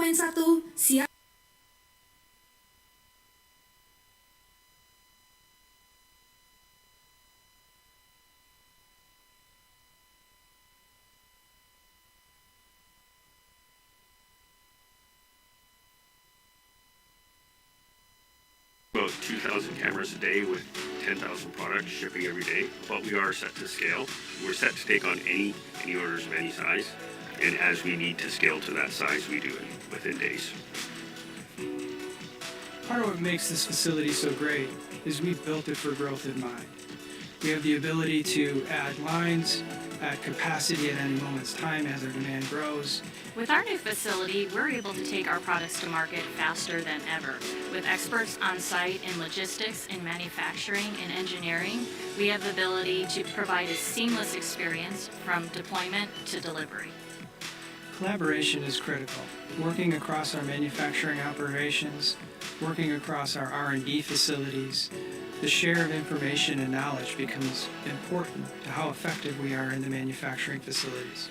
pemain satu, siap. About 2,000 cameras a day with 10,000 products shipping every day, but we are set to scale. We're set to take on any orders of any size, and as we need to scale to that size, we do it within days. Part of what makes this facility so great is we've built it for growth in mind. We have the ability to add lines, add capacity at any moment's time as our demand grows. With our new facility, we're able to take our products to market faster than ever. With experts on site in logistics, in manufacturing, and engineering, we have the ability to provide a seamless experience from deployment to delivery. Collaboration is critical. Working across our manufacturing operations, working across our R&D facilities, the share of information and knowledge becomes important to how effective we are in the manufacturing facilities.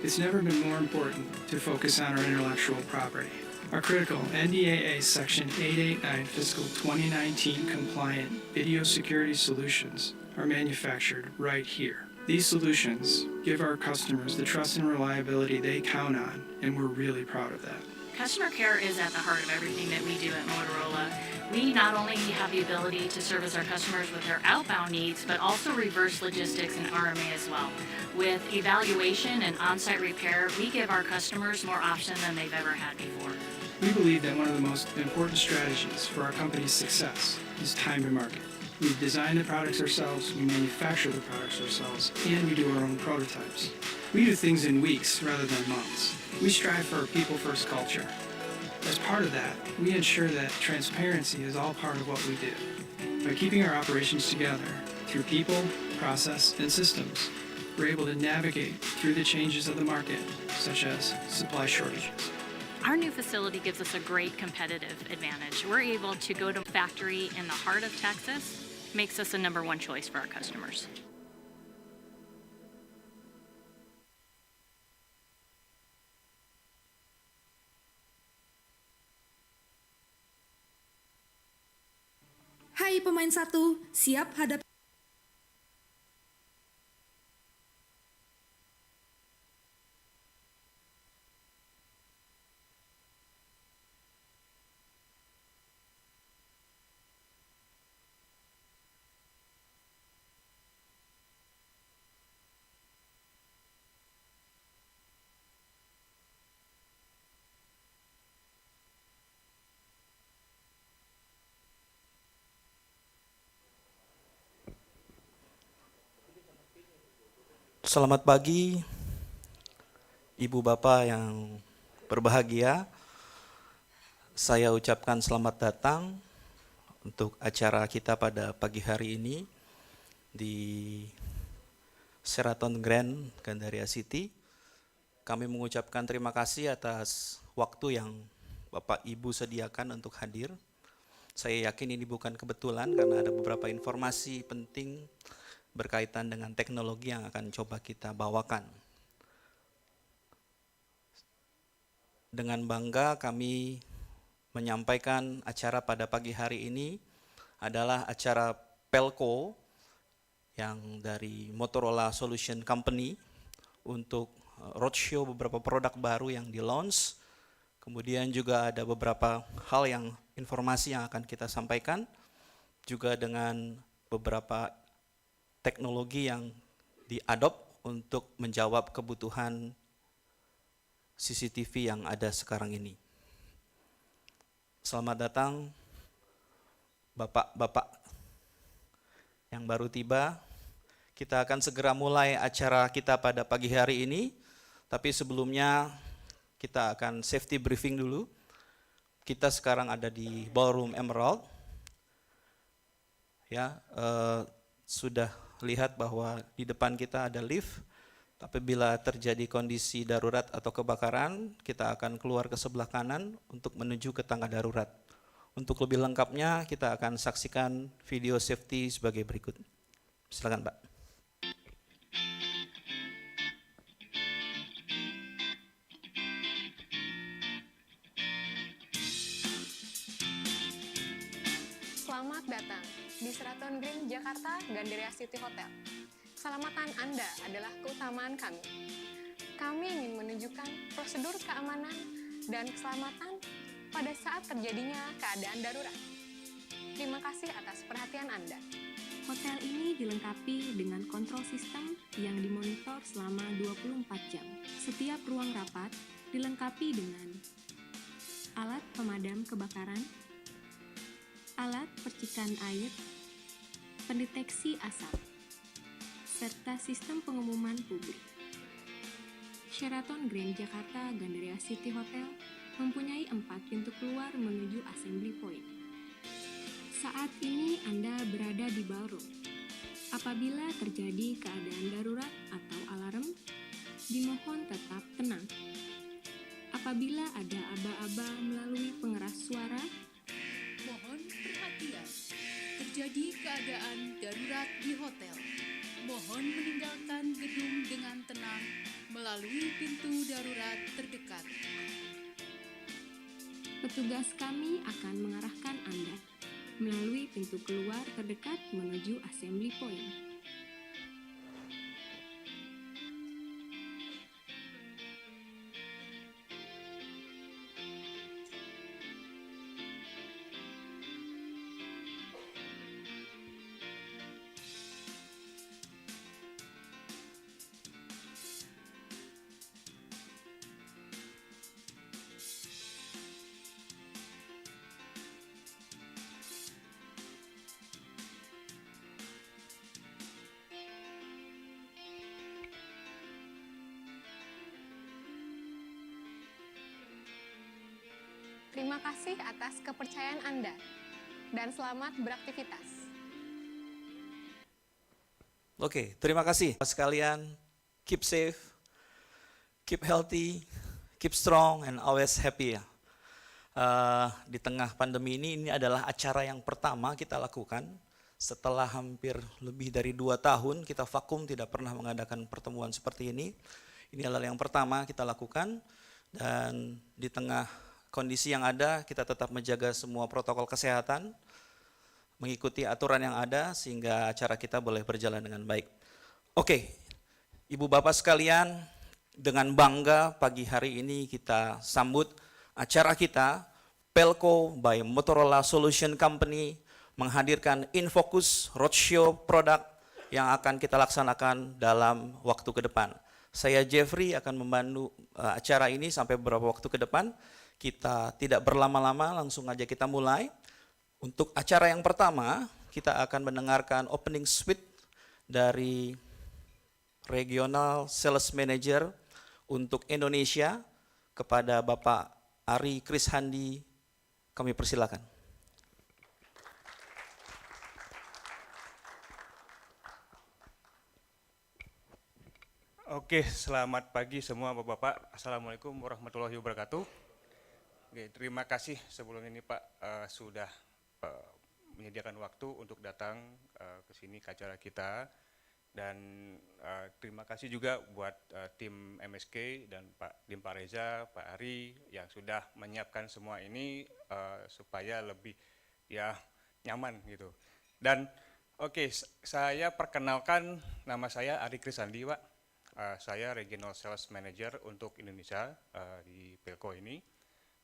It's never been more important to focus on our intellectual property. Our critical NDAA Section 889 Fiscal 2019 compliant video security solutions are manufactured right here. These solutions give our customers the trust and reliability they count on, and we're really proud of that. Customer care is at the heart of everything that we do at Motorola. We not only have the ability to service our customers with their outbound needs, but also reverse logistics and RMA as well. With evaluation and on-site repair, we give our customers more options than they've ever had before. We believe that one of the most important strategies for our company's success is time to market. We design the products ourselves, we manufacture the products ourselves, and we do our own prototypes. We do things in weeks rather than months. We strive for a people-first culture. As part of that, we ensure that transparency is all part of what we do. By keeping our operations together through people, process, and systems, we're able to navigate through the changes of the market, such as supply shortages. Our new facility gives us a great competitive advantage. We're able to go to a factory in the heart of Texas, makes us a #1 choice for our customers. Hai pemain satu, siap hadap. Selamat pagi, Ibu Bapak yang berbahagia. Saya ucapkan selamat datang untuk acara kita pada pagi hari ini di Sheraton Grand Gandaria City. Kami mengucapkan terima kasih atas waktu yang Bapak Ibu sediakan untuk hadir. Saya yakin ini bukan kebetulan karena ada beberapa informasi penting berkaitan dengan teknologi yang akan coba kita bawakan. Dengan bangga kami menyampaikan acara pada pagi hari ini adalah acara Pelco yang dari Motorola Solution Company untuk roadshow beberapa produk baru yang di-launch. Kemudian juga ada beberapa hal yang informasi yang akan kita sampaikan, juga dengan beberapa teknologi yang diadopt untuk menjawab kebutuhan CCTV yang ada sekarang ini. Selamat datang Bapak-bapak yang baru tiba. Kita akan segera mulai acara kita pada pagi hari ini, tapi sebelumnya kita akan safety briefing dulu. Kita sekarang ada di Ballroom Emerald. Ya, sudah lihat bahwa di depan kita ada lift. Apabila terjadi kondisi darurat atau kebakaran, kita akan keluar ke sebelah kanan untuk menuju ke tangga darurat. Untuk lebih lengkapnya, kita akan saksikan video safety sebagai berikut. Silakan, Pak. di Sheraton Green, Jakarta, Gandaria City Hotel. Keselamatan Anda adalah keutamaan kami. Kami ingin menunjukkan prosedur keamanan dan keselamatan pada saat terjadinya keadaan darurat. Terima kasih atas perhatian Anda. Hotel ini dilengkapi dengan kontrol sistem yang dimonitor selama 24 jam. Setiap ruang rapat dilengkapi dengan alat pemadam kebakaran, alat percikan air, pendeteksi asap, serta sistem pengumuman publik. Sheraton Grand Jakarta Gandaria City Hotel mempunyai 4 pintu keluar menuju Assembly Point. Saat ini Anda berada di ballroom. Apabila terjadi keadaan darurat atau alarm, dimohon tetap tenang. Apabila ada aba-aba melalui pengeras suara, mohon perhatian. Terjadi keadaan darurat di hotel. Mohon meninggalkan gedung dengan tenang melalui pintu darurat terdekat. petugas kami akan mengarahkan Anda melalui pintu keluar terdekat menuju Assembly Point. Terima kasih atas kepercayaan Anda, dan selamat beraktivitas. Oke, terima kasih sekalian. Keep safe, keep healthy, keep strong, and always happy ya. Di tengah pandemi ini adalah acara yang pertama kita lakukan. Setelah hampir lebih dari 2 tahun kita vakum tidak pernah mengadakan pertemuan seperti ini. Ini adalah yang pertama kita lakukan, dan di tengah kondisi yang ada, kita tetap menjaga semua protokol kesehatan, mengikuti aturan yang ada, sehingga acara kita boleh berjalan dengan baik. Oke, Ibu Bapak sekalian, dengan bangga pagi hari ini kita sambut acara kita, Pelco by Motorola Solution Company, menghadirkan InFocus Roadshow produk yang akan kita laksanakan dalam waktu ke depan. Saya Jeffrey akan membantu acara ini sampai beberapa waktu ke depan. Kita tidak berlama-lama, langsung aja kita mulai. Untuk acara yang pertama, kita akan mendengarkan opening speech dari Regional Sales Manager untuk Indonesia kepada Bapak Ari Krishandi. Kami persilakan. Oke, selamat pagi semua Bapak-Bapak. Assalamualaikum warahmatullahi wabarakatuh. Oke, terima kasih sebelum ini Pak sudah menyediakan waktu untuk datang ke sini ke acara kita, dan terima kasih juga buat tim MSK dan Pak Dim Pak Reza, Pak Ari yang sudah menyiapkan semua ini supaya lebih ya nyaman gitu. Dan oke, saya perkenalkan, nama saya Ari Krisandi Pak. Saya Regional Sales Manager untuk Indonesia di Pelco ini.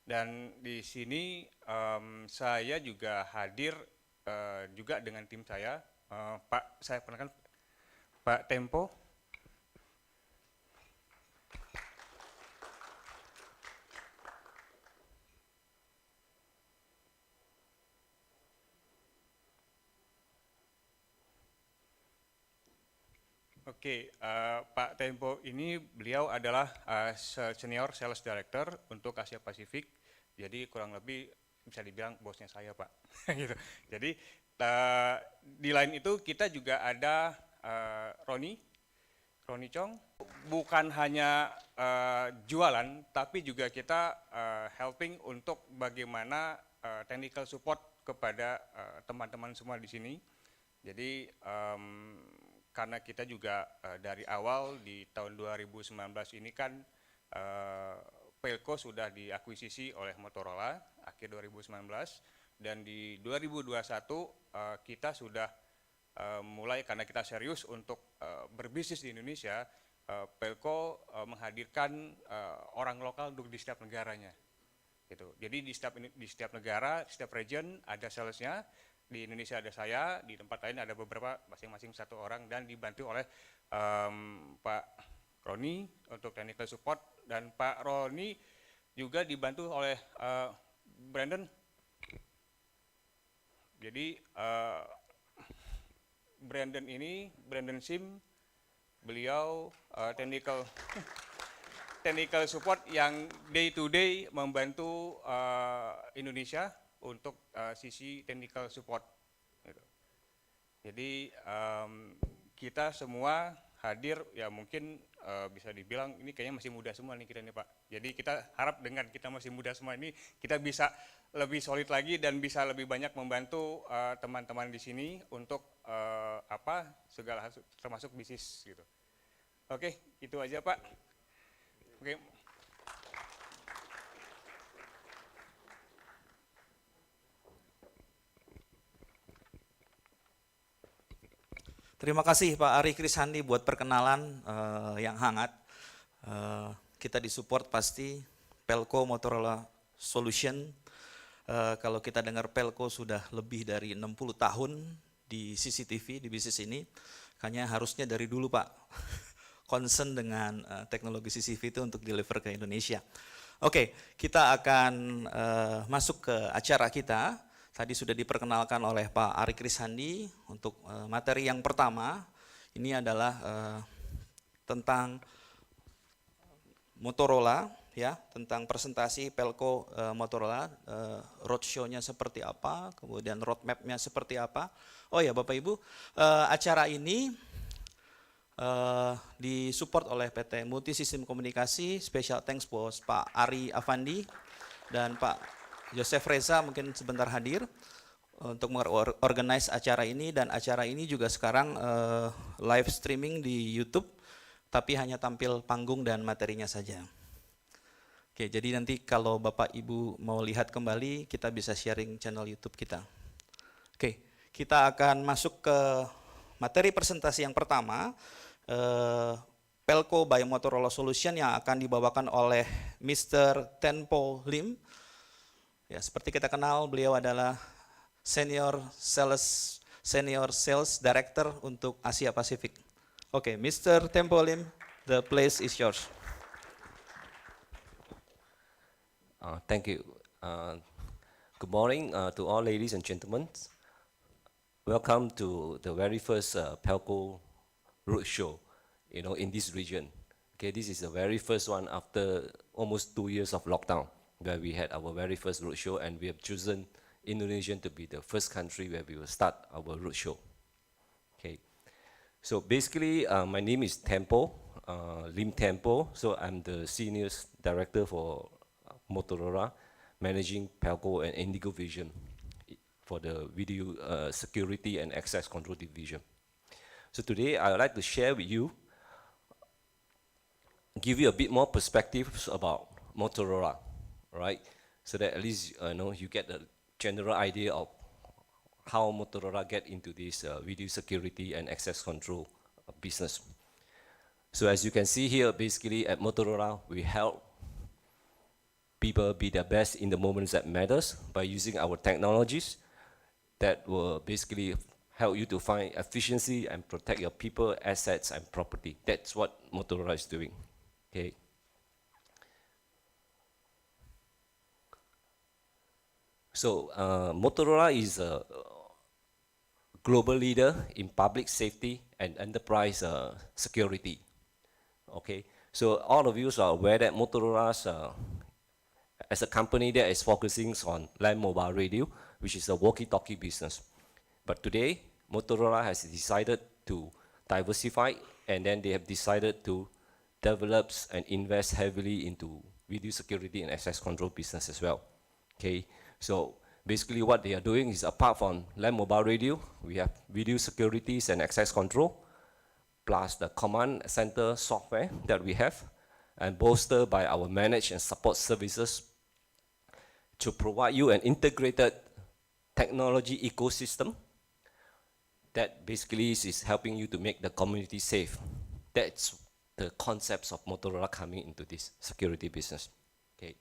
Dan di sini saya juga hadir juga dengan tim saya. Pak, saya perkenalkan Pak Tempo. Oke, Pak Tempo ini beliau adalah Senior Sales Director untuk Asia Pasifik, jadi kurang lebih bisa dibilang bosnya saya Pak. Gitu. Jadi di lain itu kita juga ada Roni Chong, bukan hanya jualan, tapi juga kita helping untuk bagaimana technical support kepada teman-teman semua di sini. Jadi karena kita juga dari awal di tahun 2019 ini kan Pelco sudah diakuisisi oleh Motorola akhir 2019, Dan di 2021 kita sudah mulai, karena kita serius untuk berbisnis di Indonesia, Pelco menghadirkan orang lokal untuk di setiap negaranya. Gitu. Jadi di setiap negara, setiap region ada salesnya. Di Indonesia ada saya, di tempat lain ada beberapa, masing-masing satu orang, dan dibantu oleh Pak Roni untuk technical support, dan Pak Roni juga dibantu oleh Brandon. Jadi Brandon Sim, beliau technical support yang day to day membantu Indonesia untuk sisi technical support. Gitu. Jadi kita semua hadir, ya mungkin bisa dibilang ini kayaknya masih muda semua nih kita nih Pak. Jadi kita harap dengan kita masih muda semua ini, kita bisa lebih solid lagi dan bisa lebih banyak membantu teman-teman di sini untuk segala termasuk bisnis gitu. Oke, itu aja Pak. Oke. Terima kasih Pak Ari Krisandi buat perkenalan yang hangat. Kita disupport pasti Pelco Motorola Solution. Kalau kita dengar Pelco sudah lebih dari 60 tahun di CCTV, di bisnis ini, kayaknya harusnya dari dulu Pak concern dengan teknologi CCTV itu untuk deliver ke Indonesia. Oke, kita akan masuk ke acara kita. Tadi sudah diperkenalkan oleh Pak Ari Krisandi untuk materi yang pertama. Ini adalah tentang Motorola, ya, tentang presentasi Pelco Motorola, roadshow-nya seperti apa, kemudian roadmap-nya seperti apa. Oh ya Bapak Ibu, acara ini disupport oleh PT Multi Sistem Komunikasi. Special thanks buat Pak Ari Afandi dan Pak Joseph Reza mungkin sebentar hadir untuk mengorganize acara ini, dan acara ini juga sekarang live streaming di YouTube, tapi hanya tampil panggung dan materinya saja. Oke, jadi nanti kalau Bapak Ibu mau lihat kembali, kita bisa sharing channel YouTube kita. Oke, kita akan masuk ke materi presentasi yang pertama, Pelco by Motorola Solution, yang akan dibawakan oleh Mr. Tenpo Lim. Ya, seperti kita kenal, beliau adalah Senior Sales Director untuk Asia Pasifik. Oke, Mr. Tenpo Lim, the place is yours. Thank you. Good morning to all ladies and gentlemen. Welcome to the very first Pelco roadshow, in this region. Okay, this is the very first one after almost 2 years of lockdown, where we had our very first roadshow, and we have chosen Indonesia to be the first country where we will start our roadshow. Okay, so basically my name is Tempo, Lim Tempo, so I'm the Senior Director for Motorola, managing Pelco and Indigo Vision for the video security and access control division. So today I would like to share with you, give you a bit more perspectives about Motorola, right? So that at least you get a general idea of how Motorola get into this video security and access control business. So as you can see here, basically at Motorola, we help people be their best in the moments that matters by using our technologies that will basically help you to find efficiency and protect your people, assets, and property. That's what Motorola is doing. Okay. So Motorola is a global leader in public safety and enterprise security. Okay. So all of you are aware that Motorola's as a company that is focusing on land mobile radio, which is a walkie-talkie business. But today, Motorola has decided to diversify, and then they have decided to develop and invest heavily into video security and access control business as well. Okay, so basically what they are doing is, apart from land mobile radio, we have video securities and access control, plus the command center software that we have, and bolstered by our managed and support services to provide you an integrated technology ecosystem that basically is helping you to make the community safe. That's the concepts of Motorola coming into this security business. Okay.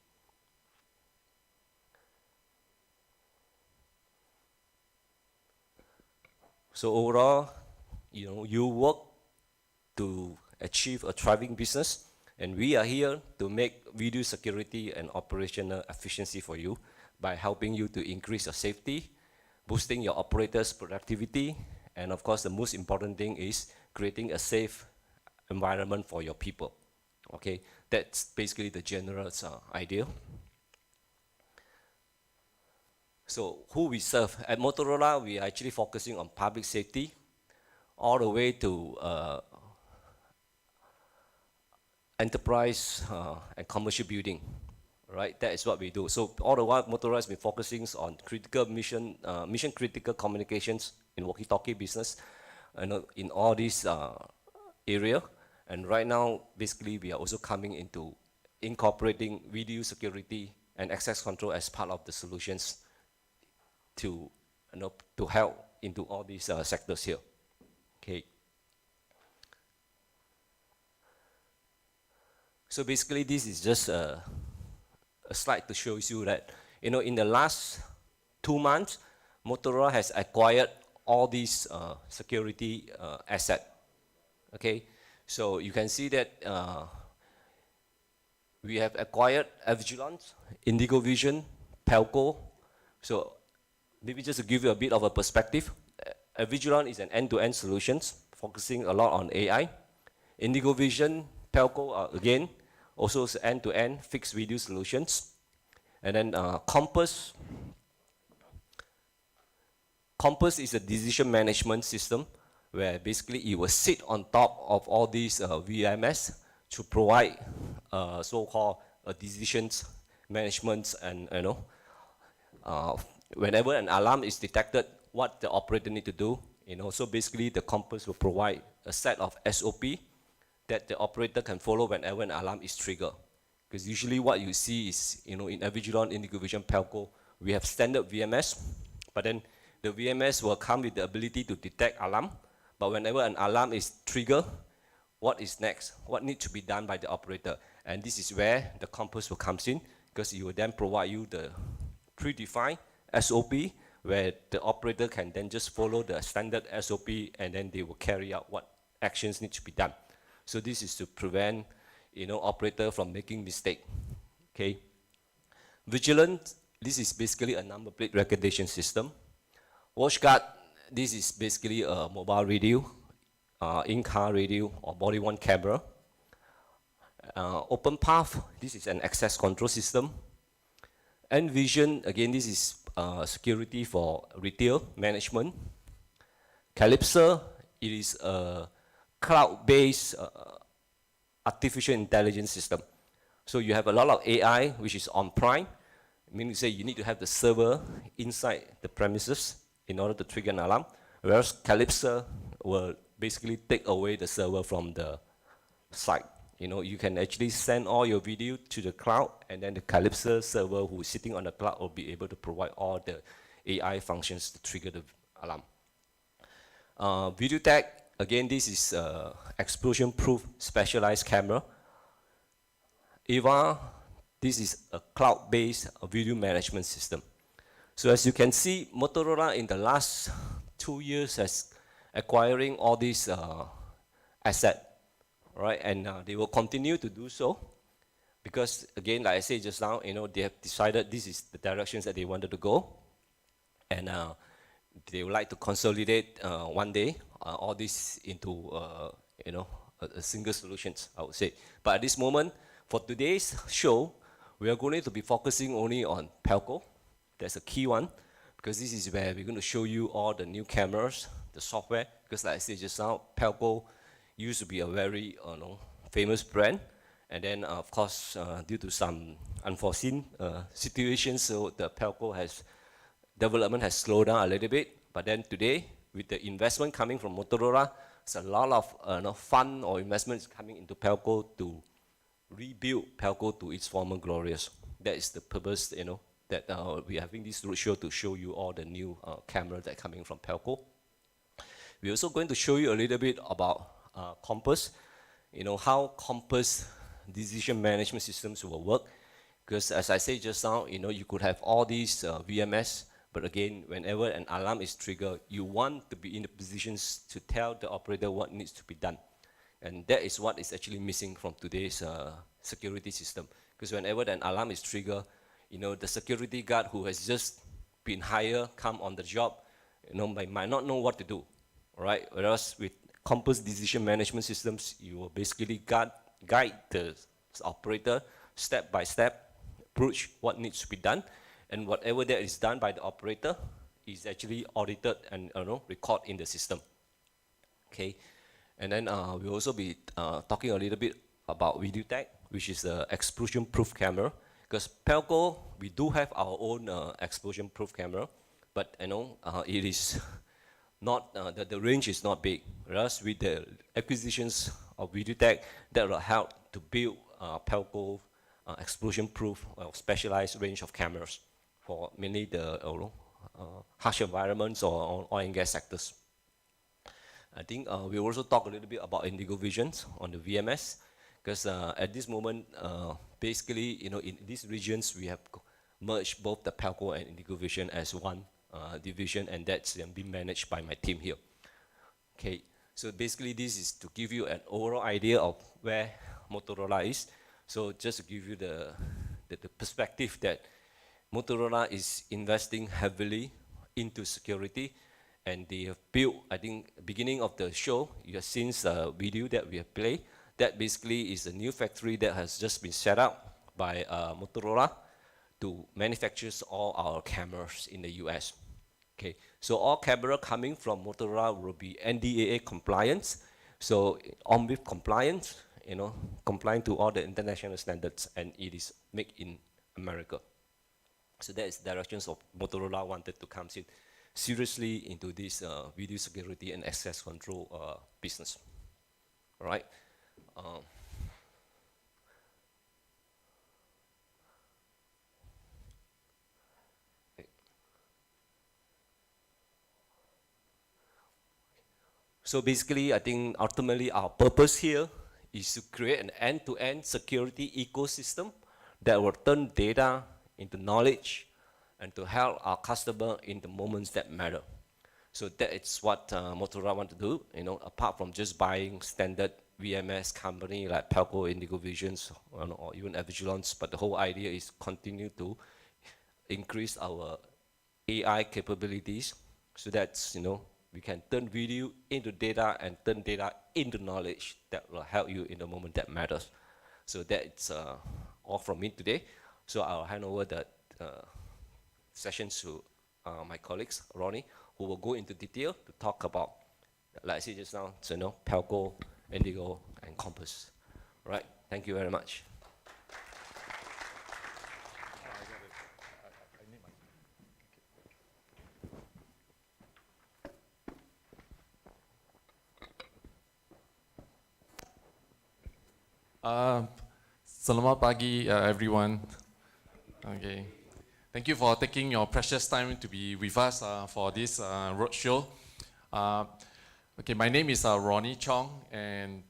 So overall, you work to achieve a thriving business, and we are here to make video security and operational efficiency for you by helping you to increase your safety, boosting your operators' productivity, and of course, the most important thing is creating a safe environment for your people. Okay, that's basically the general idea. So who we serve? At Motorola, we are actually focusing on public safety, all the way to enterprise and commercial building, right? That is what we do. So all the while, Motorola has been focusing on critical mission critical communications in walkie-talkie business, in all these area. And right now, basically, we are also coming into incorporating video security and access control as part of the solutions to help into all these sectors here. Okay. So basically, this is just a slide to show you that in the last 2 months, Motorola has acquired all these security assets. Okay, so you can see that we have acquired Avigilance, Indigo Vision, Pelco. So maybe just to give you a bit of a perspective, Avigilance is an end-to-end solutions focusing a lot on AI. Indigo Vision, Pelco are again also end-to-end fixed video solutions. And then Compass. Compass is a decision management system where basically it will sit on top of all these VMS to provide so-called decisions management, and whenever an alarm is detected, what the operator need to do. So basically the Compass will provide a set of SOP that the operator can follow whenever an alarm is triggered. Because usually what you see is, in Avigilance, Indigo Vision, Pelco, we have standard VMS, but then the VMS will come with the ability to detect alarm. But whenever an alarm is triggered, what is next? What needs to be done by the operator? And this is where the Compass will come in, because it will then provide you the predefined SOP, where the operator can then just follow the standard SOP, and then they will carry out what actions need to be done. So this is to prevent, operator from making mistake. Okay. Vigilant, this is basically a number plate recognition system. WatchGuard, this is basically a mobile radio, in-car radio, or body-worn camera. OpenPath, this is an access control system. Envision, again, this is security for retail management. Calypso, it is a cloud-based artificial intelligence system. So you have a lot of AI, which is on-prem, meaning to say you need to have the server inside the premises in order to trigger an alarm, whereas Calypso will basically take away the server from the site. You can actually send all your video to the cloud, and then the Calypso server who is sitting on the cloud will be able to provide all the AI functions to trigger the alarm. Video tag, again, this is explosion-proof specialized camera. EVA, this is a cloud-based video management system. So as you can see, Motorola in the last 2 years has acquiring all these assets, right? And they will continue to do so, because again, like I said just now, they have decided this is the directions that they wanted to go, and they would like to consolidate one day all this into a single solutions, I would say. But at this moment, for today's show, we are going to be focusing only on Pelco. That's a key one, because this is where we're going to show you all the new cameras, the software, because like I said just now, Pelco used to be a very famous brand, and then of course due to some unforeseen situations, so the Pelco development has slowed down a little bit. But then today, with the investment coming from Motorola, there's a lot of fund or investments coming into Pelco to rebuild Pelco to its former glorious. That is the purpose, that we're having this roadshow to show you all the new cameras that are coming from Pelco. We're also going to show you a little bit about Compass, how Compass decision management systems will work. Because as I said just now, you could have all these VMS, but again, whenever an alarm is triggered, you want to be in the positions to tell the operator what needs to be done. And that is what is actually missing from today's security system. Because whenever an alarm is triggered, the security guard who has just been hired, come on the job, might not know what to do, right? Whereas with Compass decision management systems, you will basically guide the operator step by step, approach what needs to be done, and whatever that is done by the operator is actually audited and record in the system. Okay, and then we'll also be talking a little bit about video tag, which is the explosion-proof camera. Because Pelco, we do have our own explosion-proof camera, but it is not the range is not big. Whereas with the acquisitions of video tag, that will help to build Pelco explosion-proof specialized range of cameras for mainly the harsh environments or oil and gas sectors. I think we'll also talk a little bit about Indigo Visions on the VMS, because at this moment, basically, in these regions, we have merged both the Pelco and Indigo Vision as one division, and that's being managed by my team here. Okay, so basically this is to give you an overall idea of where Motorola is. So just to give you the perspective that Motorola is investing heavily into security, and they have built, I think, beginning of the show, you have seen the video that we have played. That basically is a new factory that has just been set up by Motorola to manufacture all our cameras in the US. Okay, so all camera coming from Motorola will be NDAA compliant, so OMBIF compliant, compliant to all the international standards, and it is made in America. So that is directions of Motorola wanted to come in seriously into this video security and access control business. All right. So basically, I think ultimately our purpose here is to create an end-to-end security ecosystem that will turn data into knowledge and to help our customer in the moments that matter. So that is what Motorola want to do, apart from just buying standard VMS company like Pelco, Indigo Visions, or even Avigilance, but the whole idea is continue to increase our AI capabilities so that, we can turn video into data and turn data into knowledge that will help you in the moment that matters. So that's all from me today. So I'll hand over the sessions to my colleagues, Ronnie, who will go into detail to talk about, like I said just now, Pelco, Indigo, and Compass. All right, thank you very much. Selamat pagi, everyone. Okay, thank you for taking your precious time to be with us for this roadshow. Okay, my name is Ronnie Chong, and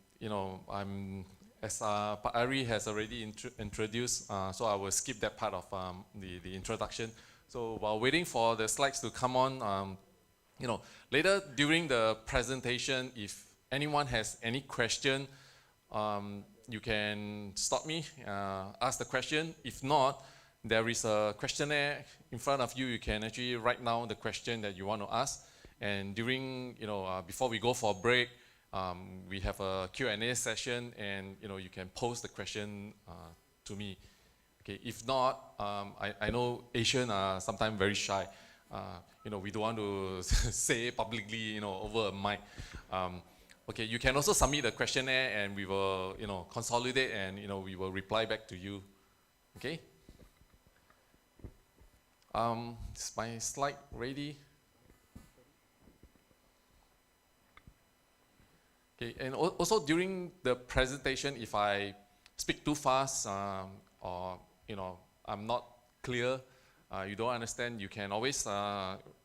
I'm as Pak Ari has already introduced, so I will skip that part of the introduction. So while waiting for the slides to come on, later during the presentation, if anyone has any question, you can stop me, ask the question. If not, there is a questionnaire in front of you. You can actually write down the question that you want to ask. And during, before we go for a break, we have a Q&A session, and you can post the question to me. Okay. If not, I know Asian are sometimes very shy. We don't want to say publicly, over a mic. Okay, you can also submit a questionnaire, and we will, consolidate, and we will reply back to you. Okay. Is my slide ready? Okay, and also during the presentation, if I speak too fast or I'm not clear, you don't understand, you can always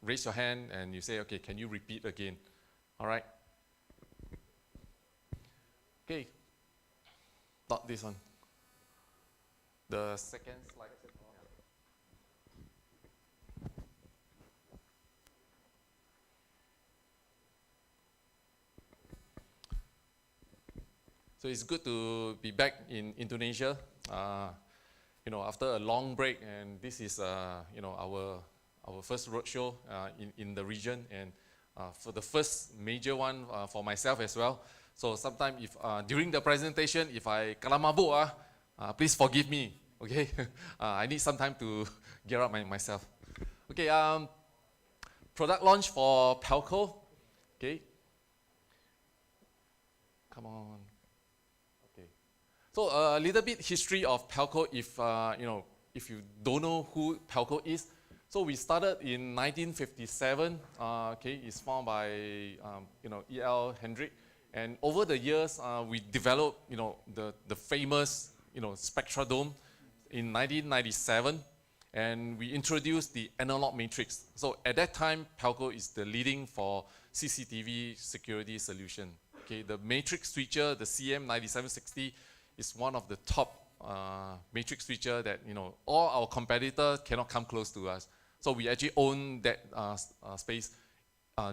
raise your hand and you say, okay, can you repeat again? All right? Okay, not this one. The second slide. So it's good to be back in Indonesia. After a long break, and this is our first roadshow in the region, and for the first major one for myself as well. So sometime if during the presentation, if I kalamabuk, please forgive me. Okay, I need some time to gear up myself. Okay, product launch for Pelco. Okay, come on. Okay, so a little bit history of Pelco. If you don't know who Pelco is, so we started in 1957. Okay, it's founded by E.L. Hendrik, and over the years we developed the famous Spectradome in 1997, and we introduced the analog matrix. So at that time, Pelco is the leading for CCTV security solution. Okay, the matrix switcher, the CM9760, is one of the top matrix switcher that all our competitors cannot come close to us. So we actually own that space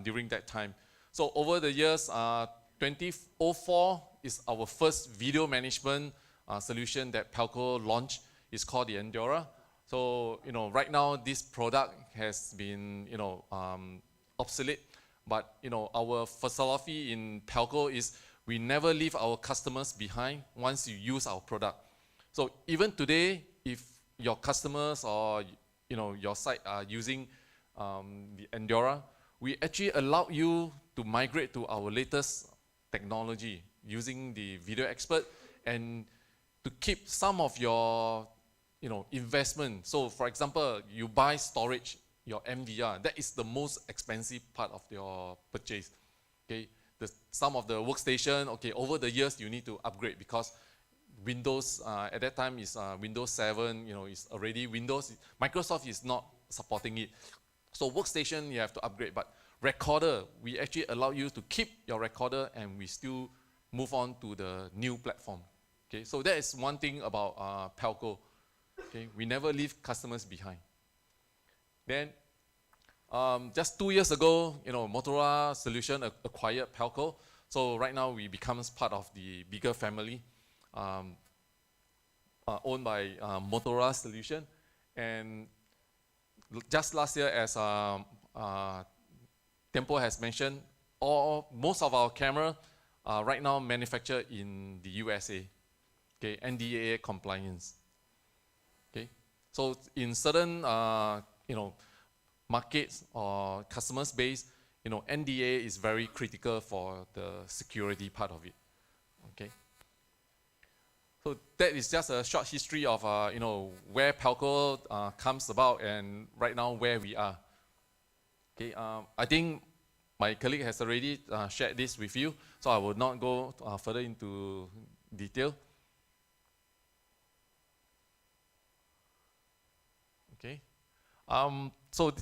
during that time. So over the years, 2004 is our first video management solution that Pelco launched. It's called the Endura. So right now this product has been obsolete, but our philosophy in Pelco is we never leave our customers behind once you use our product. So even today, if your customers or your site are using the Endura, we actually allow you to migrate to our latest technology using the Video Expert, and to keep some of your investment. So for example, you buy storage, your MDR, that is the most expensive part of your purchase. Okay, some of the workstation, okay, over the years you need to upgrade because Windows at that time is Windows 7, is already Windows. Microsoft is not supporting it. So workstation you have to upgrade, but recorder, we actually allow you to keep your recorder and we still move on to the new platform. Okay, so that is one thing about Pelco. Okay, we never leave customers behind. Then, just 2 years ago, Motorola Solution acquired Pelco. So right now we become part of the bigger family, owned by Motorola Solution. And just last year, as Tempo has mentioned, most of our camera are right now manufactured in the USA. Okay, NDAA compliance. Okay, so in certain markets or customers base, NDA is very critical for the security part of it. Okay, so that is just a short history of where Pelco comes about and right now where we are. Okay, I think my colleague has already shared this with you, so I will not go further into detail. Okay, so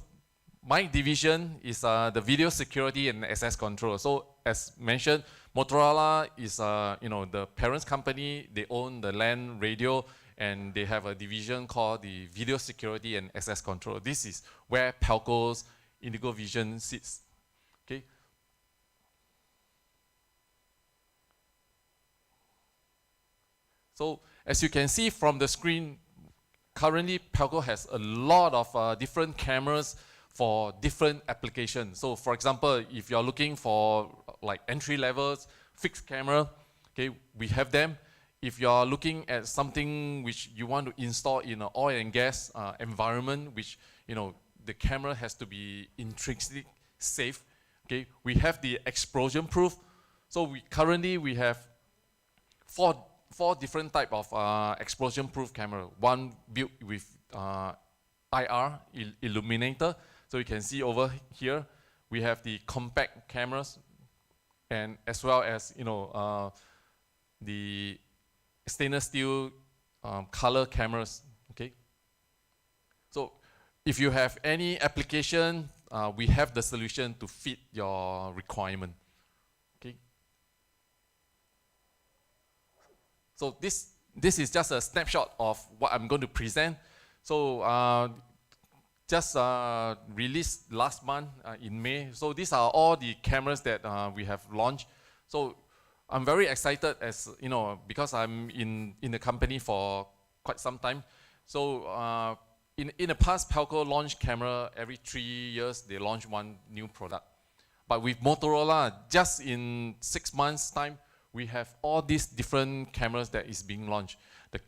my division is the video security and access control. So as mentioned, Motorola is the parent company. They own the LAN radio, and they have a division called the video security and access control. This is where Pelco's Indigo Vision sits. Okay. So as you can see from the screen, currently Pelco has a lot of different cameras for different applications. So for example, if you're looking for like entry levels, fixed camera, okay, we have them. If you're looking at something which you want to install in an oil and gas environment, which the camera has to be intrinsically safe, okay, we have the explosion proof. So we currently have four different type of explosion proof camera. One built with IR illuminator. So you can see over here, we have the compact cameras, and as well as the stainless steel color cameras. Okay, so if you have any application, we have the solution to fit your requirement. Okay. So this is just a snapshot of what I'm going to present. So just released last month in May. So these are all the cameras that we have launched. So I'm very excited, as you know, because I'm in the company for quite some time. So in the past, Pelco launched camera every 3 years. They launch one new product. But with Motorola, just in 6 months' time, we have all these different cameras that is being launched. The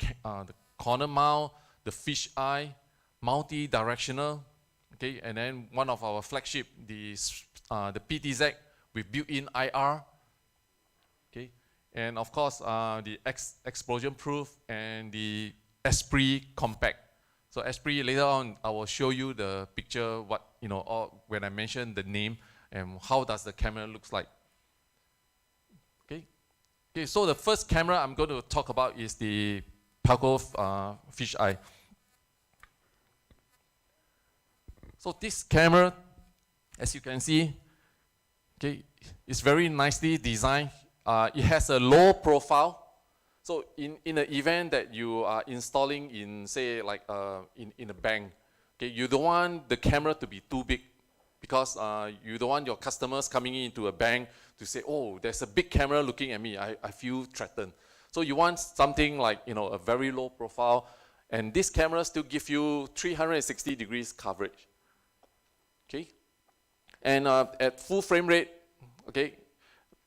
corner mount, the fish eye, multi-directional, okay, and then one of our flagship, the PTZ with built-in IR, okay, and of course the explosion-proof and the Esprit Compact. So Esprit, later on, I will show you the picture, what, you know, or when I mention the name and how does the camera looks like. Okay, okay. So the first camera I'm going to talk about is the Pelco fish eye. So this camera, as you can see, okay, it's very nicely designed. It has a low profile. So in an event that you are installing in, say, like in a bank, okay, you don't want the camera to be too big, because you don't want your customers coming into a bank to say, oh, there's a big camera looking at me, I feel threatened. So you want something like, you know, a very low profile, and this camera still give you 360 degrees coverage. Okay, and at full frame rate, okay,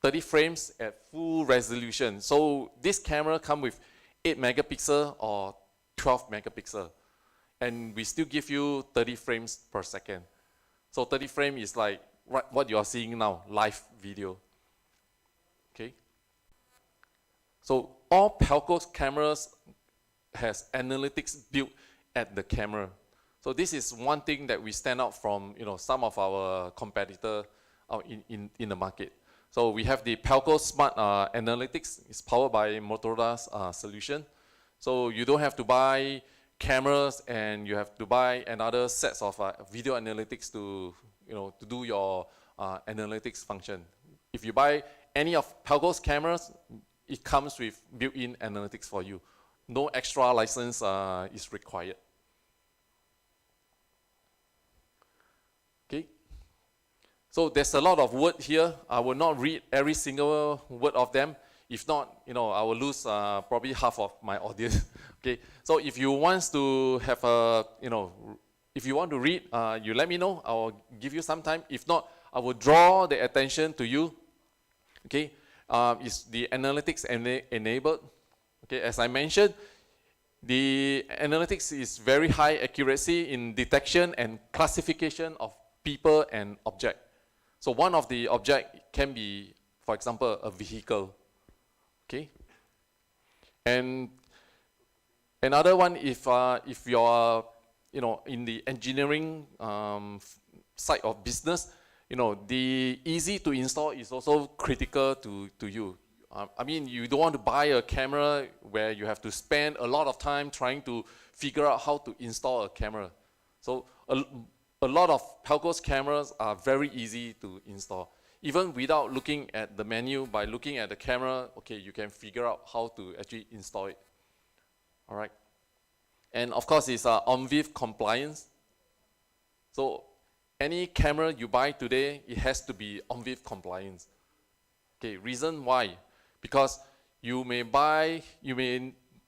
30 frames at full resolution. So this camera come with 8 megapixel or 12 megapixel, and we still give you 30 frames per second. So 30 frame is like what you are seeing now, live video. Okay. So all Pelco's cameras has analytics built at the camera. So this is one thing that we stand out from, you know, some of our competitor in the market. So we have the Pelco Smart Analytics. It's powered by Motorola's solution. So you don't have to buy cameras and you have to buy another sets of video analytics to, you know, to do your analytics function. If you buy any of Pelco's cameras, it comes with built-in analytics for you. No extra license is required. Okay. So there's a lot of word here. I will not read every single word of them. If not, you know, I will lose probably half of my audience. Okay. So if you want to have a, you know, if you want to read, you let me know. I will give you some time. If not, I will draw the attention to you. Okay. Is the analytics enabled? Okay. As I mentioned, the analytics is very high accuracy in detection and classification of people and object. So one of the object can be, for example, a vehicle. Okay. And another one, if you're, you know, in the engineering side of business, you know, the easy to install is also critical to you. I mean, you don't want to buy a camera where you have to spend a lot of time trying to figure out how to install a camera. So a lot of Pelco's cameras are very easy to install. Even without looking at the menu, by looking at the camera, okay, you can figure out how to actually install it. All right. And of course, it's OMVIF compliance. So any camera you buy today, it has to be OMVIF compliance. Okay, reason why? Because you may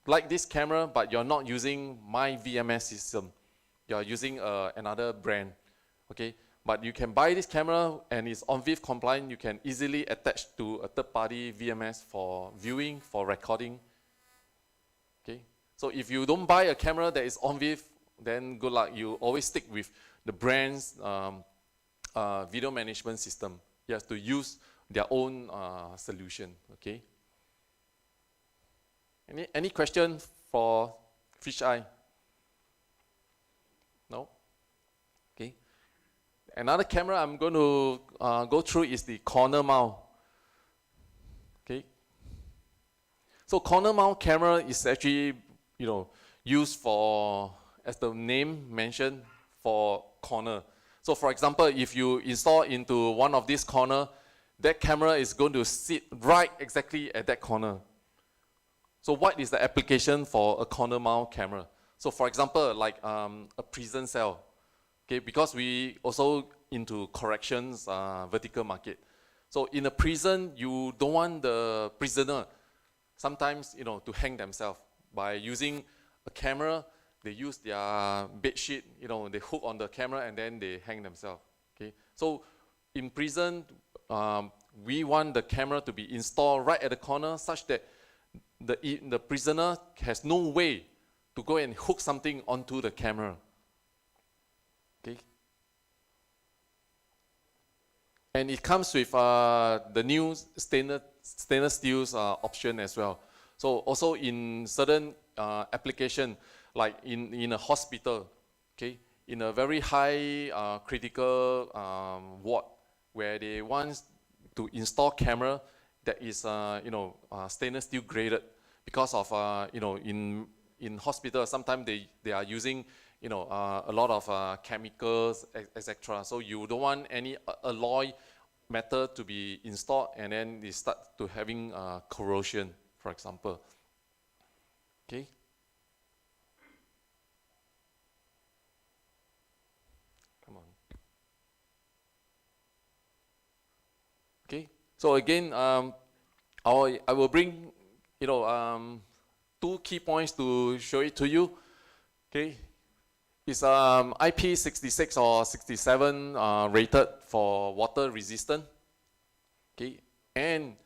like this camera, but you're not using my VMS system. You're using another brand, okay? But you can buy this camera and it's OMVIF compliant. You can easily attach to a third-party VMS for viewing, for recording, okay? So if you don't buy a camera that is OMVIF, then good luck. You always stick with the brand's video management system. You have to use their own solution, okay? Any question for fisheye? No? Okay. Another camera I'm going to go through is the corner mount. Okay. So corner mount camera is actually, you know, used for, as the name mentioned, for corner. So for example, if you install into one of these corner, that camera is going to sit right exactly at that corner. So what is the application for a corner mount camera? So for example, like a prison cell, okay, because we also into corrections vertical market. So in a prison, you don't want the prisoner sometimes, to hang themselves by using a camera. They use their bed sheet, they hook on the camera and then they hang themselves. Okay, so in prison, we want the camera to be installed right at the corner such that the prisoner has no way to go and hook something onto the camera. Okay, and it comes with the new stainless steel option as well. So also in certain application, like in a hospital, okay, in a very high critical ward where they want to install camera that is stainless steel graded, because of in hospital sometimes they are using a lot of chemicals, etc. So you don't want any alloy metal to be installed and then they start to having corrosion, for example. Okay. Come on. Okay. So again, I will bring two key points to show it to you. Okay. It's IP66 or 67 rated for water resistant. Okay, and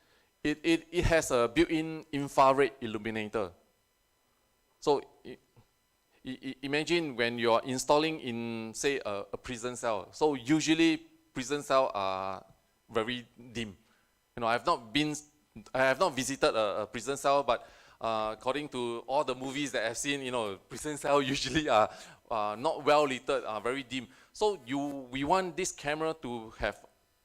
it has a built-in infrared illuminator. So imagine when you are installing in, say, a prison cell. So usually prison cells are very dim. I have not visited a prison cell, but according to all the movies that I've seen, prison cells usually are not well lit, are very dim. So we want this camera to have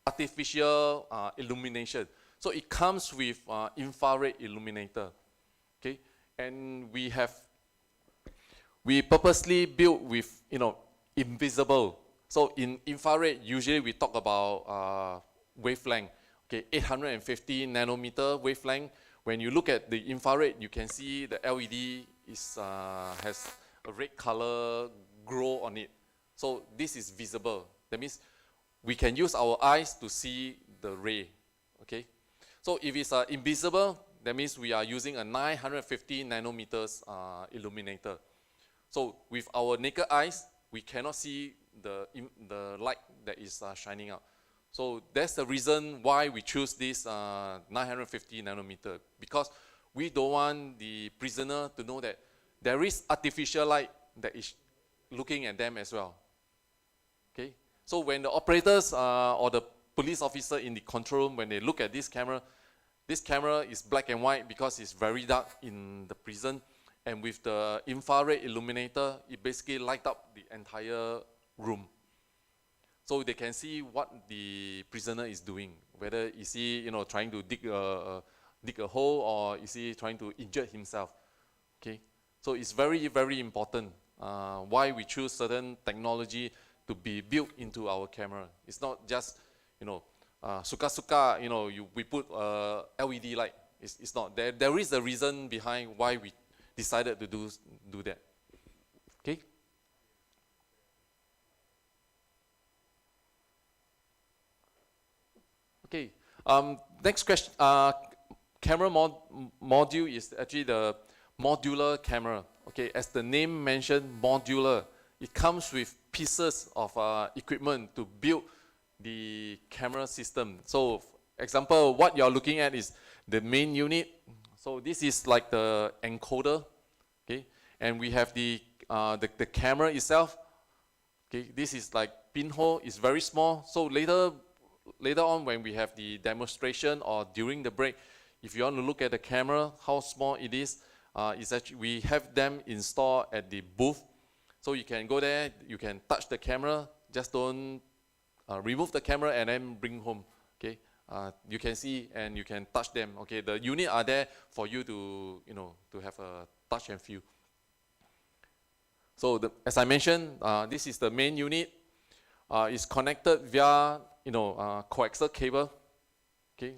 artificial illumination. So it comes with infrared illuminator. Okay, and we purposely built with invisible. So in infrared, usually we talk about wavelength. Okay, 850 nanometer wavelength. When you look at the infrared, you can see the LED has a red color glow on it. So this is visible. That means we can use our eyes to see the ray. Okay. So if it's invisible, that means we are using a 950 nanometers illuminator. So with our naked eyes, we cannot see the light that is shining out. So that's the reason why we choose this 950 nanometer, because we don't want the prisoner to know that there is artificial light that is looking at them as well. Okay, so when the operators or the police officer in the control room, when they look at this camera is black and white because it's very dark in the prison, and with the infrared illuminator, it basically light up the entire room. So they can see what the prisoner is doing, whether is he trying to dig a hole, or is he trying to injure himself. Okay, so it's very, very important why we choose certain technology to be built into our camera. It's not just suka-suka, we put LED light. It's not. There is a reason behind why we decided to do that. Okay. Okay. Next question. Camera module is actually the modular camera. Okay, as the name mentioned, modular. It comes with pieces of equipment to build the camera system. So, example, what you're looking at is the main unit. So this is like the encoder. Okay, and we have the camera itself. Okay, this is like pinhole. It's very small. So later on, when we have the demonstration or during the break, if you want to look at the camera, how small it is, it's actually, we have them installed at the booth. So you can go there, you can touch the camera, just don't remove the camera and then bring home. Okay, you can see and you can touch them. Okay, the unit are there for you to to have a touch and feel. So as I mentioned, this is the main unit. It's connected via coaxial cable. Okay.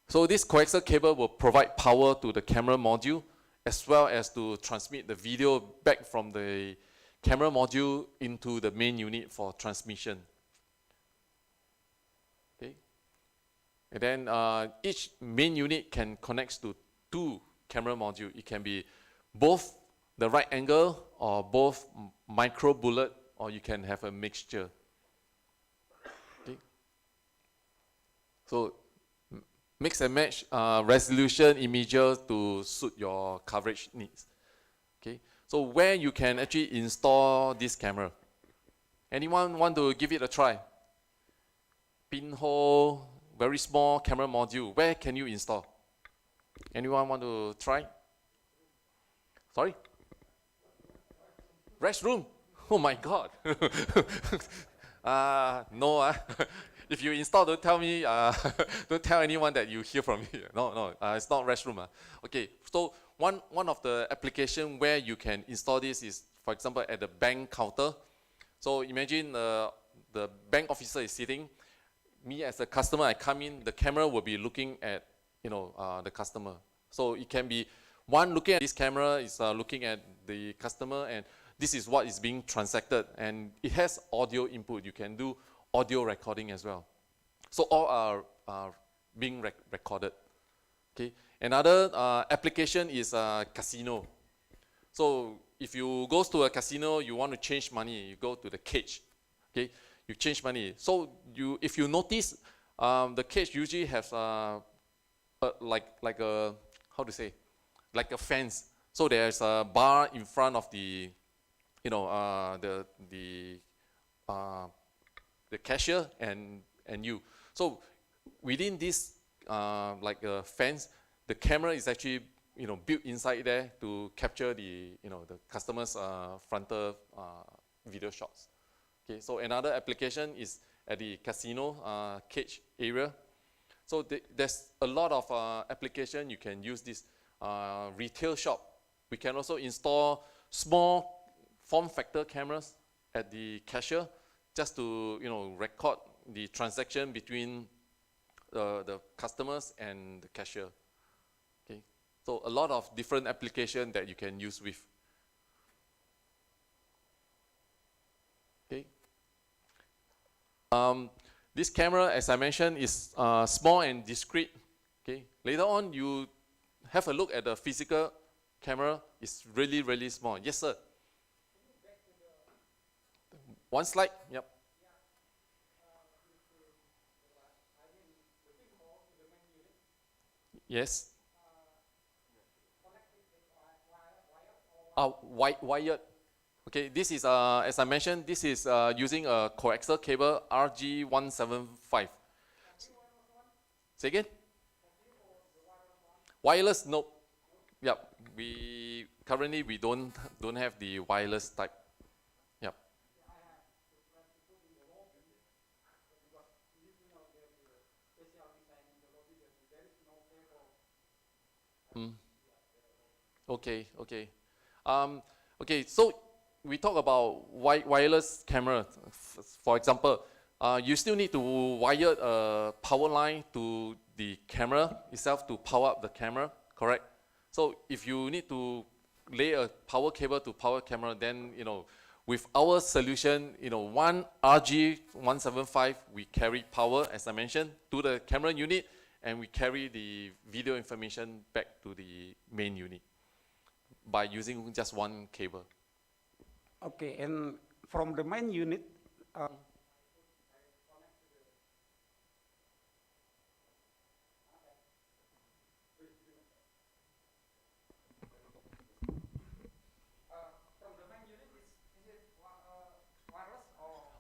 So this coaxial cable will provide power to the camera module as well as to transmit the video back from the camera module into the main unit for transmission. Okay. And then each main unit can connect to 2 camera modules. It can be both the right angle or both micro bullet, or you can have a mixture. Okay. So mix and match resolution images to suit your coverage needs. Okay. So where you can actually install this camera? Anyone want to give it a try? Pinhole, very small camera module. Where can you install? Anyone want to try? Sorry? Restroom? Oh my God. No. If you install, don't tell me, don't tell anyone that you hear from me. No, it's not restroom. Okay, so one of the application where you can install this is, for example, at the bank counter. So imagine the bank officer is sitting. Me as a customer, I come in, the camera will be looking at the customer. So it can be one looking at this camera is looking at the customer, and this is what is being transacted, and it has audio input. You can do audio recording as well. So all are being recorded. Okay. Another application is casino. So if you go to a casino, you want to change money, you go to the cage. Okay. You change money. So if you notice, the cage usually has like a, how to say, like a fence. So there's a bar in front of the cashier and you. So within this like a fence, the camera is actually built inside there to capture the the customer's frontal video shots. Okay, so another application is at the casino cage area. So there's a lot of application you can use this. Retail shop, we can also install small form factor cameras at the cashier just to record the transaction between the customers and the cashier. Okay, so a lot of different application that you can use with. Okay. This camera, as I mentioned, is small and discreet. Okay. Later on, you have a look at the physical camera. It's really, really small. Yes, sir. One slide. Yep. Yes. Wired. Okay, this is, as I mentioned, this is using a coaxial cable RG175. Say again? Wireless? Nope. Yep. Currently we don't have the wireless type. Yep. Okay. Okay. So we talk about wireless camera. For example, you still need to wire a power line to the camera itself to power up the camera, correct? So if you need to lay a power cable to power camera, then with our solution, one RG175, we carry power, as I mentioned, to the camera unit, and we carry the video information back to the main unit by using just one cable. Okay, and from the main unit,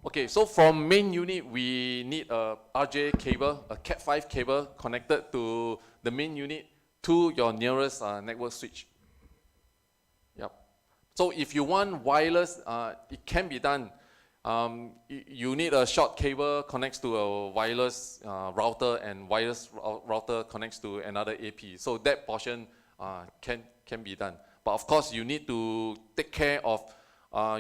okay, so from main unit, we need a RJ cable, a Cat5 cable connected to the main unit to your nearest network switch. Yep. So if you want wireless, it can be done. You need a short cable connects to a wireless router, and wireless router connects to another AP. So that portion can be done. But of course, you need to take care of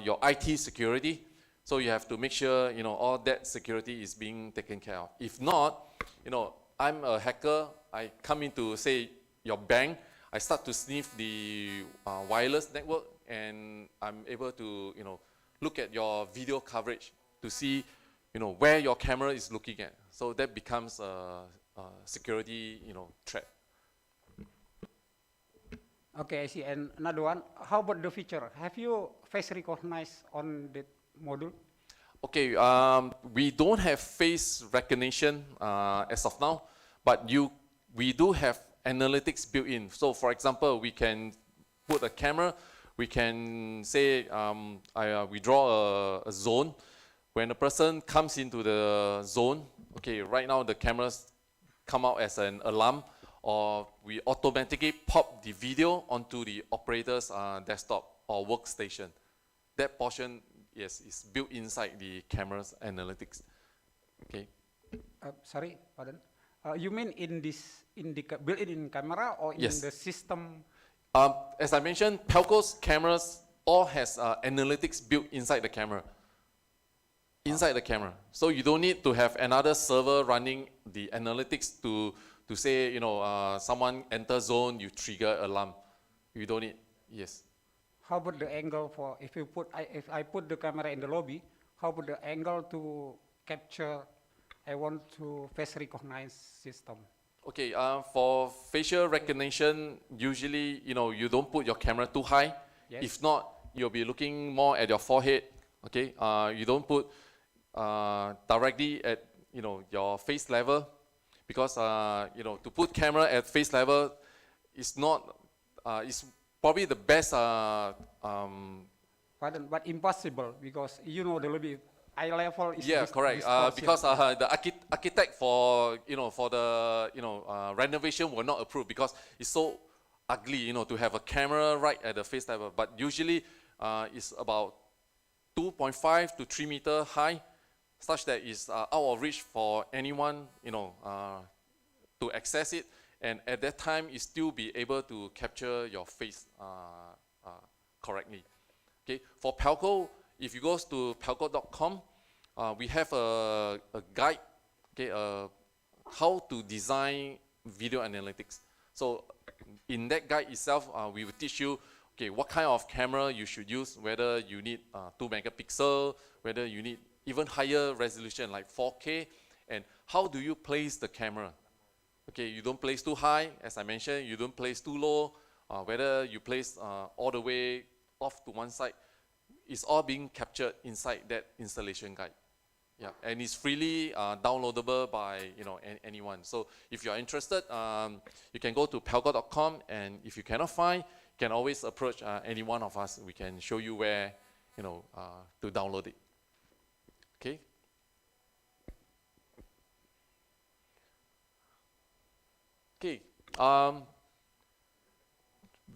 your IT security. So you have to make sure, you know, all that security is being taken care of. If not, you know, I'm a hacker, I come into, say, your bank, I start to sniff the wireless network, and I'm able to, you know, look at your video coverage to see, you know, where your camera is looking at. So that becomes a security, you know, threat. Okay, I see. And another one, how about the feature? Have you face recognize on the module? Okay, we don't have face recognition as of now, but we do have analytics built in. So for example, we can put a camera, we can say we draw a zone. When a person comes into the zone, okay, right now the cameras come out as an alarm, or we automatically pop the video onto the operator's desktop or workstation. That portion, yes, is built inside the camera's analytics. Okay. Sorry, pardon. You mean in this, built-in camera or in Yes. the system? As I mentioned, Pelco's cameras all has analytics built inside the camera. Inside the camera. So you don't need to have another server running the analytics to say, you know, someone enter zone, you trigger alarm. You don't need, yes. How about the angle for, if I put the camera in the lobby, how about the angle to capture, I want to face recognize system? Okay, for facial recognition, usually, you know, you don't put your camera too high. Yes. If not, you'll be looking more at your forehead. Okay, you don't put directly at, you know, your face level, because you know, to put camera at face level is not, is probably the best. Pardon, but impossible, because you know the lobby eye level is correct. distortion. Because the architect for, you know, for the, you know, renovation will not approve, because it's so ugly, you know, to have a camera right at the face level. But usually it's about 2.5 to 3 meter high, such that it's out of reach for anyone, you know, to access it. And at that time, you still be able to capture your face correctly. Okay, for Pelco, if you go to pelco.com, we have a guide, okay, how to design video analytics. So in that guide itself, we will teach you, okay, what kind of camera you should use, whether you need 2 megapixel, whether you need even higher resolution like 4K, and how do you place the camera. Okay, you don't place too high, as I mentioned, you don't place too low, whether you place all the way off to one side, it's all being captured inside that installation guide. Yeah, and it's freely downloadable by, you know, anyone. So if you are interested, you can go to pelco.com, and if you cannot find, you can always approach any one of us. We can show you where, you know, to download it. Okay. Okay.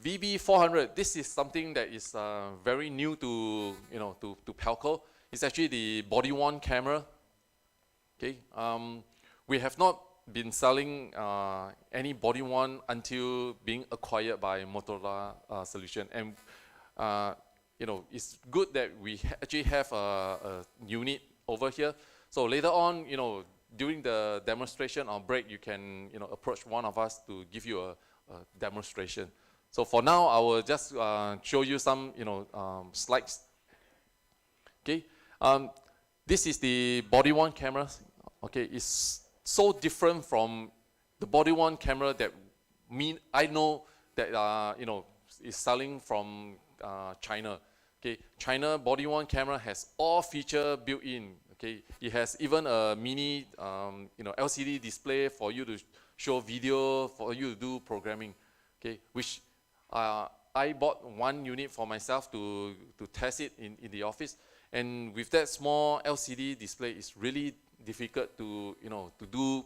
VB400. This is something that is very new to, you know, to Pelco. It's actually the body-worn camera. Okay. We have not been selling any body-worn until being acquired by Motorola Solution, and you know, it's good that we actually have a unit over here. So later on, you know, during the demonstration or break, you can, you know, approach one of us to give you a demonstration. So for now, I will just show you some, you know, slides. Okay, this is the body-worn camera. Okay, it's so different from the body-worn camera that I know that you know, is selling from China. Okay, China body-worn camera has all feature built in. Okay, it has even a mini, you know, LCD display for you to show video, for you to do programming. Okay, which I bought one unit for myself to test it in the office, and with that small LCD display, it's really difficult to, you know, to do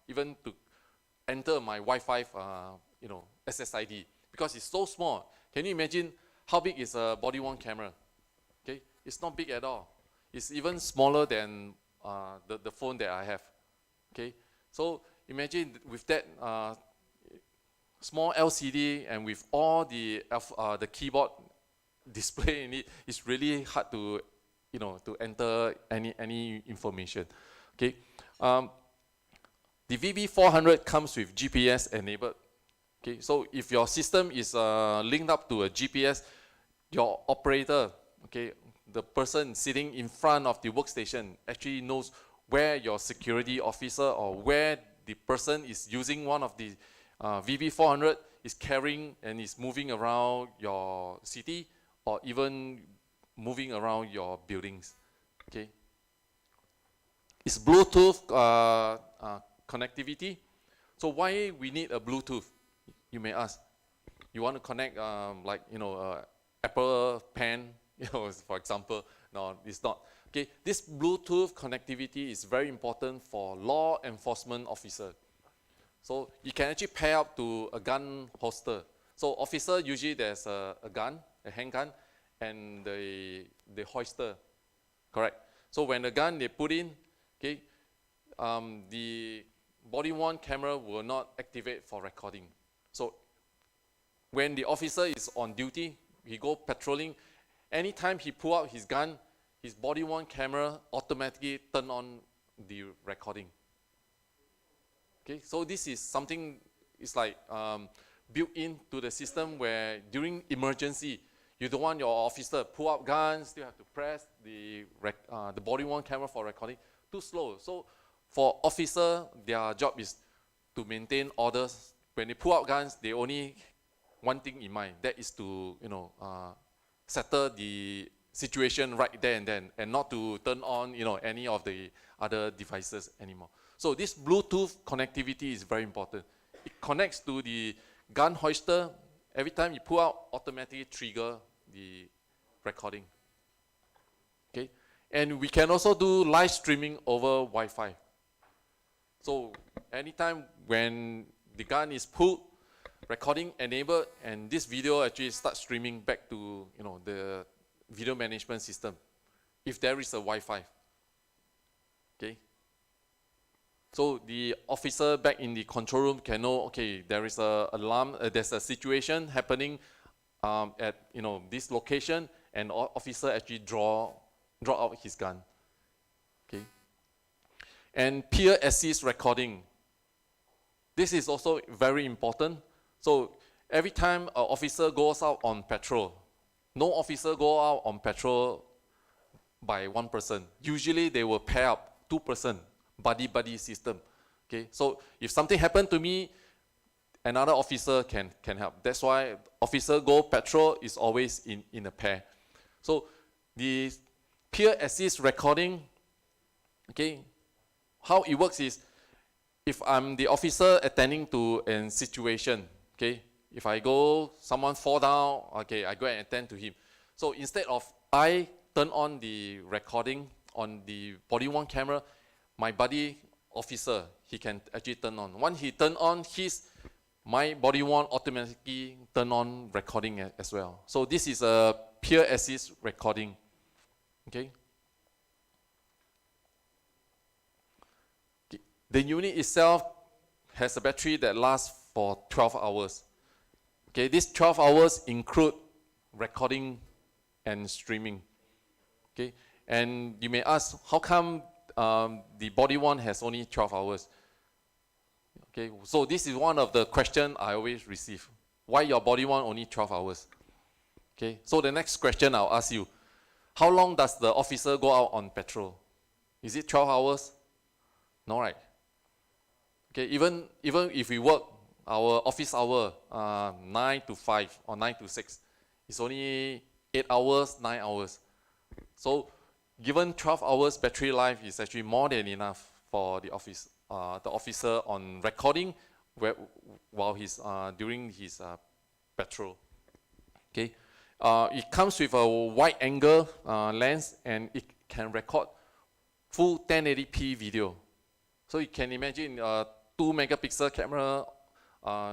even to enter my Wi-Fi, you know, SSID, because it's so small. Can you imagine how big is a body-worn camera? Okay, it's not big at all. It's even smaller than the phone that I have. Okay, so imagine with that, small LCD and with all the keyboard display in it, it's really hard to, to enter any information. Okay, the VB400 comes with GPS enabled. Okay, so if your system is linked up to a GPS, your operator, okay, the person sitting in front of the workstation actually knows where your security officer or where the person is using one of the VB400 is carrying and is moving around your city or even moving around your buildings. Okay, it's Bluetooth connectivity. So why we need a Bluetooth? You may ask. You want to connect like Apple Pen, for example. No, it's not. Okay, this Bluetooth connectivity is very important for law enforcement officer. So you can actually pair up to a gun holster. So officer, usually there's a gun, a handgun, and the holster, correct? So when the gun they put in, okay, the body-worn camera will not activate for recording. So when the officer is on duty, he go patrolling, anytime he pull out his gun, his body-worn camera automatically turn on the recording. Okay, so this is something, it's like built into the system where during emergency, you don't want your officer pull out guns, still have to press the body-worn camera for recording, too slow. So for officer, their job is to maintain orders. When they pull out guns, they only one thing in mind, that is to settle the situation right there and then, and not to turn on any of the other devices anymore. So this Bluetooth connectivity is very important. It connects to the gun hoister. Every time you pull out, automatically trigger the recording. Okay, and we can also do live streaming over Wi-Fi. So anytime when the gun is pulled, recording enabled, and this video actually starts streaming back to the video management system if there is a Wi-Fi. Okay. So the officer back in the control room can know, okay, there is a alarm, there's a situation happening at this location, and officer actually draw out his gun. Okay. And peer assist recording. This is also very important. So every time an officer goes out on patrol, no officer go out on patrol by one person. Usually they will pair up 2 person, buddy system. Okay, so if something happened to me, another officer can help. That's why officer go patrol is always in a pair. So the peer assist recording, okay, how it works is, if I'm the officer attending to a situation, okay, if I go, someone fall down, okay, I go and attend to him. So instead of I turn on the recording on the body-worn camera, my buddy officer, he can actually turn on. Once he turn on my body-worn automatically turn on recording as well. So this is a peer assist recording. Okay. The unit itself has a battery that lasts for 12 hours. Okay, these 12 hours include recording and streaming. Okay, and you may ask, how come the body-worn has only 12 hours? Okay, so this is one of the questions I always receive. Why your body-worn only 12 hours? Okay, so the next question I'll ask you, how long does the officer go out on patrol? Is it 12 hours? No, right? Okay, even if we work our office hour 9 to 5 or 9 to 6, it's only 8 hours, 9 hours. So given 12 hours battery life is actually more than enough for the officer on recording while he's during his patrol. Okay, it comes with a wide angle lens, and it can record full 1080p video. So you can imagine 2 megapixel camera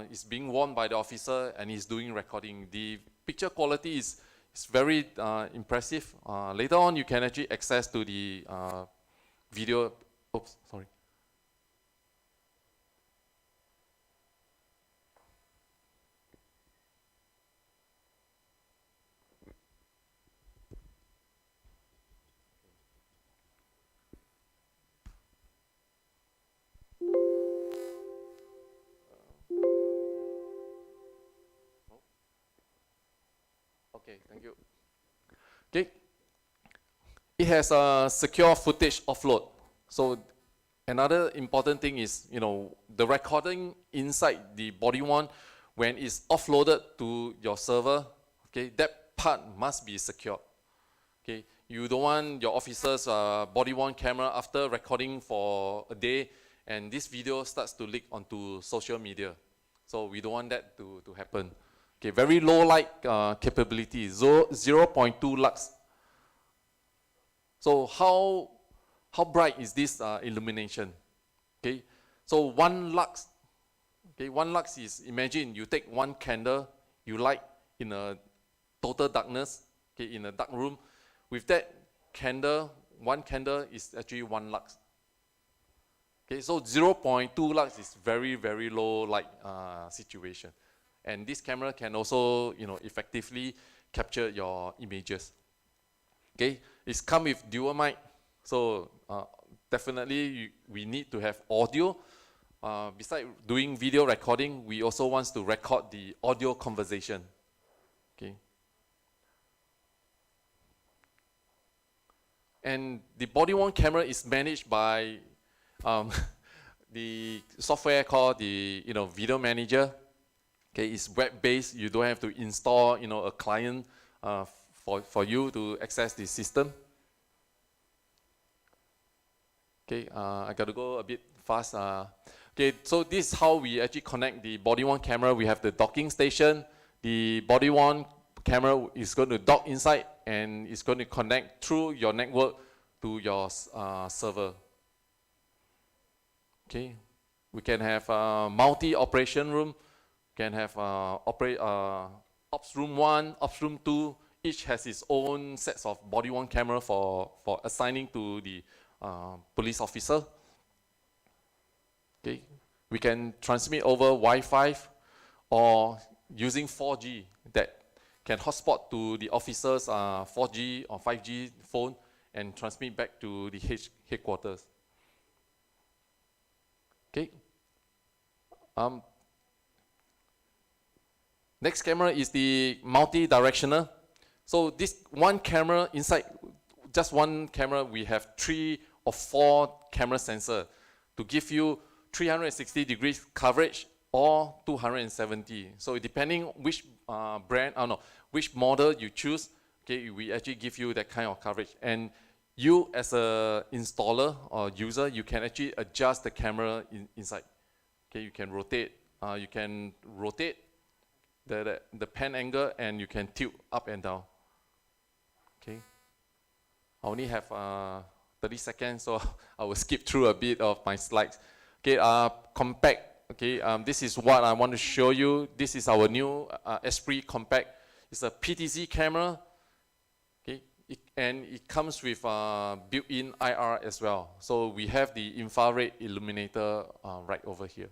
is being worn by the officer and he's doing recording. The picture quality is very impressive. Later on, you can actually access to the video. Oops, sorry. Okay, thank you. Okay, it has a secure footage offload. So another important thing is, the recording inside the body worn, when it's offloaded to your server, okay, that part must be secure. Okay, you don't want your officer's body worn camera after recording for a day and this video starts to leak onto social media. So we don't want that to happen. Okay, very low light capability, 0.2 lux. So how bright is this illumination? Okay, so 1 lux. Okay, 1 lux is, imagine you take 1 candle, you light in a total darkness, okay, in a dark room. With that candle, 1 candle is actually 1 lux. Okay, so 0.2 lux is very, very low light situation. And this camera can also, effectively capture your images. Okay, it's come with dual mic, so definitely we need to have audio. Besides doing video recording, we also want to record the audio conversation. Okay. And the body-worn camera is managed by the software called the video manager. Okay, it's web-based. You don't have to install a client for you to access the system. Okay, I got to go a bit fast. Okay, so this is how we actually connect the body-worn camera. We have the docking station. The body-worn camera is going to dock inside and it's going to connect through your network to your server. Okay, we can have a multi-operation room. Can have ops room 1, ops room 2. Each has its own sets of body-worn camera for assigning to the police officer. Okay, we can transmit over Wi-Fi or using 4G that can hotspot to the officer's 4G or 5G phone and transmit back to the headquarters. Okay. Next camera is the multi-directional. So this 1 camera inside, just 1 camera, we have 3 or 4 camera sensors to give you 360 degrees coverage or 270. So depending which which model you choose, okay, we actually give you that kind of coverage. And you as a installer or user, you can actually adjust the camera inside. Okay, you can rotate the pan angle and you can tilt up and down. Okay, I only have 30 seconds, so I will skip through a bit of my slides. Okay, compact. Okay, this is what I want to show you. This is our new Esprit Compact. It's a PTZ camera. Okay, and it comes with built-in IR as well. So we have the infrared illuminator right over here.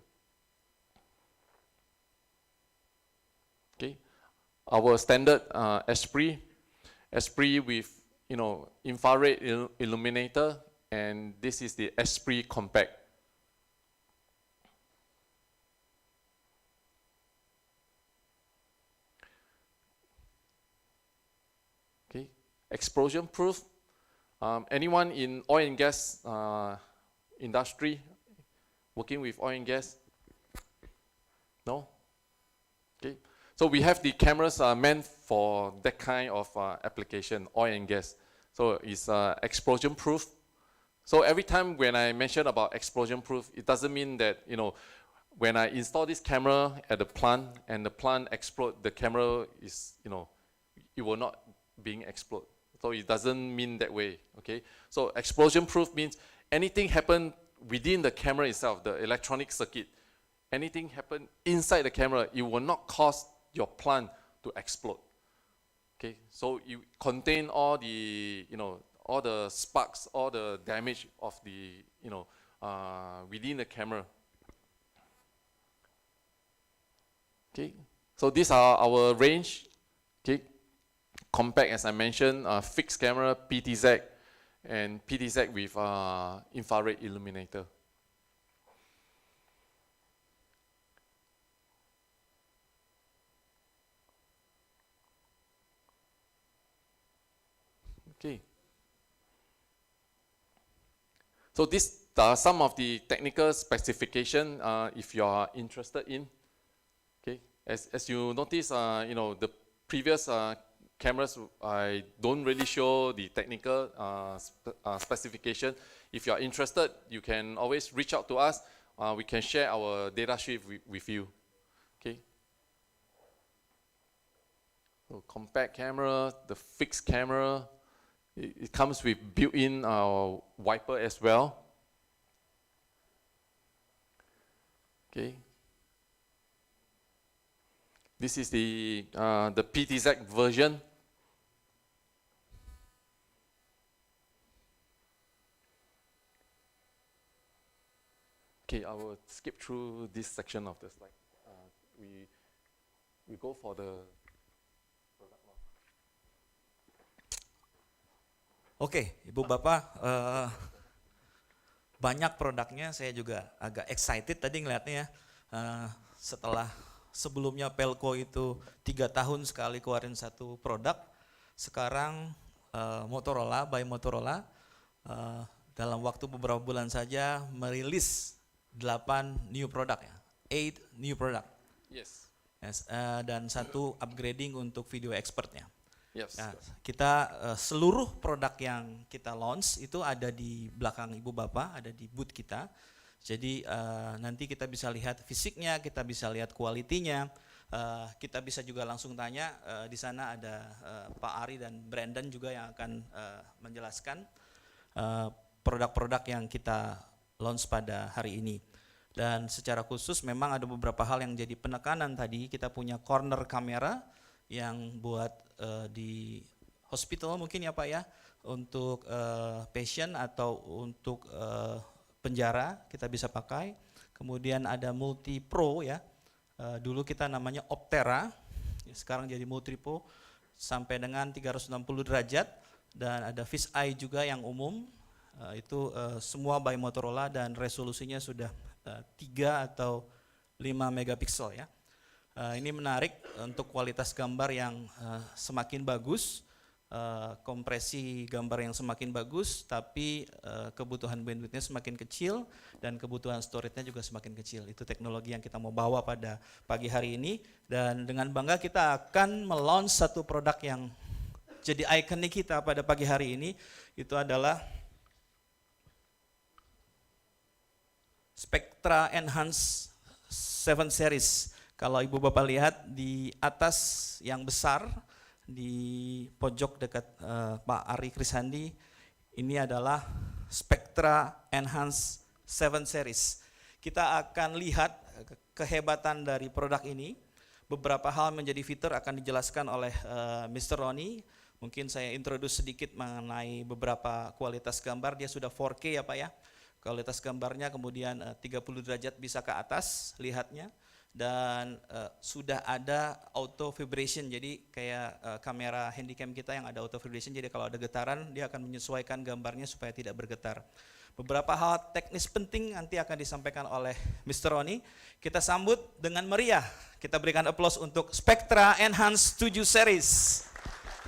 Okay, our standard Esprit with infrared illuminator, and this is the Esprit Compact. Okay, explosion proof. Anyone in oil and gas industry working with oil and gas? No? Okay. So we have the cameras meant for that kind of application, oil and gas. So it's explosion proof. So every time when I mention about explosion proof, it doesn't mean that, when I install this camera at the plant and the plant explode, the camera is, it will not being explode. So it doesn't mean that way, okay? So explosion proof means anything happen within the camera itself, the electronic circuit, anything happen inside the camera, it will not cause your plant to explode. Okay, so you contain all the, all the sparks, all the damage of the, within the camera. Okay, so these are our range. Okay, compact, as I mentioned, fixed camera, PTZ, and PTZ with infrared illuminator. Okay. So these are some of the technical specification if you are interested in. Okay. As you notice, you know, the previous cameras, I don't really show the technical specification. If you are interested, you can always reach out to us. We can share our data sheet with you. Okay. So compact camera, the fixed camera, it comes with built-in wiper as well. Okay. This is the PTZ version. Okay, I will skip through this section of the slide. We go for the product launch. Oke, Ibu Bapak, banyak produknya, saya juga agak excited tadi ngeliatnya ya. Setelah sebelumnya Pelco itu 3 tahun sekali keluarin satu produk, sekarang Motorola, by Motorola, dalam waktu beberapa bulan saja merilis 8 new product ya, 8 new product. Yes. Dan 1 upgrading untuk video expertnya. Yes. Nah, kita seluruh produk yang kita launch itu ada di belakang Ibu Bapak, ada di booth kita. Jadi nanti kita bisa lihat fisiknya, kita bisa lihat kualitinya, kita bisa juga langsung tanya. Di sana ada Pak Ari dan Brandon juga yang akan menjelaskan produk-produk yang kita launch pada hari ini. Dan secara khusus memang ada beberapa hal yang jadi penekanan tadi. Kita punya corner kamera yang buat di hospital mungkin ya Pak ya, untuk patient atau untuk penjara kita bisa pakai. Kemudian ada multi pro ya, dulu kita namanya Optera, sekarang jadi multi pro sampai dengan 360 derajat. Dan ada fish eye juga yang umum, itu semua by Motorola dan resolusinya sudah 3 atau 5 megapiksel ya. Ini menarik untuk kualitas gambar yang semakin bagus, kompresi gambar yang semakin bagus, tapi kebutuhan bandwidthnya semakin kecil dan kebutuhan storage-nya juga semakin kecil. Itu teknologi yang kita mau bawa pada pagi hari ini, dan dengan bangga kita akan melaunch satu produk yang jadi ikonik kita pada pagi hari ini. Itu adalah Spectra Enhance 7 Series. Kalau Ibu Bapak lihat di atas yang besar, di pojok dekat Pak Ari Krisandi, ini adalah Spectra Enhance 7 Series. Kita akan lihat kehebatan dari produk ini. Beberapa hal menjadi fitur akan dijelaskan oleh Mr. Roni. Mungkin saya introduce sedikit mengenai beberapa kualitas gambar. Dia sudah 4K ya Pak ya. Kualitas gambarnya kemudian 30 derajat bisa ke atas lihatnya. Dan sudah ada auto vibration, jadi kayak kamera handycam kita yang ada auto vibration, jadi kalau ada getaran dia akan menyesuaikan gambarnya supaya tidak bergetar. Beberapa hal teknis penting nanti akan disampaikan oleh Mr. Roni. Kita sambut dengan meriah, kita berikan applause untuk Spectra Enhance 7 Series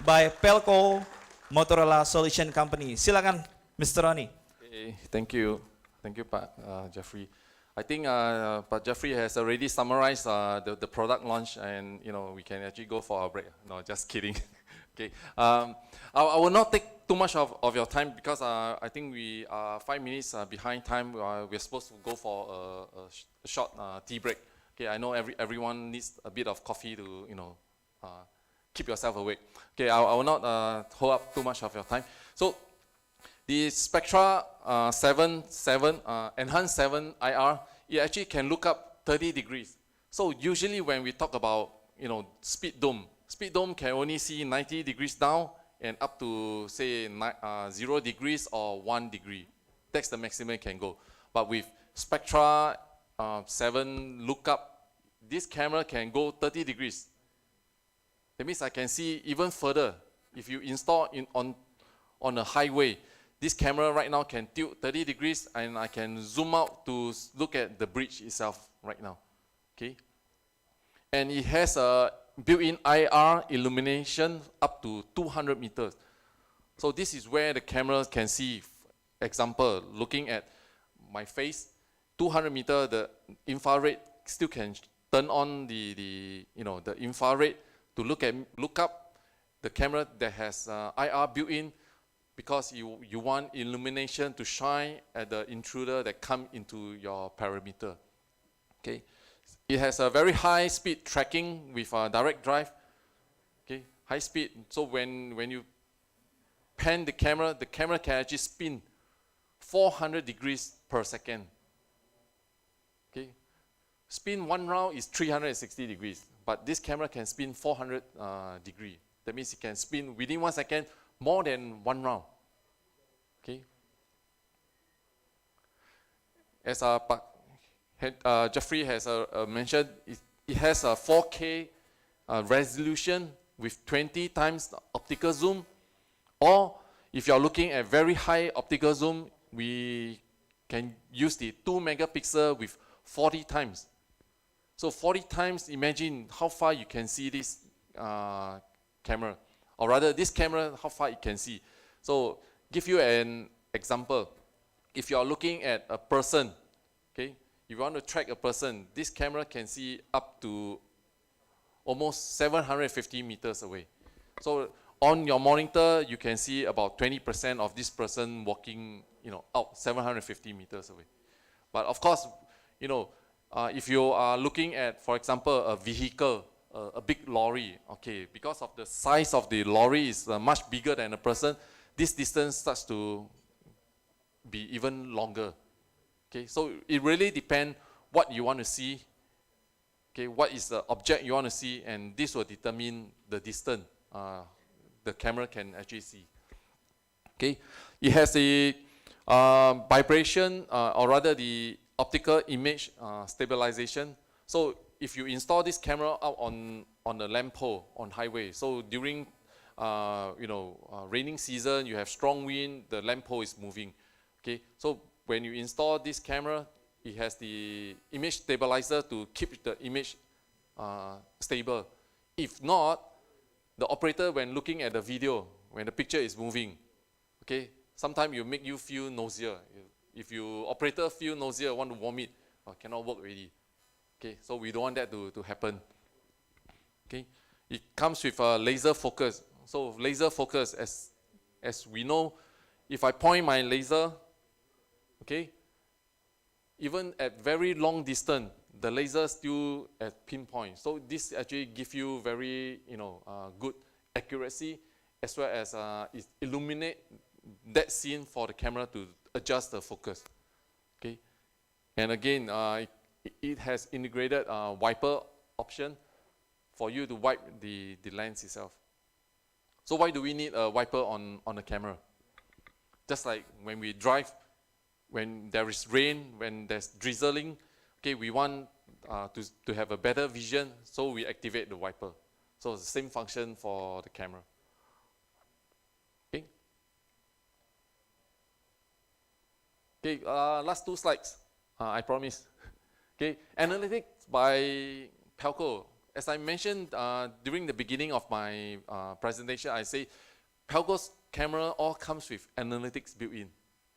by Pelco Motorola Solution Company. Silakan Mr. Roni. Okay, thank you Pak Jeffrey. I think Pak Jeffrey has already summarized the product launch, and you know we can actually go for our break. No, just kidding. Okay, I will not take too much of your time because I think we are 5 minutes behind time. We're supposed to go for a short tea break. Okay, I know everyone needs a bit of coffee to keep yourself awake. Okay, I will not hold up too much of your time. So the Spectra 7 Enhanced 7 IR, it actually can look up 30 degrees. So usually when we talk about speed dome can only see 90 degrees down and up to say 0 degrees or 1 degree. That's the maximum it can go. But with Spectra 7 lookup, this camera can go 30 degrees. That means I can see even further. If you install on a highway, this camera right now can tilt 30 degrees and I can zoom out to look at the bridge itself right now. Okay? And it has a built-in IR illumination up to 200 meters. So this is where the camera can see, example, looking at my face, 200 meter, the infrared still can turn on the infrared to look up the camera that has IR built in, because you want illumination to shine at the intruder that come into your perimeter. Okay, it has a very high speed tracking with a direct drive. Okay, high speed. So when you pan the camera can actually spin 400 degrees per second. Okay, spin one round is 360 degrees, but this camera can spin 400 degree. That means it can spin within 1 second more than one round. Okay. As Jeffrey has mentioned, it has a 4K resolution with 20 times optical zoom, or if you are looking at very high optical zoom, we can use the 2 megapixel with 40 times. So 40 times, imagine how far you can see this camera, or rather this camera, how far it can see. So give you an example. If you are looking at a person, okay, if you want to track a person, this camera can see up to almost 750 meters away. So on your monitor, you can see about 20% of this person walking, out 750 meters away. But of course, if you are looking at, for example, a vehicle, a big lorry, okay, because of the size of the lorry is much bigger than a person, this distance starts to be even longer. Okay, so it really depends what you want to see. Okay, what is the object you want to see, and this will determine the distance the camera can actually see. Okay, it has a vibration, or rather the optical image stabilization. So if you install this camera out on a lamp pole on highway, so during raining season, you have strong wind, the lamp pole is moving. Okay, so when you install this camera, it has the image stabilizer to keep the image stable. If not, the operator, when looking at the video, when the picture is moving, okay, sometimes you make you feel nausea. If you operator feel nausea, want to vomit, cannot work already. Okay, so we don't want that to happen. Okay, it comes with a laser focus. So laser focus, as we know, if I point my laser, okay, even at very long distance, the laser still at pinpoint. So this actually gives you very good accuracy, as well as it illuminate that scene for the camera to adjust the focus. Okay, and again, it has integrated wiper option for you to wipe the lens itself. So why do we need a wiper on the camera? Just like when we drive, when there is rain, when there's drizzling, okay, we want to have a better vision, so we activate the wiper. So it's the same function for the camera. Okay. Okay, last two slides, I promise. Okay, analytics by Pelco. As I mentioned during the beginning of my presentation, I say Pelco's camera all comes with analytics built in.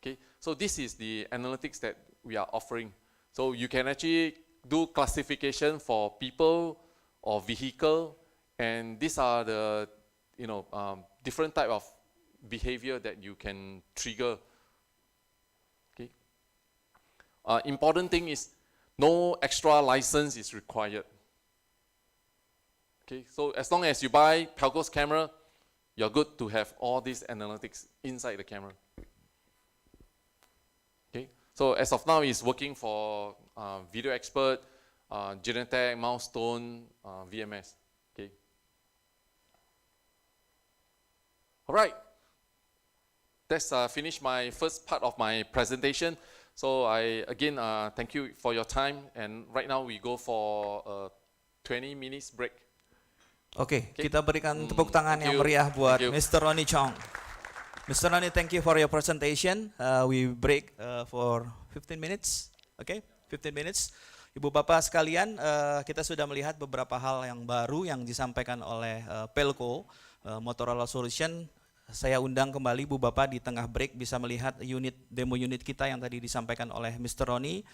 Okay, so this is the analytics that we are offering. So you can actually do classification for people or vehicle, and these are the different type of behavior that you can trigger. Okay. Important thing is no extra license is required. Okay, so as long as you buy Pelco's camera, you're good to have all these analytics inside the camera. Okay, so as of now, it's working for Video Expert, Genetec, Milestone, VMS. Okay. All right. That's finished my first part of my presentation. So I again thank you for your time, and right now we go for a 20 minutes break. Oke, kita berikan tepuk tangan yang meriah buat Mr. Ronnie Chong. Mr. Ronnie, thank you for your presentation. We break for 15 minutes. Oke, 15 minutes. Ibu Bapak sekalian, kita sudah melihat beberapa hal yang baru yang disampaikan oleh Pelco Motorola Solution saya undang kembali Bu Bapak di tengah break bisa melihat demo unit kita yang tadi disampaikan oleh Mr. Roni,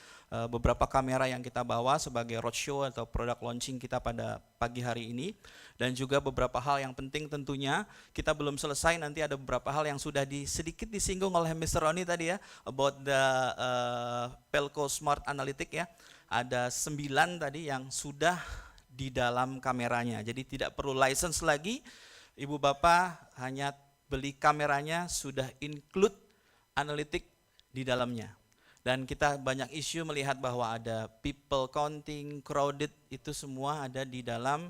beberapa kamera yang kita bawa sebagai roadshow atau product launching kita pada pagi hari ini, dan juga beberapa hal yang penting tentunya kita belum selesai, nanti ada beberapa hal yang sudah sedikit disinggung oleh Mr. Roni tadi ya, about the Pelco Smart Analytic ya, ada 9 tadi yang sudah di dalam kameranya, jadi tidak perlu license lagi, Ibu Bapak hanya beli kameranya sudah include analitik di dalamnya. Dan kita banyak isu melihat bahwa ada people counting, crowded, itu semua ada di dalam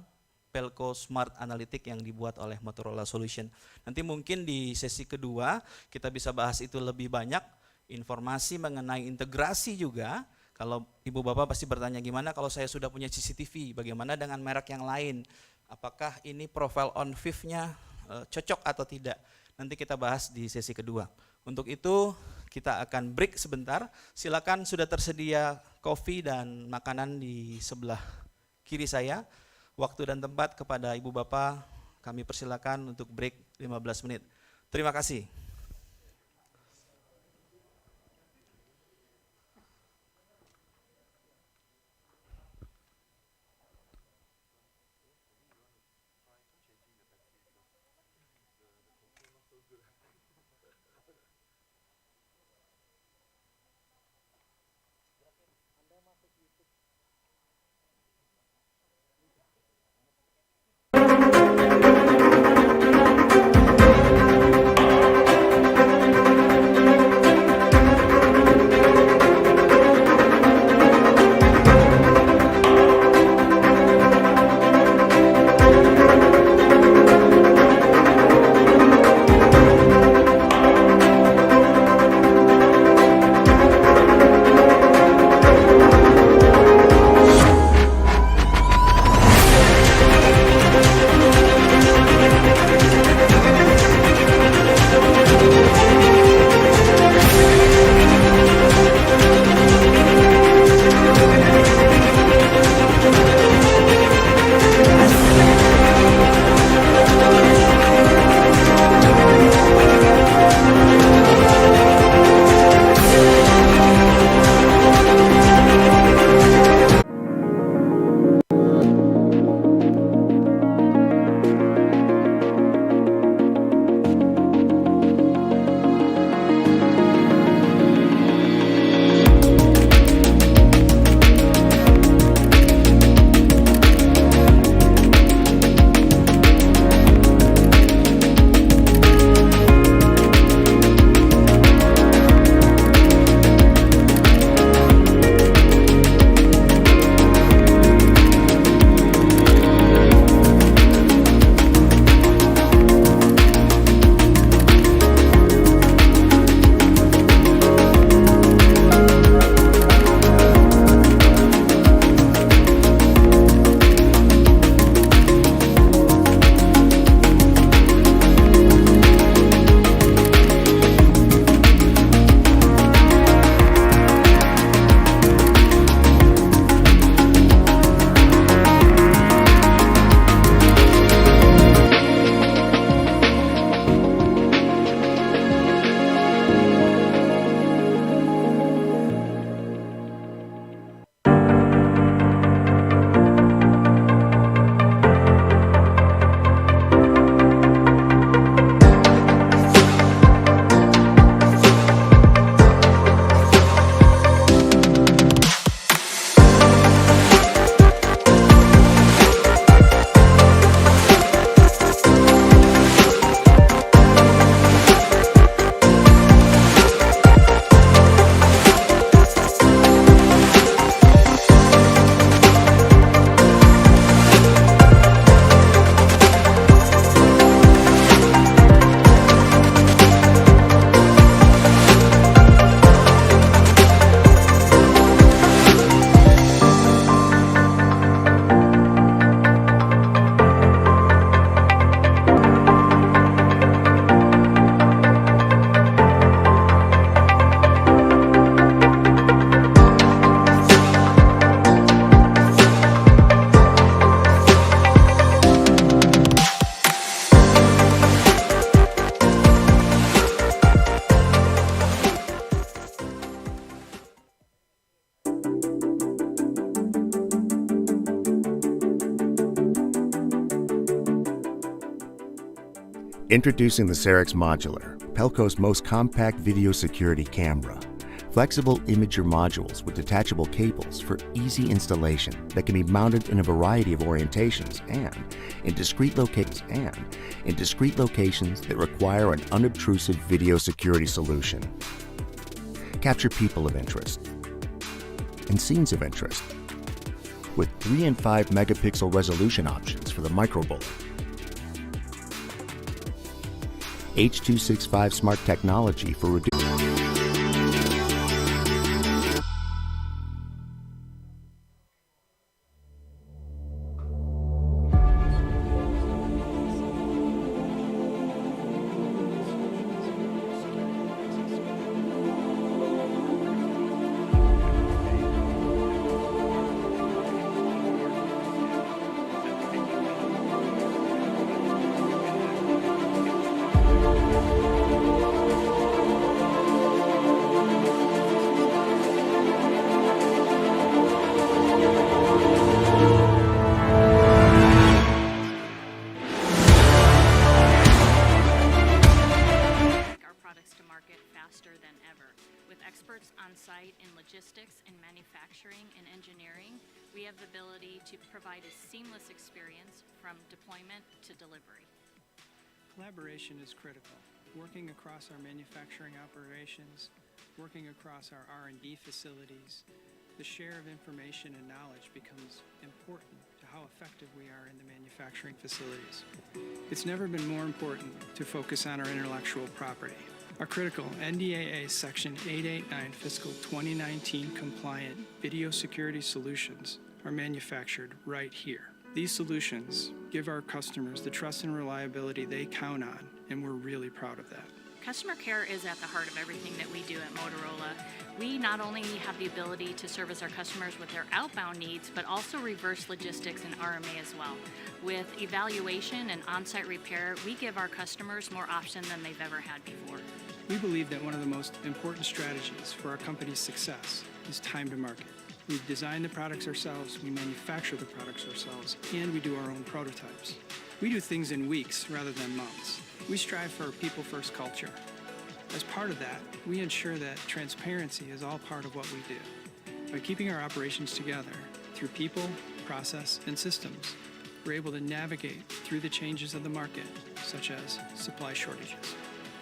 Pelco Smart Analytic yang dibuat oleh Motorola Solution. Nanti mungkin di sesi kedua kita bisa bahas itu lebih banyak, informasi mengenai integrasi juga. Kalau Ibu Bapak pasti bertanya gimana kalau saya sudah punya CCTV, bagaimana dengan merek yang lain? Apakah ini profile on fifth-nya cocok atau tidak, nanti kita bahas di sesi kedua. Untuk itu kita akan break sebentar, silakan sudah tersedia kopi dan makanan di sebelah kiri saya. Waktu dan tempat kepada Ibu Bapak kami persilakan untuk break 15 menit. Terima kasih. Introducing the Cerix Modular, Pelco's most compact video security camera. Flexible imager modules with detachable cables for easy installation that can be mounted in a variety of orientations and in discrete locations that require an unobtrusive video security solution. Capture people of interest and scenes of interest with 3 and 5 megapixel resolution options for the microbullet. H.265 smart technology for reducing on-site in logistics and manufacturing and engineering, we have the ability to provide a seamless experience from deployment to delivery. Collaboration is critical. Working across our manufacturing operations, working across our R&D facilities, the share of information and knowledge becomes important to how effective we are in the manufacturing facilities. It's never been more important to focus on our intellectual property. Our critical NDAA Section 889 Fiscal 2019 compliant video security solutions are manufactured right here. These solutions give our customers the trust and reliability they count on, and we're really proud of that. Customer care is at the heart of everything that we do at Motorola. We not only have the ability to service our customers with their outbound needs, but also reverse logistics and RMA as well. With evaluation and on-site repair, we give our customers more options than they've ever had before. We believe that one of the most important strategies for our company's success is time to market. We design the products ourselves, we manufacture the products ourselves, and we do our own prototypes. We do things in weeks rather than months. We strive for a people-first culture. As part of that, we ensure that transparency is all part of what we do. By keeping our operations together through people, process, and systems, we're able to navigate through the changes of the market, such as supply shortages.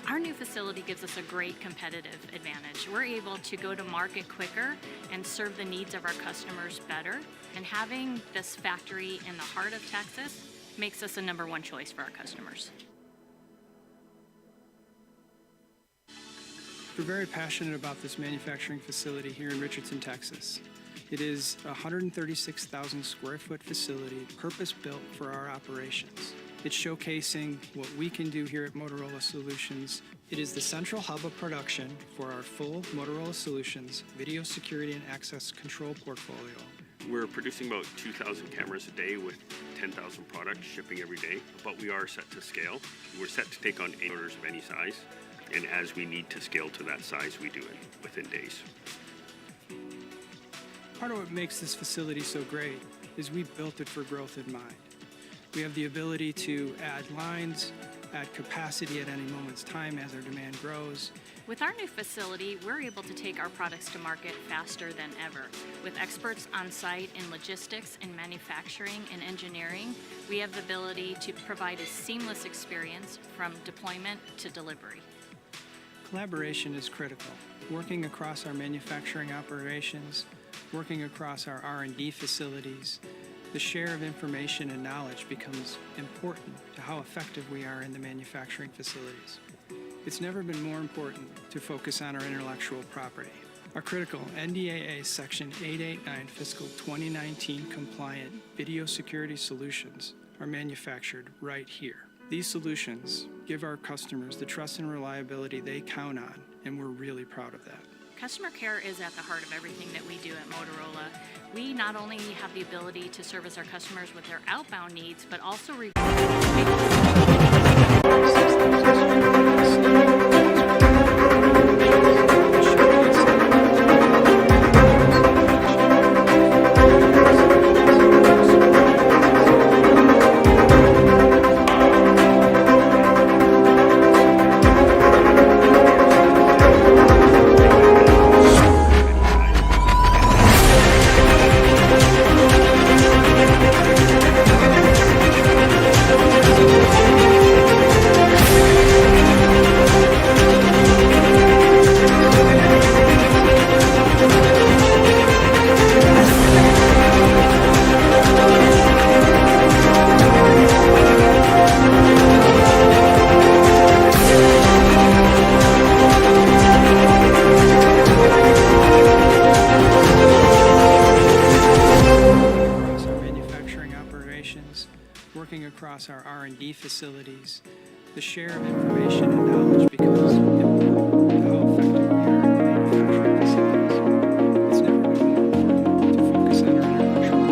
Our new facility gives us a great competitive advantage. We're able to go to market quicker and serve the needs of our customers better. And having this factory in the heart of Texas makes us a #1 choice for our customers. We're very passionate about this manufacturing facility here in Richardson, Texas. It is a 136,000 square foot facility purpose-built for our operations. It's showcasing what we can do here at Motorola Solutions. It is the central hub of production for our full Motorola Solutions video security and access control portfolio. We're producing about 2,000 cameras a day with 10,000 products shipping every day, but we are set to scale. We're set to take on orders of any size, and as we need to scale to that size, we do it within days. Part of what makes this facility so great is we built it for growth in mind. We have the ability to add lines, add capacity at any moment's time as our demand grows. With our new facility, we're able to take our products to market faster than ever. With experts on site in logistics and manufacturing and engineering, we have the ability to provide a seamless experience from deployment to delivery. Collaboration is critical. Working across our manufacturing operations, working across our R&D facilities, the share of information and knowledge becomes important to how effective we are in the manufacturing facilities. It's never been more important to focus on our intellectual property. Our critical NDAA Section 889 Fiscal 2019 compliant video security solutions are manufactured right here. These solutions give our customers the trust and reliability they count on, and we're really proud of that. Customer care is at the heart of everything that we do at Motorola. We not only have the ability to service our customers with their outbound needs, but also R&D facilities, the share of information and knowledge becomes important to how effective we are in the manufacturing facilities. It's never been more important to focus on our intellectual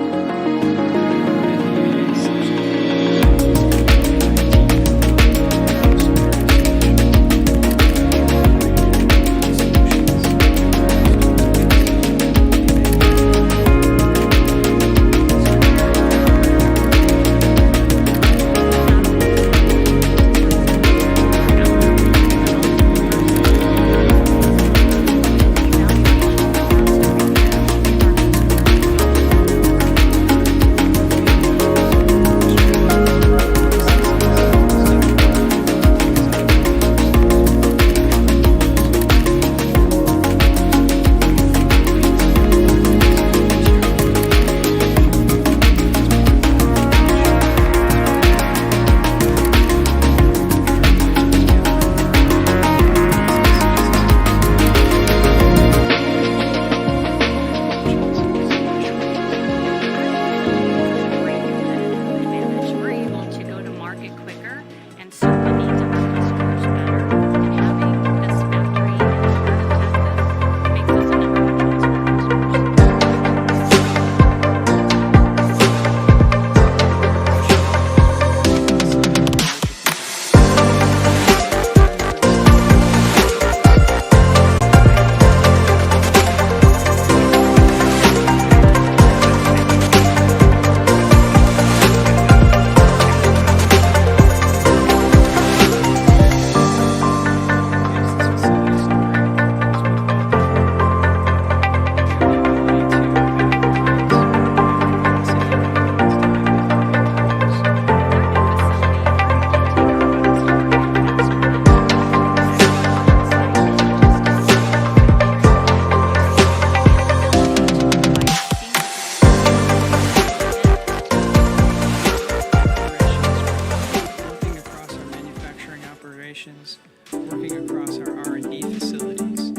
working across our R&D facilities.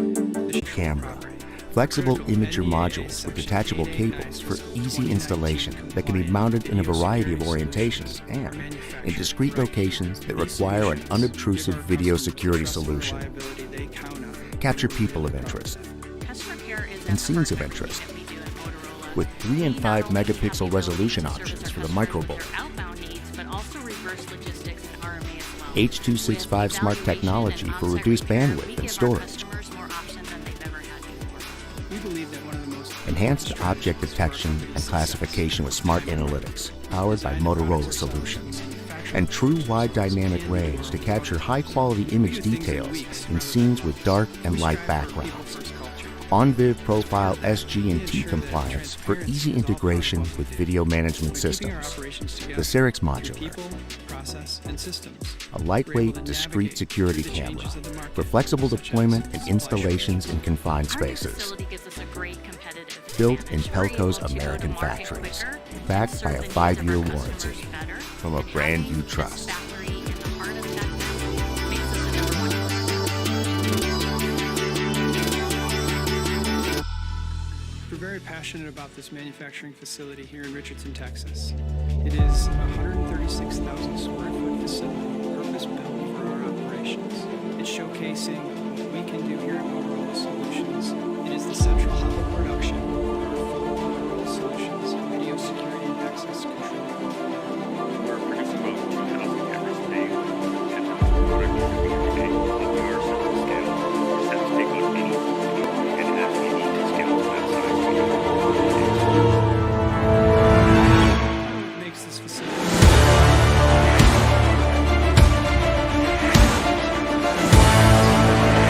Camera. Flexible imager modules with detachable cables for easy installation that can be mounted in a variety of orientations and in discrete locations that require an unobtrusive video security solution. Capture people of interest and scenes of interest with 3 and 5 megapixel resolution options for the microbolt. H.265 smart technology for reduced bandwidth and storage. Enhanced object detection and classification with smart analytics powered by Motorola solutions. And true wide dynamic range to capture high-quality image details in scenes with dark and light backgrounds. OnViv Profile SG&T compliance for easy integration with video management systems. The Cerix Modular, a lightweight, discrete security camera for flexible deployment and installations in confined spaces. Built in Pelco's American factories, backed by a 5-year warranty from a brand you trust. We're very passionate about this manufacturing facility here in Richardson, Texas. It is a 136,000 square foot facility, purpose-built for our operations. It's showcasing what we can do here at Motorola Solutions. It is the central hub of production for our full Motorola Solutions video security and access control. We're producing about 2,000 cameras a day, 10,000 product shipping every day, but we are set to scale. We're set to take on any and as we need to scale to that size, we do What makes this facility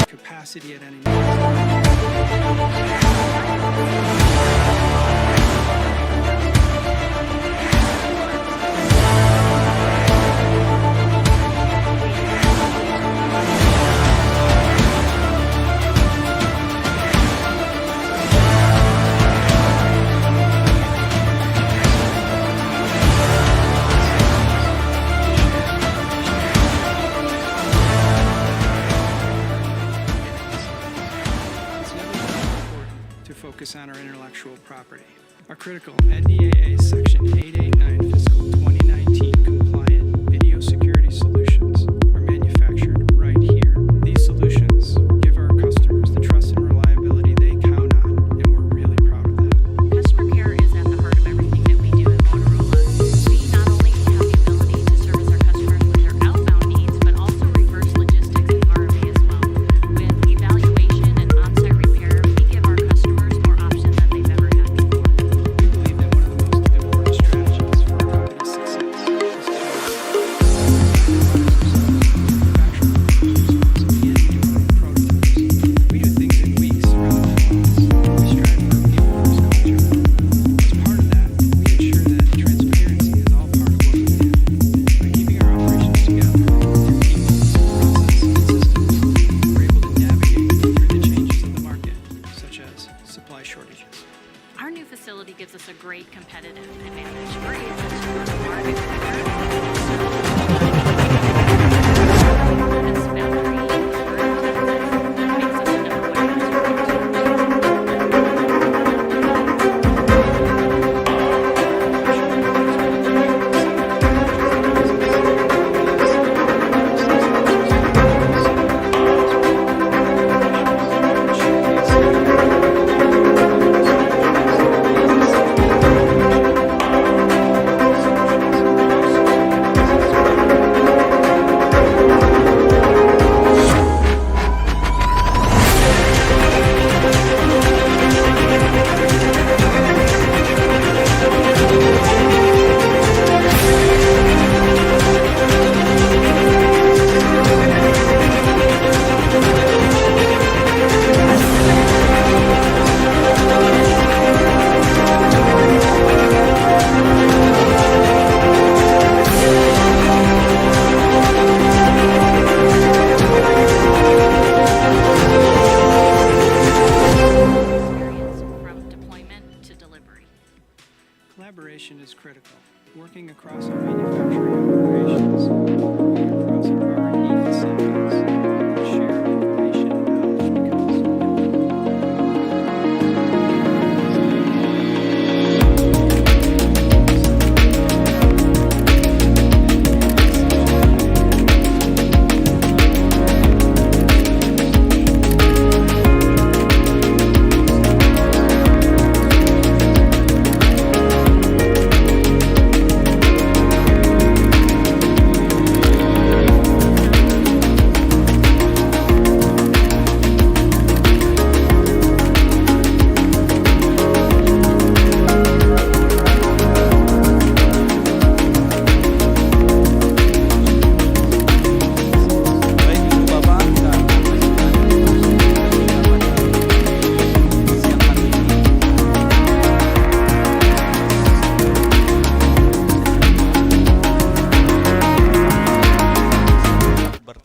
capacity at any focus on our intellectual property. Our critical NDAA Section 889 Fiscal 2019 compliant video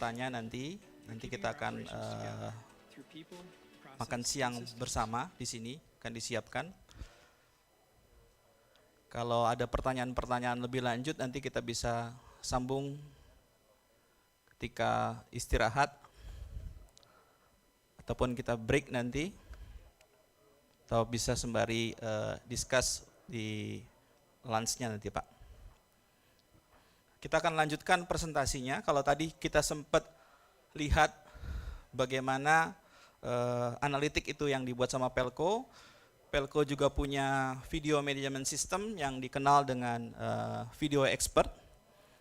bertanya nanti kita akan makan siang bersama di sini akan disiapkan. Kalau ada pertanyaan-pertanyaan lebih lanjut nanti kita bisa sambung ketika istirahat ataupun kita break nanti, atau bisa sembari discuss di lunch-nya nanti Pak. Kita akan lanjutkan presentasinya. Kalau tadi kita sempat lihat bagaimana analitik itu yang dibuat sama Pelco. Pelco juga punya video management system yang dikenal dengan video expert.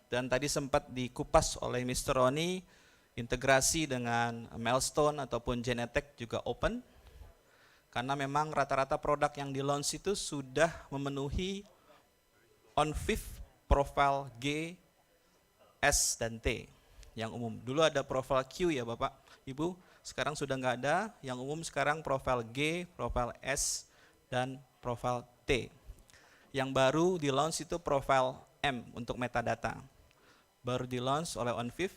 Dan tadi sempat dikupas oleh Mr. Roni, integrasi dengan Milestone ataupun Genetec juga open. Karena memang rata-rata produk yang di launch itu sudah memenuhi on-5 profile G, S, dan T yang umum. Dulu ada profile Q ya Bapak, Ibu, sekarang sudah nggak ada. Yang umum sekarang profile G, profile S, dan profile T. Yang baru di launch itu profile M untuk metadata. Baru di launch oleh on-5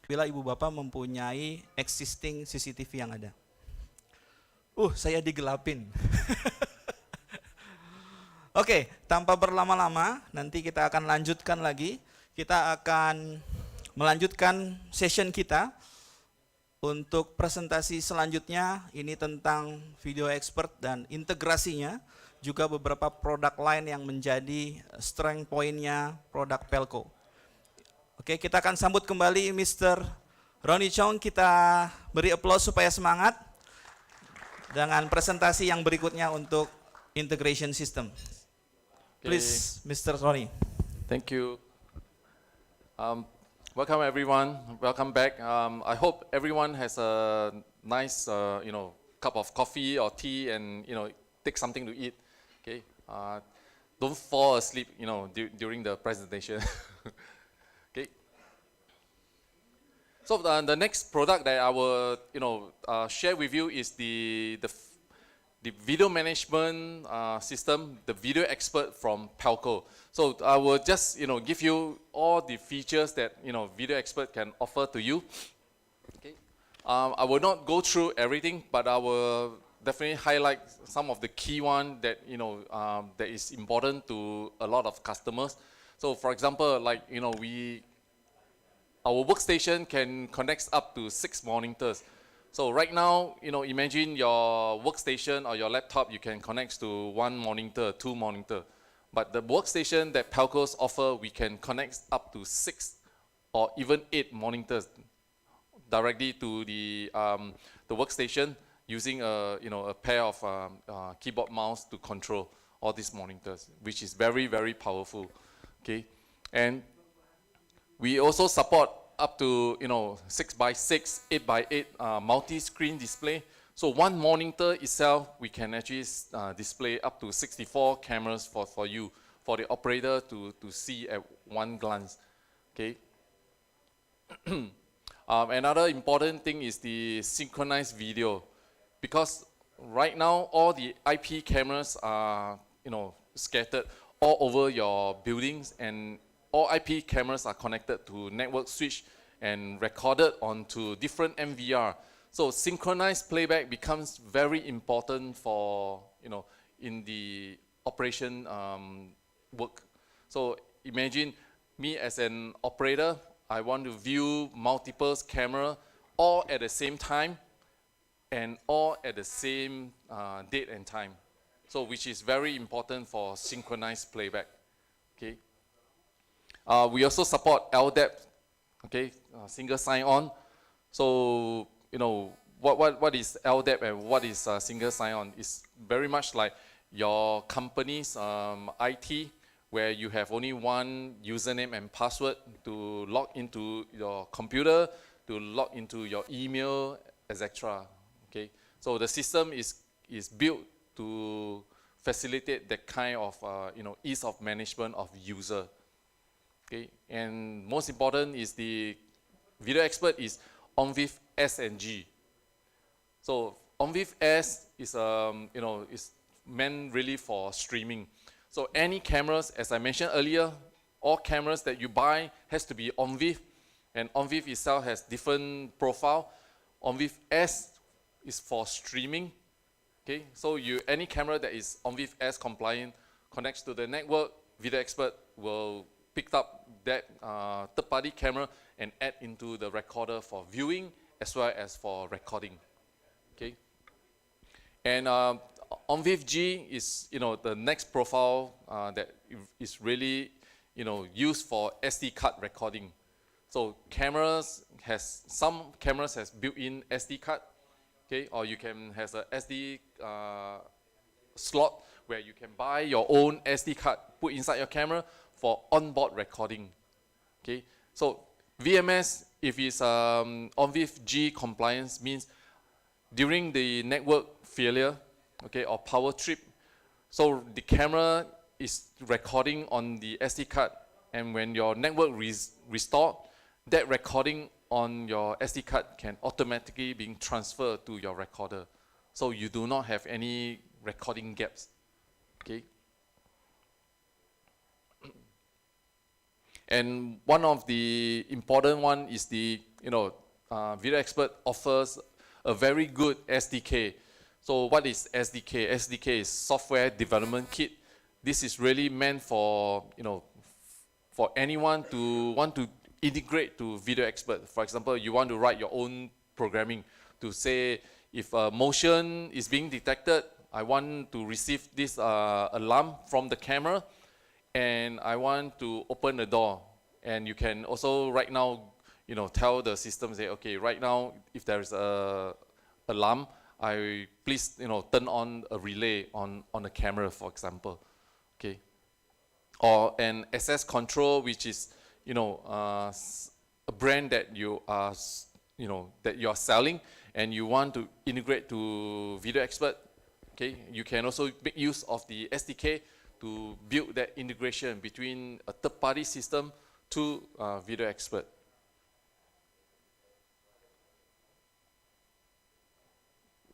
bila Ibu Bapak mempunyai existing CCTV yang ada. Saya digelapin. Oke, tanpa berlama-lama, nanti kita akan lanjutkan lagi. Kita akan melanjutkan session kita untuk presentasi selanjutnya. Ini tentang video expert dan integrasinya, juga beberapa produk lain yang menjadi strength point-nya produk Pelco. Oke, kita akan sambut kembali Mr. Ronnie Chong. Kita beri applause supaya semangat dengan presentasi yang berikutnya untuk integration system. Please, Mr. Ronnie. Thank you. Welcome everyone. Welcome back. I hope everyone has a nice, cup of coffee or tea, and take something to eat. Okay. Don't fall asleep, during the presentation. Okay. So the next product that I will, share with you is the video management system, the video expert from Pelco. So I will just give you all the features that video expert can offer to you. Okay. I will not go through everything, but I will definitely highlight some of the key one that that is important to a lot of customers. So for example, like our workstation can connect up to 6 monitors. So right now, imagine your workstation or your laptop, you can connect to 1 monitor, 2 monitor. But the workstation that Pelco's offer, we can connect up to 6 or even 8 monitors directly to the workstation using a pair of keyboard mouse to control all these monitors, which is very, very powerful. Okay, and we also support up to 6x6, 8x8 multi-screen display. So 1 monitor itself, we can actually display up to 64 cameras for you, for the operator to see at one glance. Okay. Another important thing is the synchronized video, because right now all the IP cameras are scattered all over your buildings, and all IP cameras are connected to network switch and recorded onto different MVR. So synchronized playback becomes very important for in the operation work. So imagine me as an operator, I want to view multiple camera all at the same time and all at the same date and time. So which is very important for synchronized playback. Okay. We also support LDAP, okay, single sign-on. So what is LDAP and what is single sign-on? It's very much like your company's IT, where you have only one username and password to log into your computer, to log into your email, etc. Okay, so the system is built to facilitate that kind of ease of management of user. Okay, and most important is the video expert is OnVIF S and G. So OnVIF S is is meant really for streaming. So any cameras, as I mentioned earlier, all cameras that you buy has to be OnVIF, And OnVIF itself has different profile. OnVIF S is for streaming. Okay, so any camera that is OnVIF S compliant connects to the network, Video Expert will pick up that third-party camera and add into the recorder for viewing as well as for recording. Okay, and OnVIF G is the next profile that is really used for SD card recording. So some cameras has built-in SD card, okay, or you can have a SD slot where you can buy your own SD card, put inside your camera for onboard recording. Okay, so VMS, if it's OnVIF G compliance, means during the network failure, okay, or power trip, so the camera is recording on the SD card, and when your network restored, that recording on your SD card can automatically be transferred to your recorder. So you do not have any recording gaps. Okay. And one of the important one is the, Video Expert offers a very good SDK. So what is SDK? SDK is Software Development Kit. This is really meant for, for anyone to want to integrate to Video Expert. For example, you want to write your own programming to say, if motion is being detected, I want to receive this alarm from the camera, and I want to open the door. And you can also right now, tell the system, say, okay, right now, if there's a alarm, please, turn on a relay on the camera, for example. Okay. Or an access control, which is, a brand that you are, that you are selling, and you want to integrate to Video Expert. Okay, you can also make use of the SDK to build that integration between a third-party system to Video Expert.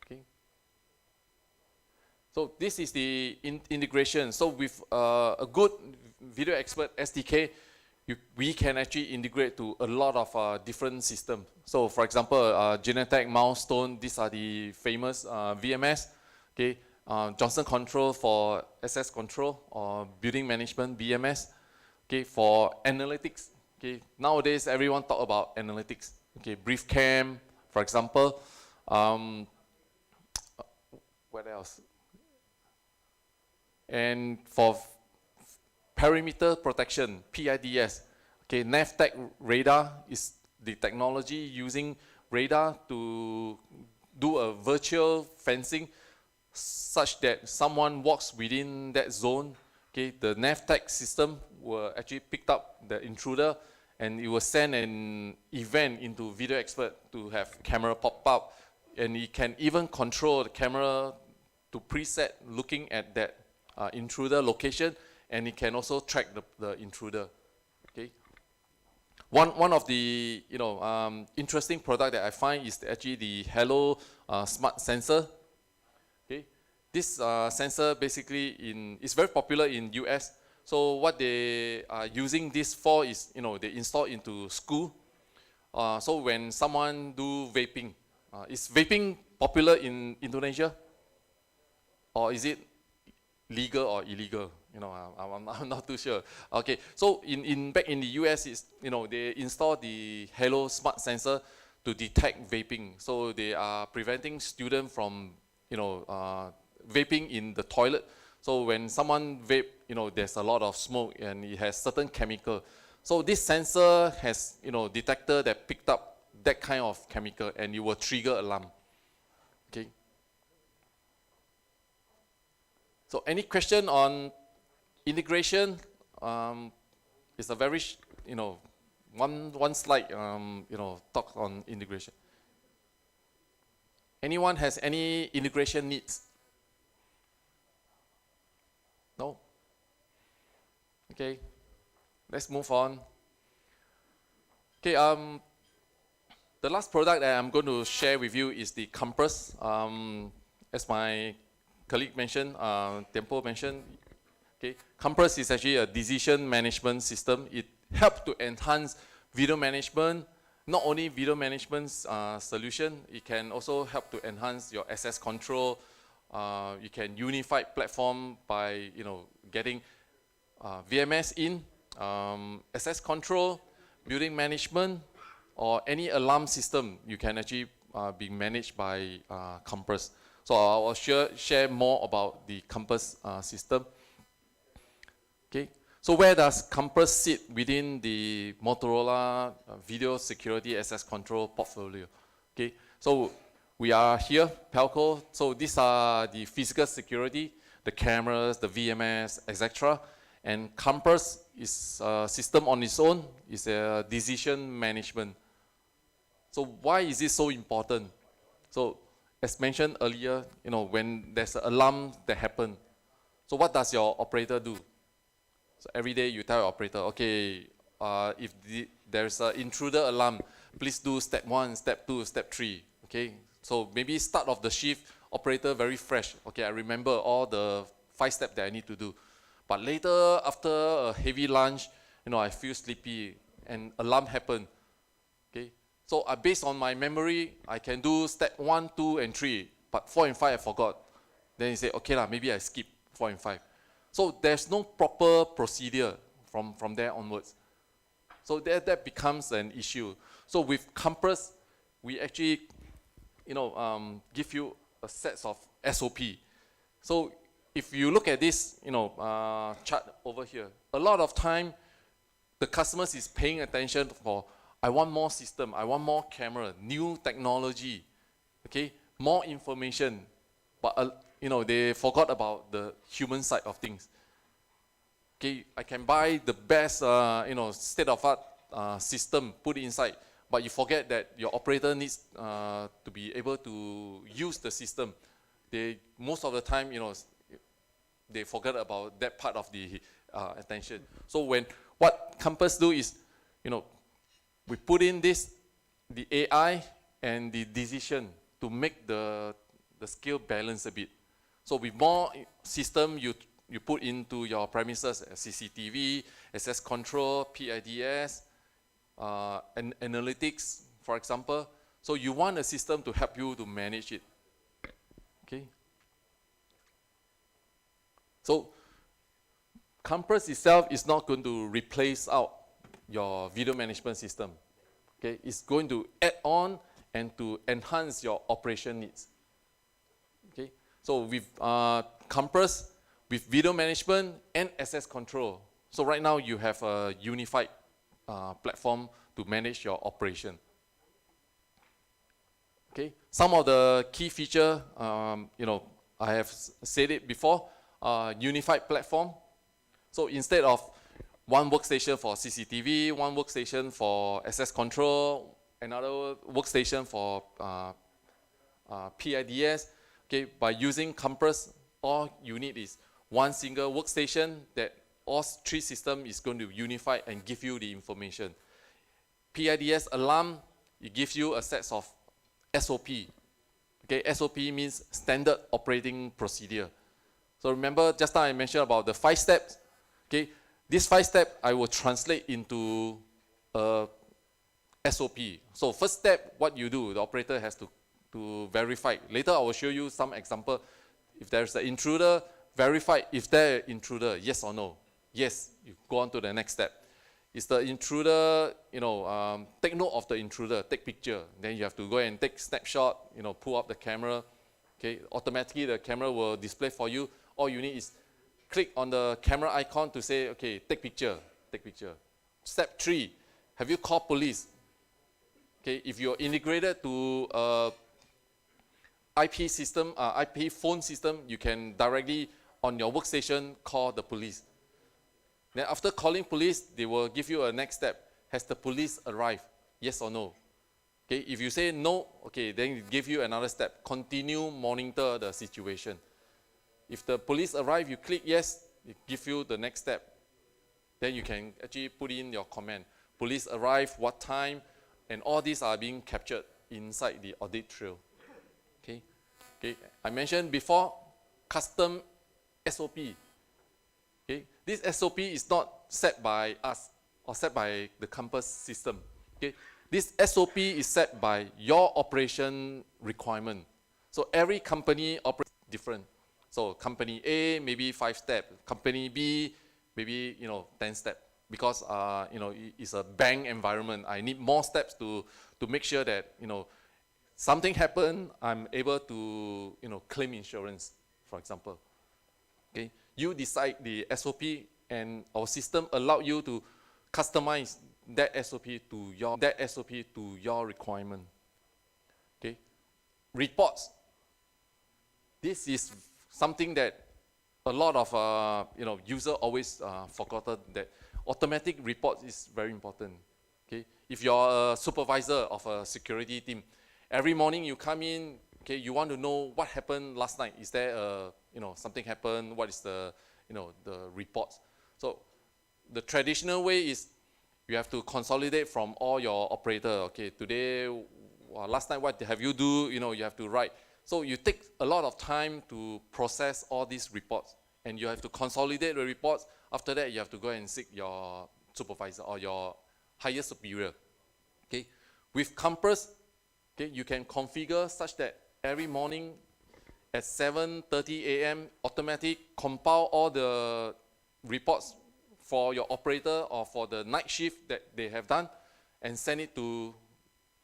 Okay. So this is the integration. So with a good Video Expert SDK, we can actually integrate to a lot of different systems. So for example, Genetec, Milestone, these are the famous VMS. Okay, Johnson Control for access control or building management, BMS. Okay, for analytics. Okay, nowadays everyone talk about analytics. Okay, BriefCam, for example. What else? And for perimeter protection, PIDS. Okay, NavTech radar is the technology using radar to do a virtual fencing such that someone walks within that zone. Okay, the NavTech system will actually pick up the intruder, and it will send an event into Video Expert to have camera pop up, and it can even control the camera to preset looking at that intruder location, and it can also track the intruder. Okay. One of the interesting product that I find is actually the Hello Smart Sensor. Okay. This sensor basically is very popular in US. So what they are using this for is they install into school. So when someone do vaping, is vaping popular in Indonesia, or is it legal or illegal? I'm not too sure. Okay, so back in the US, they install the Hello Smart Sensor to detect vaping. So they are preventing students from vaping in the toilet. So when someone vape, there's a lot of smoke and it has certain chemical. So this sensor has detector that picked up that kind of chemical, and it will trigger alarm. Okay. So any question on integration? It's a very one slide talk on integration. Anyone has any integration needs? No? Okay, let's move on. Okay, the last product that I'm going to share with you is the Compass. As my colleague mentioned, Tempo mentioned, okay, Compass is actually a decision management system. It helps to enhance video management not only video management solution, it can also help to enhance your access control. You can unify platform by getting VMS in, access control, building management, or any alarm system. You can actually be managed by Compass. So I will share more about the Compass system. Okay. So where does Compass sit within the Motorola video security access control portfolio? Okay, so we are here, Pelco. So these are the physical security, the cameras, the VMS, etc. And Compass is a system on its own, is a decision management. So why is it so important? So as mentioned earlier, when there's an alarm that happens, so what does your operator do? So every day you tell your operator, okay, if there's an intruder alarm, please do step 1, step 2, step 3. Okay, so maybe start of the shift, operator very fresh. Okay, I remember all the 5 steps that I need to do. But later, after a heavy lunch, I feel sleepy and alarm happen. Okay, so based on my memory, I can do step 1, 2, and 3, but 4 and 5 I forgot. Then you say, okay lah, maybe I skip 4 and 5. So there's no proper procedure from there onwards. So that becomes an issue. So with Compass, we actually, give you a set of SOP. So if you look at this, chart over here, a lot of time, the customers is paying attention for, I want more system, I want more camera, new technology, okay, more information, but they forgot about the human side of things. Okay, I can buy the best, state-of-art system, put it inside, but you forget that your operator needs to be able to use the system. Most of the time, they forget about that part of the attention. So what Compass do is, we put in the AI and the decision to make the scale balance a bit. So with more system you put into your premises, CCTV, access control, PIDS, and analytics, for example. So you want a system to help you to manage it. Okay. So Compass itself is not going to replace out your video management system. Okay, it's going to add on and to enhance your operation needs. Okay, so with Compass, with video management and access control. So right now you have a unified platform to manage your operation. Okay, some of the key feature, I have said it before, unified platform. So instead of one workstation for CCTV, one workstation for access control, another workstation for PIDS, okay, by using Compass, all you need is one single workstation that all 3 systems is going to unify and give you the information. PIDS alarm, it gives you a set of SOP. Okay, SOP means standard operating procedure. So remember just now I mentioned about the 5 steps. Okay, this 5 steps I will translate into SOP. So first step, what you do, the operator has to verify. Later I will show you some example. If there's an intruder, verify if there's an intruder, yes or no. Yes, you go on to the next step. Is the intruder, take note of the intruder, take picture. Then you have to go and take snapshot, pull up the camera. Okay, automatically the camera will display for you. All you need is click on the camera icon to say, okay, take picture, take picture. Step 3, have you called police? Okay, if you're integrated to IP system, IP phone system, you can directly on your workstation call the police. Then after calling police, they will give you a next step. Has the police arrived? Yes or no? Okay, if you say no, okay, then it give you another step. Continue monitor the situation. If the police arrive, you click yes, it give you the next step. Then you can actually put in your comment. Police arrive, what time, and all these are being captured inside the audit trail. Okay, okay. I mentioned before, custom SOP. Okay, this SOP is not set by us or set by the Compass system. Okay, this SOP is set by your operation requirement. So every company operates different. So company A maybe 5 steps, company B maybe 10 steps, because it's a bank environment. I need more steps to make sure that something happened, I'm able to claim insurance, for example. Okay, you decide the SOP, and our system allow you to customize that SOP to your requirement. Okay, reports. This is something that a lot of user always forgotten, that automatic report is very important. Okay, if you're a supervisor of a security team, every morning you come in, okay, you want to know what happened last night. Is there something happened? What is the the reports? So the traditional way is you have to consolidate from all your operator. Okay, today, last night, what have you do? You have to write. So you take a lot of time to process all these reports, and you have to consolidate the reports. After that, you have to go and seek your supervisor or your higher superior. Okay, with Compass, okay, you can configure such that every morning at 7:30 a.m. automatic compile all the reports for your operator or for the night shift that they have done, and send it to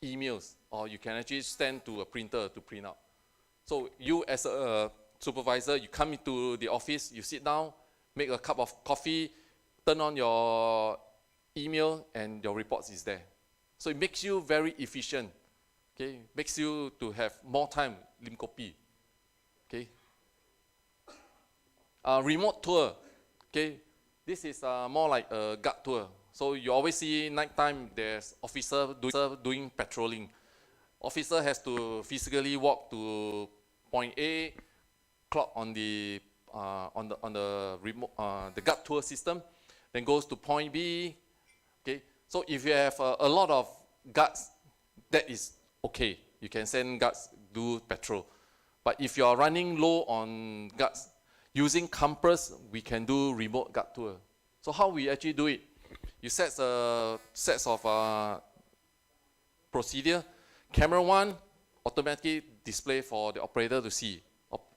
emails, or you can actually send to a printer to print out. So you as a supervisor, you come into the office, you sit down, make a cup of coffee, turn on your email, and your reports is there. So it makes you very efficient. Okay, makes you to have more time, lim kopi. Okay. Remote tour. Okay, this is more like a guard tour. So you always see nighttime there's officer doing patrolling. Officer has to physically walk to point A, clock on the remote the guard tour system, then goes to point B. Okay, so if you have a lot of guards, that is okay. You can send guards do patrol. But if you are running low on guards, using Compass, we can do remote guard tour. So how we actually do it? You set a sets of procedure. Camera 1 automatically display for the operator to see.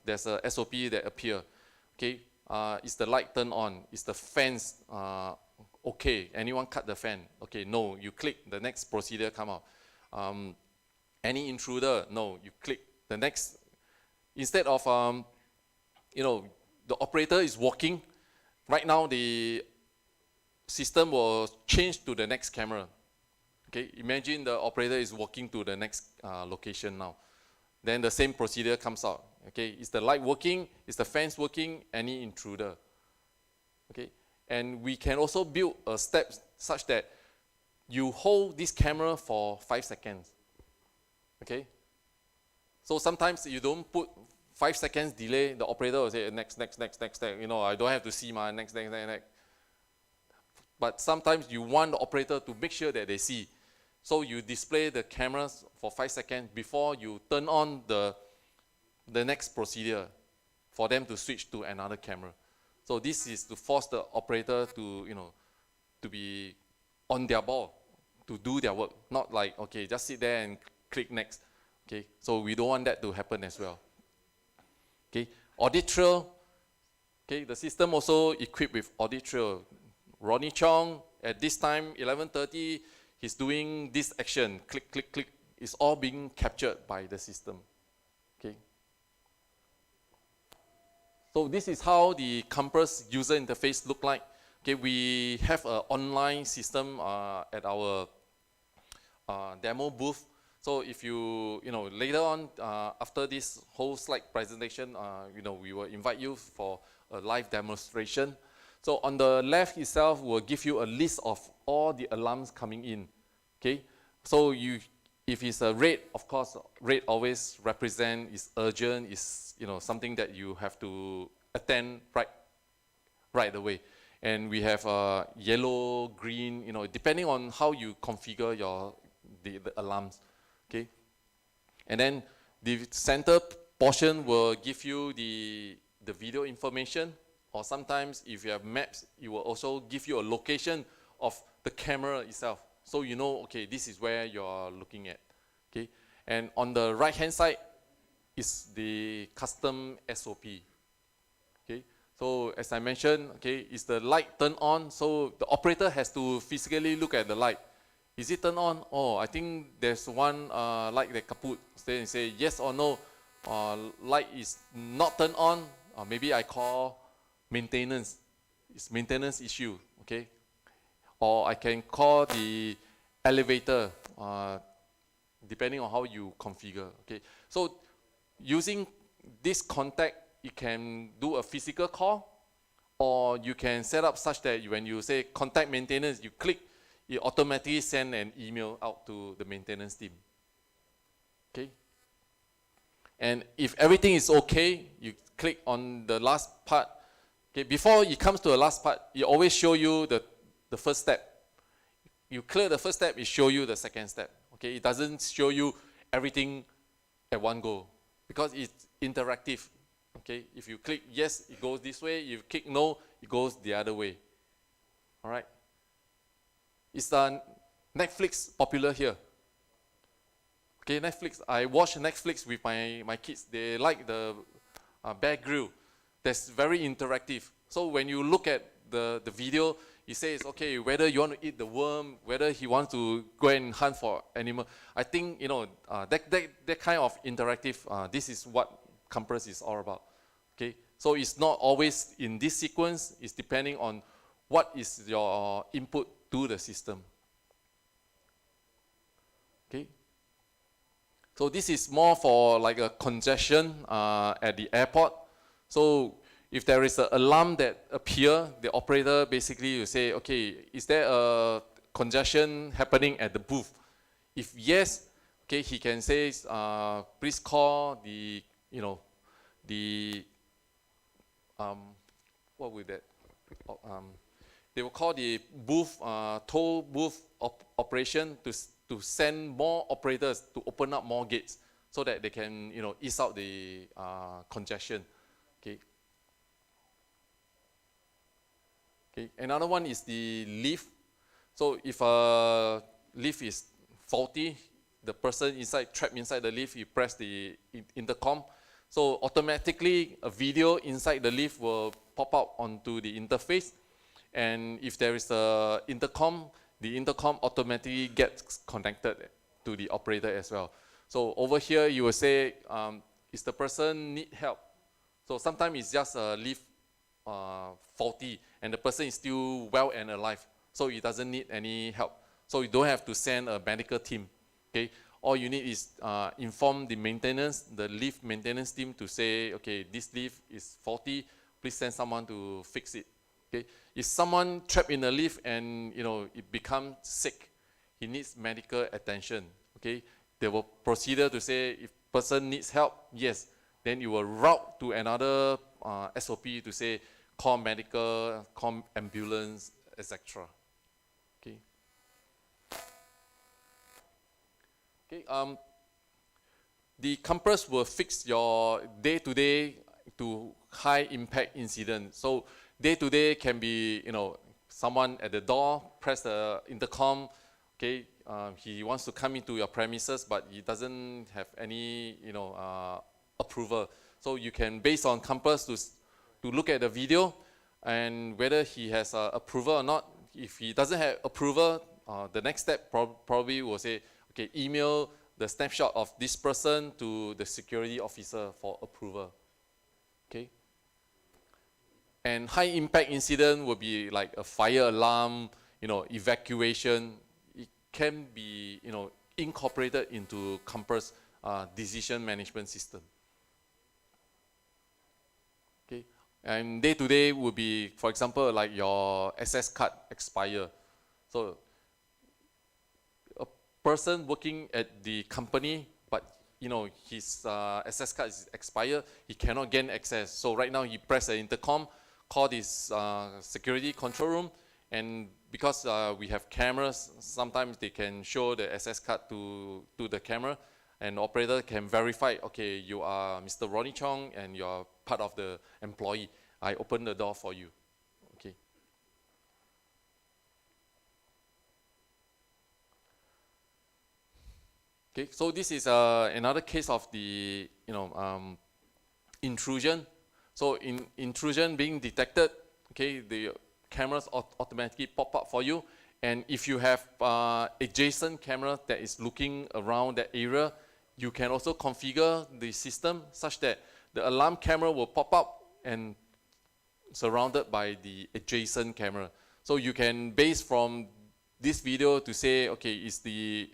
There's a SOP that appear. Okay, is the light turned on? Is the fans okay? Anyone cut the fan? Okay, no. You click, the next procedure come out. Any intruder? No. You click the next. Instead of the operator is walking. Right now the system will change to the next camera. Okay, imagine the operator is walking to the next location now. Then the same procedure comes out. Okay, is the light working? Is the fence working? Any intruder? Okay, and we can also build a step such that you hold this camera for 5 seconds. Okay, so sometimes you don't put 5 seconds delay, the operator will say next. I don't have to see my next. But sometimes you want the operator to make sure that they see. So you display the cameras for 5 seconds before you turn on the next procedure for them to switch to another camera. So this is to force the operator to to be on their ball, to do their work, not like okay, just sit there and click next. Okay, so we don't want that to happen as well. Okay, audit trail. Okay, the system also equipped with audit trail. Ronnie Chong at this time 11:30, he's doing this action. Click, click, click. It's all being captured by the system. Okay. So this is how the Compass user interface look like. Okay, we have an online system at our demo booth. So if you later on after this whole slide presentation, we will invite you for a live demonstration. So on the left itself will give you a list of all the alarms coming in. Okay, so if it's a red, of course, red always represent is urgent, is something that you have to attend right away. And we have yellow, green, depending on how you configure the alarms. Okay, and then the center portion will give you the video information, or sometimes if you have maps, it will also give you a location of the camera itself. So you know, okay, this is where you're looking at, okay? And on the right-hand side is the custom SOP, okay? So as I mentioned, okay, is the light turned on? So the operator has to physically look at the light. Is it turned on? Oh, I think there's one light that kaput. Then say yes or no. Light is not turned on. Maybe I call maintenance. It's maintenance issue, okay? Or I can call the elevator, depending on how you configure, okay? So using this contact, you can do a physical call, or you can set up such that when you say contact maintenance, you click, it automatically send an email out to the maintenance team, okay? And if everything is okay, you click on the last part. Okay, before it comes to the last part, it always show you the first step. You clear the first step, it show you the second step. Okay, it doesn't show you everything at one go because it's interactive. Okay, if you click yes, it goes this way. If you click no, it goes the other way. All right. Is Netflix popular here? Okay, Netflix. I watch Netflix with my kids. They like the Bear Grill. That's very interactive. So when you look at the video, it says, okay, whether you want to eat the worm, whether he wants to go and hunt for animal. I think, you know, that kind of interactive, this is what Compass is all about. Okay, so it's not always in this sequence. It's depending on what is your input to the system. Okay. So this is more for like a congestion at the airport. So if there is an alarm that appears, the operator basically will say, okay, is there a congestion happening at the booth? If yes, okay, he can say, please call the, you know, the, what would that, they will call the booth, toll booth operation to send more operators to open up more gates so that they can, you know, ease out the congestion. Okay. Okay. Another one is the lift. So if a lift is faulty, the person inside trapped inside the lift, you press the intercom. So automatically a video inside the lift will pop up onto the interface. And if there is a intercom, the intercom automatically gets connected to the operator as well. So over here you will say, is the person need help? So sometimes it's just a lift faulty and the person is still well and alive. So he doesn't need any help. So you don't have to send a medical team. Okay? All you need is inform the maintenance, the lift maintenance team to say, okay, this lift is faulty, please send someone to fix it. Okay? If someone trapped in a lift and, you know, it becomes sick, he needs medical attention. Okay? They will procedure to say if person needs help, yes, then you will route to another SOP to say call medical, call ambulance, etc. Okay. Okay. The Compass will fix your day-to-day to high impact incident. So day-to-day can be, you know, someone at the door press the intercom. Okay, he wants to come into your premises, but he doesn't have any, you know, approval. So you can, based on Compass, to look at the video and whether he has approval or not. If he doesn't have approval, the next step probably will say, okay, email the snapshot of this person to the security officer for approval. Okay. And high impact incident will be like a fire alarm, you know, evacuation. It can be, you know, incorporated into Compass decision management system. Okay. And day to day will be, for example, like your access card expire. So a person working at the company, but you know his access card is expired, he cannot gain access. So right now he press the intercom, call this security control room, and because we have cameras, sometimes they can show the access card to the camera, and the operator can verify, okay, you are Mr. Ronnie Chong and you are part of the employee. I open the door for you. Okay. Okay, so this is another case of the intrusion. So intrusion being detected, okay, the cameras automatically pop up for you. And if you have adjacent camera that is looking around that area, you can also configure the system such that the alarm camera will pop up and surrounded by the adjacent camera. So you can base from this video to say, okay, is the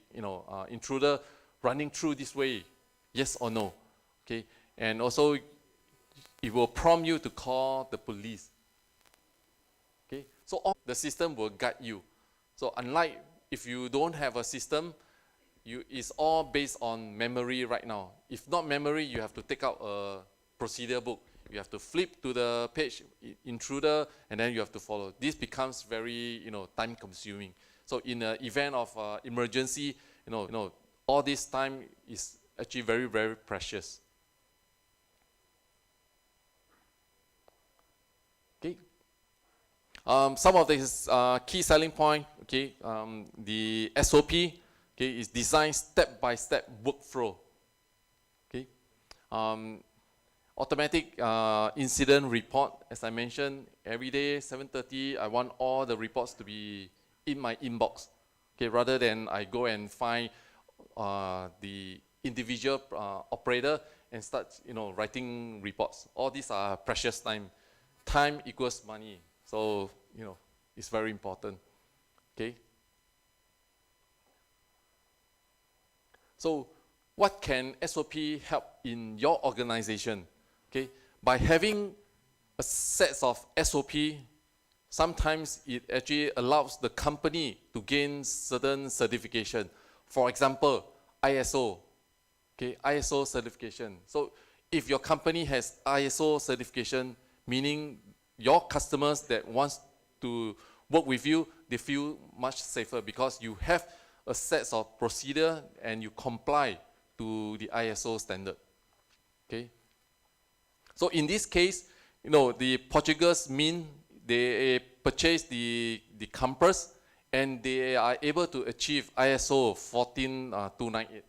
intruder running through this way, yes or no, okay? And also it will prompt you to call the police. Okay, so all the system will guide you. So unlike if you don't have a system, it's all based on memory right now. If not memory, you have to take out a procedure book. You have to flip to the page, intruder, and then you have to follow. This becomes very time consuming. So in an event of emergency, all this time is actually very, very precious. Okay. Some of these key selling point, okay, the SOP, okay, is designed step-by-step workflow. Okay, automatic incident report, as I mentioned, every day 7:30, I want all the reports to be in my inbox. Okay, rather than I go and find the individual operator and start, writing reports. All these are precious time. Time equals money. So, it's very important. Okay. So, what can SOP help in your organization? Okay, by having a set of SOP, sometimes it actually allows the company to gain certain certification. For example, ISO, okay, ISO certification. So if your company has ISO certification, meaning your customers that wants to work with you, they feel much safer because you have a set of procedure and you comply to the ISO standard. Okay. So in this case, the Portuguese mean they purchase the compass and they are able to achieve ISO 14298.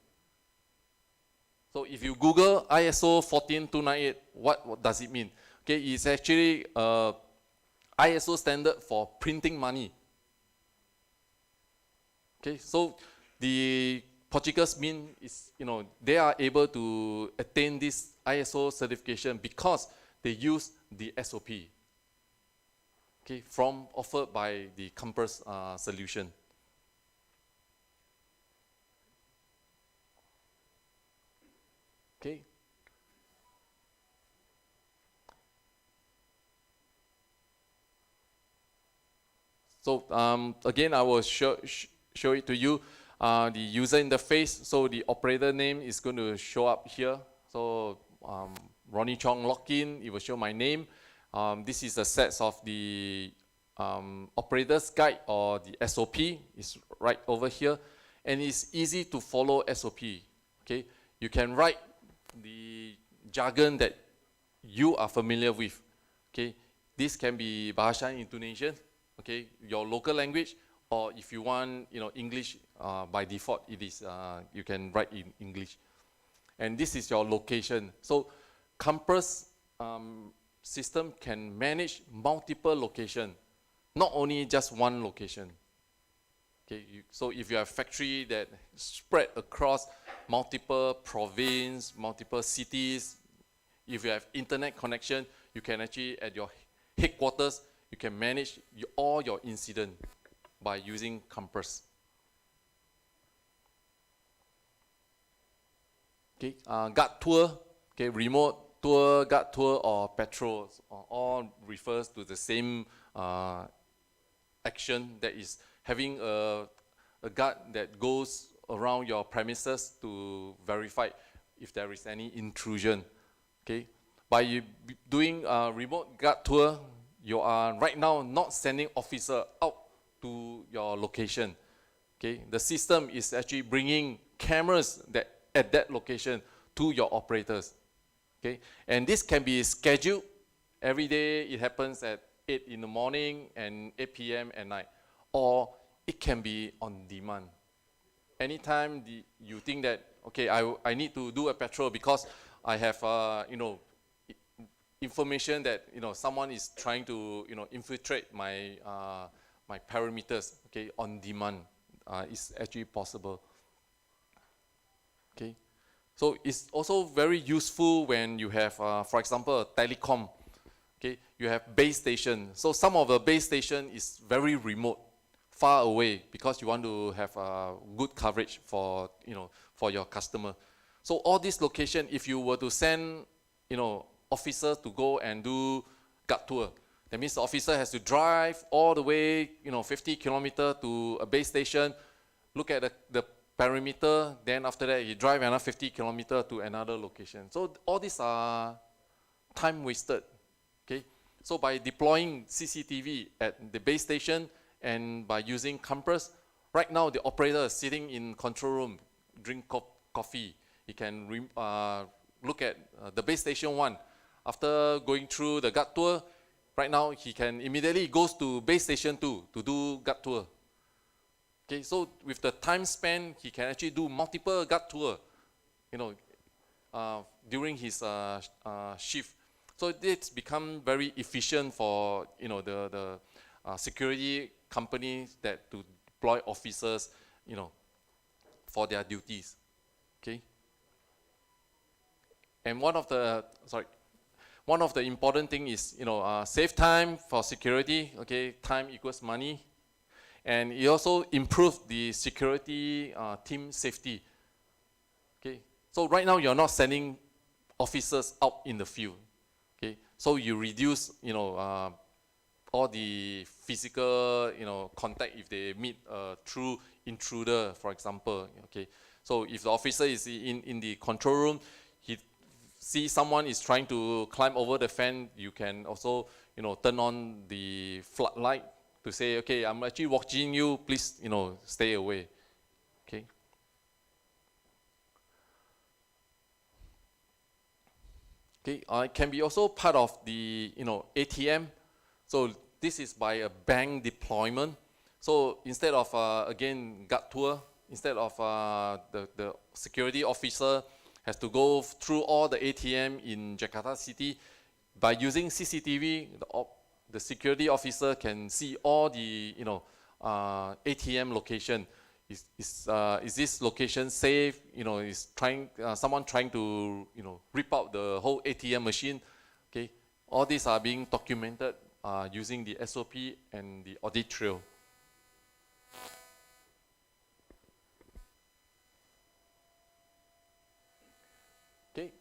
So if you Google ISO 14298, what does it mean? Okay, it's actually ISO standard for printing money. Okay, so the Portuguese mean is, they are able to attain this ISO certification because they use the SOP, okay, offered by the compass solution. Okay. So again, I will show it to you. The user interface. So the operator name is going to show up here. So Ronnie Chong login. It will show my name. This is a set of the operator's guide or the SOP. It's right over here, and it's easy to follow SOP. Okay, you can write the jargon that you are familiar with. Okay, this can be Bahasa Indonesian. Okay, your local language, or if you want, English, by default it is you can write in English. And this is your location. So compass system can manage multiple location, not only just one location. Okay, so if you have factory that spread across multiple province, multiple cities, if you have internet connection, you can actually at your headquarters, you can manage all your incident by using compass. Okay, guard tour, okay, remote tour, guard tour, or patrols, all refers to the same action, that is having a guard that goes around your premises to verify if there is any intrusion. Okay, by doing a remote guard tour, you are right now not sending officer out to your location. Okay, the system is actually bringing cameras that at that location to your operators. Okay, and this can be scheduled every day. It happens at 8 in the morning and 8 p.m. at night, or it can be on demand. anytime you think that, okay, I need to do a patrol because I have, information that, someone is trying to, infiltrate my, my parameters, okay, on demand, is actually possible. Okay, so it's also very useful when you have, for example, a telecom. Okay, you have base station. So some of the base station is very remote, far away, because you want to have good coverage for, for your customer. So all this location, if you were to send, officer to go and do guard tour, that means the officer has to drive all the way, 50 kilometers to a base station, look at the perimeter, then after that he drive another 50 kilometers to another location. So all these are time wasted. Okay, so by deploying CCTV at the base station and by using cameras, right now the operator is sitting in control room, drink coffee. He can look at the base station 1. After going through the guard tour, right now he can immediately goes to base station 2 to do guard tour. Okay, so with the time span, he can actually do multiple guard tour, during his shift. So it's become very efficient for, the security companies that to deploy officers, for their duties. Okay. And one of the important thing is, save time for security. Okay, time equals money. And it also improves the security team safety. Okay, so right now you're not sending officers out in the field. Okay, so you reduce, all the physical, contact if they meet a true intruder, for example. Okay, so if the officer is in the control room, he see someone is trying to climb over the fence, you can also, turn on the floodlight to say, okay, I'm actually watching you, please, stay away. Okay. Okay, it can be also part of the, ATM. So this is by a bank deployment. So instead of, again, guard tour, instead of the security officer has to go through all the ATM in Jakarta City, by using CCTV, the security officer can see all the, ATM location. Is this location safe? Is someone trying to, rip out the whole ATM machine? Okay, all these are being documented using the SOP and the audit trail. Okay,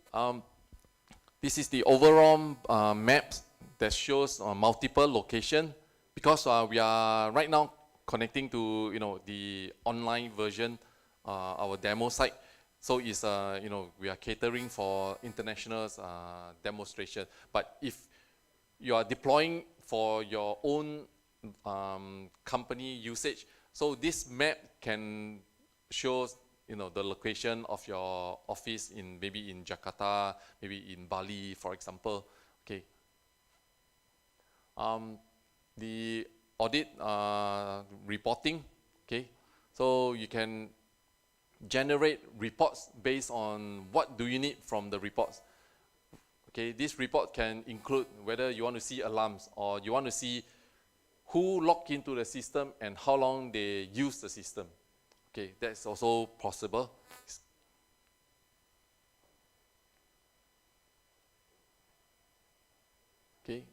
this is the overall map that shows multiple location, because we are right now connecting to the online version, our demo site. So it's we are catering for international demonstration. But if you are deploying for your own company usage, so this map can show the location of your office in maybe in Jakarta, maybe in Bali, for example. Okay. The audit reporting. Okay, so you can generate reports based on what do you need from the reports. Okay, this report can include whether you want to see alarms or you want to see who logged into the system and how long they use the system. Okay, that's also possible. Okay,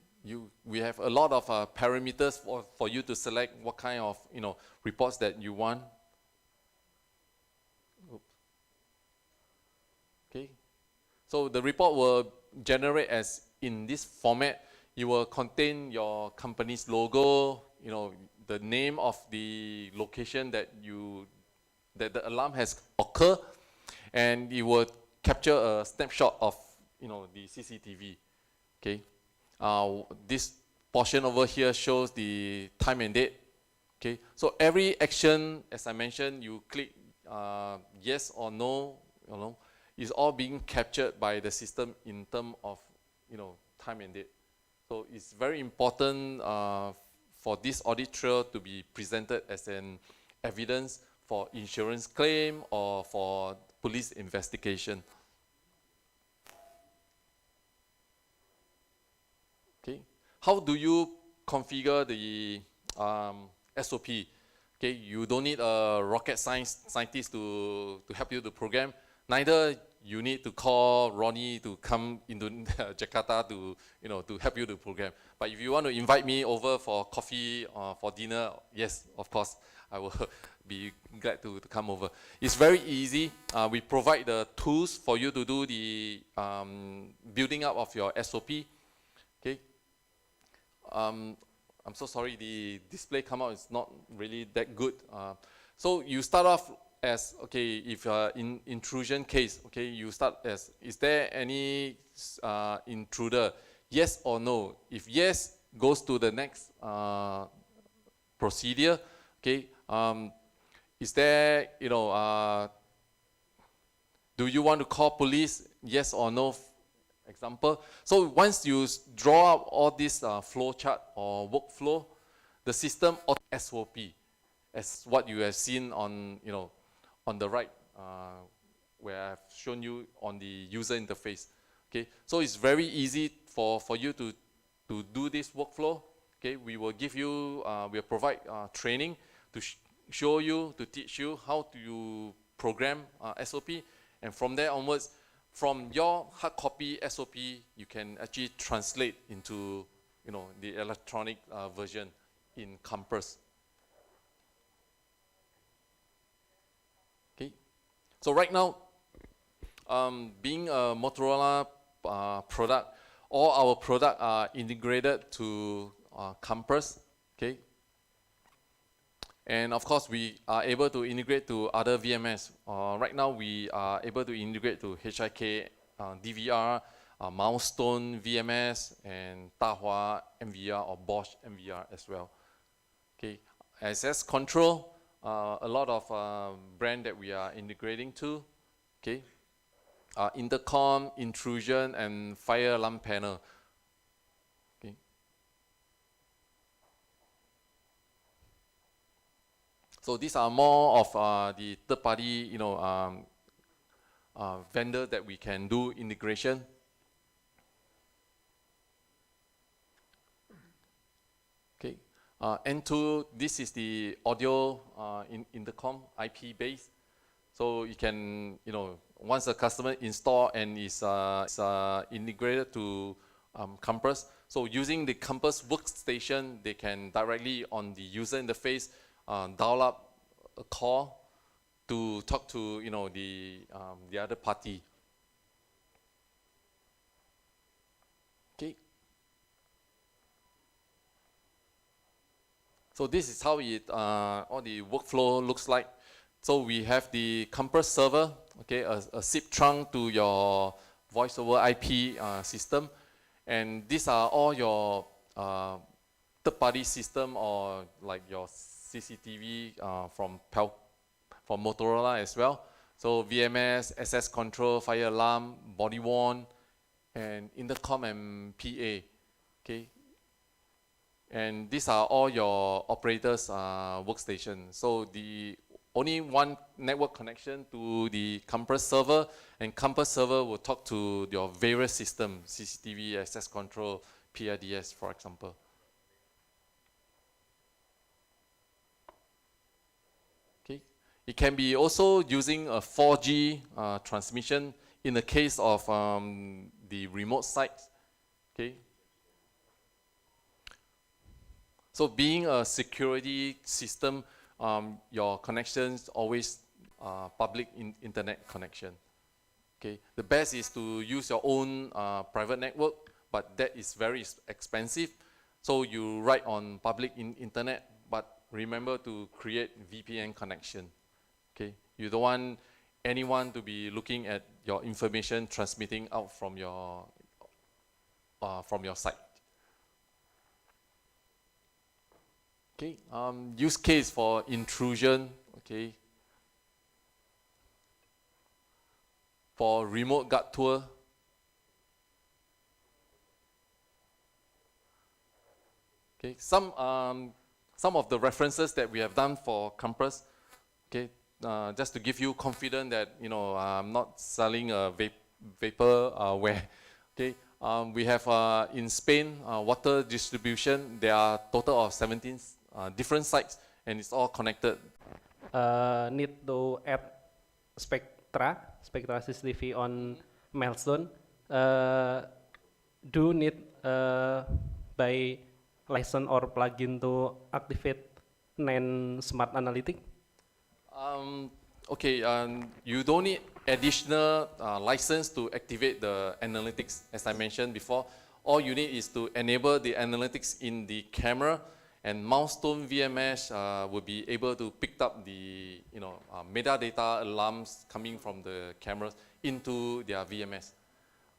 we have a lot of parameters for you to select what kind of reports that you want. Oops. Okay, so the report will generate as in this format. It will contain your company's logo, the name of the location that the alarm has occurred, and it will capture a snapshot of the CCTV. Okay, this portion over here shows the time and date. Okay, so every action, as I mentioned, you click yes or no, is all being captured by the system in terms of time and date. So it's very important for this audit trail to be presented as an evidence for insurance claim or for police investigation. Okay, how do you configure the SOP? Okay, you don't need a rocket scientist to help you to program. Neither you need to call Ronnie to come into Jakarta to to help you to program. But if you want to invite me over for coffee or for dinner, yes, of course, I will be glad to come over. It's very easy. We provide the tools for you to do the building up of your SOP. Okay. I'm so sorry, the display come out is not really that good. So you start off as, okay, if in intrusion case, okay, you start as, is there any intruder? Yes or no? If yes, goes to the next procedure. Okay, is there, do you want to call police? Yes or no? Example. So once you draw up all this flow chart or workflow, the system of SOP, as what you have seen on on the right, where I've shown you on the user interface. Okay, so it's very easy for you to do this workflow. Okay, we will give you, we'll provide training to show you, to teach you how to program SOP, and from there onwards, from your hard copy SOP, you can actually translate into the electronic version in Compass. Okay, so right now, being a Motorola product, all our products are integrated to Compass. Okay, and of course, we are able to integrate to other VMS. Right now, we are able to integrate to HIK, DVR, Milestone VMS, and Dahua MVR or Bosch MVR as well. Okay, access control, a lot of brand that we are integrating to. Okay, intercom, intrusion, and fire alarm panel. Okay. So these are more of the third-party, vendor that we can do integration. Okay, N2. This is the audio intercom, IP based. So you can, once a customer install and is integrated to Compass. So using the Compass workstation, they can directly on the user interface dial up a call to talk to the other party. Okay. So this is how it all the workflow looks like. So we have the Compass server, okay, a SIP trunk to your voice over IP system, and these are all your third-party system or like your CCTV from Motorola as well. So VMS, access control, fire alarm, body worn, and intercom and PA. Okay. And these are all your operators' workstation. So the only one network connection to the Compass server, and Compass server will talk to your various systems, CCTV, access control, PIDS, for example. Okay. It can be also using a 4G transmission in the case of the remote sites. Okay. So being a security system, your connections always public internet connection. Okay, the best is to use your own private network, but that is very expensive. So you write on public internet, but remember to create VPN connection. Okay, you don't want anyone to be looking at your information transmitting out from your site. Okay, use case for intrusion, okay, for remote guard tour. Okay, some of the references that we have done for Compass. Okay, just to give you confidence that I'm not selling a vaporware. Okay, we have in Spain water distribution. There are total of 17 different sites, and it's all connected. Need to add spectra CCTV on milestone. Do need by license or plugin to activate NAN smart analytic? Okay, you don't need additional license to activate the analytics. As I mentioned before, all you need is to enable the analytics in the camera, and milestone VMS will be able to pick up the metadata alarms coming from the cameras into their VMS.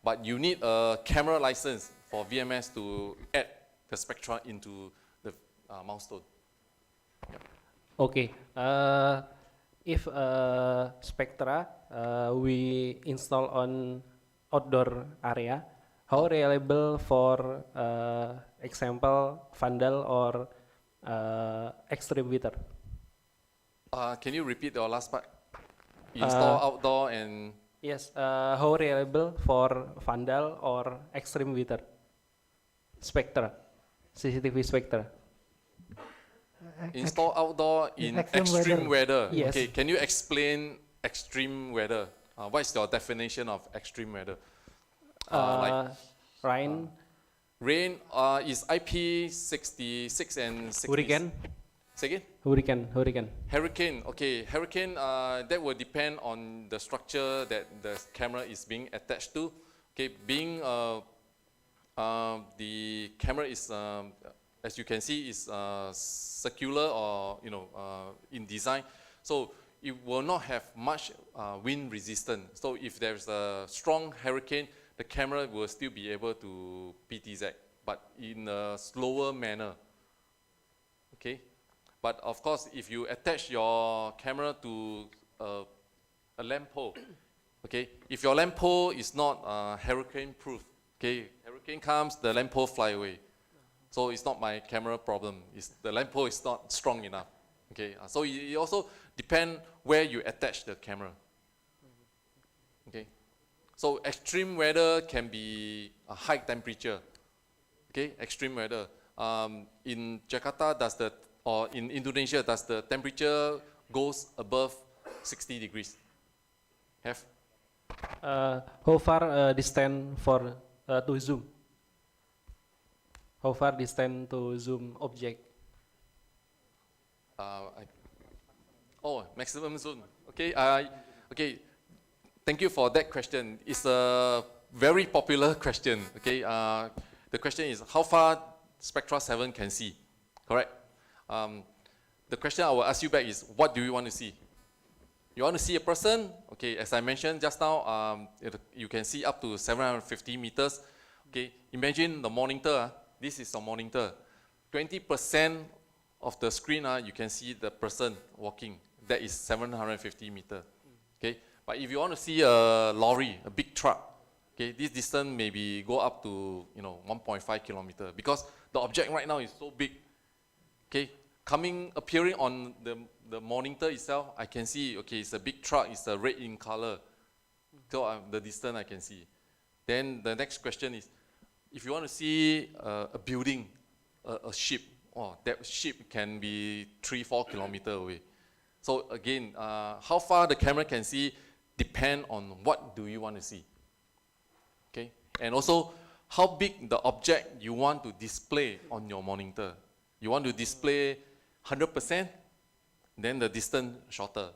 But you need a camera license for VMS to add the spectra into the milestone. Yep. Okay. If spectra we install on outdoor area, how reliable for example vandal or extreme weather? Can you repeat the last part? Install outdoor and... Yes, how reliable for vandal or extreme weather? Spectra, CCTV spectra. Install outdoor in extreme weather. Yes. Okay, can you explain extreme weather? What is your definition of extreme weather? Rain. Rain is IP66 and 60. Hurricane. Say again? Hurricane. Hurricane, okay. Hurricane, that will depend on the structure that the camera is being attached to. Okay, being the camera is, as you can see, is circular or in design, so it will not have much wind resistance. So if there's a strong hurricane, the camera will still be able to PTZ, but in a slower manner. Okay. But of course, if you attach your camera to a lamp pole, okay, if your lamp pole is not hurricane proof, okay, hurricane comes, the lamp pole fly away. So it's not my camera problem. It's the lamp pole is not strong enough. Okay, so it also depends where you attach the camera. Okay, so extreme weather can be a high temperature. Okay, extreme weather. In Jakarta, or in Indonesia, does the temperature goes above 60 degrees? Have? How far distance for to zoom? How far distance to zoom object? Maximum zoom. Okay. Okay. Thank you for that question. It's a very popular question. Okay. The question is how far Spectra 7 can see. Correct. The question I will ask you back is, what do you want to see? You want to see a person? Okay, as I mentioned just now, you can see up to 750 meters. Okay, imagine the monitor. This is a monitor. 20% of the screen, you can see the person walking. That is 750 meters. Okay, but if you want to see a lorry, a big truck, okay, this distance maybe go up to 1.5 kilometers because the object right now is so big. Okay, appearing on the monitor itself, I can see, okay, it's a big truck, it's a red in color. So the distance I can see. Then the next question is, if you want to see a building, a ship, that ship can be 3-4 kilometers away. So again, how far the camera can see depend on what do you want to see. Okay, and also how big the object you want to display on your monitor. You want to display 100%, then the distance shorter.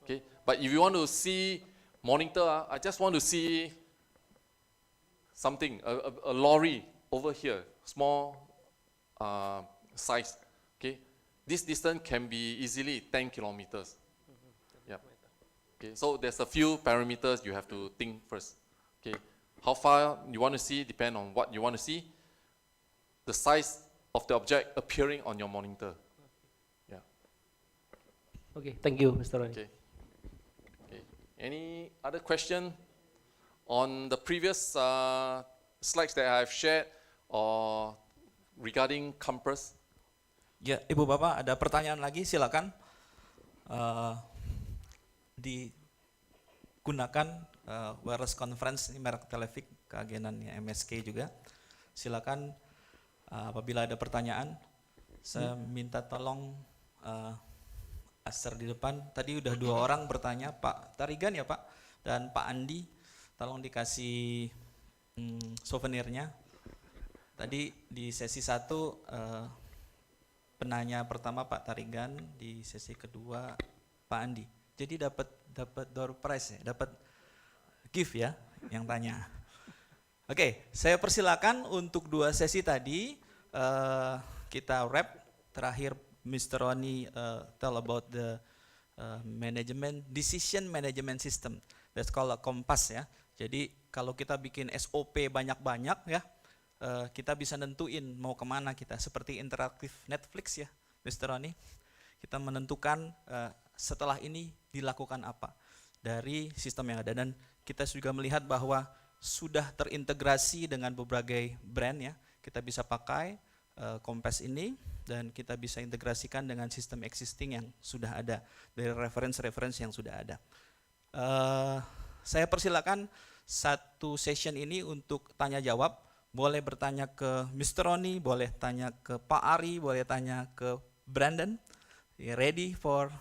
Okay, but if you want to see monitor, I just want to see something, a lorry over here, small size. Okay, this distance can be easily 10 kilometers. Yeah. Okay, so there's a few parameters you have to think first. Okay, how far you want to see depend on what you want to see. The size of the object appearing on your monitor. Yeah. Okay, thank you, Mr. Ronnie. Okay. Okay. Any other question on the previous slides that I've shared or regarding compass? Ya, Ibu Bapak, ada pertanyaan lagi, silakan. eh, digunakan wireless conference, ini merek Televik, keagenannya MSK juga. Silakan apabila ada pertanyaan, saya minta tolong Aster di depan. Tadi udah 2 orang bertanya, Pak Tarigan ya Pak, dan Pak Andi, tolong dikasih souvenirnya. Tadi di sesi 1 penanya pertama Pak Tarigan, di sesi kedua Pak Andi. Jadi dapat door prize ya, dapat gift ya yang tanya. Oke, saya persilakan untuk 2 sesi tadi kita wrap. Terakhir Mr. Roni tell about the decision management system. That's called a compass ya. Jadi kalau kita bikin SOP banyak-banyak ya, kita bisa nentuin mau kemana kita. Seperti interaktif Netflix ya, Mr. Roni. Kita menentukan setelah ini dilakukan apa dari sistem yang ada, dan kita juga melihat bahwa sudah terintegrasi dengan berbagai brand ya. Kita bisa pakai Compass ini dan kita bisa integrasikan dengan sistem existing yang sudah ada dari reference yang sudah ada. Saya persilakan 1 session ini untuk tanya jawab. Boleh bertanya ke Mr. Roni, boleh tanya ke Pak Ari, boleh tanya ke Brandon. Ready for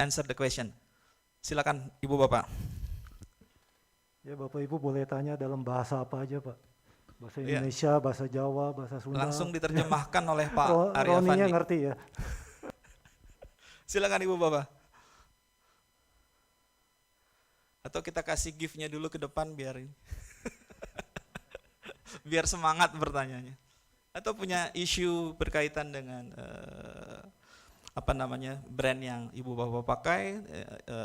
answer the question. Silakan Ibu Bapak. Ya Bapak Ibu boleh tanya dalam bahasa apa aja Pak? Bahasa Indonesia, bahasa Jawa, bahasa Sunda. Langsung diterjemahkan oleh Pak Arya Roninya Fandi. ngerti ya. Silakan Ibu Bapak. Atau kita kasih gift-nya dulu ke depan biar biar semangat bertanyanya. Atau punya isu berkaitan dengan brand yang Ibu Bapak pakai,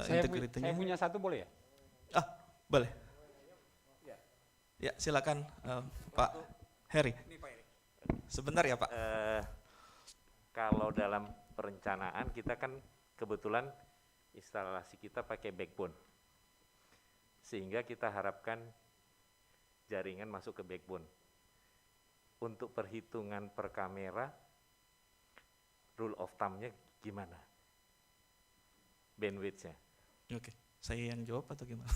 integritinya. Saya punya 1 boleh ya? Boleh. Ya, silakan Pak Heri. Sebentar ya Pak. Kalau dalam perencanaan kita kan kebetulan instalasi kita pakai backbone, sehingga kita harapkan jaringan masuk ke backbone. Untuk perhitungan per kamera, rule of thumb-nya gimana? Bandwidth-nya. Oke, saya yang jawab atau gimana?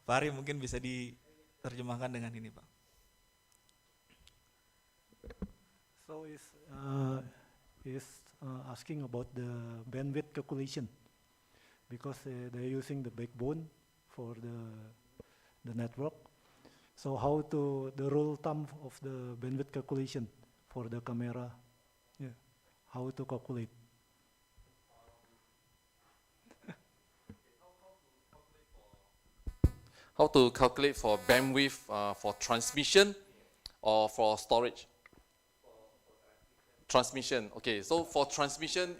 Pak Ari mungkin bisa diterjemahkan dengan ini Pak. So is asking about the bandwidth calculation because they're using the backbone for the network. So how to the rule thumb of the bandwidth calculation for the camera? Yeah, how to calculate? How to calculate for bandwidth for transmission or for storage? Transmission. Okay, so for transmission,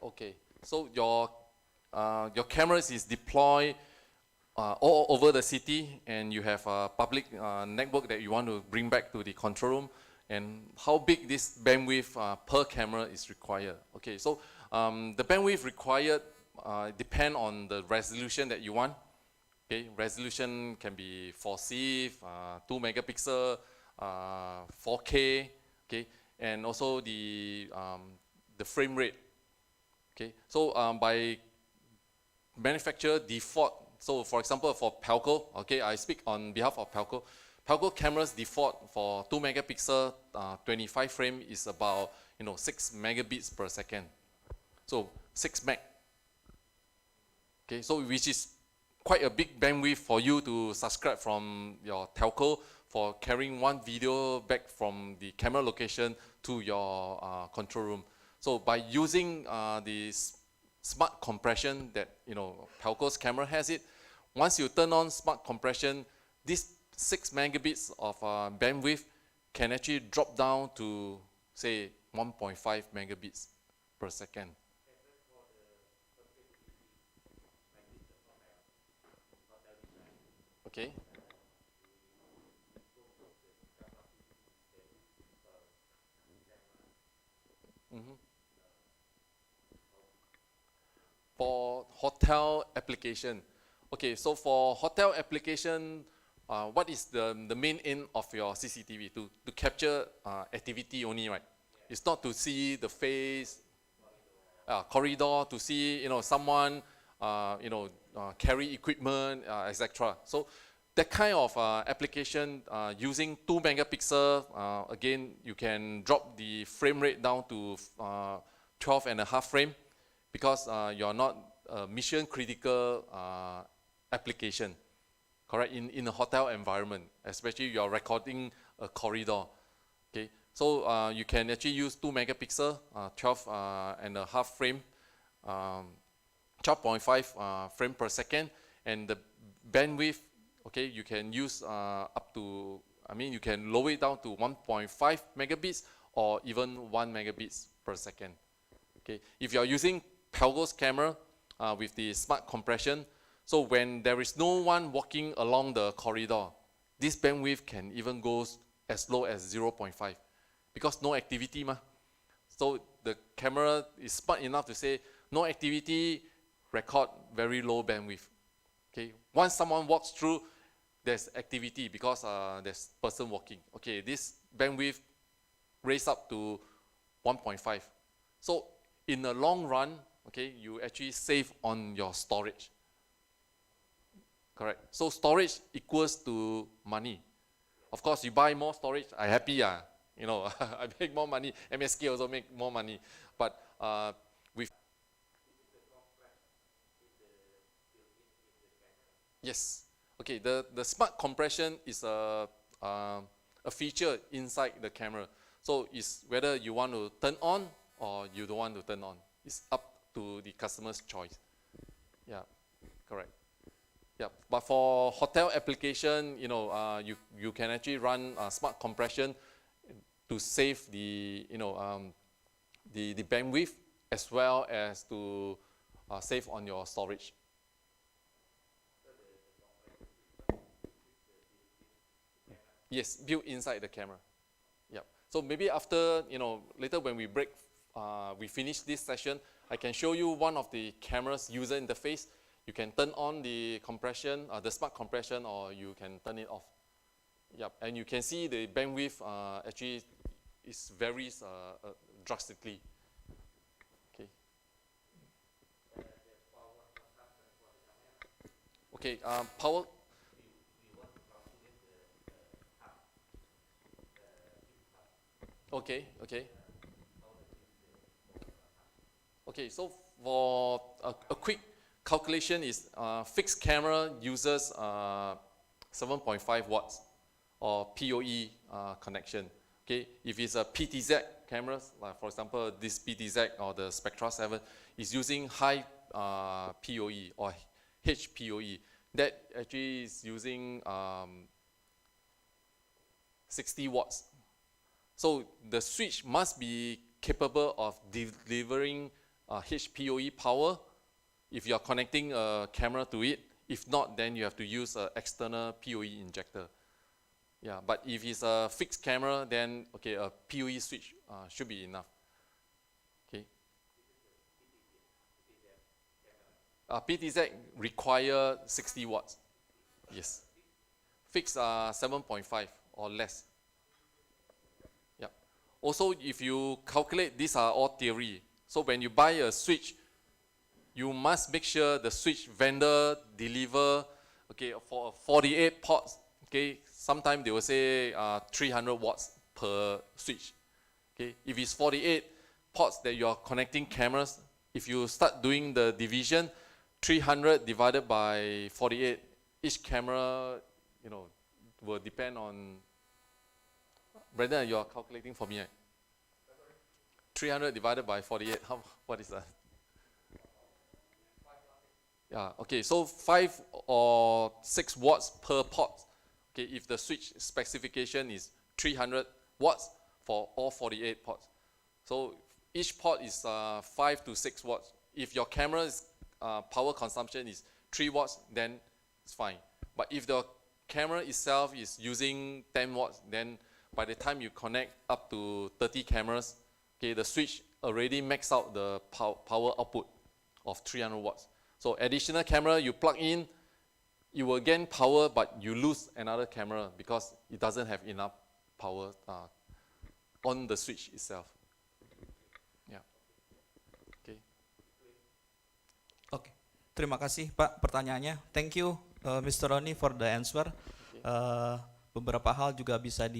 okay, so your cameras is deployed all over the city, and you have a public network that you want to bring back to the control room, and how big this bandwidth per camera is required. Okay, so the bandwidth required depend on the resolution that you want. Okay, resolution can be 4C, 2 megapixel, 4K, okay, and also the frame rate. Okay, so by manufacturer default. So for example, for Pelco, okay, I speak on behalf of Pelco. Pelco cameras default for 2 megapixel, 25 frame is about 6 megabits per second. So 6 meg. Okay, so which is quite a big bandwidth for you to subscribe from your telco for carrying one video back from the camera location to your control room. So by using this smart compression that Pelco's camera has it, once you turn on smart compression, this 6 megabits of bandwidth can actually drop down to say 1.5 megabits per second. Okay. For hotel application, Okay, so for hotel application, what is the main aim of your CCTV? To capture activity only, right? It's not to see the face, corridor, to see, you know, someone, carry equipment, etc. So that kind of application using 2 megapixel, again, you can drop the frame rate down to 12.5 frame because you're not mission critical application, correct, in a hotel environment, especially you're recording a corridor. Okay, so you can actually use 2 megapixel, 12.5 frame, 12.5 frame per second, and the bandwidth, okay, you can use up to, you can lower it down to 1.5 megabits or even 1 megabits per second. Okay, if you are using Pelco's camera with the smart compression, so when there is no one walking along the corridor, this bandwidth can even go as low as 0.5 because no activity ma. So the camera is smart enough to say no activity, record very low bandwidth. Okay, once someone walks through, there's activity because there's person walking. Okay, this bandwidth raised up to 1.5. So in the long run, okay, you actually save on your storage. Correct. So storage equals to money. Of course, you buy more storage, I happy, I make more money. MSK also make more money. But with yes, okay. The smart compression is a feature inside the camera. So it's whether you want to turn on or you don't want to turn on. It's up to the customer's choice. Yeah, correct. Yeah, but for hotel application, you can actually run smart compression to save the the bandwidth as well as to save on your storage. Yes, built inside the camera. Yeah. So maybe after later when we break, we finish this session, I can show you one of the camera's user interface. You can turn on the compression, the smart compression, or you can turn it off. Yep, and you can see the bandwidth actually is varies drastically. Okay. Okay. Power. Okay. Okay. Okay. So for a quick calculation is fixed camera uses 7.5 watts or PoE connection. Okay, if it's a PTZ cameras, like for example this PTZ or the Spectra 7 is using high PoE or HPoE, that actually is using 60 watts. So the switch must be capable of delivering HPoE power if you are connecting a camera to it. If not, then you have to use an external PoE injector. Yeah, but if it's a fixed camera, then okay, a PoE switch should be enough. Okay. PTZ require 60 watts. Yes. Fixed 7.5 or less. Yeah. Also, if you calculate, these are all theory. So when you buy a switch, you must make sure the switch vendor deliver, okay, for 48 ports, okay, sometimes they will say 300 watts per switch. Okay, if it's 48 ports that you are connecting cameras, if you start doing the division, 300 divided by 48, each camera, will depend on. Brandon, you are calculating for me, right? 300 divided by 48, what is that? Yeah, okay, so 5 or 6 watts per port. Okay, if the switch specification is 300 watts for all 48 ports. So each port is 5 to 6 watts. If your camera's power consumption is 3 watts, then it's fine. But if the camera itself is using 10 watts, then by the time you connect up to 30 cameras, okay, the switch already maxed out the power output of 300 watts. So additional camera you plug in, it will gain power, but you lose another camera because it doesn't have enough power on the switch itself. Yeah. Okay. Oke, terima kasih Pak pertanyaannya. Thank you Mr. Roni for the answer. Beberapa hal juga bisa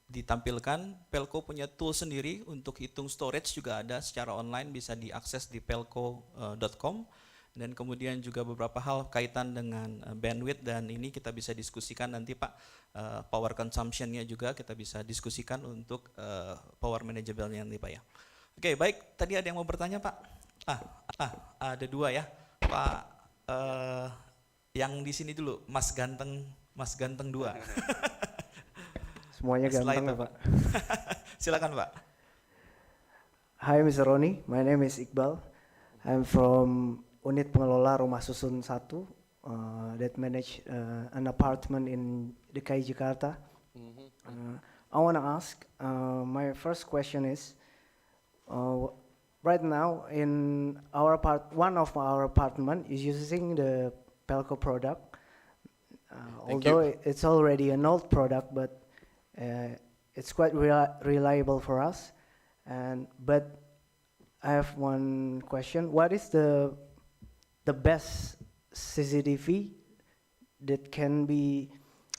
ditampilkan. Pelco punya tool sendiri untuk hitung storage juga ada secara online, bisa diakses di pelco.com. Dan kemudian juga beberapa hal kaitan dengan bandwidth, dan ini kita bisa diskusikan nanti Pak, power consumption-nya juga kita bisa diskusikan untuk power manageable-nya nanti Pak ya. Oke, baik, tadi ada yang mau bertanya Pak? Ada dua ya Pak, yang di sini dulu, Mas Ganteng 2. Semuanya ganteng ya Pak. Silakan Pak. Hi Mr. Roni, my name is Iqbal. I'm from Unit Pengelola Rumah Susun 1 that manage an apartment in DKI Jakarta. I want to ask, my first question is, right now in our one of our apartment is using the Pelco product. Although it's already an old product, but it's quite reliable for us. But I have one question. What is the best CCTV that can be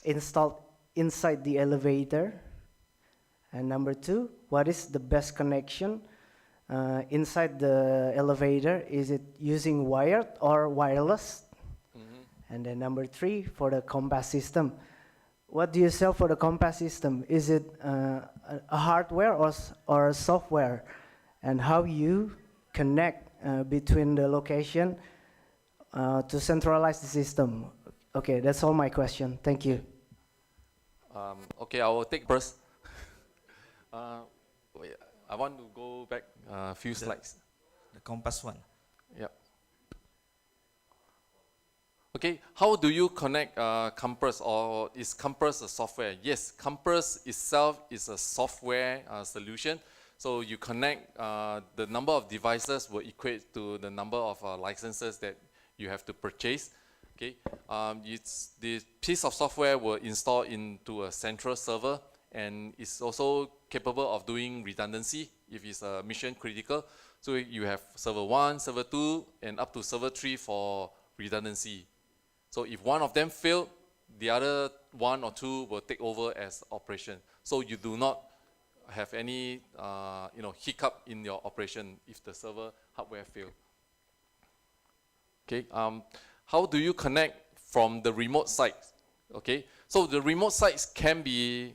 installed inside the elevator? And number two, what is the best connection inside the elevator? Is it using wired or wireless? And then number three, for the compass system, what do you sell for the compass system? Is it a hardware or a software? And how you connect between the location to centralize the system? Okay, that's all my question. Thank you. Okay, I will take first. Wait, I want to go back a few slides. The compass one. Yep. Okay, how do you connect Compass, or is Compass a software? Yes, Compass itself is a software solution. So you connect, the number of devices will equate to the number of licenses that you have to purchase. Okay, the piece of software will install into a central server, and it's also capable of doing redundancy if it's mission critical. So you have server 1, server 2, and up to server 3 for redundancy. So if one of them failed, the other 1 or 2 will take over as operation. So you do not have any hiccup in your operation if the server hardware fail. Okay, how do you connect from the remote site? Okay, so the remote sites can be,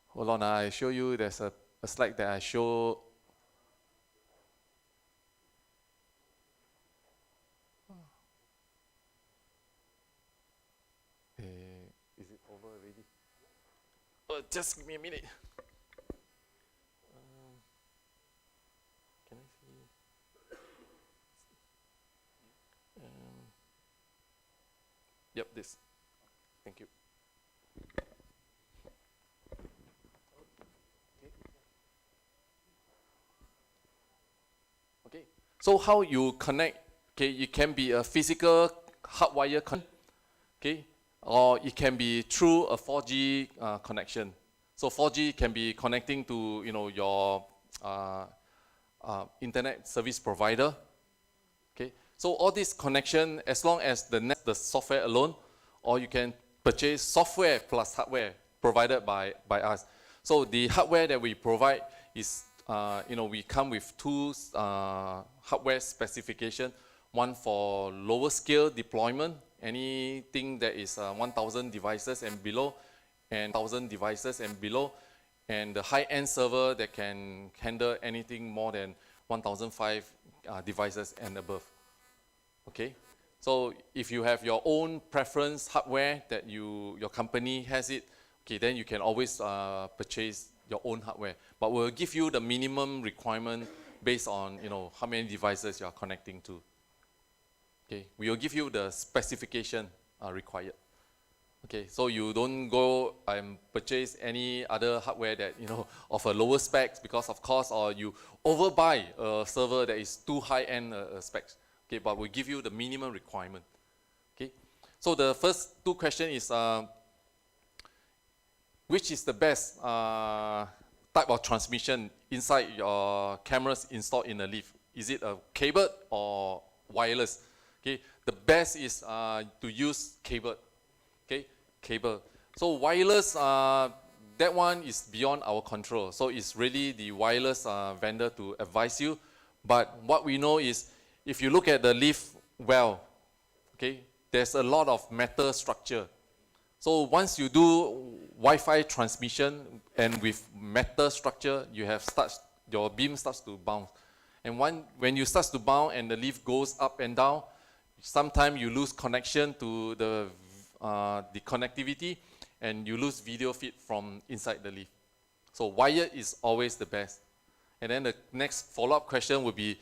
hold on, I show you, there's a slide that I show. Is it over already? Just give me a minute. Can I see? Yep, this. Thank you. Okay. So how you connect? Okay, it can be a physical hardwire connection. Okay. Or it can be through a 4G connection. So 4G can be connecting to your internet service provider. Okay, so all this connection, as long as the software alone, or you can purchase software plus hardware provided by us. So the hardware that we provide is, we come with 2 hardware specification, one for lower scale deployment, anything that is 1,000 devices and below, and 1,000 devices and below, and the high-end server that can handle anything more than 1,005 devices and above. Okay, so if you have your own preference hardware that your company has it, okay, then you can always purchase your own hardware. But we'll give you the minimum requirement based on how many devices you are connecting to. Okay, we will give you the specification required. Okay, so you don't go and purchase any other hardware that of a lower specs because of cost, or you overbuy a server that is too high-end specs. Okay, but we give you the minimum requirement. So the first two questions is, which is the best type of transmission inside your cameras installed in a lift? Is it a cable or wireless? Okay, the best is to use cable. Okay, cable. So wireless, that one is beyond our control. So it's really the wireless vendor to advise you. But what we know is, if you look at the lift well, okay, there's a lot of metal structure. So once you do Wi-Fi transmission and with metal structure, you have your beam starts to bounce. And when you start to bounce and the lift goes up and down, sometimes you lose connection to the connectivity, and you lose video feed from inside the lift. So wired is always the best. And then the next follow-up question would be,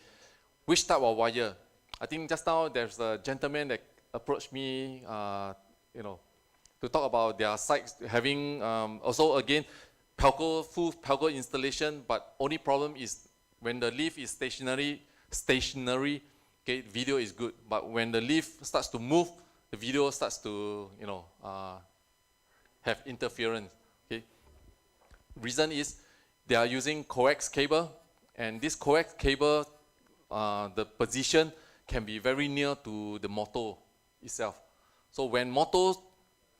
which type of wire? I think just now there's a gentleman that approached me, to talk about their sites having also again full Pelco installation, but only problem is when the lift is stationary, okay, video is good. But when the lift starts to move, the video starts to have interference. Okay. Reason is they are using coax cable, and this coax cable, the position can be very near to the motor itself. So when motor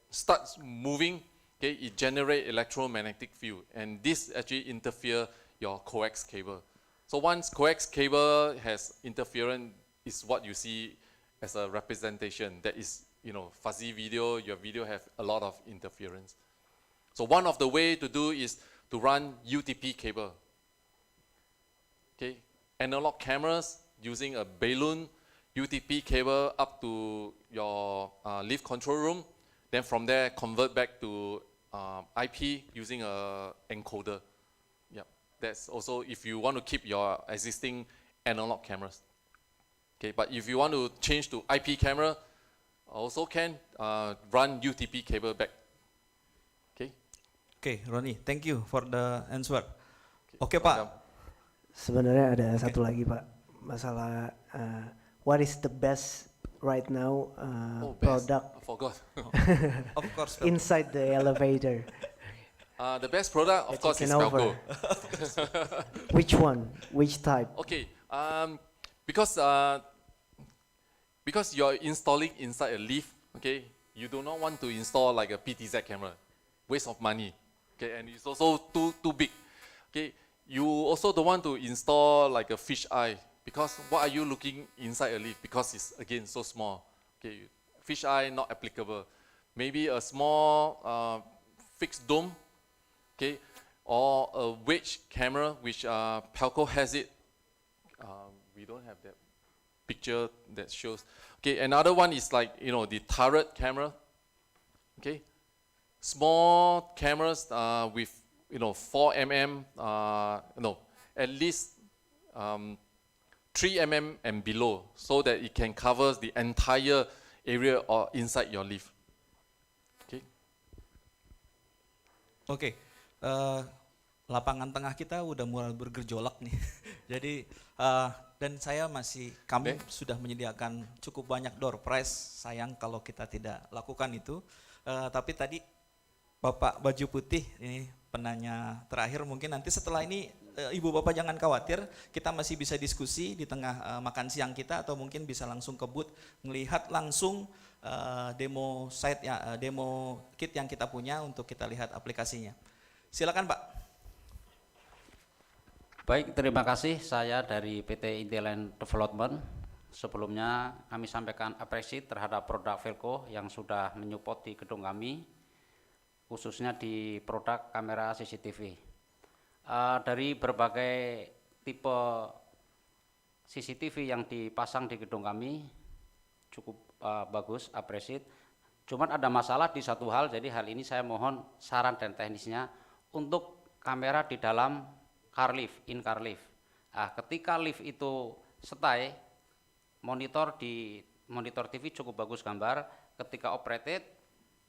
starts moving, okay, it generates electromagnetic field, and this actually interfere your coax cable. So once coax cable has interference, is what you see as a representation. That is, fuzzy video, your video have a lot of interference. So one of the way to do is to run UTP cable. Okay, analog cameras using a balloon UTP cable up to your lift control room. Then from there, convert back to IP using a encoder. Yeah, that's also if you want to keep your existing analog cameras. Okay, but if you want to change to IP camera, also can run UTP cable back. Okay. Okay, Ronnie, thank you for the answer. Okay, Pak. Sebenarnya ada satu lagi Pak, masalah what is the best right now product I forgot. Of course, Pelco. inside the elevator? The best product, of course, is taken Pelco. over. Which one? Which type? Okay, because you're installing inside a lift, okay, you do not want to install like a PTZ camera, waste of money, okay, and it's also too big, okay. You also don't want to install like a fish eye, because what are you looking inside a lift? Because it's again so small, okay. Fish eye not applicable. Maybe a small fixed dome, okay, or a wedge camera, which Pelco has it. We don't have that picture that shows. Okay, another one is like, the turret camera. Okay, small cameras with 4 mm, at least 3 mm and below, so that it can cover the entire area or inside your lift. Okay. Oke, lapangan tengah kita udah mulai bergejolak nih. Jadi dan kami sudah menyediakan cukup banyak door prize. Sayang kalau kita tidak lakukan itu. Tapi tadi Bapak baju putih ini penanya terakhir, mungkin nanti setelah ini Ibu Bapak jangan khawatir, kita masih bisa diskusi di tengah makan siang kita, atau mungkin bisa langsung ke booth melihat langsung demo site ya, demo kit yang kita punya untuk kita lihat aplikasinya. Silakan Pak. Baik, terima kasih. Saya dari PT Intelligent Development. Sebelumnya kami sampaikan apresiasi terhadap produk Pelco yang sudah menyupport di gedung kami, khususnya di produk kamera CCTV. Dari berbagai tipe CCTV yang dipasang di gedung kami cukup bagus, appreciate. Cuman ada masalah di satu hal, jadi hal ini saya mohon saran dan teknisnya untuk kamera di dalam car lift, in-car lift. Ketika lift itu stay, monitor TV cukup bagus gambar, ketika operated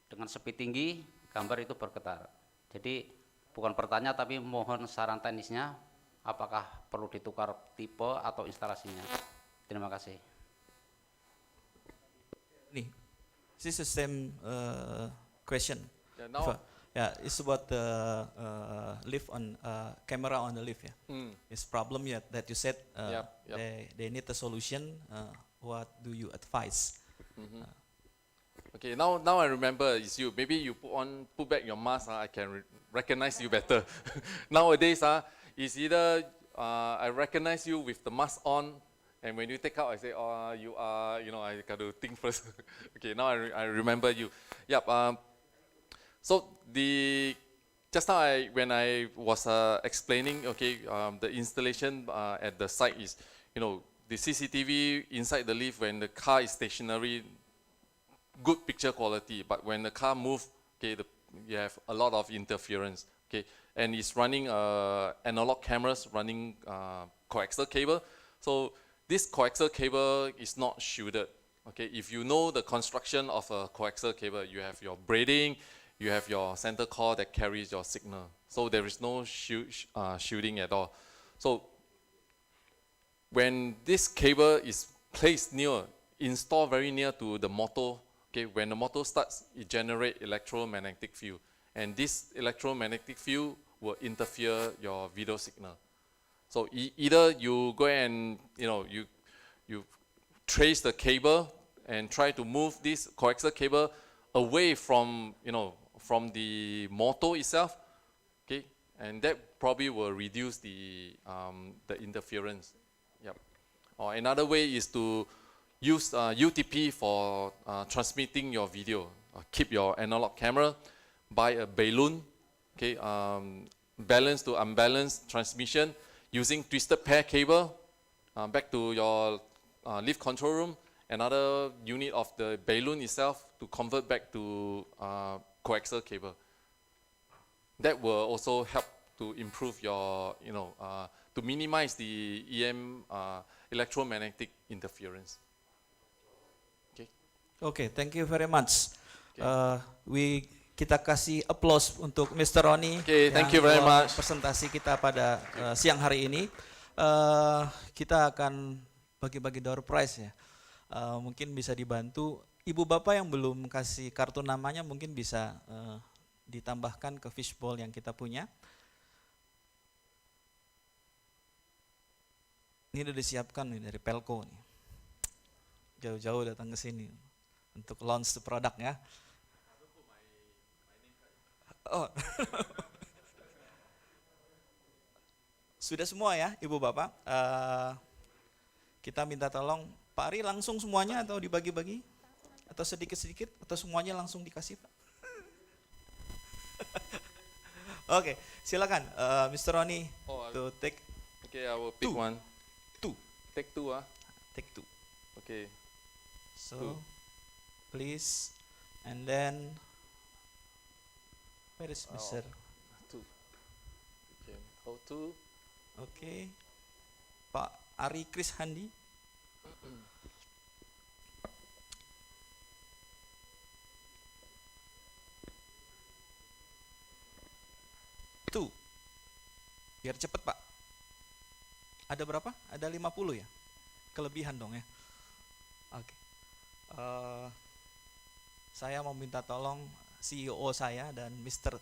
dengan speed tinggi, gambar itu bergetar. Jadi bukan pertanyaan tapi mohon saran teknisnya, apakah perlu ditukar tipe atau instalasinya. Terima kasih. Nih, this is the same question. Yeah, now, yeah, it's about the lift on camera on the lift. Yeah, it's problem yet that you said Yep. they need a solution. What do you advise? Okay, now I remember it's you. Maybe you put back your mask. I can recognize you better. Nowadays, it's either I recognize you with the mask on, and when you take out, I say, oh, you are, I got to think first. Okay, now I remember you. Yep. So just now when I was explaining, okay, the installation at the site is, the CCTV inside the lift when the car is stationary, good picture quality, but when the car moves, okay, you have a lot of interference, okay, and it's running analog cameras running coaxial cable. So this coaxial cable is not shielded. Okay, if you know the construction of a coaxial cable, you have your braiding, you have your center core that carries your signal. So there is no shielding at all. So when this cable is placed installed very near to the motor, okay, when the motor starts, it generates electromagnetic field. And this electromagnetic field will interfere your video signal. So either you go and, you trace the cable and try to move this coaxial cable away from, from the motor itself, okay, and that probably will reduce the interference. Yep. Or another way is to use UTP for transmitting your video. Keep your analog camera, buy a balloon, okay, balanced to unbalanced transmission using twisted pair cable back to your lift control room. Another unit of the balloon itself to convert back to coaxial cable. That will also help to improve your, to minimize the electromagnetic interference. Okay. Okay, thank you very much. Kita kasih applause untuk Mr. Roni. Okay, thank you very much. Presentasi kita pada siang hari ini. Kita akan bagi-bagi door prize ya. Mungkin bisa dibantu ibu bapak yang belum kasih kartu namanya, mungkin bisa ditambahkan ke fishbowl yang kita punya. Ini udah disiapkan nih dari Pelco nih, jauh-jauh datang ke sini untuk launch the product ya. Oh. Sudah semua ya ibu bapak. Kita minta tolong Pak Ari langsung semuanya atau dibagi-bagi? Atau sedikit-sedikit? Atau semuanya langsung dikasih Pak? Oke, silakan Mr. Roni to take. Okay, I will pick one. Take two. Take two. Okay. So, please, and then, where is Mr. Two. Okay, hold two. Okay, Pak Ari Kris Handi. Two. Biar cepet Pak. Ada berapa? Ada 50 ya? Kelebihan dong ya? Oke. Saya mau minta tolong CEO saya dan Mr.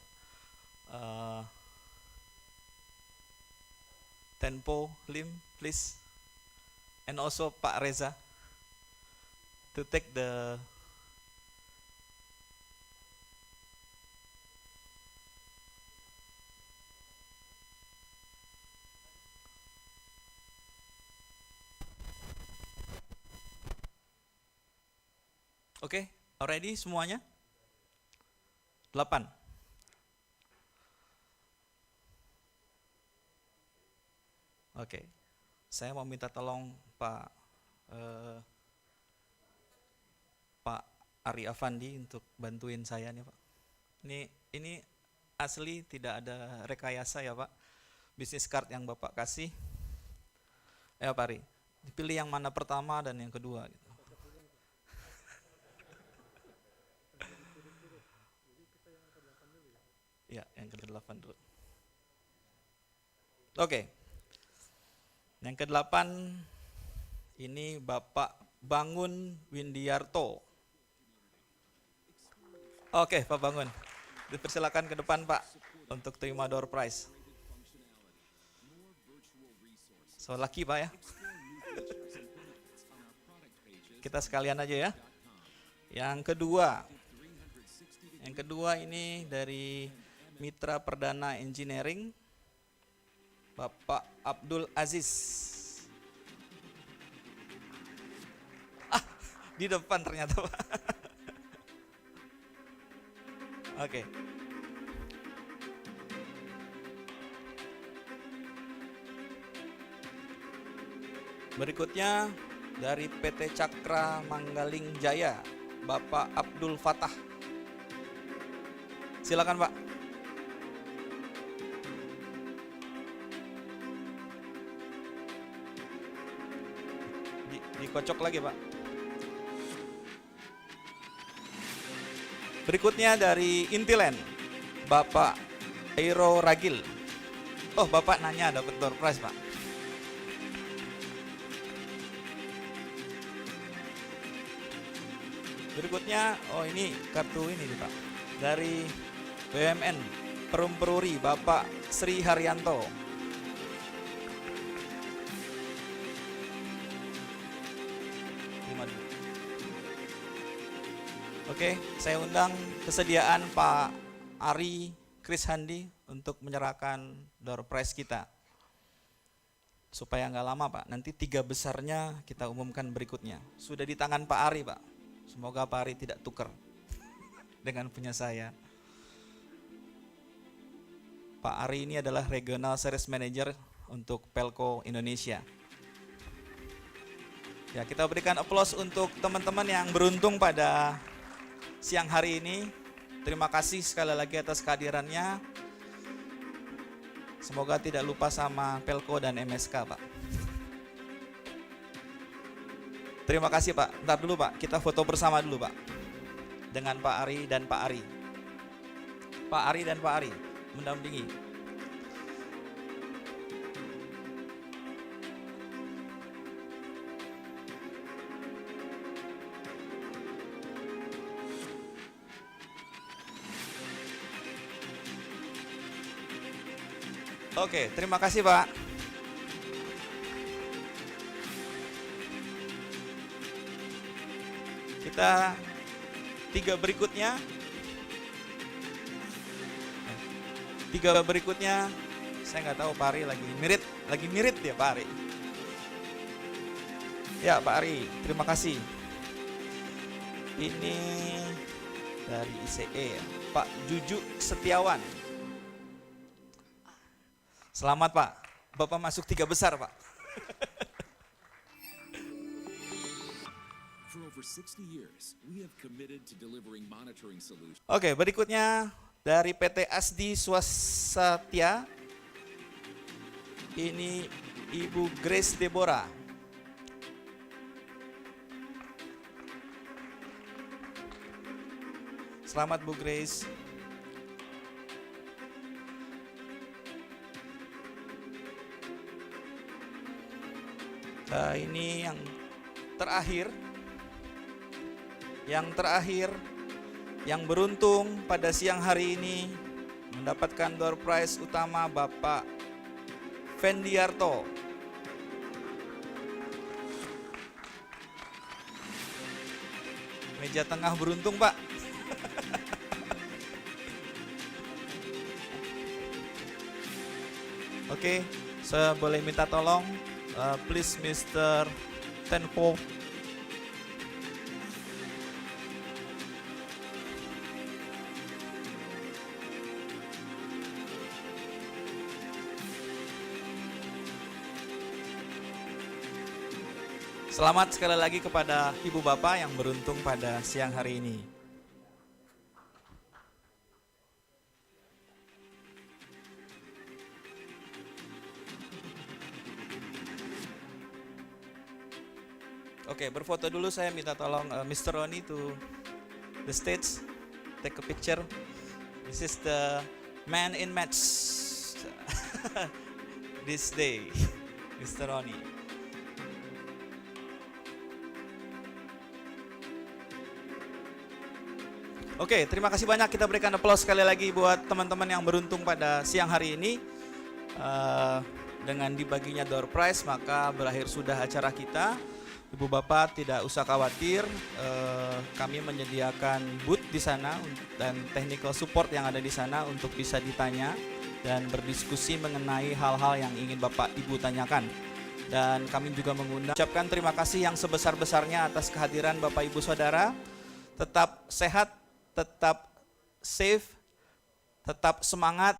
Tempo Lim, please. And also Pak Reza to take the Oke, already semuanya? 8. Oke, saya mau minta tolong Pak Ari Afandi untuk bantuin saya nih Pak. Ini asli tidak ada rekayasa ya Pak. Business card yang Bapak kasih. Pak Ari, dipilih yang mana pertama dan yang kedua gitu. Ya, yang ke-8 dulu. Oke. Yang ke-8 ini Bapak Bangun Windiarto. Oke, Pak Bangun. Dipersilakan ke depan, Pak, untuk terima door prize. So lucky, Pak ya. Kita sekalian aja ya. Yang kedua ini dari Mitra Perdana Engineering, Bapak Abdul Aziz. Di depan ternyata, Pak. Oke. Berikutnya dari PT Cakra Manggaling Jaya, Bapak Abdul Fatah. Silakan, Pak. Dikocok lagi, Pak. Berikutnya dari Intiland, Bapak Eiro Ragil. Oh, Bapak nanya dapat door prize, Pak. Berikutnya, oh ini kartu ini nih, Pak. Dari BUMN Perum Peruri, Bapak Sri Haryanto. Oke, saya undang kesediaan Pak Ari Kris Handi untuk menyerahkan door prize kita. Supaya nggak lama, Pak, nanti 3 besarnya kita umumkan berikutnya. Sudah di tangan Pak Ari, Pak. Semoga Pak Ari tidak tukar dengan punya saya. Pak Ari ini adalah Regional Sales Manager untuk Pelco Indonesia. Ya, kita berikan aplaus untuk teman-teman yang beruntung pada siang hari ini. Terima kasih sekali lagi atas kehadirannya. Semoga tidak lupa sama Pelco dan MSK, Pak. Terima kasih, Pak. Ntar dulu, Pak, kita foto bersama dulu, Pak, dengan Pak Ari dan Pak Ari. Pak Ari dan Pak Ari mendampingi. Oke, terima kasih, Pak. Kita 3 berikutnya. 3 berikutnya, saya nggak tahu Pak Ari lagi mirit ya Pak Ari. Ya Pak Ari, terima kasih. Ini dari ICE, Pak Juju Setiawan. Selamat, Pak. Bapak masuk 3 besar, Pak. Oke, berikutnya dari PT Asdi Swasatya. Ini Ibu Grace Deborah. Selamat, Bu Grace. Ini yang terakhir. Yang beruntung pada siang hari ini mendapatkan door prize utama Bapak Fendiarto. Meja tengah beruntung, Pak. Oke, saya boleh minta tolong, please Mr. Tenpo. Selamat sekali lagi kepada Ibu Bapak yang beruntung pada siang hari ini. Oke, berfoto dulu, saya minta tolong Mr. Roni to the stage, take a picture. This is the man in match this day, Mr. Roni. Oke, terima kasih banyak. Kita berikan aplaus sekali lagi buat teman-teman yang beruntung pada siang hari ini. Dengan dibaginya door prize, maka berakhir sudah acara kita. Ibu Bapak tidak usah khawatir, kami menyediakan booth di sana dan technical support yang ada di sana untuk bisa ditanya dan berdiskusi mengenai hal-hal yang ingin Bapak Ibu tanyakan. Dan kami juga mengucapkan terima kasih yang sebesar-besarnya atas kehadiran Bapak Ibu Saudara. Tetap sehat, tetap safe, tetap semangat.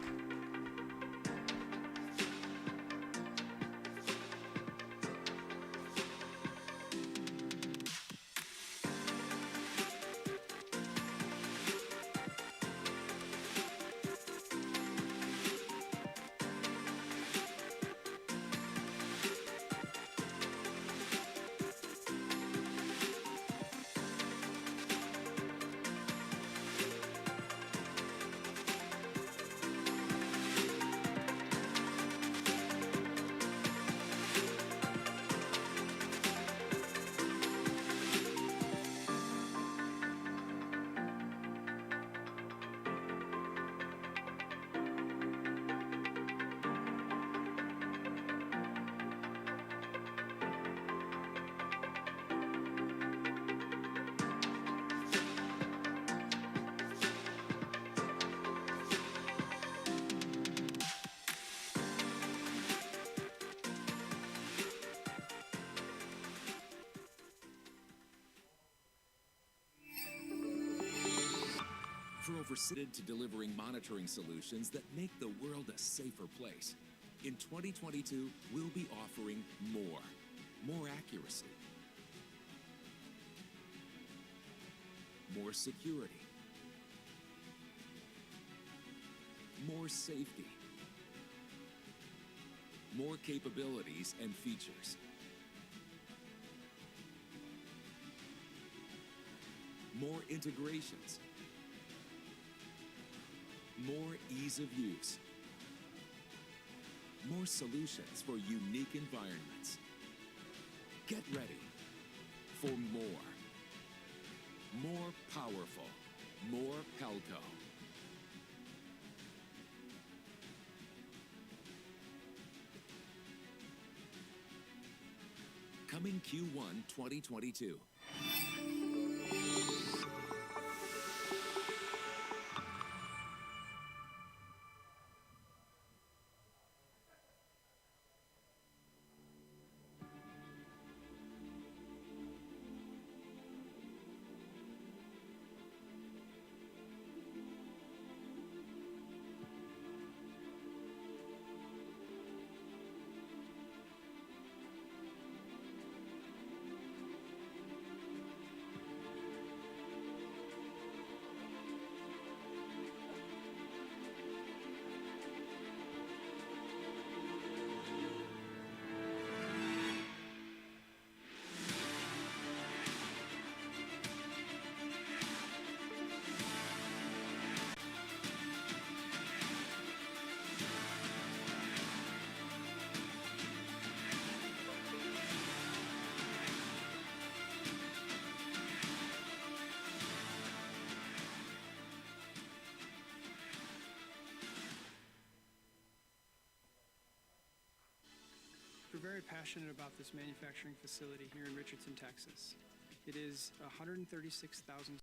For overseated to delivering monitoring solutions that make the world a safer place. In 2022, we'll be offering more accuracy, more security, more safety, more capabilities and features. More integrations, more ease of use, more solutions for unique environments. Get ready for more powerful, more Pelco. Coming Q1 2022. We're very passionate about this manufacturing facility here in Richardson, Texas. It is 136,000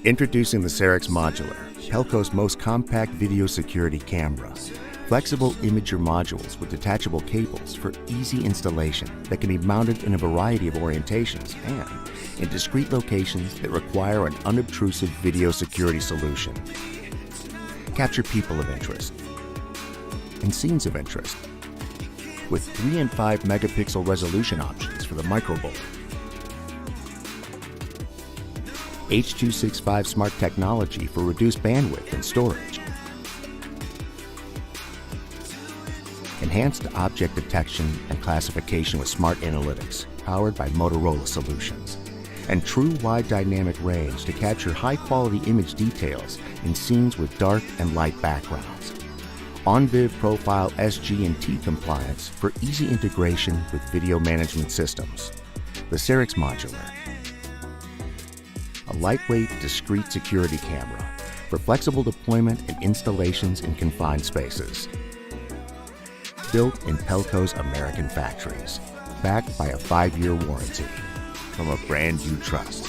Introducing the Cerix Modular, Pelco's most compact video security camera. Flexible imager modules with detachable cables for easy installation that can be mounted in a variety of orientations and in discrete locations that require an unobtrusive video security solution. Capture people of interest and scenes of interest with 3 and 5 megapixel resolution options for the microboard. H.265 smart technology for reduced bandwidth and storage. Enhanced object detection and classification with smart analytics powered by Motorola solutions. And true wide dynamic range to capture high-quality image details in scenes with dark and light backgrounds. OnViv Profile SG&T compliance for easy integration with video management systems. The Cerix Modular. A lightweight, discrete security camera for flexible deployment and installations in confined spaces. Built in Pelco's American factories, backed by a 5-year warranty from a brand you trust.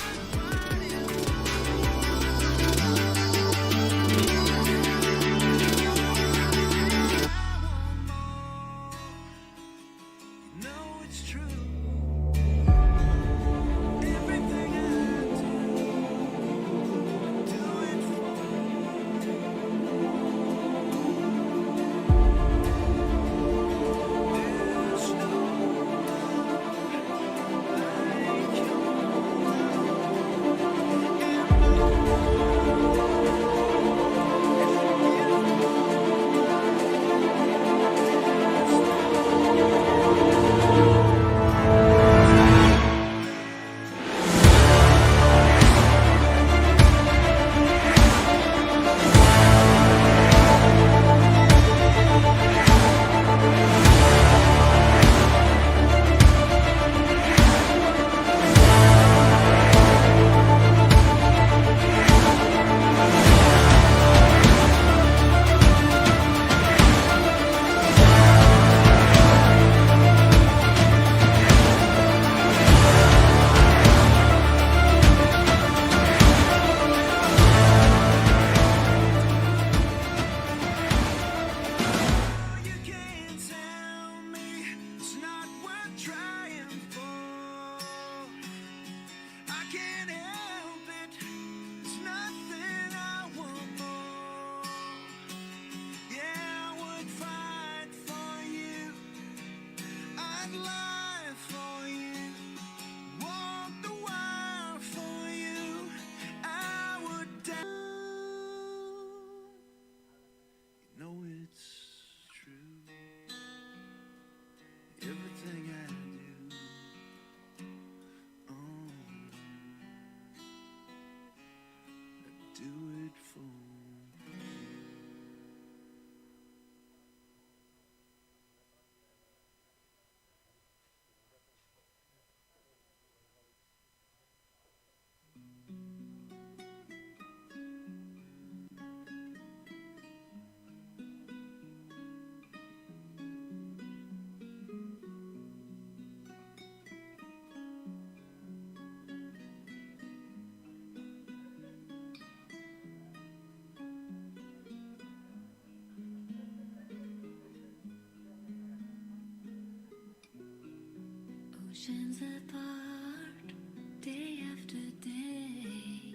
Oceans apart, day after day,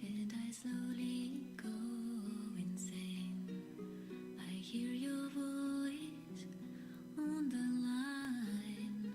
and I slowly go insane. I hear your voice on the line.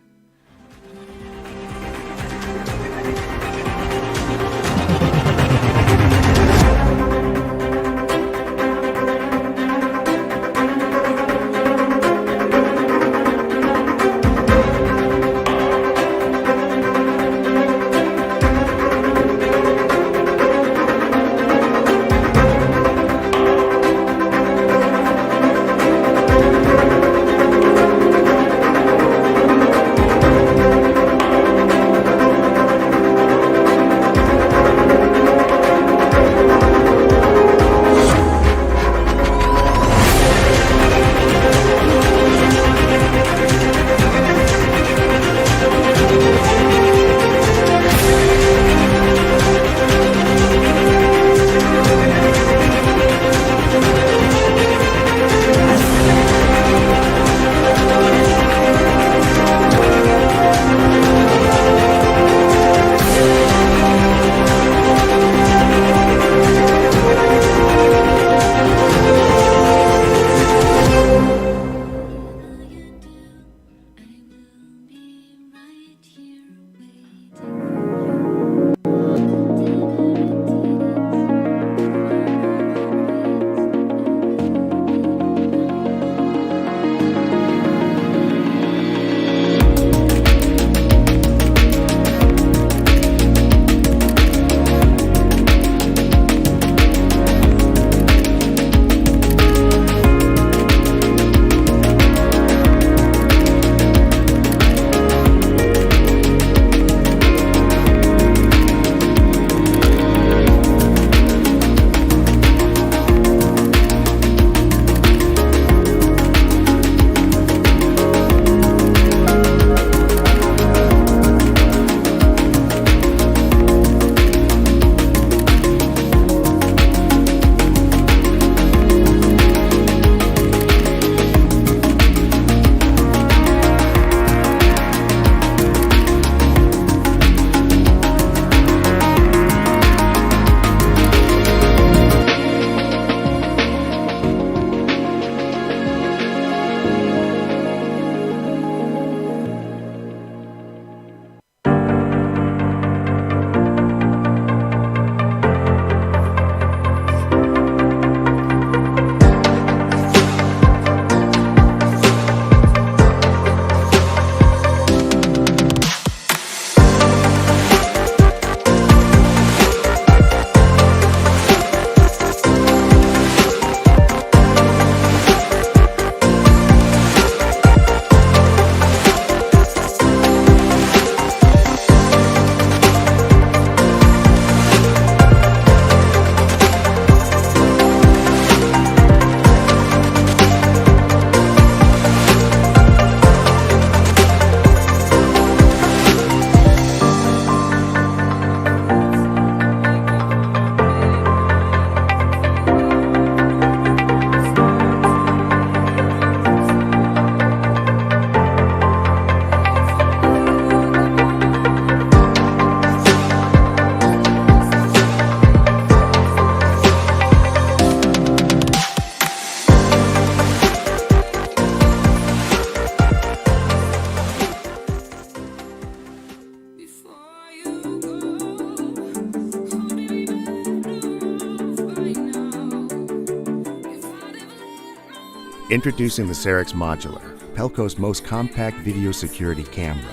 Introducing the Cerix Modular, Pelco's most compact video security camera.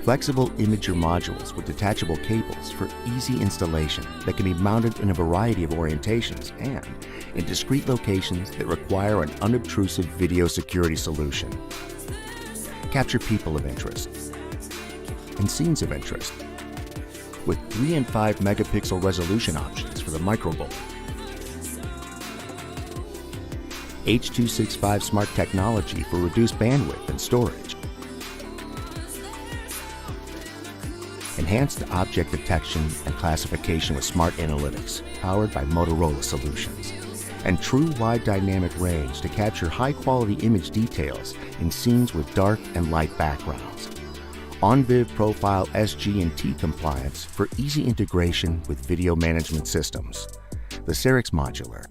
Flexible imager modules with detachable cables for easy installation that can be mounted in a variety of orientations and in discrete locations that require an unobtrusive video security solution. Capture people of interest and scenes of interest with 3 and 5 megapixel resolution options for the micro bullet. H.265 smart technology for reduced bandwidth and storage. Enhanced object detection and classification with smart analytics powered by Motorola solutions. And true wide dynamic range to capture high-quality image details in scenes with dark and light backgrounds. OnViv Profile SG&T compliance for easy integration with video management systems. The Cerix Modular,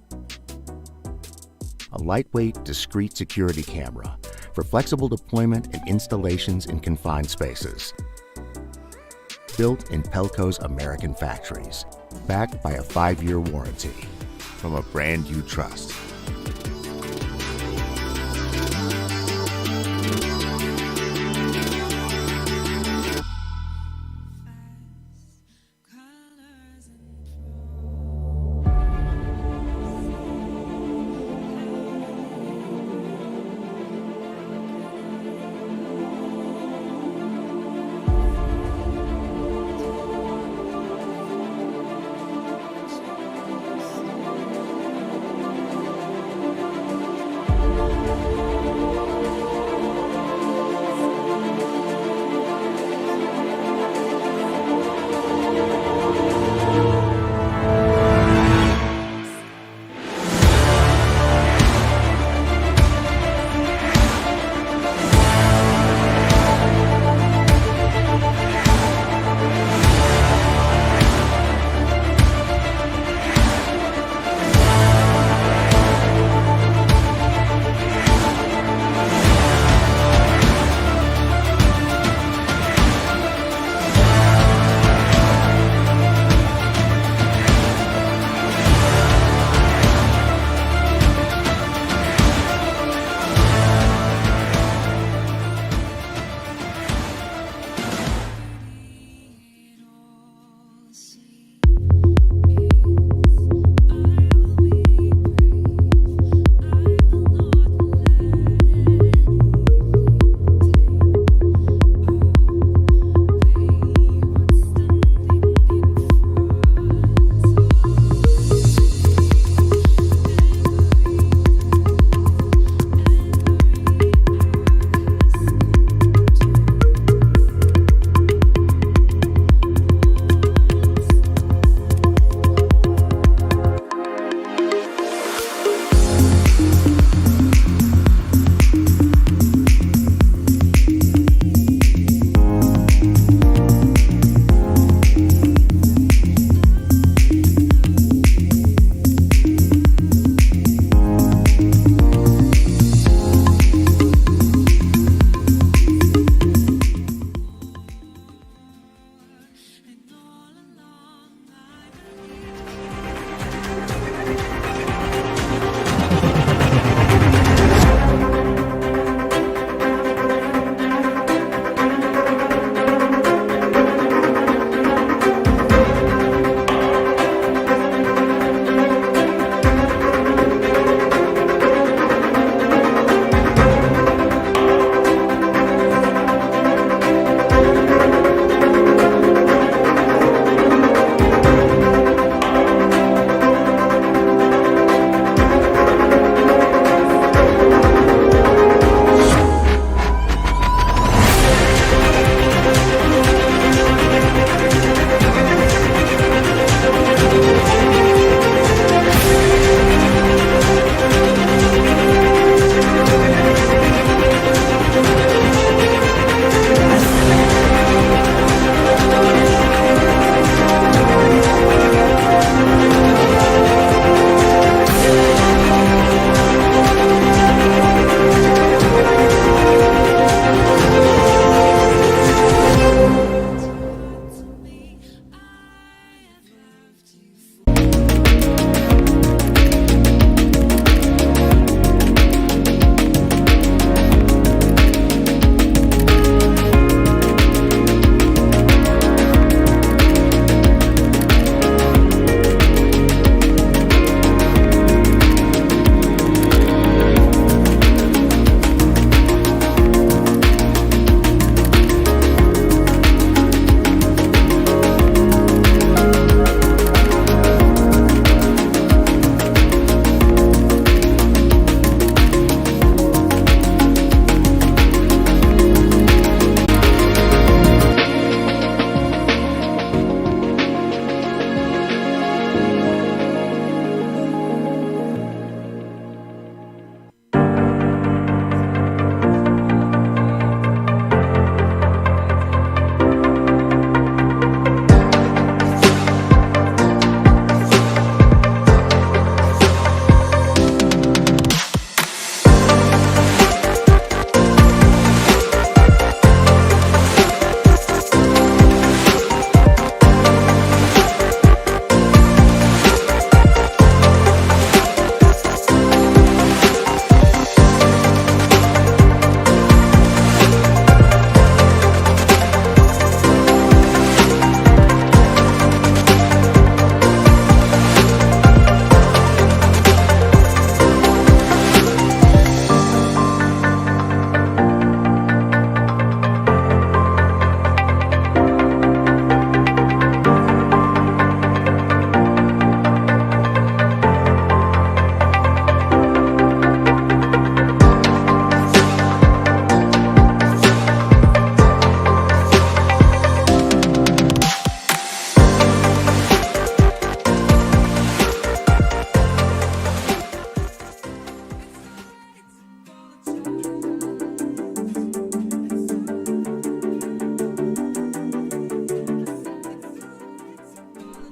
a lightweight, discrete security camera for flexible deployment and installations in confined spaces. Built in Pelco's American factories, backed by a 5-year warranty from a brand you trust.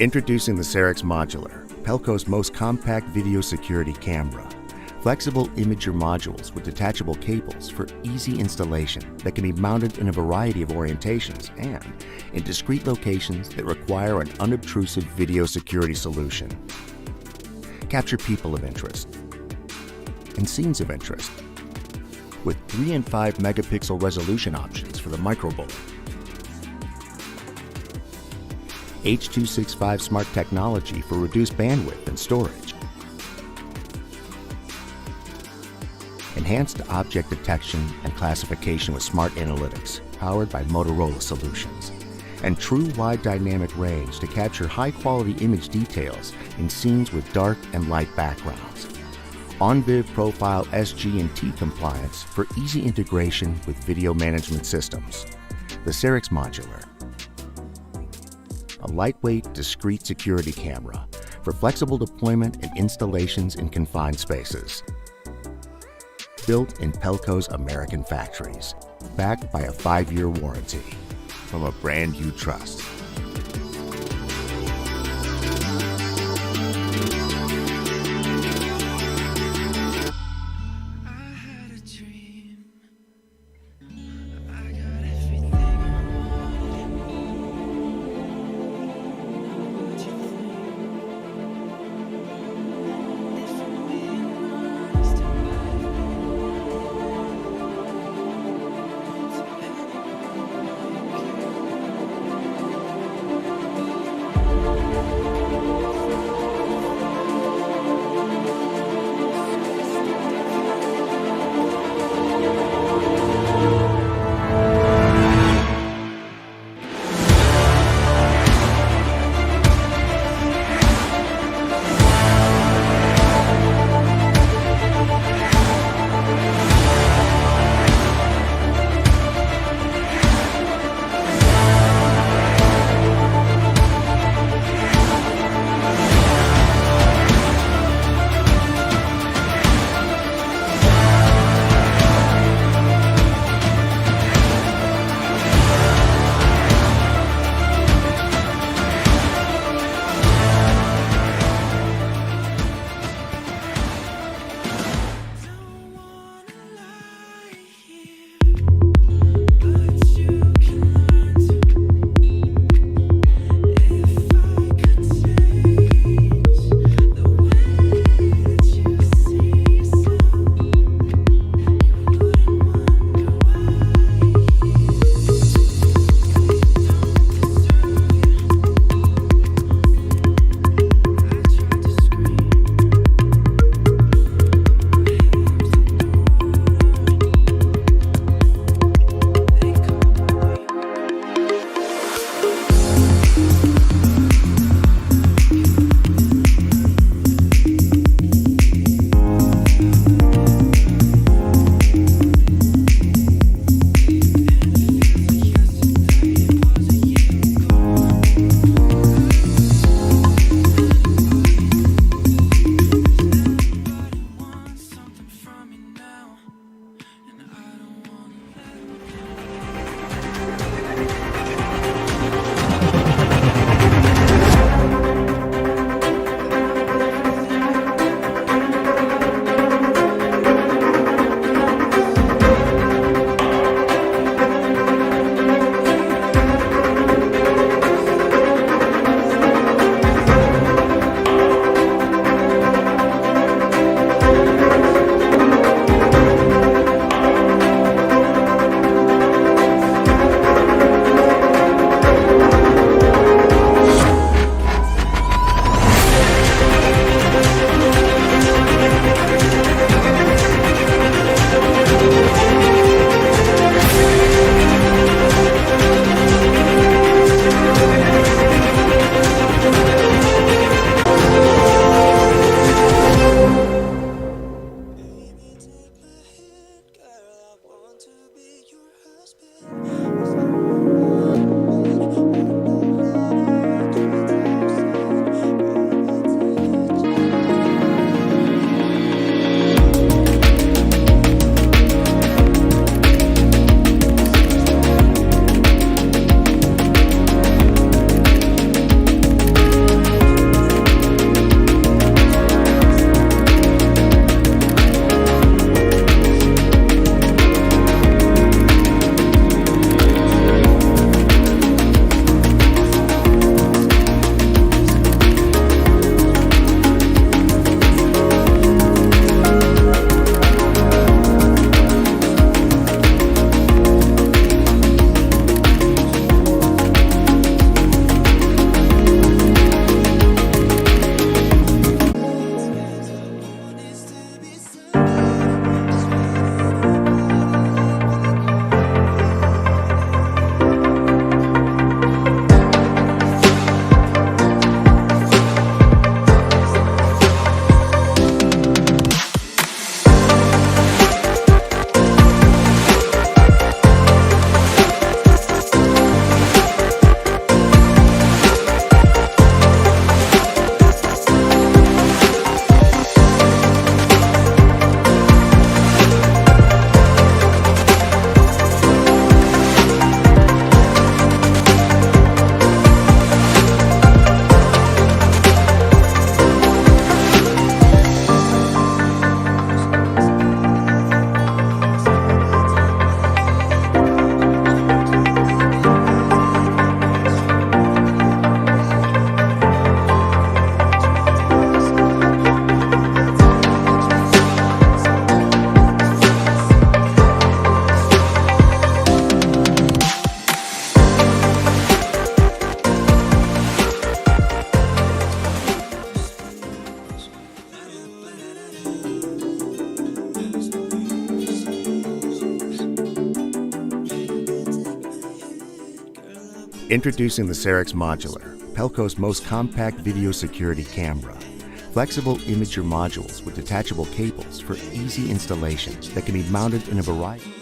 Introducing the Cerix Modular, Pelco's most compact video security camera. Flexible imager modules with detachable cables for easy installation that can be mounted in a variety of orientations and in discrete locations that require an unobtrusive video security solution. Capture people of interest and scenes of interest with 3 and 5 megapixel resolution options for the micro bullet. H.265 smart technology for reduced bandwidth and storage. Enhanced object detection and classification with smart analytics powered by Motorola solutions. And true wide dynamic range to capture high-quality image details in scenes with dark and light backgrounds. OnViv Profile SG&T compliance for easy integration with video management systems. The Cerix Modular. A lightweight, discrete security camera for flexible deployment and installations in confined spaces. Built in Pelco's American factories, backed by a 5-year warranty from a brand you trust. Introducing the Cerex Modular, Pelco's most compact video security camera. Flexible imager modules with detachable cables for easy installation that can be mounted in a variety.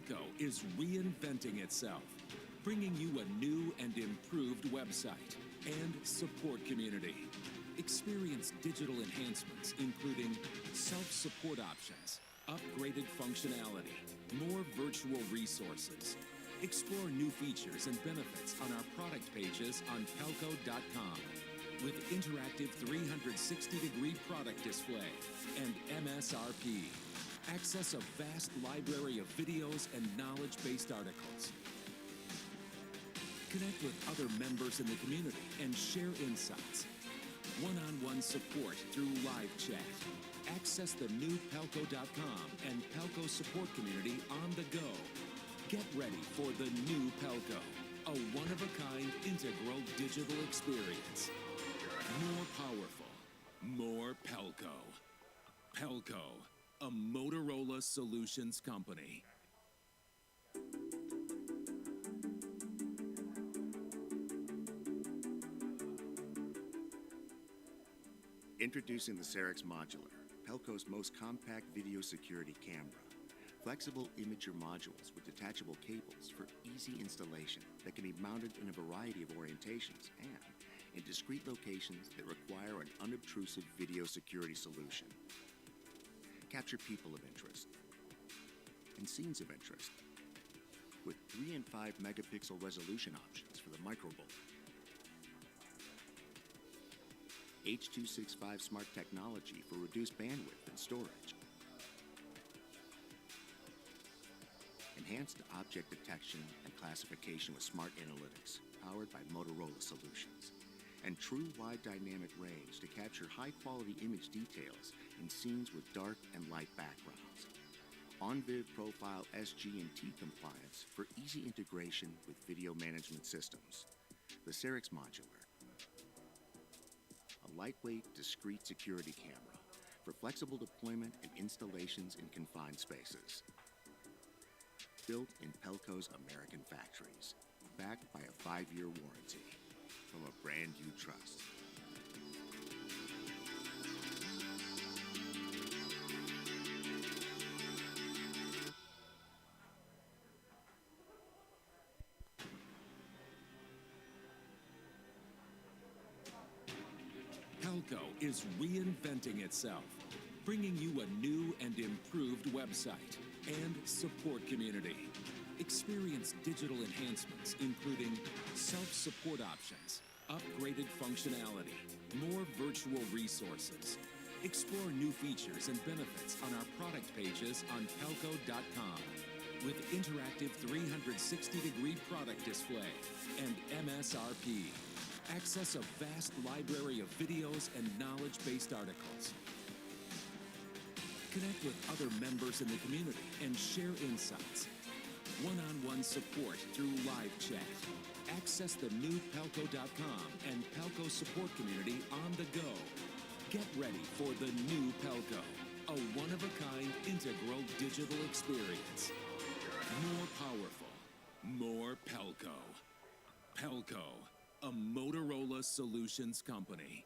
Pelco is reinventing itself, bringing you a new and improved website and support community. Experience digital enhancements, including self-support options, upgraded functionality, more virtual resources. Explore new features and benefits on our product pages on pelco.com with interactive 360-degree product display and MSRP. Access a vast library of videos and knowledge-based articles. Connect with other members in the community and share insights. One-on-one support through live chat. Access the new Pelco.com and Pelco support community on the go. Get ready for the new Pelco, a one-of-a-kind integral digital experience. More powerful, more Pelco. Pelco, a Motorola Solutions company. Introducing the Cerix Modular, Pelco's most compact video security camera. Flexible imager modules with detachable cables for easy installation that can be mounted in a variety of orientations and in discrete locations that require an unobtrusive video security solution. Capture people of interest and scenes of interest with 3 and 5 megapixel resolution options for the microbullet. H.265 smart technology for reduced bandwidth and storage. Enhanced object detection and classification with smart analytics powered by Motorola Solutions. And true wide dynamic range to capture high-quality image details in scenes with dark and light backgrounds. On-Viv Profile SG&T compliance for easy integration with video management systems. The Cerix Modular. A lightweight, discrete security camera for flexible deployment and installations in confined spaces. Built in Pelco's American factories, backed by a 5-year warranty from a brand you trust. Pelco is reinventing itself, bringing you a new and improved website and support community. Experience digital enhancements, including self-support options, upgraded functionality, more virtual resources. Explore new features and benefits on our product pages on pelco.com with interactive 360-degree product display and MSRP. Access a vast library of videos and knowledge-based articles. Connect with other members in the community and share insights. One-on-one support through live chat. Access the new Pelco.com and Pelco support community on the go. Get ready for the new Pelco, a one-of-a-kind integral digital experience. More powerful, more Pelco. Pelco, a Motorola Solutions company.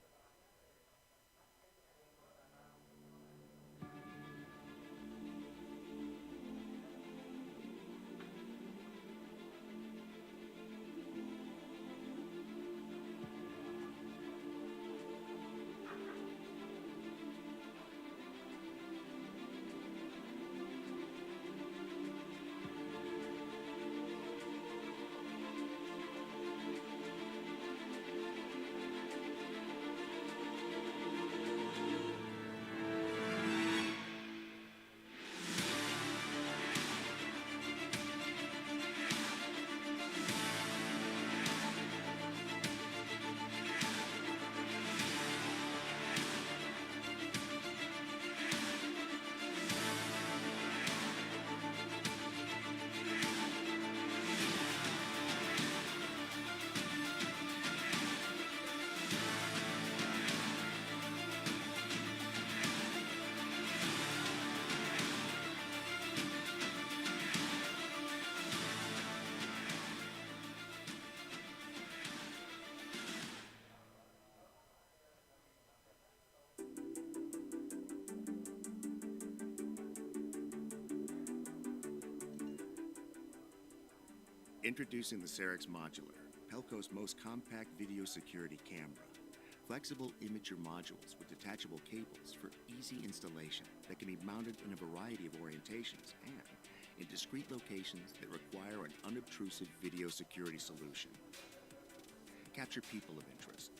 Introducing the Cerix Modular, Pelco's most compact video security camera. Flexible imager modules with detachable cables for easy installation that can be mounted in a variety of orientations and in discrete locations that require an unobtrusive video security solution. Capture people of interest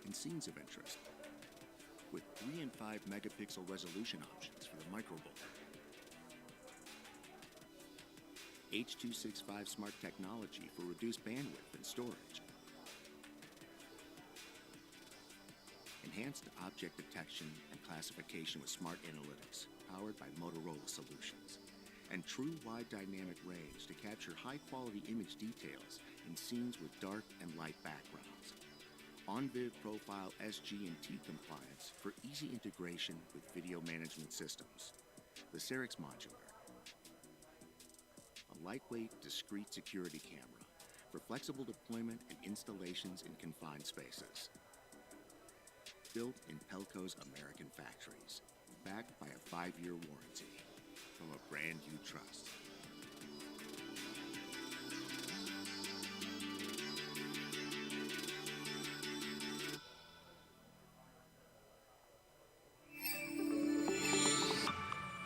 and scenes of interest with 3 and 5 megapixel resolution options for the microbull. H.265 smart technology for reduced bandwidth and storage. Enhanced object detection and classification with smart analytics powered by Motorola solutions. And true wide dynamic range to capture high-quality image details in scenes with dark and light backgrounds. On-Viv Profile SG&T compliance for easy integration with video management systems. The Cerix Modular. A lightweight, discrete security camera for flexible deployment and installations in confined spaces. Built in Pelco's American factories, backed by a 5-year warranty from a brand you trust.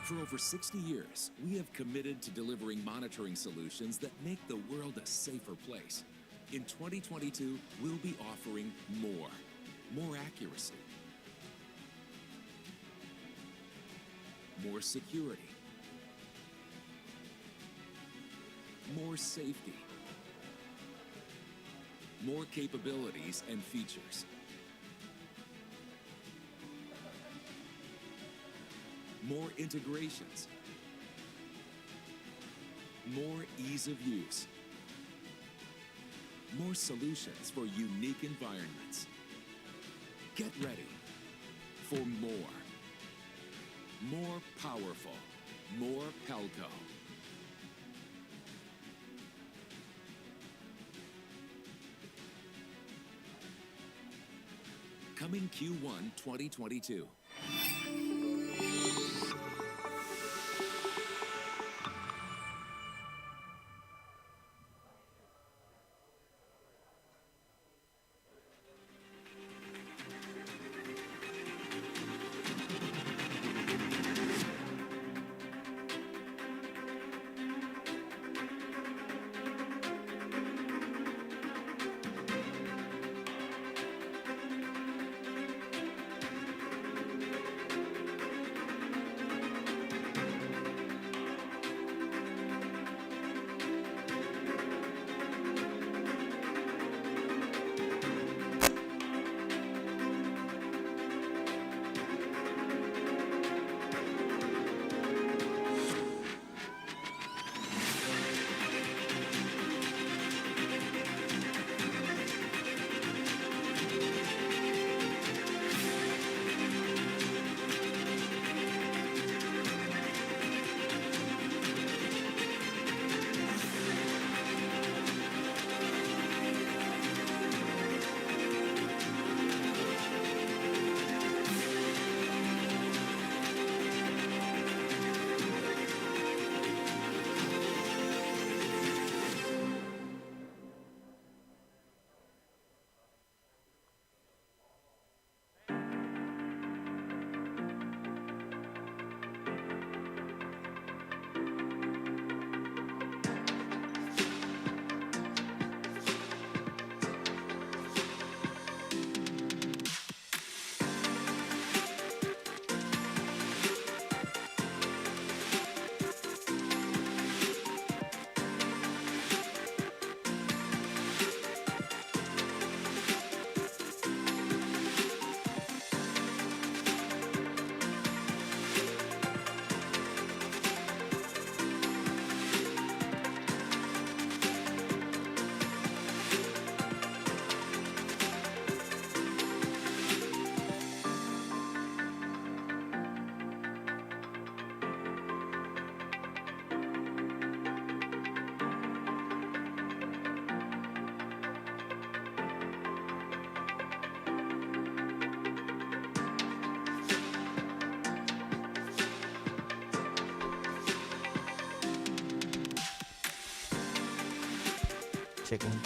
For over 60 years, we have committed to delivering monitoring solutions that make the world a safer place. In 2022, we'll be offering more accuracy, more security, more safety, more capabilities and features. More integrations, more ease of use, more solutions for unique environments. Get ready for more powerful, more Pelco. Coming Q1 2022. second.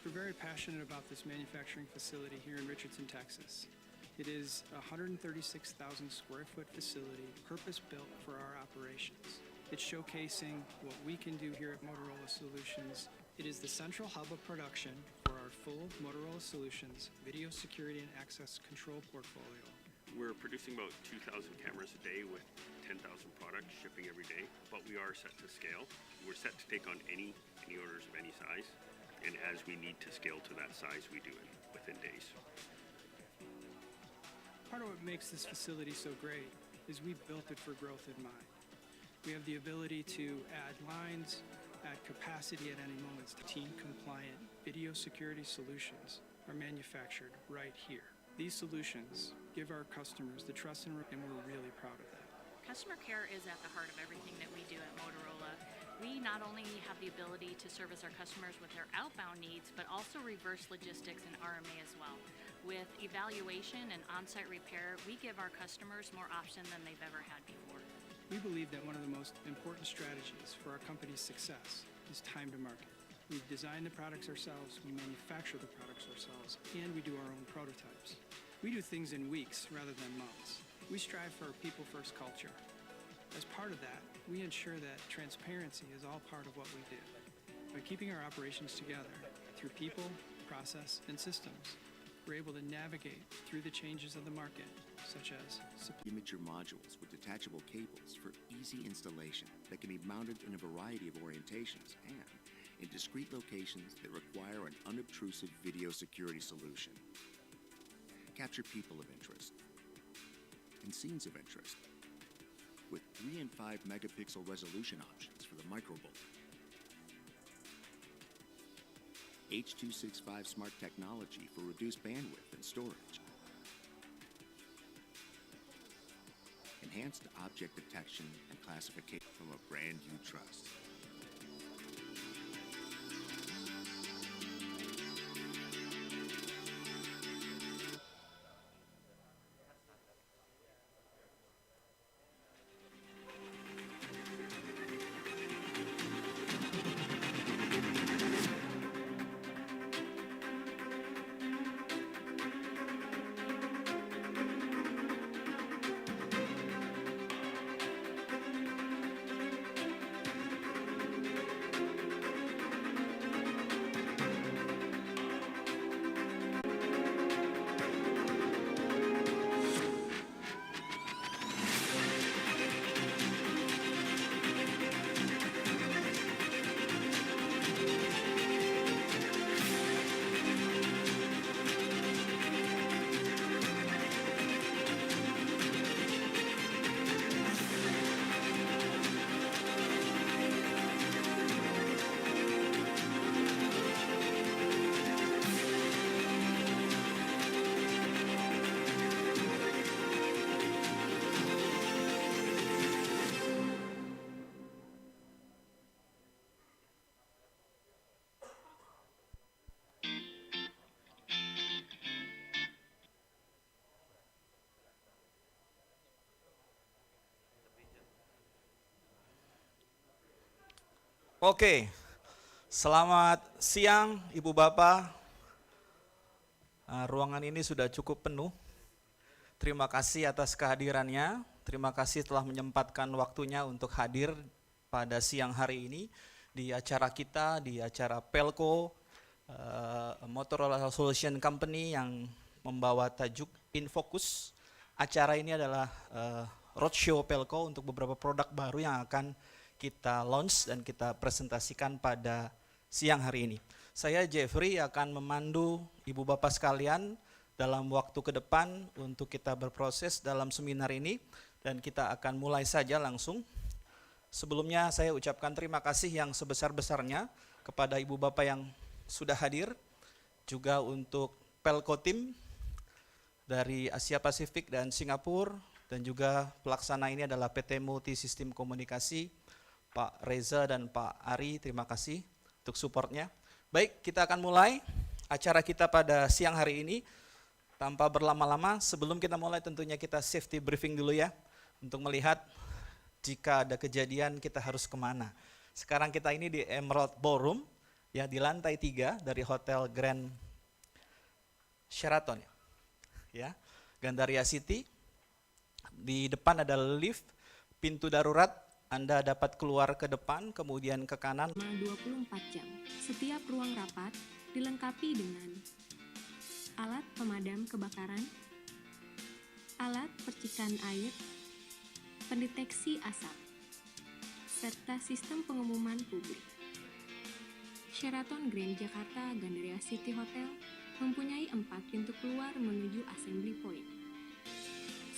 We're very passionate about this manufacturing facility here in Richardson, Texas. It is a 136,000 square foot facility, purpose-built for our operations. It's showcasing what we can do here at Motorola Solutions. It is the central hub of production for our full Motorola Solutions video security and access control portfolio. We're producing about 2,000 cameras a day with 10,000 products shipping every day, but we are set to scale. We're set to take on any orders of any size, and as we need to scale to that size, we do it within days. Part of what makes this facility so great is we built it for growth in mind. We have the ability to add lines, add capacity at any moment. Team-compliant video security solutions are manufactured right here. These solutions give our customers the trust and we're really proud of that. Customer care is at the heart of everything that we do at Motorola. We not only have the ability to service our customers with their outbound needs, but also reverse logistics and RMA as well. With evaluation and on-site repair, we give our customers more option than they've ever had before. We believe that one of the most important strategies for our company's success is time to market. We design the products ourselves, we manufacture the products ourselves, and we do our own prototypes. We do things in weeks rather than months. We strive for a people-first culture. As part of that, we ensure that transparency is all part of what we do. By keeping our operations together through people, process, and systems, we're able to navigate through the changes of the market, such as Imager modules with detachable cables for easy installation that can be mounted in a variety of orientations and in discrete locations that require an unobtrusive video security solution. Capture people of interest and scenes of interest with 3 and 5 megapixel resolution options for the microbullet. H.265 smart technology for reduced bandwidth and storage. Enhanced object detection and classification from a brand you trust. Oke, selamat siang Ibu Bapak. Ruangan ini sudah cukup penuh. Terima kasih atas kehadirannya. Terima kasih telah menyempatkan waktunya untuk hadir pada siang hari ini di acara kita, di acara Pelco, Motorola Solution Company yang membawa tajuk In Focus. Acara ini adalah roadshow Pelco untuk beberapa produk baru yang akan kita launch dan kita presentasikan pada siang hari ini. Saya Jeffrey akan memandu Ibu Bapak sekalian dalam waktu ke depan untuk kita berproses dalam seminar ini dan kita akan mulai saja langsung. Sebelumnya saya ucapkan terima kasih yang sebesar-besarnya kepada Ibu Bapak yang sudah hadir, juga untuk Pelco Team dari Asia Pasifik dan Singapura, dan juga pelaksana ini adalah PT Multi Sistem Komunikasi, Pak Reza dan Pak Ari, terima kasih untuk supportnya. Baik, kita akan mulai acara kita pada siang hari ini. Tanpa berlama-lama, sebelum kita mulai tentunya kita safety briefing dulu ya, untuk melihat jika ada kejadian kita harus kemana. Sekarang kita ini di Emerald Ballroom, ya di lantai 3 dari Hotel Grand Sheraton, ya, Gandaria City. Di depan ada lift, pintu darurat, Anda dapat keluar ke depan, kemudian ke kanan. 24 jam. Setiap ruang rapat dilengkapi dengan alat pemadam kebakaran, alat percikan air, pendeteksi asap, serta sistem pengumuman publik. Sheraton Grand Jakarta Gandaria City Hotel mempunyai 4 pintu keluar menuju Assembly Point.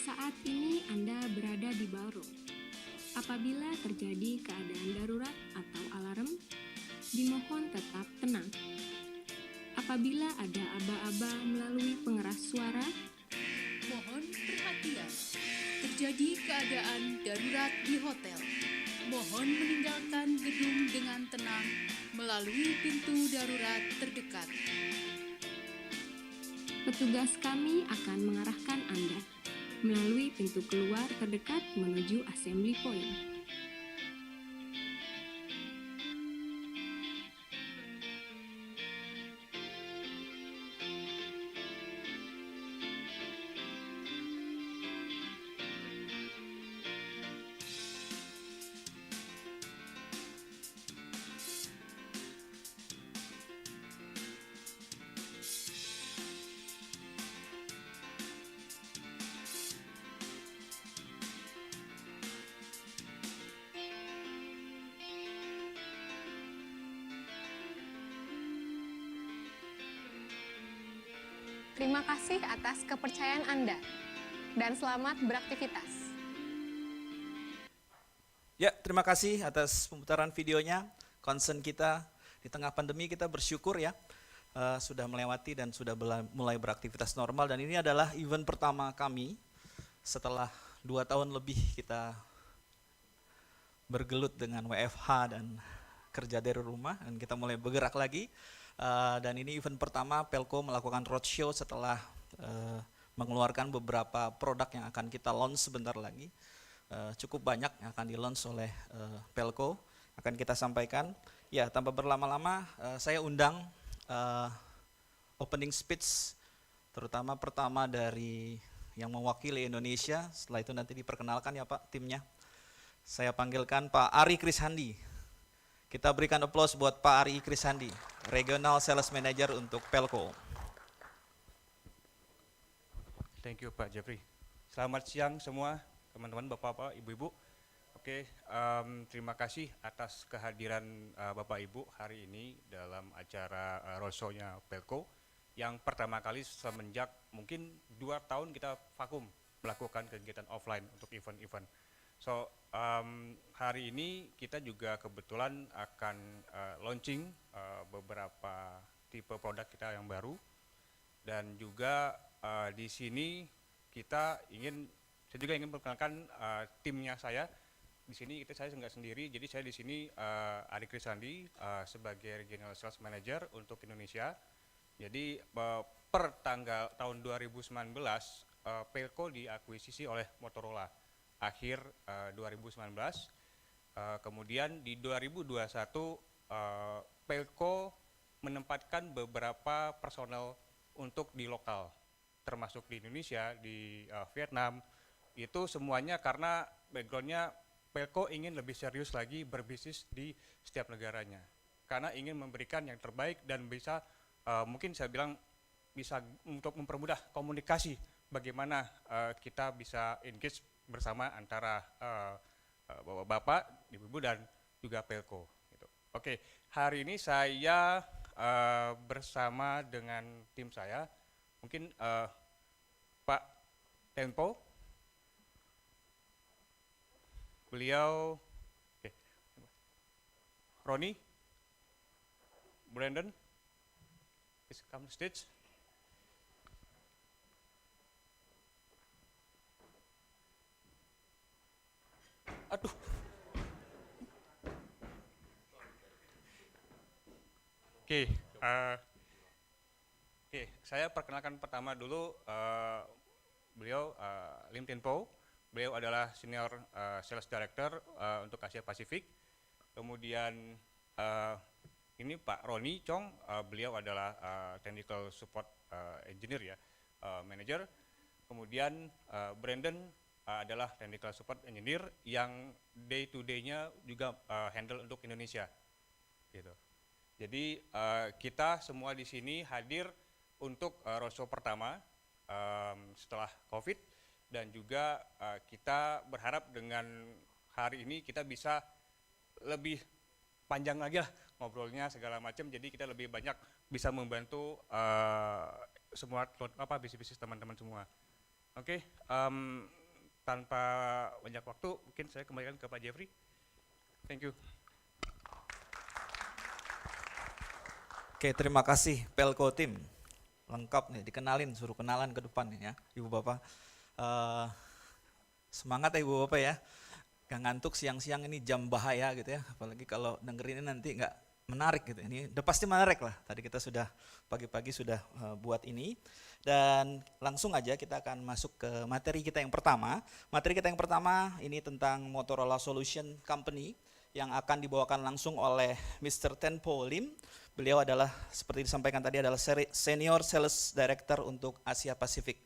Saat ini Anda berada di ballroom. Apabila terjadi keadaan darurat atau alarm, dimohon tetap tenang. Apabila ada aba-aba melalui pengeras suara, Mohon perhatian, terjadi keadaan darurat di hotel. Mohon meninggalkan gedung dengan tenang melalui pintu darurat terdekat. petugas kami akan mengarahkan Anda melalui pintu keluar terdekat menuju Assembly Point. Terima kasih atas kepercayaan Anda, dan selamat beraktivitas. Ya, terima kasih atas pemutaran videonya. Concern kita di tengah pandemi, kita bersyukur ya, sudah melewati dan sudah mulai beraktivitas normal. Dan ini adalah event pertama kami setelah 2 tahun lebih kita bergelut dengan WFH dan kerja dari rumah, dan kita mulai bergerak lagi. Dan ini event pertama Pelco melakukan roadshow setelah mengeluarkan beberapa produk yang akan kita launch sebentar lagi. Cukup banyak yang akan di launch oleh Pelco, akan kita sampaikan. Ya, tanpa berlama-lama, saya undang opening speech, terutama pertama dari yang mewakili Indonesia. Setelah itu nanti diperkenalkan ya Pak timnya. Saya panggilkan Pak Ari Krishandi. Kita berikan aplaus buat Pak Ari Krishandi, Regional Sales Manager untuk Pelco. Thank you Pak Jeffrey. Selamat siang semua teman-teman, Bapak-Bapak, Ibu-Ibu. Oke, terima kasih atas kehadiran Bapak Ibu hari ini dalam acara roadshow-nya Pelco yang pertama kali semenjak mungkin 2 tahun kita vakum melakukan kegiatan offline untuk event-event. So, hari ini kita juga kebetulan akan launching beberapa tipe produk kita yang baru, dan juga di sini saya juga ingin memperkenalkan timnya saya. Di sini saya nggak sendiri, jadi saya di sini Ari Krishandi sebagai Regional Sales Manager untuk Indonesia. Jadi per tahun 2019 Pelco diakuisisi oleh Motorola akhir 2019, kemudian di 2021 Pelco menempatkan beberapa personel untuk di lokal, termasuk di Indonesia, di Vietnam. Itu semuanya karena backgroundnya Pelco ingin lebih serius lagi berbisnis di setiap negaranya, karena ingin memberikan yang terbaik dan bisa mungkin saya bilang bisa untuk mempermudah komunikasi, bagaimana kita bisa engage bersama antara Bapak, Ibu, dan juga Pelco. Gitu. Oke, hari ini saya bersama dengan tim saya, mungkin Pak Tempo, beliau, Roni, Brandon, please come to stage. Aduh. Oke, saya perkenalkan pertama dulu beliau Lim Tin Po. beliau adalah Senior Sales Director untuk Asia Pasifik. Kemudian ini Pak Roni Chong, beliau adalah Technical Support Engineer ya, Manager. Kemudian Brandon adalah Technical Support Engineer yang day to day-nya juga handle untuk Indonesia. Gitu. Jadi kita semua di sini hadir untuk roadshow pertama setelah COVID, dan juga kita berharap dengan hari ini kita bisa lebih panjang lagi lah ngobrolnya segala macam. Jadi kita lebih banyak bisa membantu semua bisnis teman-teman semua. Oke, tanpa banyak waktu mungkin saya kembalikan ke Pak Jeffrey. Thank you. Oke, terima kasih Pelco Team. Lengkap nih, dikenalin, suruh kenalan ke depan nih ya, Ibu Bapak. Semangat ya Ibu Bapak ya. Gak ngantuk siang-siang, ini jam bahaya gitu ya. Apalagi kalau dengerin ini nanti nggak menarik gitu. Ini udah pasti menarik lah. Tadi kita sudah pagi-pagi sudah buat ini. Dan langsung aja kita akan masuk ke materi kita yang pertama. Materi kita yang pertama ini tentang Motorola Solution Company yang akan dibawakan langsung oleh Mr. Tenpo Lim. Beliau adalah, seperti disampaikan tadi, adalah Senior Sales Director untuk Asia Pasifik.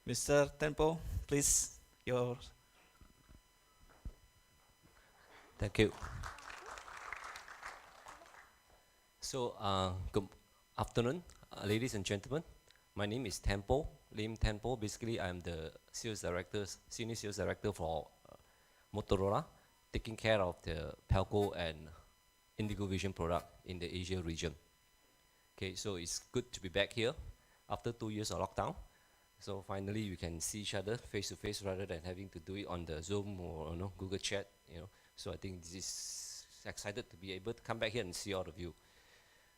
Mr. Tenpo, please, yours. Thank you. So, good afternoon, ladies and gentlemen. My name is Tempo, Lim Tempo. Basically, I'm the senior sales director for Motorola, taking care of the Pelco and Indigo Vision product in the Asia region. Okay, so it's good to be back here after 2 years of lockdown. So finally, we can see each other face to face rather than having to do it on the Zoom or Google Chat. So I think this is excited to be able to come back here and see all of you.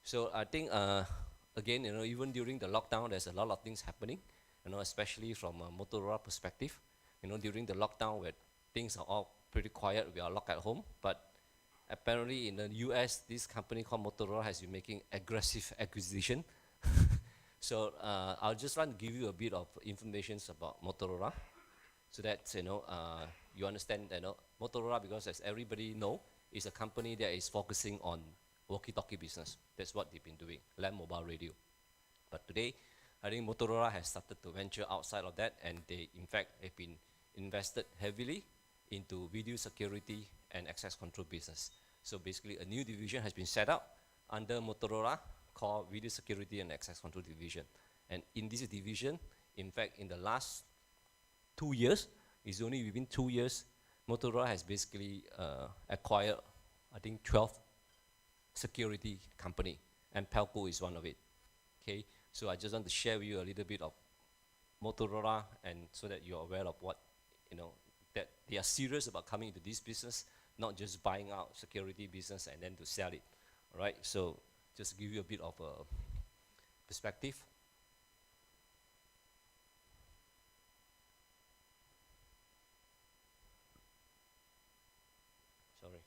So I think again, even during the lockdown, there's a lot of things happening. Especially from a Motorola perspective. During the lockdown, where things are all pretty quiet, we are locked at home. But apparently, in the US, this company called Motorola has been making aggressive acquisition. So I'll just want to give you a bit of information about Motorola, so that you understand that Motorola, because as everybody know, is a company that is focusing on walkie-talkie business. That's what they've been doing, land mobile radio. But today, I think Motorola has started to venture outside of that, and they, in fact, have been invested heavily into video security and access control business. So basically, a new division has been set up under Motorola called Video Security and Access Control Division. And in this division, in fact, in the last 2 years, it's only within 2 years, Motorola has basically acquired, I think, 12 security company, and Pelco is one of it. Okay, so I just want to share with you a little bit of Motorola, and so that you're aware of what, that they are serious about coming into this business, not just buying out security business and then to sell it. All right, so just to give you a bit of a perspective. Sorry.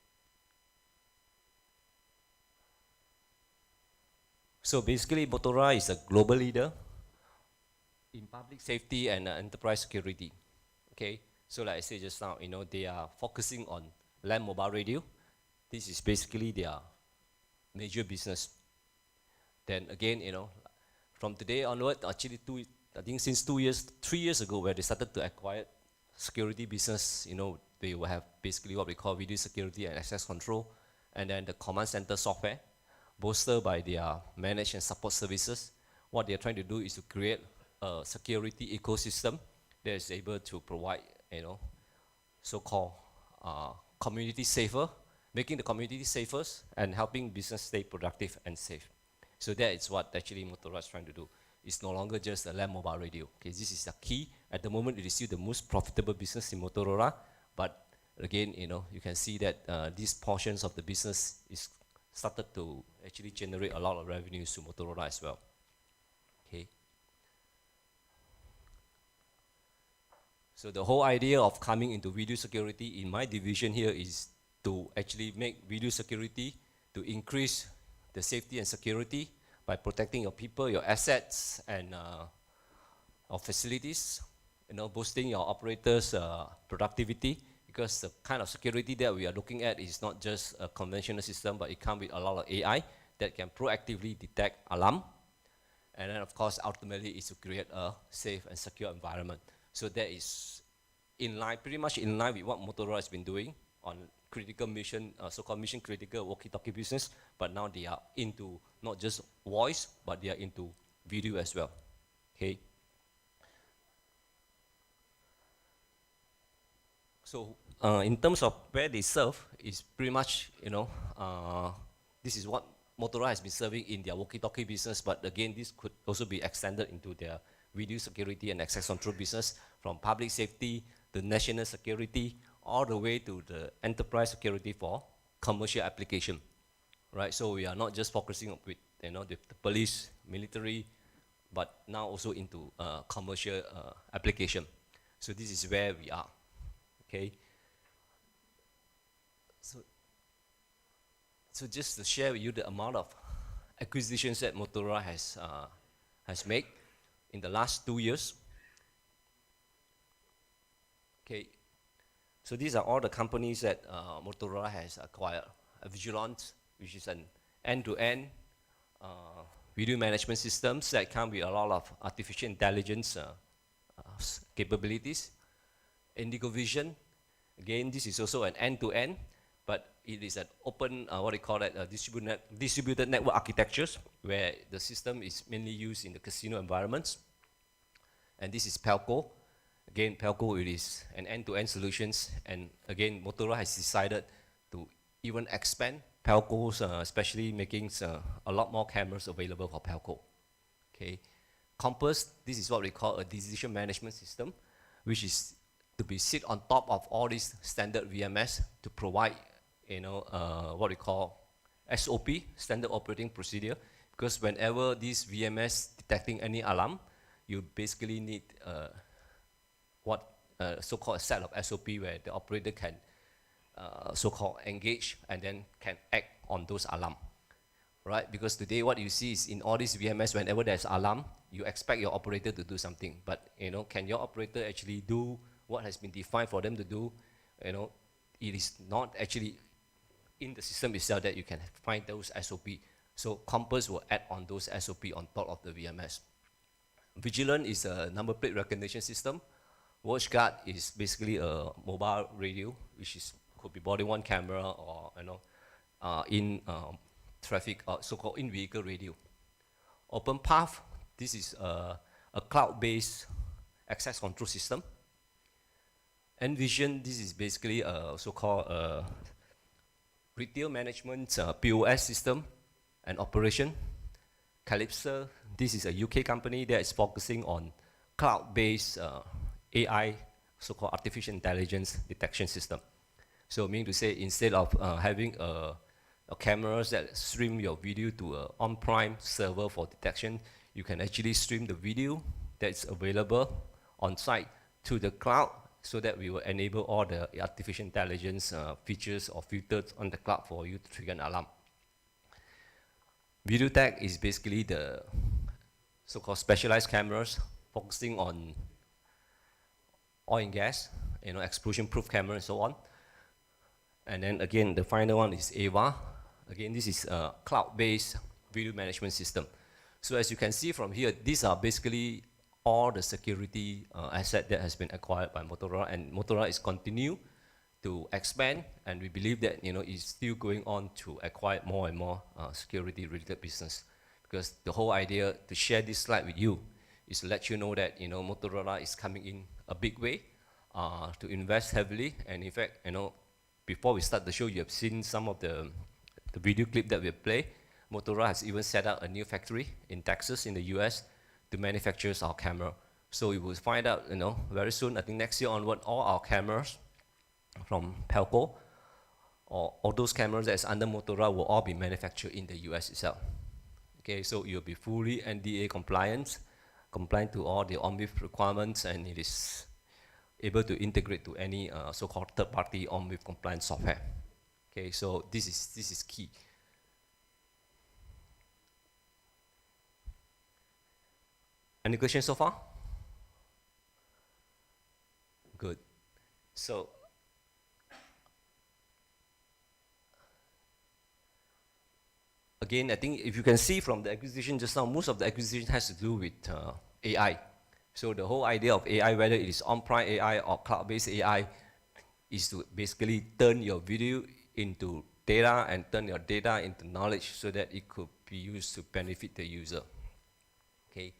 So basically, Motorola is a global leader in public safety and enterprise security. Okay, so like I said just now, they are focusing on land mobile radio. This is basically their major business. Then again, from today onward, actually I think since 3 years ago, where they started to acquire security business, they will have basically what we call video security and access control, and then the command center software, bolstered by their managed and support services. What they are trying to do is to create a security ecosystem that is able to provide, so-called community safer, making the community safer and helping business stay productive and safe. So that is what actually Motorola is trying to do. It's no longer just a land mobile radio. Okay, this is the key. At the moment, it is still the most profitable business in Motorola. But again, you can see that these portions of the business is started to actually generate a lot of revenues to Motorola as well. Okay. So the whole idea of coming into video security in my division here is to actually make video security to increase the safety and security by protecting your people, your assets, and our facilities, boosting your operators' productivity, because the kind of security that we are looking at is not just a conventional system, but it comes with a lot of AI that can proactively detect alarm. And then, of course, ultimately is to create a safe and secure environment. So that is in line, pretty much in line with what Motorola has been doing on critical mission, so-called mission critical walkie-talkie business, but now they are into not just voice, but they are into video as well. Okay. So in terms of where they serve, is pretty much, this is what Motorola has been serving in their walkie-talkie business, but again, this could also be extended into their video security and access control business, from public safety, the national security, all the way to the enterprise security for commercial application, right? So we are not just focusing on with the police, military, but now also into commercial application. So this is where we are, okay? So just to share with you the amount of acquisitions that Motorola has made in the last 2 years. Okay, so these are all the companies that Motorola has acquired. Vigilant, which is an end-to-end video management systems that come with a lot of artificial intelligence capabilities. Indigo Vision, again, this is also an end-to-end, but it is an open, distributed network architectures, where the system is mainly used in the casino environments. And this is Pelco. Again, Pelco, it is an end-to-end solutions, and again, Motorola has decided to even expand Pelco's, especially making a lot more cameras available for Pelco. Okay, Compass, this is what we call a decision management system, which is to be sit on top of all these standard VMS to provide, what we call SOP, standard operating procedure, because whenever these VMS detecting any alarm, you basically need so-called a set of SOP where the operator can so-called engage and then can act on those alarm, right? Because today what you see is in all these VMS, whenever there's alarm, you expect your operator to do something, but can your operator actually do what has been defined for them to do? It is not actually in the system itself that you can find those SOP. So Compass will add on those SOP on top of the VMS. Vigilant is a number plate recognition system. WatchGuard is basically a mobile radio, which could be body-worn camera or in traffic, so-called in-vehicle radio. OpenPath, this is a cloud-based access control system. Envision, this is basically a so-called retail management POS system and operation. Calypso, this is a UK company that is focusing on cloud-based AI, so-called artificial intelligence detection system. So meaning to say, instead of having a cameras that stream your video to an on-prem server for detection, you can actually stream the video that's available on site to the cloud, so that we will enable all the artificial intelligence features or filters on the cloud for you to trigger an alarm. Video tag is basically the so-called specialized cameras focusing on oil and gas, explosion-proof camera and so on. And then again, the final one is AVA. Again, this is a cloud-based video management system. So as you can see from here, these are basically all the security asset that has been acquired by Motorola, and Motorola is continue to expand, and we believe that is still going on to acquire more and more security-related business. Because the whole idea to share this slide with you is to let you know that Motorola is coming in a big way to invest heavily, and in fact, before we start the show, you have seen some of the video clip that we play. Motorola has even set up a new factory in Texas, in the US, to manufacture our camera. So we will find out, very soon, I think next year onward, all our cameras from Pelco, or all those cameras that is under Motorola will all be manufactured in the US itself. Okay, so you'll be fully NDA compliant to all the OMWIF requirements, and it is able to integrate to any so-called third-party OMWIF compliant software. Okay, so this is key. Any questions so far? So again, I think if you can see from the acquisition just now, most of the acquisition has to do with AI. So the whole idea of AI, whether it is on-prem AI or cloud-based AI, is to basically turn your video into data and turn your data into knowledge so that it could be used to benefit the user. Okay,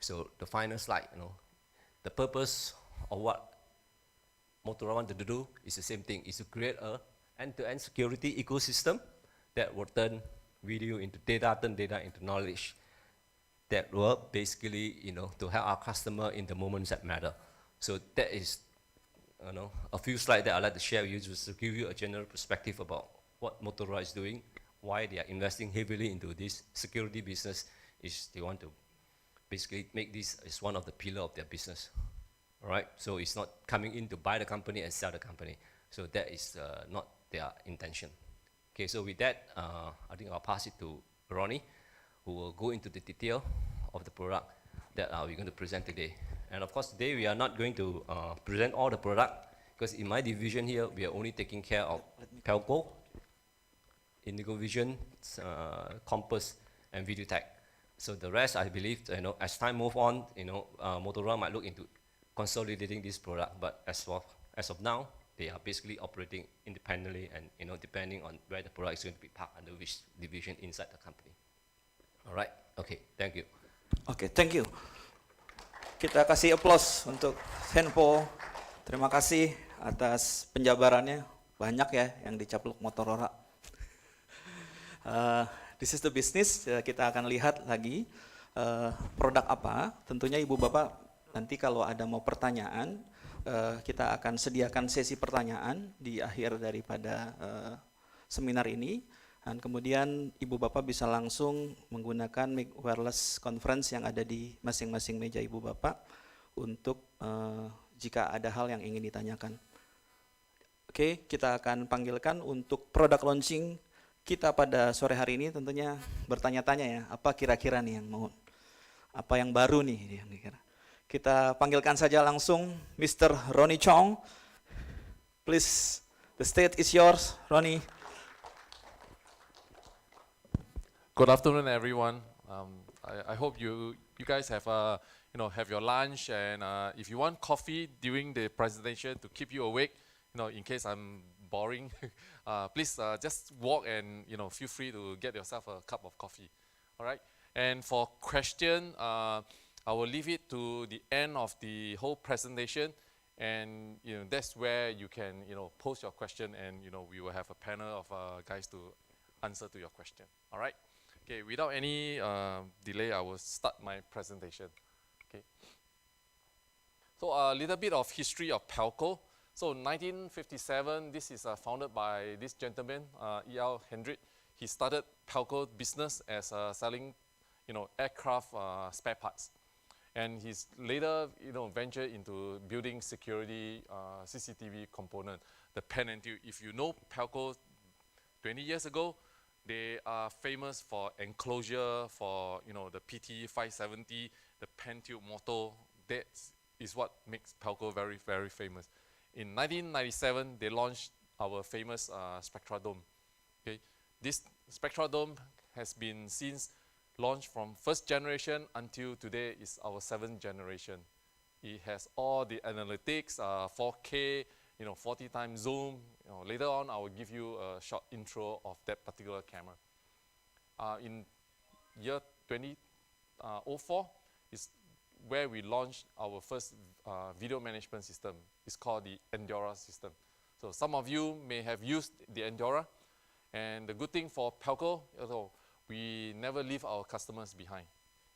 so the final slide, the purpose of what Motorola wanted to do is the same thing, is to create a end-to-end security ecosystem that will turn video into data, turn data into knowledge, that will basically, to help our customer in the moments that matter. So that is, a few slides that I'd like to share with you just to give you a general perspective about what Motorola is doing, why they are investing heavily into this security business, is they want to basically make this as one of the pillars of their business. All right, so it's not coming in to buy the company and sell the company. So that is not their intention. Okay, so with that, I think I'll pass it to Ronnie, who will go into the detail of the product that we're going to present today. And of course, today we are not going to present all the product, because in my division here, we are only taking care of Pelco, Indigo Vision, Compass, and VideoTech. So the rest, I believe, as time moves on, Motorola might look into consolidating this product, but as of now, they are basically operating independently and depending on where the product is going to be parked under which division inside the company. All right, okay, thank you. Oke, thank you. Kita kasih applause untuk Senpo. Terima kasih atas penjabarannya. Banyak ya yang dicaplok Motorola. This is the business. Kita akan lihat lagi produk apa. Tentunya Ibu Bapak nanti kalau ada mau pertanyaan, kita akan sediakan sesi pertanyaan di akhir daripada seminar ini. Dan kemudian Ibu Bapak bisa langsung menggunakan mic wireless conference yang ada di masing-masing meja Ibu Bapak untuk jika ada hal yang ingin ditanyakan. Oke, kita akan panggilkan untuk produk launching kita pada sore hari ini, tentunya bertanya-tanya ya, apa kira-kira nih yang mau, apa yang baru nih yang dikira. Kita panggilkan saja langsung Mr. Ronnie Chong. Please, the stage is yours, Ronnie. Good afternoon, everyone. I hope you guys have have your lunch, and if you want coffee during the presentation to keep you awake, in case I'm boring, please just walk and feel free to get yourself a cup of coffee. All right. And for question, I will leave it to the end of the whole presentation, and that's where you can post your question, and we will have a panel of guys to answer to your question. All right. Okay, without any delay, I will start my presentation. Okay. So a little bit of history of Pelco. So 1957, this is founded by this gentleman, E.L. Hendrick. He started Pelco business as selling, aircraft spare parts. And he's later, ventured into building security CCTV component, the pen and tube. If you know Pelco 20 years ago, they are famous for enclosure, for the PT 570, the pen tube motor. That is what makes Pelco very, very famous. In 1997, they launched our famous Spectra Dome. Okay, this Spectra Dome has been since launched from first generation until today is our 7th generation. It has all the analytics, 4K, 40 times zoom. Later on, I will give you a short intro of that particular camera. In year 2004 is where we launched our first video management system. It's called the Endura system. So some of you may have used the Endura, and the good thing for Pelco, we never leave our customers behind.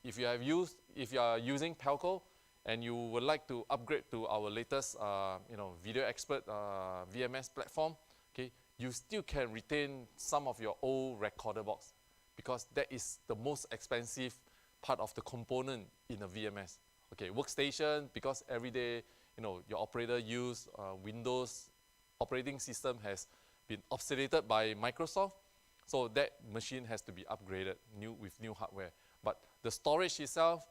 If you are using Pelco, and you would like to upgrade to our latest, Video Expert VMS platform, okay, you still can retain some of your old recorder box, because that is the most expensive part of the component in a VMS. Okay, workstation, because every day, your operator use Windows operating system has been obsoleted by Microsoft, so that machine has to be upgraded with new hardware. But the storage itself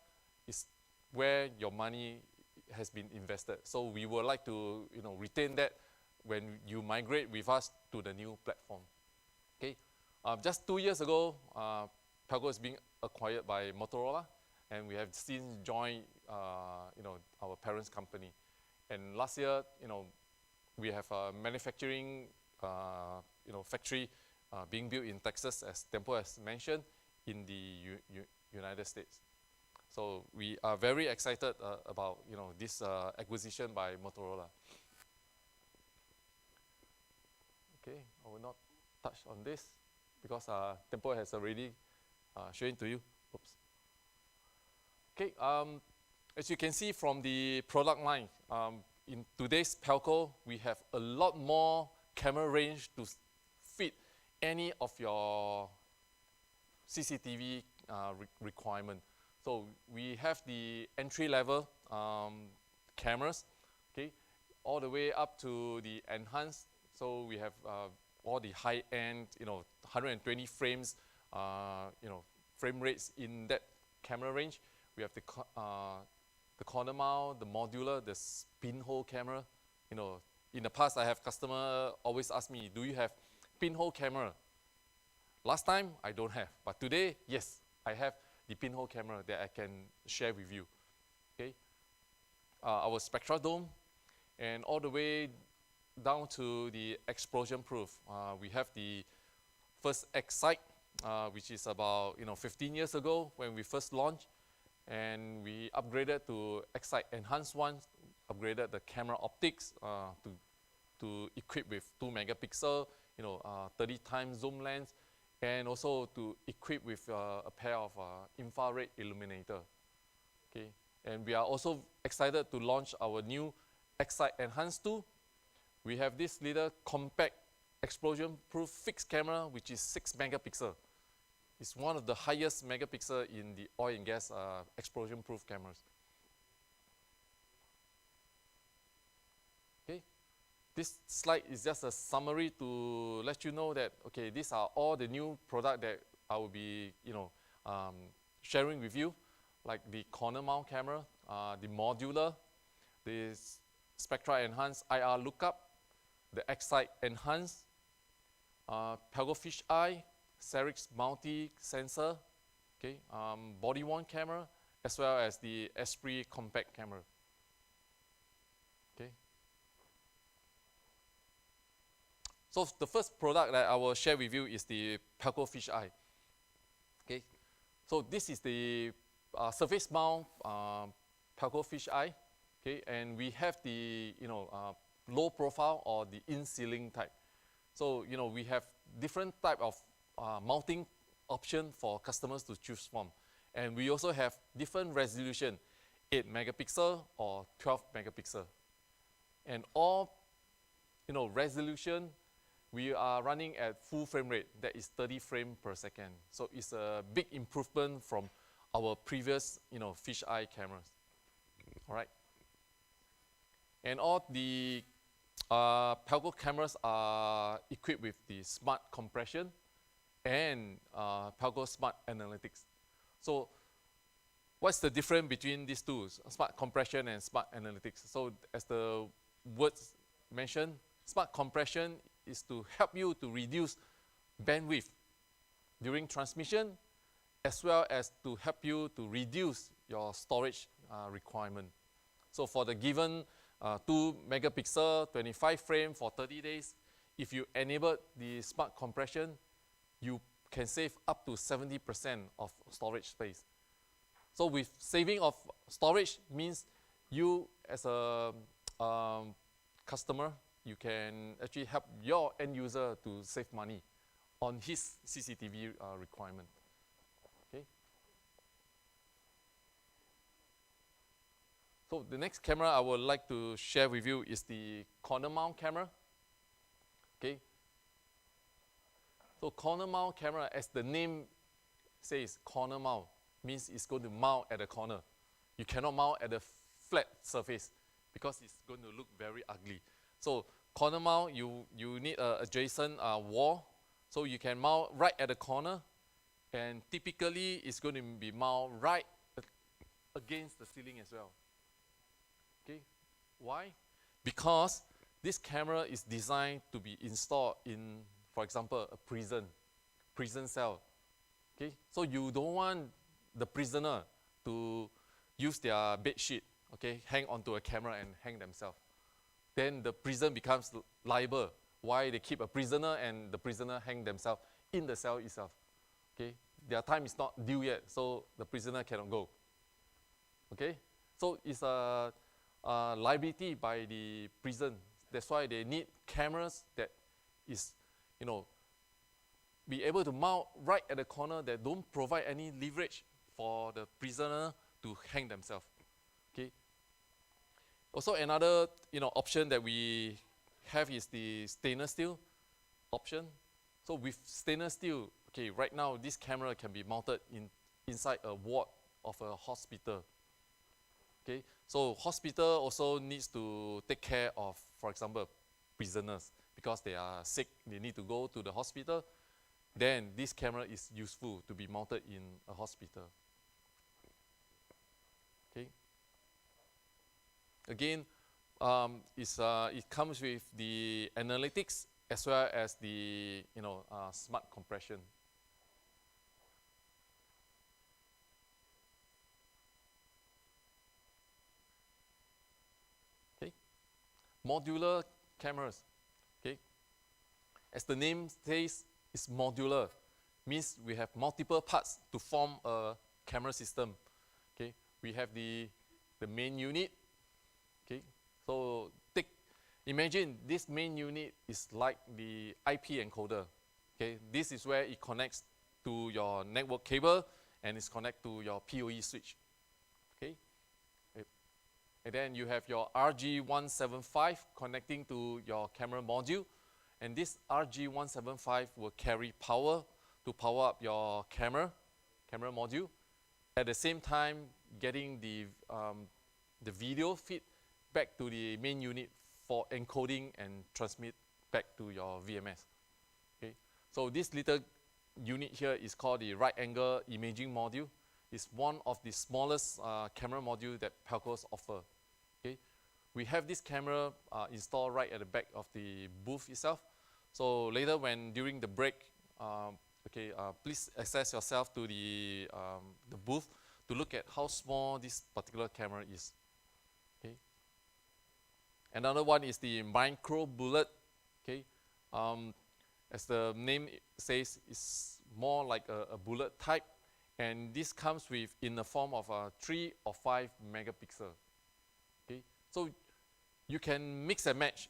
is where your money has been invested. So we would like to, retain that when you migrate with us to the new platform. Okay, just 2 years ago, Pelco is being acquired by Motorola, and we have since joined, our parents' company. And last year, we have a manufacturing, factory being built in Texas, as Tempo has mentioned, in the United States. So we are very excited about, this acquisition by Motorola. Okay, I will not touch on this because Tempo has already shown to you. Oops. Okay, as you can see from the product line, in today's Pelco, we have a lot more camera range to fit any of your CCTV requirement. So we have the entry-level cameras, okay, all the way up to the enhanced. So we have all the high-end, 120 frames, frame rates in that camera range. We have the corner mount, the modular, the pinhole camera. In the past, I have customer always ask me, do you have pinhole camera? Last time, I don't have, but today, yes, I have the pinhole camera that I can share with you. Okay, our Spectra Dome, and all the way down to the explosion proof. We have the first X-Sight, which is about 15 years ago when we first launched, and we upgraded to X-Sight Enhanced one, upgraded the camera optics to equip with 2 megapixel, 30 times zoom lens, and also to equip with a pair of infrared illuminator. Okay, and we are also excited to launch our new X-Sight Enhanced 2. We have this little compact explosion-proof fixed camera, which is 6 megapixel. It's one of the highest megapixel in the oil and gas explosion-proof cameras. Okay, this slide is just a summary to let you know that, okay, these are all the new product that I will be, sharing with you, like the corner mount camera, the modular, the Spectra Enhanced IR lookup, the X-Sight Enhanced, Pelco Fish Eye, Serix multi-sensor, okay, body-worn camera, as well as the Esprit compact camera. Okay. So the first product that I will share with you is the Pelco Fish Eye. Okay. So this is the surface mount Pelco Fish Eye. Okay, and we have the low profile or the in-ceiling type. So we have different type of mounting option for customers to choose from, and we also have different resolution, 8 megapixel or 12 megapixel, and all resolution we are running at full frame rate, that is 30 frames per second. So it's a big improvement from our previous fish eye cameras. All right. And all the Pelco cameras are equipped with the smart compression and Pelco Smart Analytics. So what's the difference between these two, smart compression and smart analytics? So as the words mentioned, smart compression is to help you to reduce bandwidth during transmission, as well as to help you to reduce your storage requirement. So for the given 2 megapixel, 25 frame for 30 days, if you enable the smart compression, you can save up to 70% of storage space. So with saving of storage means you as a customer, you can actually help your end user to save money on his CCTV requirement. Okay. So the next camera I would like to share with you is the corner mount camera. Okay. So corner mount camera, as the name says, corner mount means it's going to mount at a corner. You cannot mount at a flat surface because it's going to look very ugly. So corner mount, you need an adjacent wall, so you can mount right at the corner, and typically it's going to be mounted right against the ceiling as well. Okay, why? Because this camera is designed to be installed in, for example, a prison cell. Okay, so you don't want the prisoner to use their bed sheet, okay, hang onto a camera and hang themselves. Then the prison becomes liable. Why they keep a prisoner and the prisoner hang themselves in the cell itself. Okay, their time is not due yet, so the prisoner cannot go. Okay, so it's a liability by the prison. That's why they need cameras that is, be able to mount right at the corner that don't provide any leverage for the prisoner to hang themselves. Okay. Also another option that we have is the stainless steel option. So with stainless steel, okay, right now this camera can be mounted inside a ward of a hospital. Okay, so hospital also needs to take care of, for example, prisoners because they are sick, they need to go to the hospital. Then this camera is useful to be mounted in a hospital. Okay. Again, it comes with the analytics as well as the smart compression. Okay. Modular cameras. Okay. As the name says, it's modular. Means we have multiple parts to form a camera system. Okay. We have the main unit. Okay. So imagine this main unit is like the IP encoder. Okay. This is where it connects to your network cable and it's connected to your PoE switch. Okay. And then you have your RG175 connecting to your camera module. And this RG175 will carry power to power up your camera module. At the same time, getting the video feed back to the main unit for encoding and transmit back to your VMS. Okay, so this little unit here is called the right angle imaging module. It's one of the smallest camera module that Pelcos offer. Okay, we have this camera installed right at the back of the booth itself. So later, during the break, please access yourself to the booth to look at how small this particular camera is. Okay. Another one is the micro bullet. Okay. As the name says, it's more like a bullet type, and this comes in the form of a 3 or 5 megapixel. Okay. So you can mix and match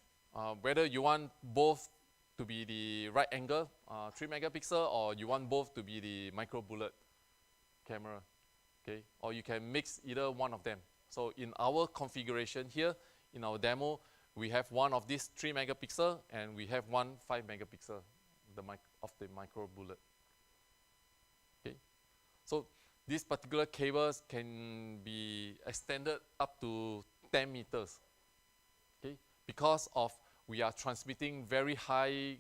whether you want both to be the right angle 3 megapixel or you want both to be the micro bullet camera. Okay, or you can mix either one of them. So in our configuration here, in our demo, we have one of these 3 megapixel and we have one 5 megapixel of the micro bullet. Okay, so these particular cables can be extended up to 10 meters. Okay, because we are transmitting very high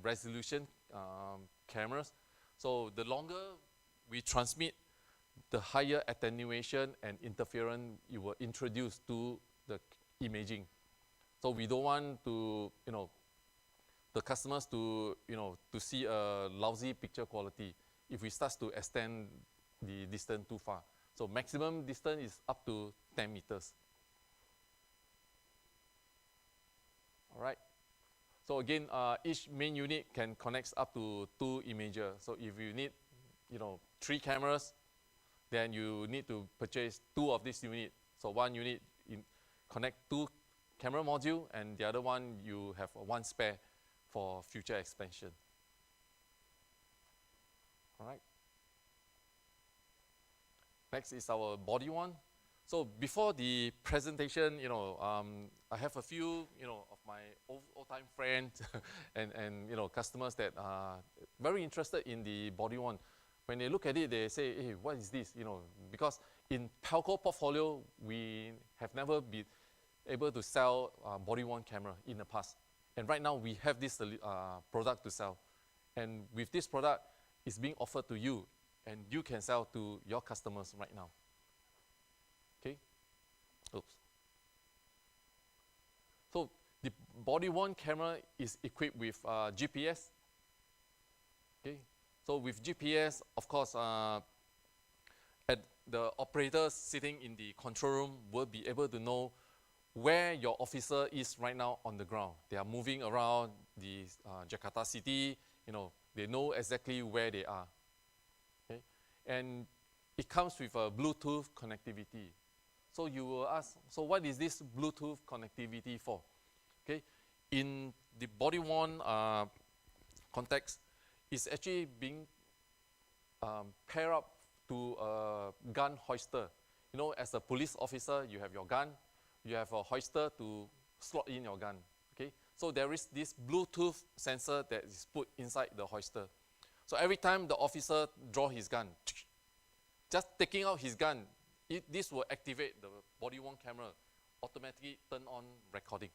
resolution cameras. So the longer we transmit, the higher attenuation and interference you will introduce to the imaging. So we don't want to, the customers to see a lousy picture quality if we start to extend the distance too far. So maximum distance is up to 10 meters. All right. So again, each main unit can connect up to 2 imagers. So if you need, 3 cameras, then you need to purchase 2 of this unit. So one unit connect 2 camera module, and the other one you have 1 spare for future expansion. All right. Next is our body one. So before the presentation, I have a few, of my old-time friends and customers that are very interested in the body one. When they look at it, they say, hey, what is this? Because in Pelco portfolio, we have never been able to sell body worn camera in the past. And right now, we have this product to sell. And with this product, it's being offered to you, and you can sell to your customers right now. Okay? Oops. So the body-worn camera is equipped with GPS. Okay, so with GPS, of course, at the operator sitting in the control room will be able to know where your officer is right now on the ground. They are moving around the Jakarta city. You know, they know exactly where they are. Okay, and it comes with a Bluetooth connectivity. So you will ask, so what is this Bluetooth connectivity for? Okay, in the body-worn context, it's actually being paired up to a gun hoister. You know, as a police officer, you have your gun, you have a hoister to slot in your gun. Okay, so there is this Bluetooth sensor that is put inside the hoister. So every time the officer draw his gun, just taking out his gun, this will activate the body-worn camera, automatically turn on recording.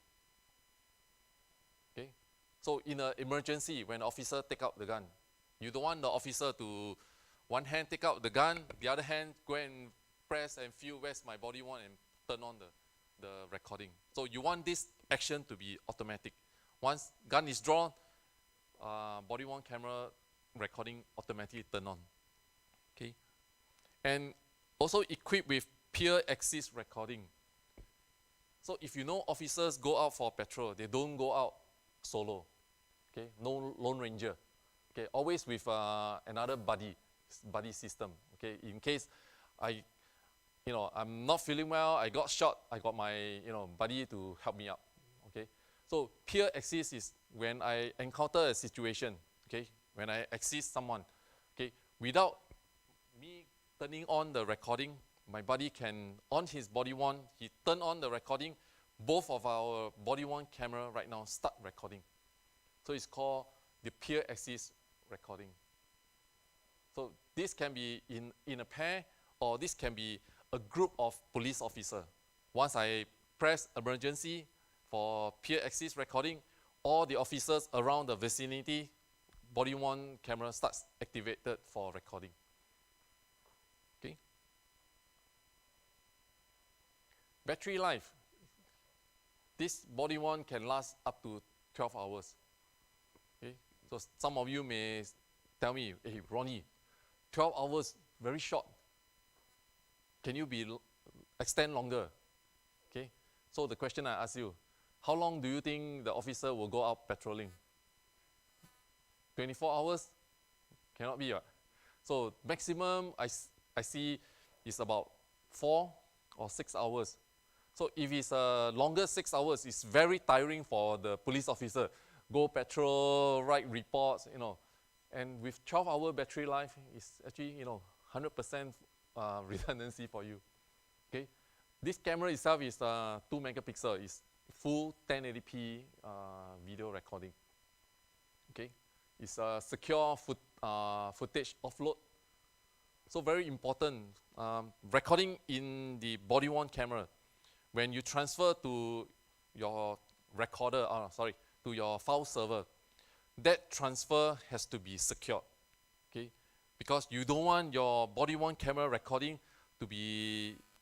Okay, so in an emergency, when the officer take out the gun, you don't want the officer to one hand take out the gun, the other hand go and press and feel where's my body-worn and turn on the recording. So you want this action to be automatic. Once gun is drawn, body-worn camera recording automatically turn on. Okay, and also equipped with peer axis recording. So if you know officers go out for patrol, they don't go out solo. Okay, no lone ranger. Okay, always with another buddy system. Okay, in case I'm not feeling well, I got shot, I got my buddy to help me out. Okay, so peer axis is when I encounter a situation. Okay, when I assist someone. Okay, without me turning on the recording, my buddy can, on his body-worn, he turn on the recording, both of our body-worn camera right now start recording. So it's called the peer axis recording. So this can be in a pair, or this can be a group of police officers. Once I press emergency for peer axis recording, all the officers around the vicinity, body-worn camera starts activated for recording. Okay. Battery life. This body-worn can last up to 12 hours. Okay. So some of you may tell me, hey, Ronnie, 12 hours, very short. Can you extend longer? Okay. So the question I ask you, how long do you think the officer will go out patrolling? 24 hours? Cannot be, right? So maximum I see is about 4 or 6 hours. So if it's longer 6 hours, it's very tiring for the police officer. Go patrol, write reports, And with 12-hour battery life, it's actually, 100% redundancy for you. Okay, this camera itself is 2 megapixel. It's full 1080p video recording. Okay, it's a secure footage offload. So very important. Recording in the body-worn camera. When you transfer to your recorder, to your file server, that transfer has to be secured, okay? Because you don't want your body-worn camera recording to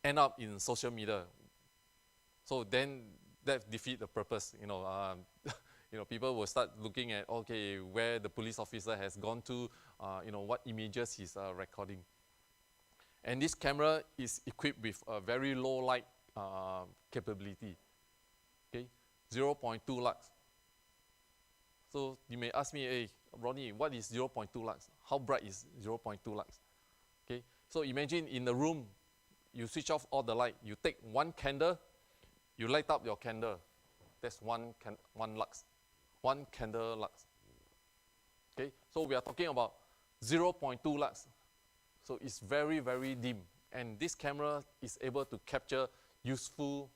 end up in social media. So then that defeats the purpose. People will start looking at where the police officer has gone to, what images he's recording. And this camera is equipped with a very low light capability. Okay, 0.2 lux. So you may ask me, hey, Ronnie, what is 0.2 lux? How bright is 0.2 lux? Okay, so imagine in the room, you switch off all the light. You take one candle, you light up your candle. That's one lux, 1 candle lux. Okay, so we are talking about 0.2 lux. So it's very, very dim. And this camera is able to capture useful,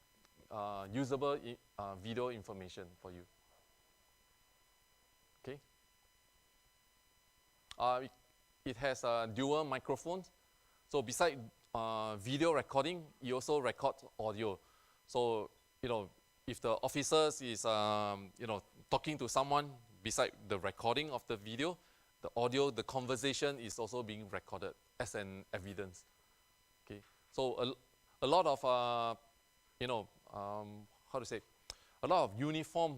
usable video information for you. Okay. It has dual microphones. So besides video recording, it also records audio. So, if the officer is, talking to someone, beside the recording of the video, the audio, the conversation is also being recorded as an evidence. Okay. So a lot of, a lot of uniform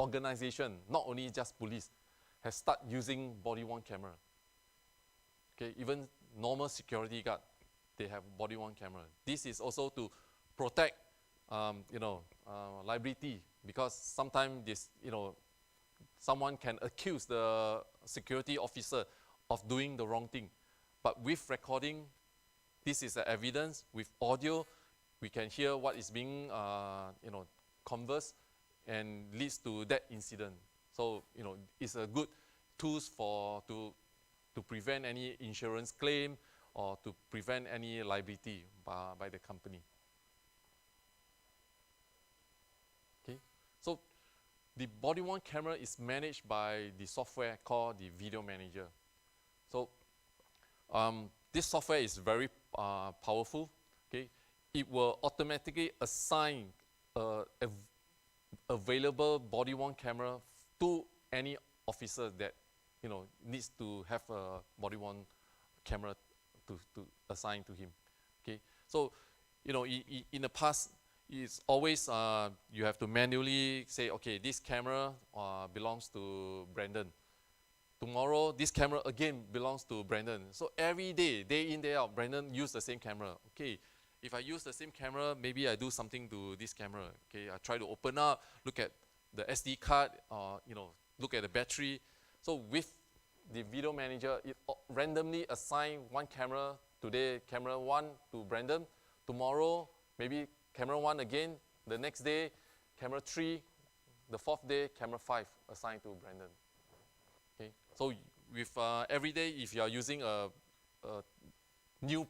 organization, not only just police, has started using body-worn camera. Okay, even normal security guard, they have body-worn camera. This is also to protect, liability, because sometimes this, someone can accuse the security officer of doing the wrong thing. But with recording, this is the evidence. With audio, we can hear what is being, conversed, and leads to that incident. So, it's a good tools to prevent any insurance claim or to prevent any liability by the company. Okay, so the body-worn camera is managed by the software called the Video Manager. So this software is very powerful. Okay, it will automatically assign available body-worn camera to any officer that needs to have a body-worn camera to assign to him. Okay, so in the past, it's always you have to manually say, okay, this camera belongs to Brandon. Tomorrow, this camera again belongs to Brandon. So every day, day in, day out, Brandon use the same camera. Okay, if I use the same camera, maybe I do something to this camera. Okay, I try to open up, look at the SD card, look at the battery. So with the Video Manager, it randomly assign one camera. Today, camera 1 to Brandon. Tomorrow, maybe camera 1 again. The next day, camera 3. The fourth day, camera 5 assigned to Brandon. Okay, so with every day, if you are using a new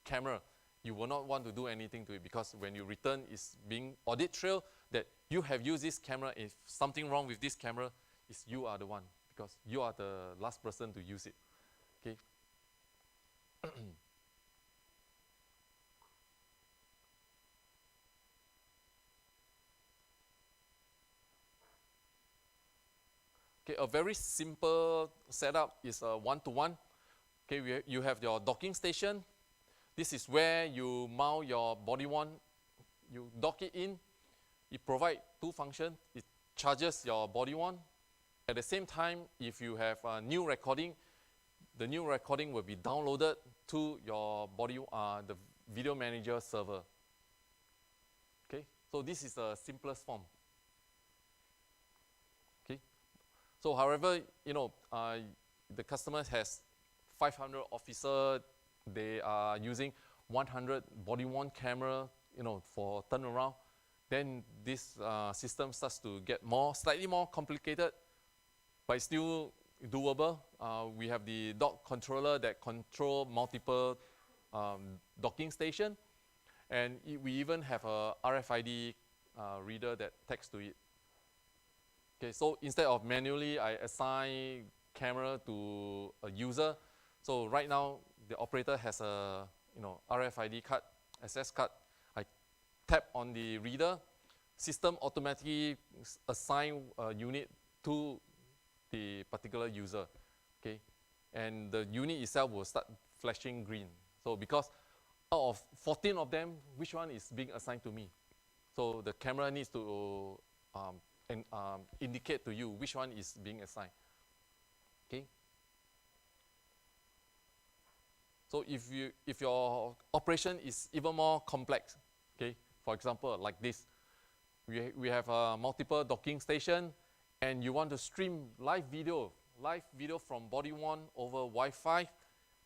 camera, you will not want to do anything to it, because when you return, it's being audit trail that you have used this camera. If something wrong with this camera, it's you are the one, because you are the last person to use it. Okay. Okay, a very simple setup is a one-to-one. Okay, you have your docking station. This is where you mount your body-worn. You dock it in. It provides two functions. It charges your body-worn. At the same time, if you have a new recording, the new recording will be downloaded to your the Video Manager server. Okay, so this is the simplest form. Okay, so however, the customer has 500 officers. They are using 100 body-worn camera, for turnaround. Then this system starts to get slightly more complicated, but it's still doable. We have the dock controller that control multiple docking station, and we even have a RFID reader that tags to it. Okay, so instead of manually I assign camera to a user, so right now the operator has a RFID card, access card. I tap on the reader, system automatically assign a unit to the particular user. Okay, and the unit itself will start flashing green. So because out of 14 of them, which one is being assigned to me? So the camera needs to indicate to you which one is being assigned. Okay. So if your operation is even more complex, okay, for example, like this, we have a multiple docking station, and you want to stream live video from body-worn over Wi-Fi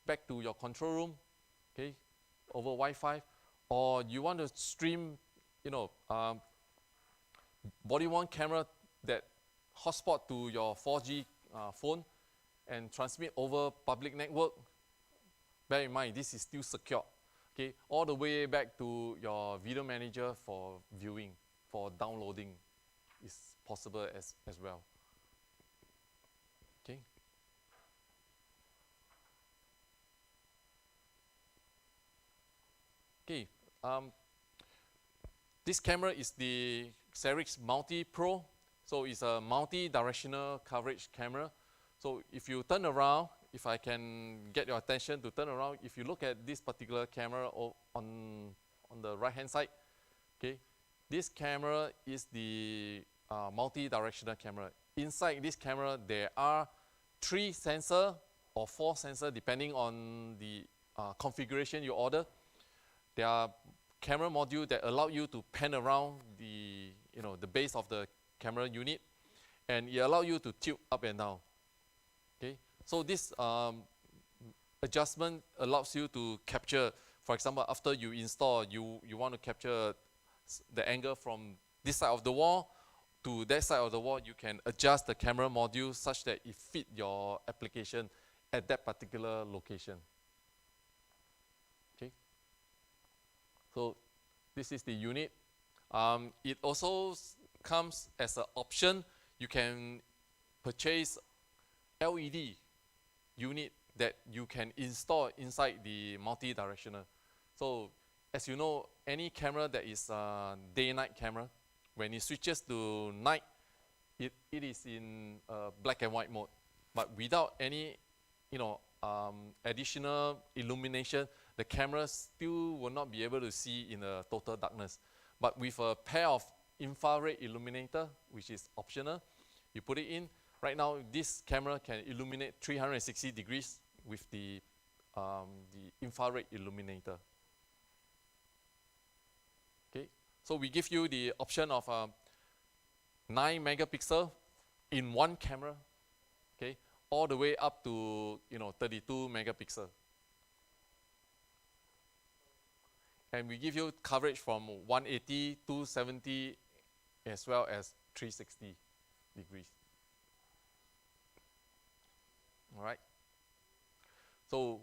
back to your control room, okay, over Wi-Fi, or you want to stream, body-worn camera that hotspot to your 4G phone and transmit over public network. Bear in mind, this is still secure, okay, all the way back to your Video Manager for viewing, for downloading is possible as well. Okay. Okay. This camera is the Serix Multi Pro. So it's a multi-directional coverage camera. So if you turn around, if I can get your attention to turn around, if you look at this particular camera on the right-hand side, okay, This camera is the multi-directional camera. Inside this camera, there are 3 sensors or 4 sensors depending on the configuration you order. There are camera modules that allow you to pan around the base of the camera unit, and it allows you to tilt up and down. Okay, so this adjustment allows you to capture, for example, after you install, you want to capture the angle from this side of the wall to that side of the wall. You can adjust the camera module such that it fits your application at that particular location. Okay, so this is the unit. It also comes as an option. You can purchase LED unit that you can install inside the multi-directional. So as you know, any camera that is day-night camera, when it switches to night, it is in black and white mode. But without any additional illumination, the camera still will not be able to see in a total darkness. But with a pair of infrared illuminator, which is optional, you put it in. Right now, this camera can illuminate 360 degrees with the infrared illuminator. Okay, so we give you the option of 9 megapixel in one camera, okay, all the way up to 32 megapixel. And we give you coverage from 180, 270, as well as 360 degrees. All right. So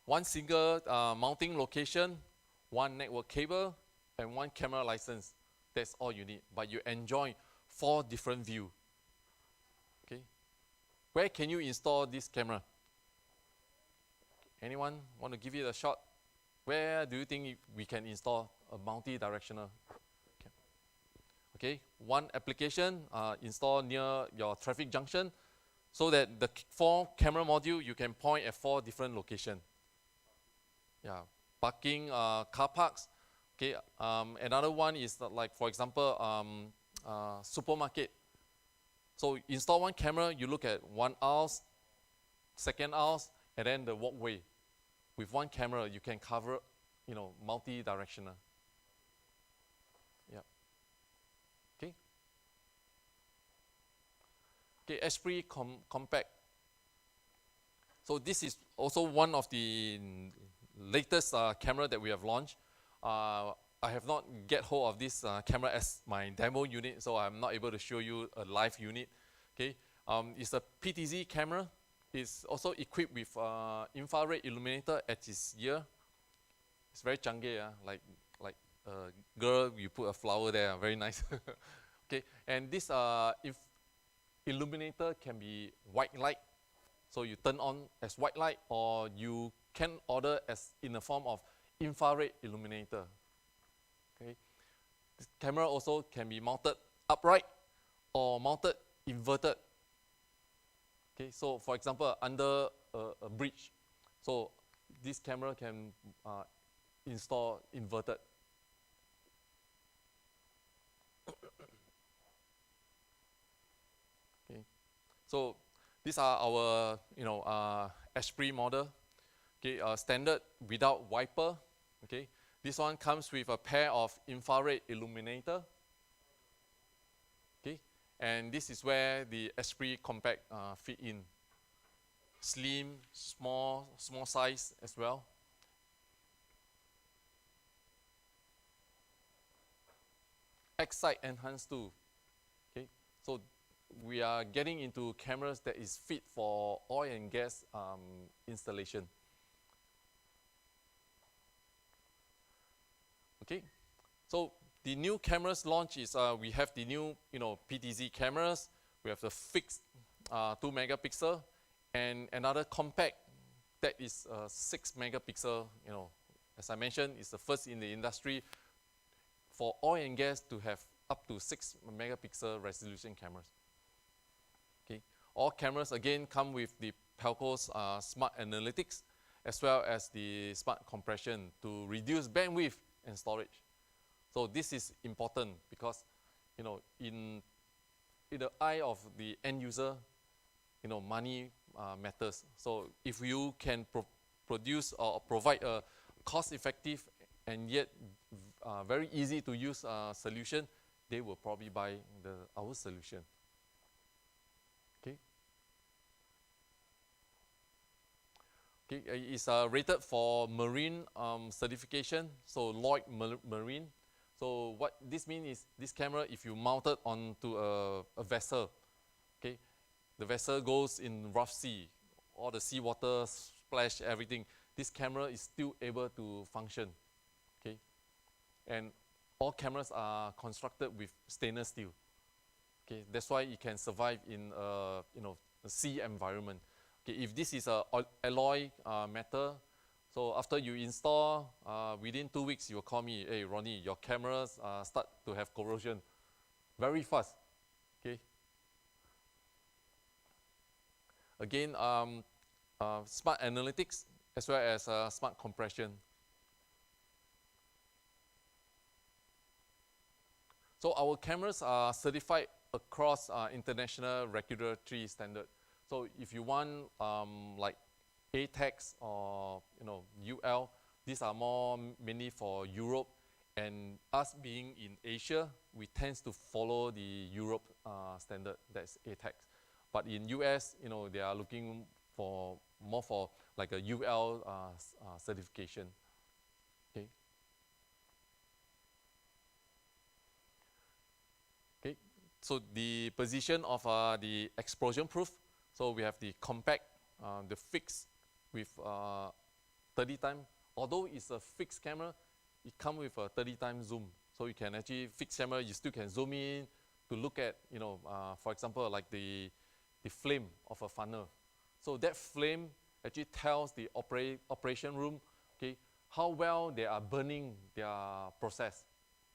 one single mounting location, one network cable, and one camera license. That's all you need. But you enjoy 4 different views. Okay. Where can you install this camera? Anyone want to give it a shot? Where do you think we can install a multi-directional? Okay, one application install near your traffic junction, so that the 4 camera module you can point at 4 different locations. Yeah, parking, car parks. Okay, another one is like, for example, supermarket. So install one camera, you look at one aisle, second aisle, and then the walkway. With one camera, you can cover, multi-directional. Yeah. Okay. Okay, Esprit Compact. So this is also one of the latest camera that we have launched. I have not get hold of this camera as my demo unit, so I'm not able to show you a live unit. Okay, it's a PTZ camera. It's also equipped with infrared illuminator at its ear. It's very chunky, like a girl, you put a flower there, very nice. Okay, and this illuminator can be white light, so you turn on as white light, or you can order as in the form of infrared illuminator. Okay, this camera also can be mounted upright or mounted inverted. Okay, so for example, under a bridge, so this camera can install inverted. Okay, so these are our Esprit model. Okay, standard without wiper. Okay, this one comes with a pair of infrared illuminator. Okay, and this is where the Esprit Compact fit in. Slim, small size as well. X-Sight enhanced too. Okay, so we are getting into cameras that is fit for oil and gas installation. Okay, so the new cameras launch is we have the new PTZ cameras. We have the fixed 2 megapixel and another compact that is 6 megapixel. As I mentioned, it's the first in the industry for oil and gas to have up to 6 megapixel resolution cameras. Okay, all cameras again come with the Pelco's smart analytics as well as the smart compression to reduce bandwidth and storage. So this is important because, you know, in the eye of the end user, you know, money matters. So if you can produce or provide a cost-effective and yet very easy to use solution, they will probably buy our solution. Okay. Okay, it's rated for marine certification, so Lloyd Marine. So what this means is this camera, if you mount it onto a vessel, okay, the vessel goes in rough sea, all the seawater splash, everything. This camera is still able to function, okay, and all cameras are constructed with stainless steel. Okay, that's why it can survive in you know, a sea environment. Okay, if this is a alloy metal, so after you install, within 2 weeks you will call me, hey Ronnie, your cameras start to have corrosion, very fast. Okay. Again, smart analytics as well as smart compression. So our cameras are certified across international regulatory standard. So if you want like ATEX or, you know, UL, these are more mainly for Europe, and us being in Asia, we tend to follow the Europe standard, that's ATEX. But in US, you know, they are looking for more for like a UL certification. Okay. Okay. So the position of the explosion proof. So we have the compact, the fixed with 30 times. Although it's a fixed camera, it comes with a 30 times zoom. So you can actually fix camera. You still can zoom in to look at, you know, for example, like the flame of a funnel. So that flame actually tells the operation room, okay, how well they are burning their process.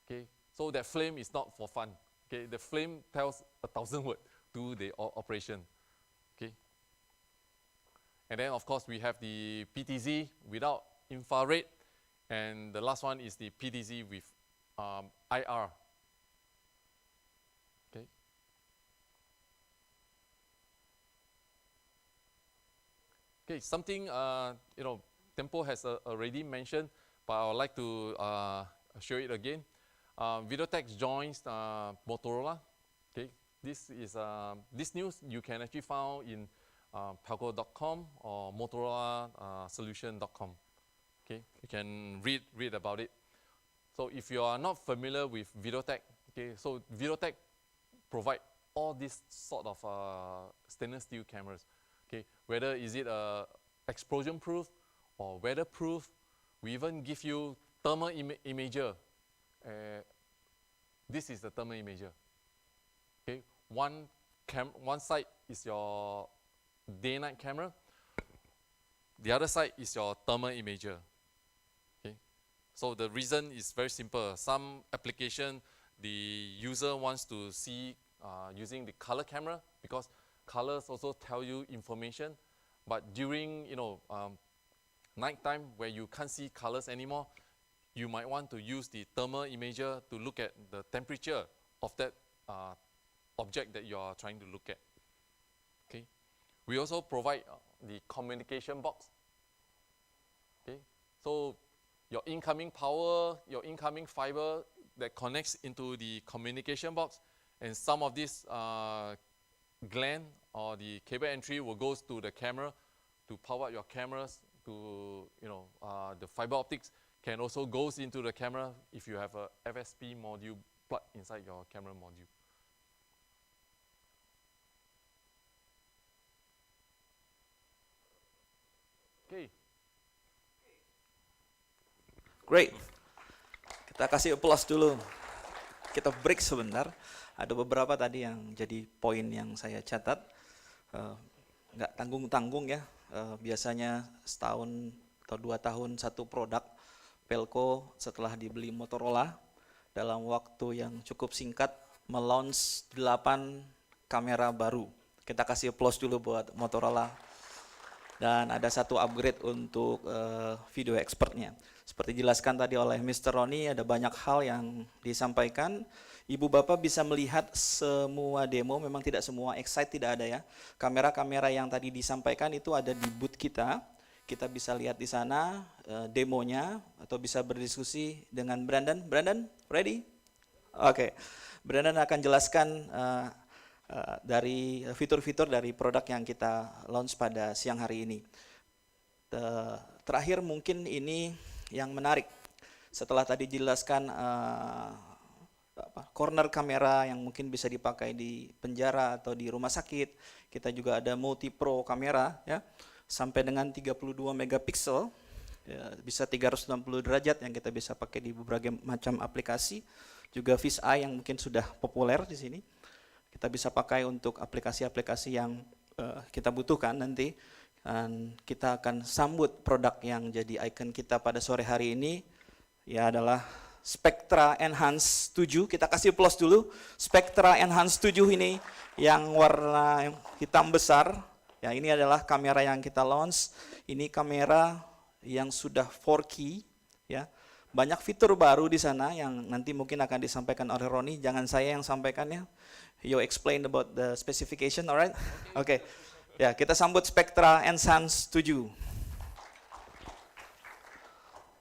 Okay, so that flame is not for fun. Okay, the flame tells 1,000 words to the operation. Okay, and then of course we have the PTZ without infrared, and the last one is the PTZ with IR. Okay. Okay, something you know, Tempo has already mentioned, but I would like to show it again. Videotex joins Motorola. Okay, this is this news you can actually find in Pelco.com or Motorola Solution.com. Okay, you can read about it. So if you are not familiar with Videotex, okay, so Videotex provide all these sort of stainless steel cameras. Okay, whether is it explosion proof or weatherproof, we even give you thermal imager. This is the thermal imager. Okay, one side is your day-night camera. The other side is your thermal imager. Okay, so the reason is very simple. Some application the user wants to see using the color camera, because colors also tell you information. But during, you know, nighttime where you can't see colors anymore, you might want to use the thermal imager to look at the temperature of that object that you are trying to look at. Okay, we also provide the communication box. Okay, so your incoming power, your incoming fiber that connects into the communication box, and some of this gland or the cable entry will go to the camera to power up your cameras. To, you know, the fiber optics can also goes into the camera if you have a FSP module plugged inside your camera module. Okay. Great. Kita kasih applause dulu. Kita break sebentar. Ada beberapa tadi yang jadi poin yang saya catat. Nggak tanggung-tanggung ya. Biasanya setahun atau 2 tahun satu produk. Pelco setelah dibeli Motorola dalam waktu yang cukup singkat melaunch 8 kamera baru. Kita kasih applause dulu buat Motorola. dan ada satu upgrade untuk video expertnya. Seperti dijelaskan tadi oleh Mr. Roni, ada banyak hal yang disampaikan. Ibu Bapak bisa melihat semua demo, memang tidak semua excite tidak ada ya. Kamera-kamera yang tadi disampaikan itu ada di booth kita. Kita bisa lihat di sana demonya atau bisa berdiskusi dengan Brandon. Brandon, ready? Oke. Brandon akan jelaskan dari fitur-fitur dari produk yang kita launch pada siang hari ini. Terakhir mungkin ini yang menarik. Setelah tadi dijelaskan corner kamera yang mungkin bisa dipakai di penjara atau di rumah sakit, kita juga ada multi pro kamera ya, sampai dengan 32 megapiksel, ya, bisa 360 derajat yang kita bisa pakai di berbagai macam aplikasi. Juga fisheye yang mungkin sudah populer di sini. Kita bisa pakai untuk aplikasi-aplikasi yang kita butuhkan nanti. Dan kita akan sambut produk yang jadi icon kita pada sore hari ini, ya adalah Spectra Enhance 7. Kita kasih plus dulu. Spectra Enhance 7 ini yang warna hitam besar. Ya, ini adalah kamera yang kita launch. Ini kamera yang sudah 4K, ya. Banyak fitur baru di sana yang nanti mungkin akan disampaikan oleh Roni. Jangan saya yang sampaikannya. You explain about the specification, alright? Oke. Ya, kita sambut Spectra Enhance 7.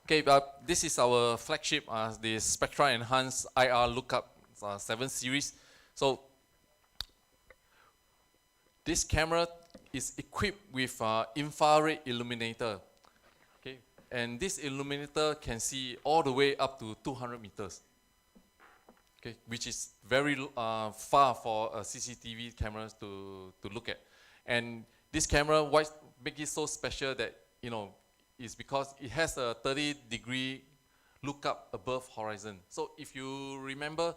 Okay, this is our flagship, the Spectra Enhance IR Lookup 7 series. So this camera is equipped with infrared illuminator. Okay, and this illuminator can see all the way up to 200 meters. Okay, which is very far for CCTV cameras to look at. And this camera, why make it so special that, you know, is because it has a 30-degree lookup above horizon. So if you remember,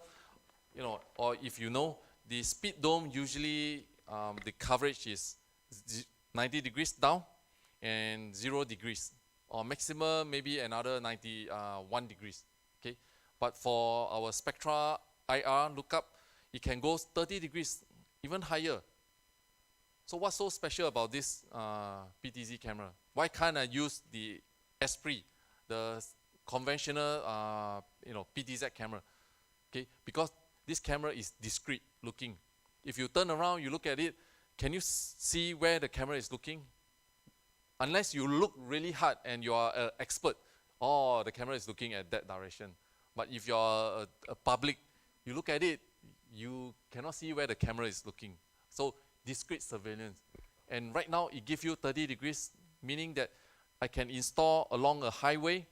you know, or if you know, the speed dome usually the coverage is 90 degrees down and 0 degrees, or maximum maybe another 91 degrees. Okay, but for our Spectra IR lookup, it can go 30 degrees, even higher. So what's so special about this PTZ camera? Why can't I use the Esprit, the conventional you know, PTZ camera? Okay, because this camera is discrete looking. If you turn around, you look at it, can you see where the camera is looking? Unless you look really hard and you are an expert, oh, the camera is looking at that direction. But if you are a public, you look at it, you cannot see where the camera is looking. So discrete surveillance. And right now it gives you 30 degrees, meaning that I can install along a highway,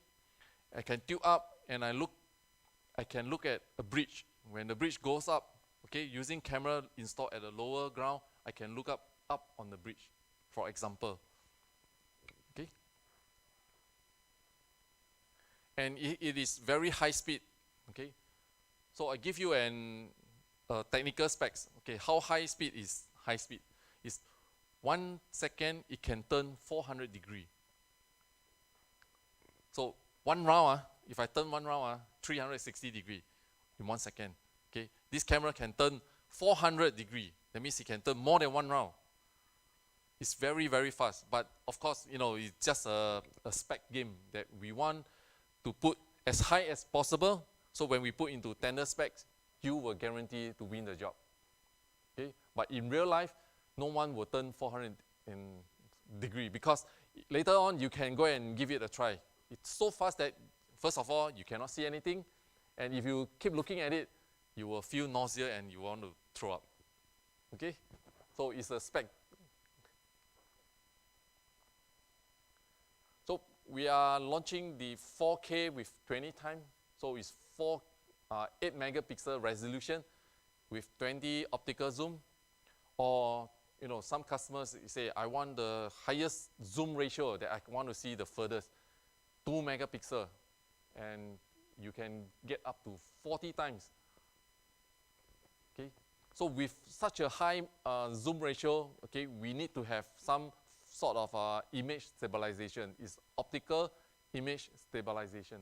I can tilt up, and I can look at a bridge. When the bridge goes up, okay, using camera installed at a lower ground, I can look up on the bridge, for example. Okay? And it is very high speed. Okay? So I give you an technical specs. Okay, how high speed is high speed? Is 1 second it can turn 400 degree. So one round, if I turn one round, 360 degree in 1 second. Okay, this camera can turn 400 degree. That means it can turn more than one round. It's very, very fast. But of course, you know, it's just a spec game that we want to put as high as possible. So when we put into tender specs, you will guarantee to win the job. Okay? But in real life, no one will turn 400 degree, because later on you can go and give it a try. It's so fast that first of all you cannot see anything, and if you keep looking at it, you will feel nausea and you want to throw up. Okay? So it's a spec. So we are launching the 4K with 20 times. So it's 8 megapixel resolution with 20 optical zoom. Or, you know, some customers say, I want the highest zoom ratio that I want to see the furthest, 2 megapixel. And you can get up to 40 times. Okay? So with such a high zoom ratio, okay, we need to have some sort of image stabilization. It's optical image stabilization.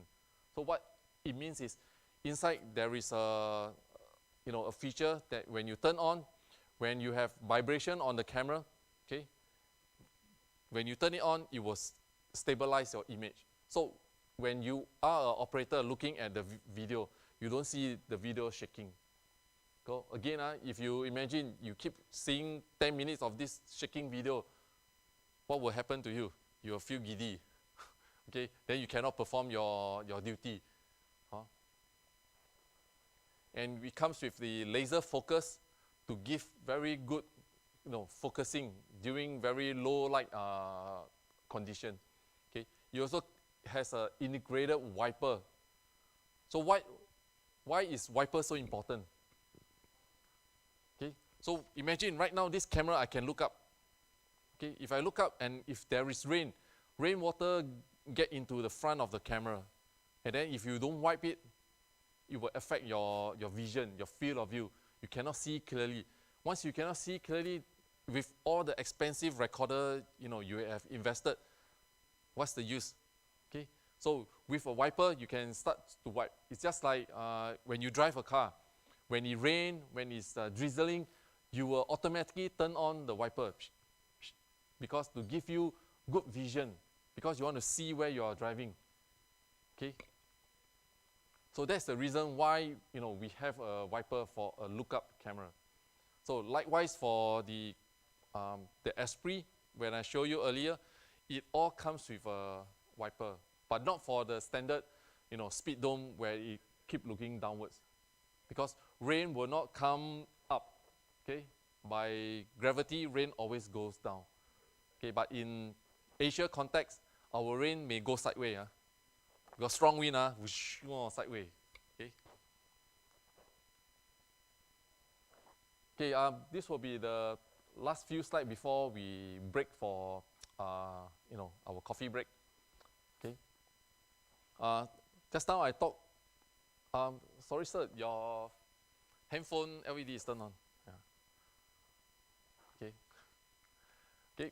So what it means is, inside there is a feature that when you turn on, when you have vibration on the camera, okay, when you turn it on, it will stabilize your image. So when you are an operator looking at the video, you don't see the video shaking. So again, if you imagine you keep seeing 10 minutes of this shaking video, what will happen to you? You will feel giddy. Okay, then you cannot perform your duty. And it comes with the laser focus to give very good, focusing during very low light condition. Okay, it also has an integrated wiper. So why is wiper so important? Okay, so imagine right now this camera I can look up. Okay, if I look up and if there is rainwater get into the front of the camera, and then if you don't wipe it, it will affect your vision, your field of view. You cannot see clearly. Once you cannot see clearly, with all the expensive recorder you have invested, what's the use? Okay, so with a wiper you can start to wipe. It's just like when you drive a car. When it rains, when it's drizzling, you will automatically turn on the wiper because to give you good vision, because you want to see where you are driving. Okay. So that's the reason why we have a wiper for a lookup camera. So likewise for the Esprit, when I showed you earlier, it all comes with a wiper, but not for the standard speed dome where it keep looking downwards, because rain will not come up. Okay, by gravity, rain always goes down. Okay, but in Asia context, our rain may go sideways. Got strong wind, whoosh, sideways. Okay. Okay. This will be the last few slides before we break for our coffee break. Okay. Just now I talked. Sorry, sir, your handphone LED is turned on. Yeah. Okay. Okay.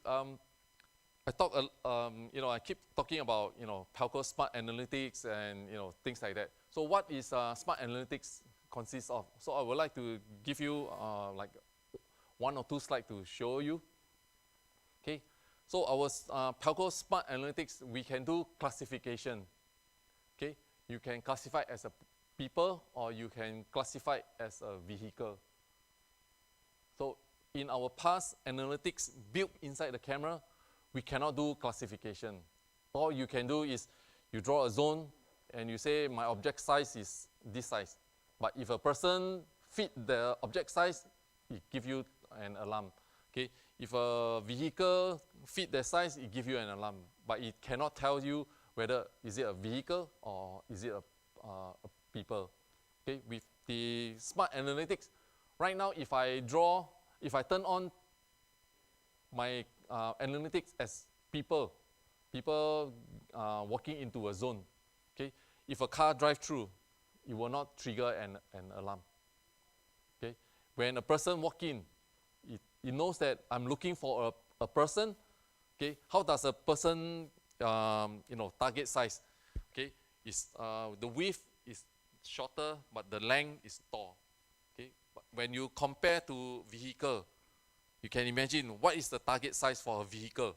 I talk, I keep talking about, Pelco Smart Analytics and, things like that. So what is Smart Analytics consists of? So I would like to give you like 1 or 2 slides to show you. Okay. So our Pelco Smart Analytics, we can do classification. Okay. You can classify as a people or you can classify as a vehicle. So in our past analytics built inside the camera, we cannot do classification. All you can do is you draw a zone and you say my object size is this size. But if a person fit the object size, it gives you an alarm. Okay? If a vehicle fit the size, it gives you an alarm. But it cannot tell you whether is it a vehicle or is it a people. Okay? With the smart analytics, right now if I turn on my analytics as people walking into a zone. Okay, if a car drives through, it will not trigger an alarm. Okay, when a person walks in, it knows that I'm looking for a person. Okay, how does a person target size? Okay, is the width is shorter, but the length is tall. Okay, but when you compare to vehicle, you can imagine what is the target size for a vehicle.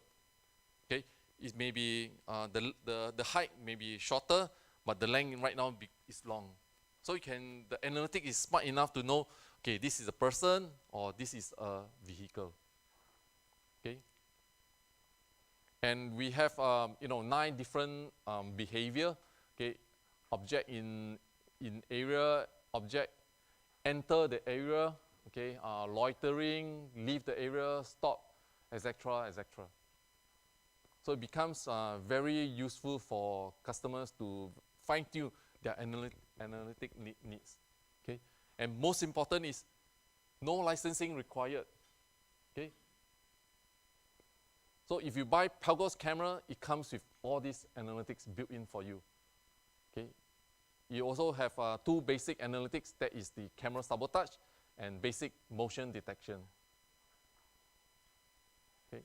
Okay, it may be the height may be shorter, but the length right now is long. So the analytic is smart enough to know, okay, this is a person or this is a vehicle. Okay, and we have 9 different behavior. Okay, object in area, object enter the area. Okay, loitering, leave the area, stop, etc., etc. So it becomes very useful for customers to fine-tune their analytic needs. Okay, and most important is no licensing required. Okay, so if you buy Pelco's camera, it comes with all these analytics built in for you. Okay, you also have 2 basic analytics. That is the camera sabotage and basic motion detection. Okay.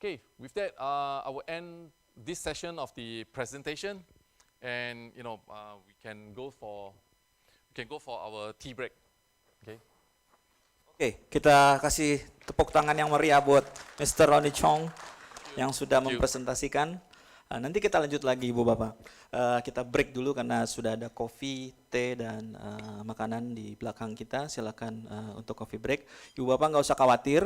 Okay, with that, I will end this session of the presentation, and we can go for our tea break. Okay. Oke, kita kasih tepuk tangan yang meriah buat Mr. Ronnie Chong yang sudah mempresentasikan. Nanti kita lanjut lagi Ibu Bapak. Kita break dulu karena sudah ada kopi, teh, dan makanan di belakang kita. Silakan untuk coffee break. Ibu Bapak nggak usah khawatir.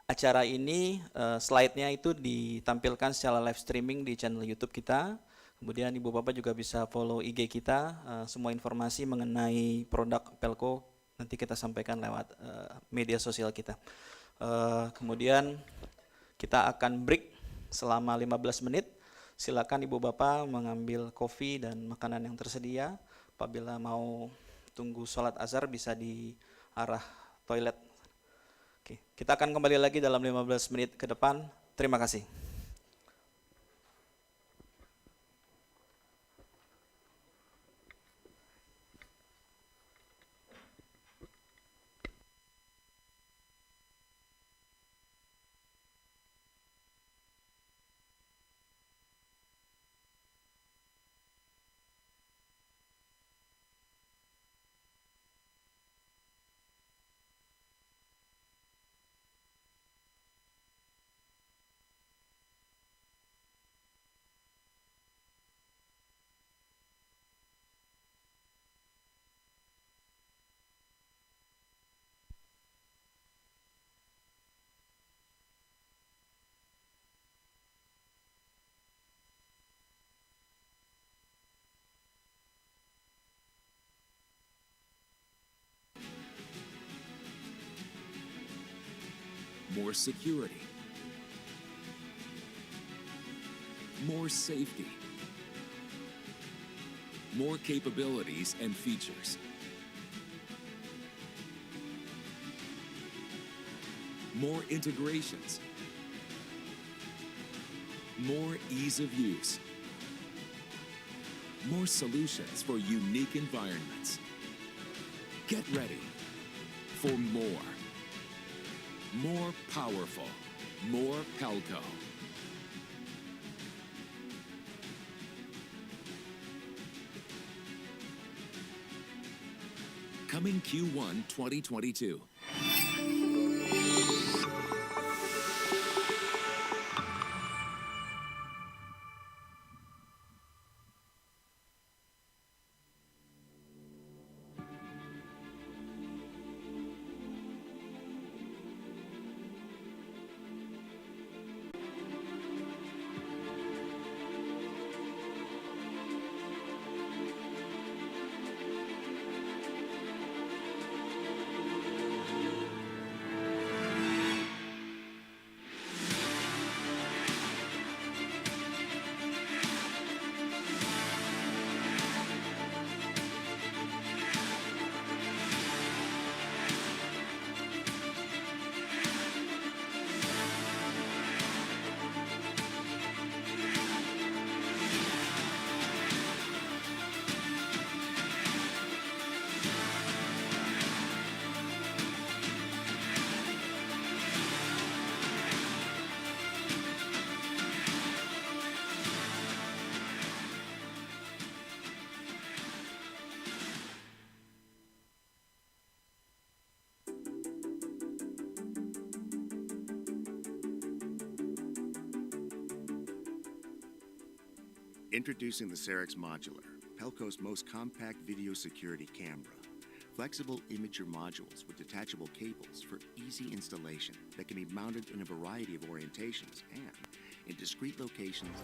Acara ini slide-nya itu ditampilkan secara live streaming di channel YouTube kita. Kemudian Ibu Bapak juga bisa follow IG kita. Semua informasi mengenai produk Pelco nanti kita sampaikan lewat media sosial kita. Kemudian kita akan break selama 15 menit. Silakan Ibu Bapak mengambil kopi dan makanan yang tersedia. Apabila mau tunggu sholat azhar bisa di arah toilet. Oke, kita akan kembali lagi dalam 15 menit ke depan. Terima kasih. More security, more safety, more capabilities and features. More integrations, more ease of use, more solutions for unique environments. Get ready for more. More powerful, more Pelco. Coming Q1 2022. Introducing the Cerex Modular, Pelco's most compact video security camera. Flexible imager modules with detachable cables for easy installation that can be mounted in a variety of orientations and in discrete locations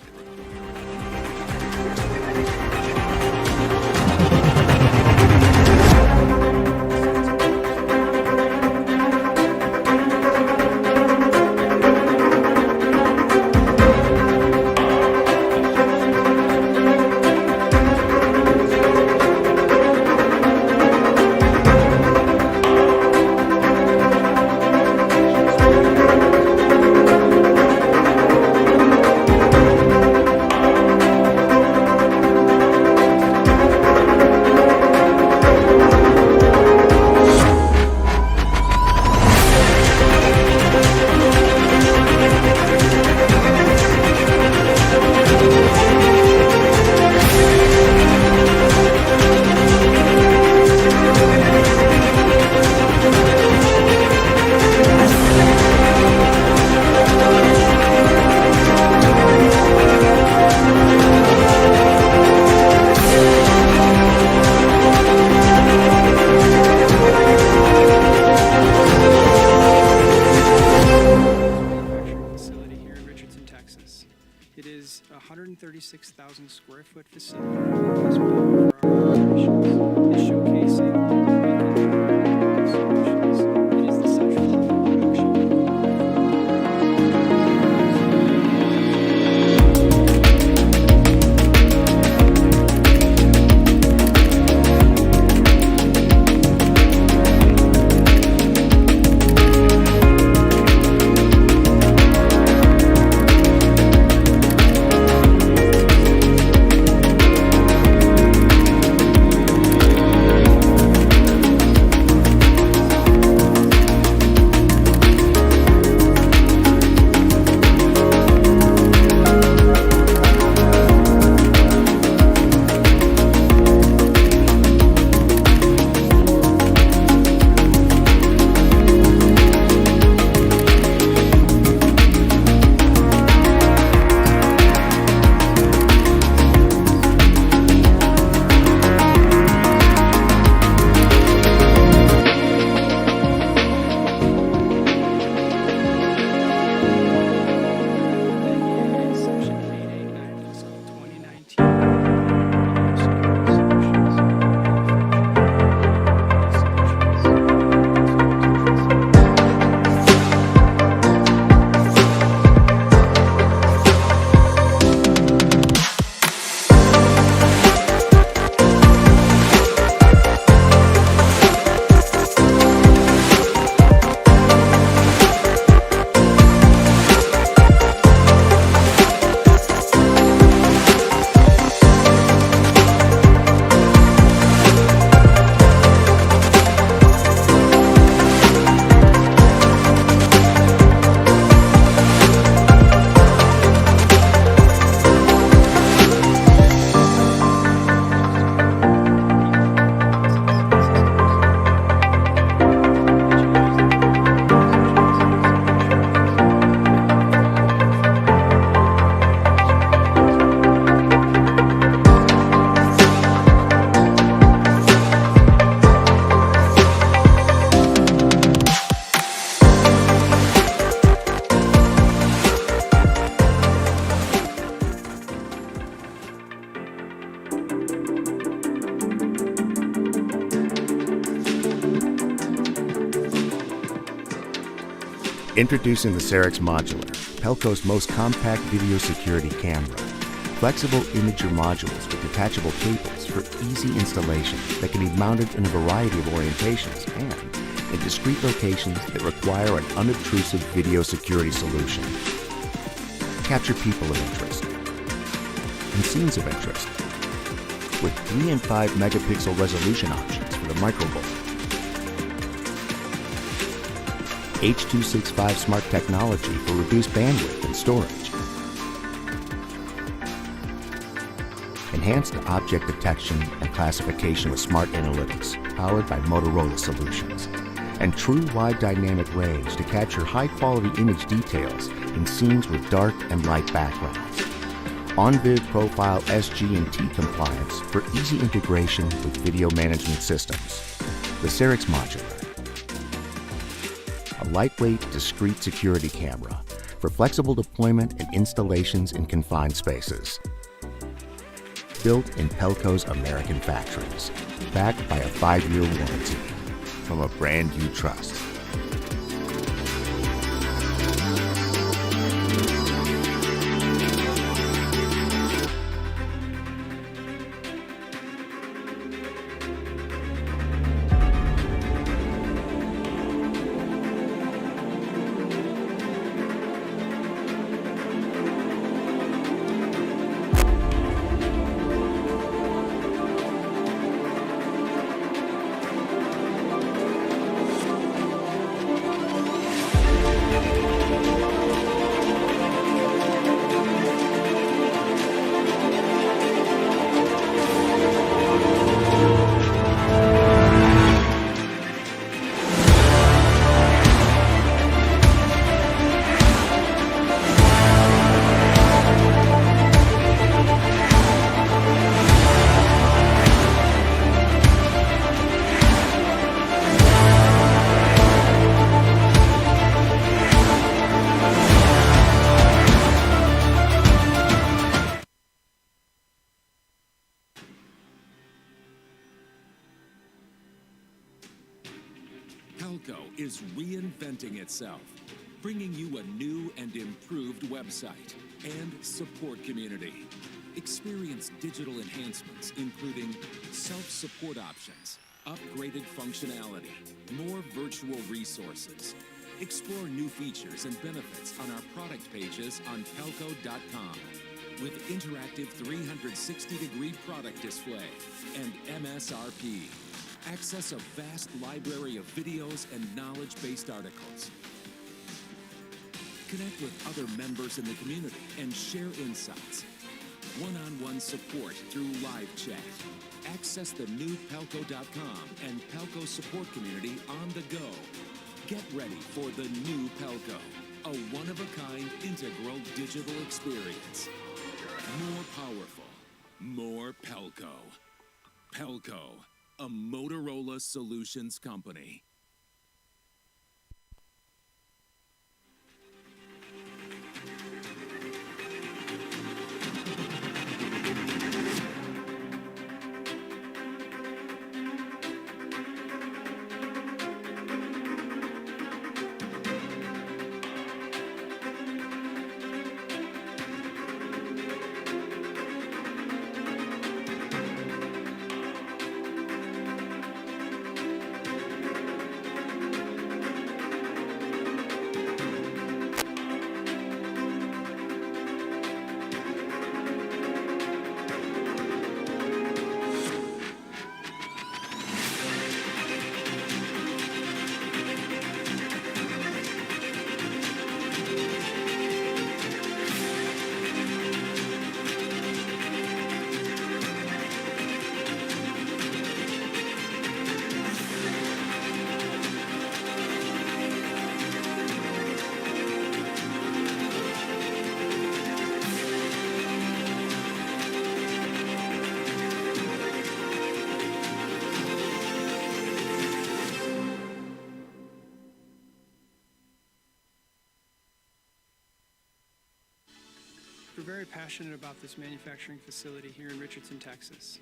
Introducing the Cerex Modular, Pelco's most compact video security camera. Flexible imager modules with detachable cables for easy installation that can be mounted in a variety of orientations and in discrete locations that require an unobtrusive video security solution. Capture people of interest and scenes of interest with 3 and 5 megapixel resolution options for the microvolt. H.265 smart technology for reduced bandwidth and storage. Enhanced object detection and classification with smart analytics powered by Motorola solutions. And true wide dynamic range to capture high-quality image details in scenes with dark and light backgrounds. On-Viv Profile SG&T compliance for easy integration with video management systems. The Cerex Modular. A lightweight, discrete security camera for flexible deployment and installations in confined spaces. Built in Pelco's American factories, backed by a 5-year warranty from a brand you trust. Pelco is reinventing itself, bringing you a new and improved website and support community. Experience digital enhancements, including self-support options, upgraded functionality, more virtual resources. Explore new features and benefits on our product pages on pelco.com with interactive 360-degree product display and MSRP. Access a vast library of videos and knowledge-based articles. Connect with other members in the community and share insights. One-on-one support through live chat. Access the new Pelco.com and Pelco support community on the go. Get ready for the new Pelco, a one-of-a-kind integral digital experience. More powerful, more Pelco. Pelco, a Motorola Solutions company. We're very passionate about this manufacturing facility here in Richardson, Texas.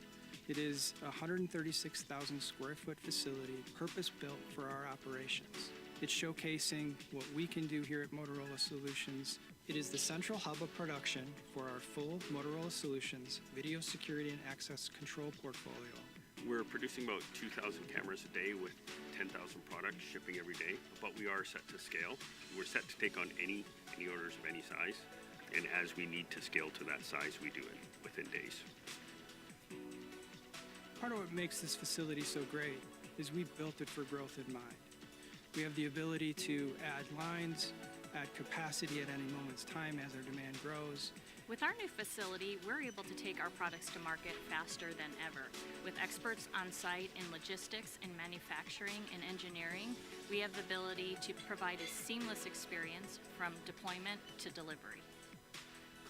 It is a 136,000 square foot facility purpose-built for our operations. It's showcasing what we can do here at Motorola Solutions. It is the central hub of production for our full Motorola Solutions video security and access control portfolio. We're producing about 2,000 cameras a day with 10,000 products shipping every day, but we are set to scale. We're set to take on any orders of any size, and as we need to scale to that size, we do it within days. Part of what makes this facility so great is we built it for growth in mind. We have the ability to add lines, add capacity at any moment's time as our demand grows. With our new facility, we're able to take our products to market faster than ever. With experts on site in logistics and manufacturing and engineering, we have the ability to provide a seamless experience from deployment to delivery.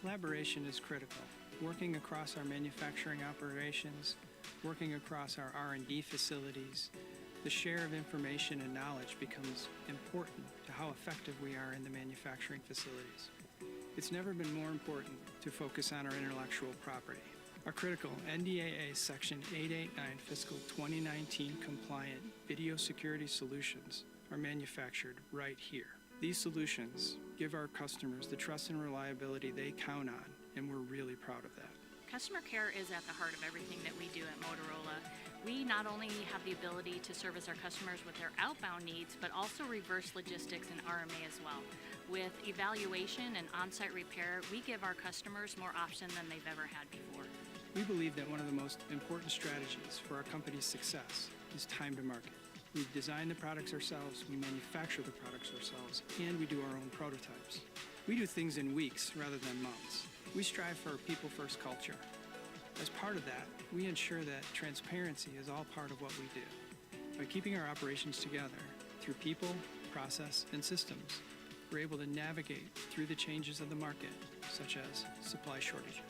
Collaboration is critical. Working across our manufacturing operations, working across our R&D facilities, the share of information and knowledge becomes important to how effective we are in the manufacturing facilities. It's never been more important to focus on our intellectual property. Our critical NDAA Section 889 Fiscal 2019 compliant video security solutions are manufactured right here. These solutions give our customers the trust and reliability they count on, and we're really proud of that. Customer care is at the heart of everything that we do at Motorola. We not only have the ability to service our customers with their outbound needs, but also reverse logistics and RMA as well. With evaluation and on-site repair, we give our customers more option than they've ever had before. We believe that one of the most important strategies for our company's success is time to market. We design the products ourselves, we manufacture the products ourselves, and we do our own prototypes. We do things in weeks rather than months. We strive for a people-first culture. As part of that, we ensure that transparency is all part of what we do. By keeping our operations together through people, process, and systems, we're able to navigate through the changes of the market, such as supply shortages.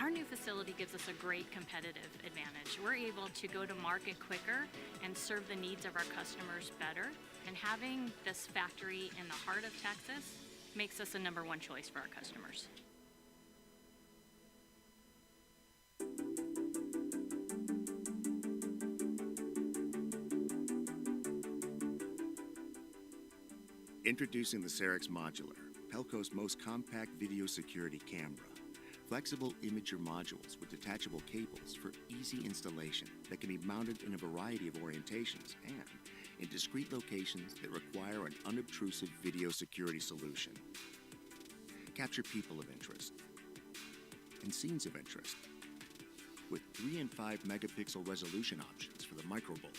Our new facility gives us a great competitive advantage. We're able to go to market quicker and serve the needs of our customers better. And having this factory in the heart of Texas makes us a #1 choice for our customers. Introducing the Cerix Modular, Pelco's most compact video security camera. Flexible imager modules with detachable cables for easy installation that can be mounted in a variety of orientations and in discrete locations that require an unobtrusive video security solution. Capture people of interest and scenes of interest with 3 and 5 megapixel resolution options for the microbull.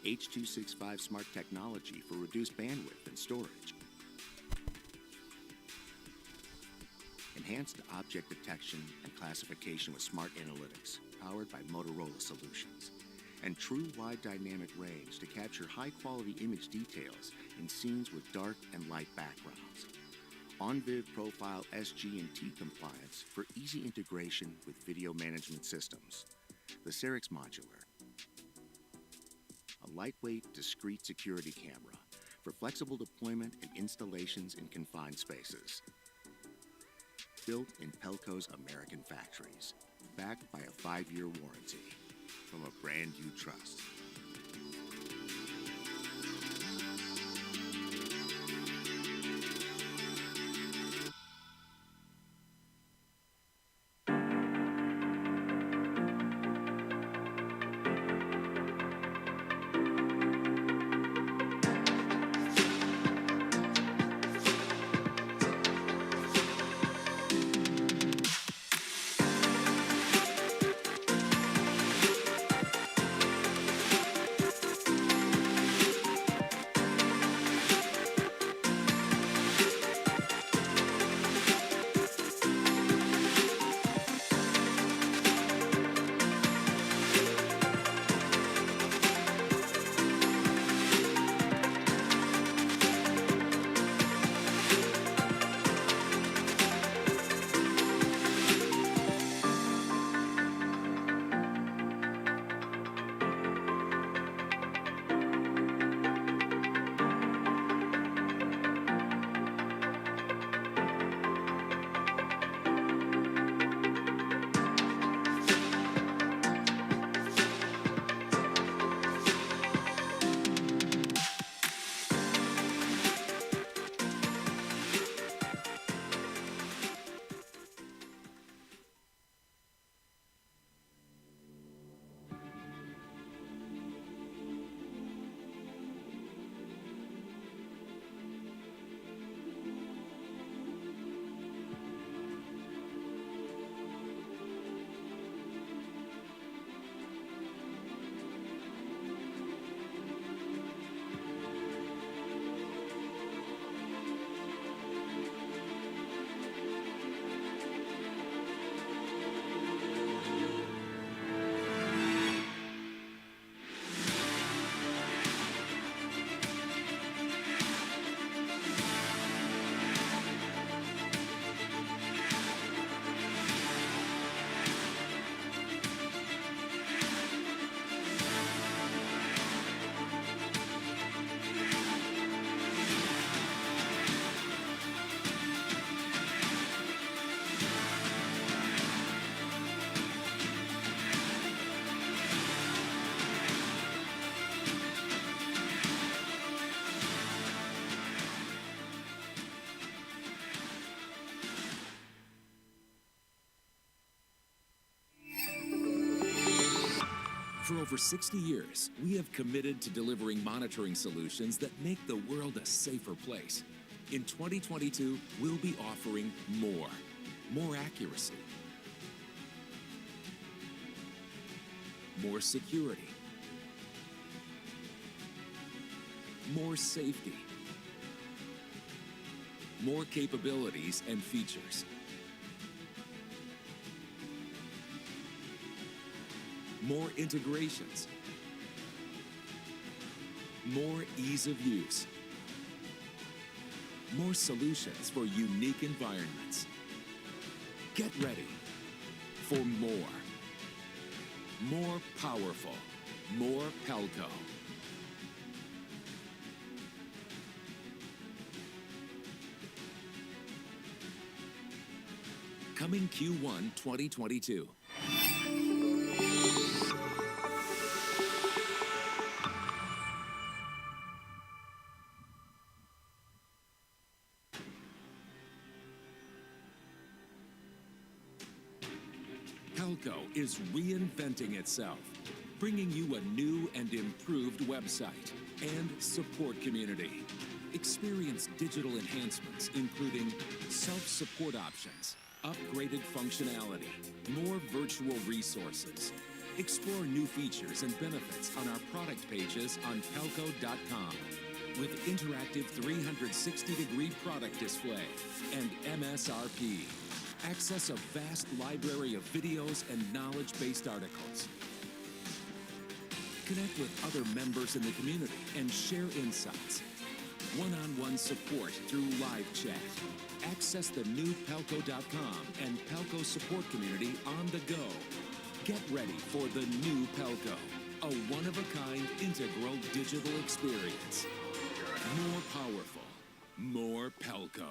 H.265 smart technology for reduced bandwidth and storage. Enhanced object detection and classification with smart analytics powered by Motorola Solutions. And true wide dynamic range to capture high-quality image details in scenes with dark and light backgrounds. On-Viv Profile SG&T compliance for easy integration with video management systems. The Cerix Modular. A lightweight, discrete security camera for flexible deployment and installations in confined spaces. Built in Pelco's American factories, backed by a 5-year warranty from a brand you trust. For over 60 years, we have committed to delivering monitoring solutions that make the world a safer place. In 2022, we'll be offering more accuracy, more security, more safety, more capabilities and features. More integrations, more ease of use, more solutions for unique environments. Get ready for more powerful, more Pelco. Coming Q1 2022. Pelco is reinventing itself, bringing you a new and improved website and support community. Experience digital enhancements, including self-support options, upgraded functionality, more virtual resources. Explore new features and benefits on our product pages on pelco.com with interactive 360-degree product display and MSRP. Access a vast library of videos and knowledge-based articles. Connect with other members in the community and share insights. One-on-one support through live chat. Access the new Pelco.com and Pelco support community on the go. Get ready for the new Pelco, a one-of-a-kind integral digital experience. More powerful, more Pelco.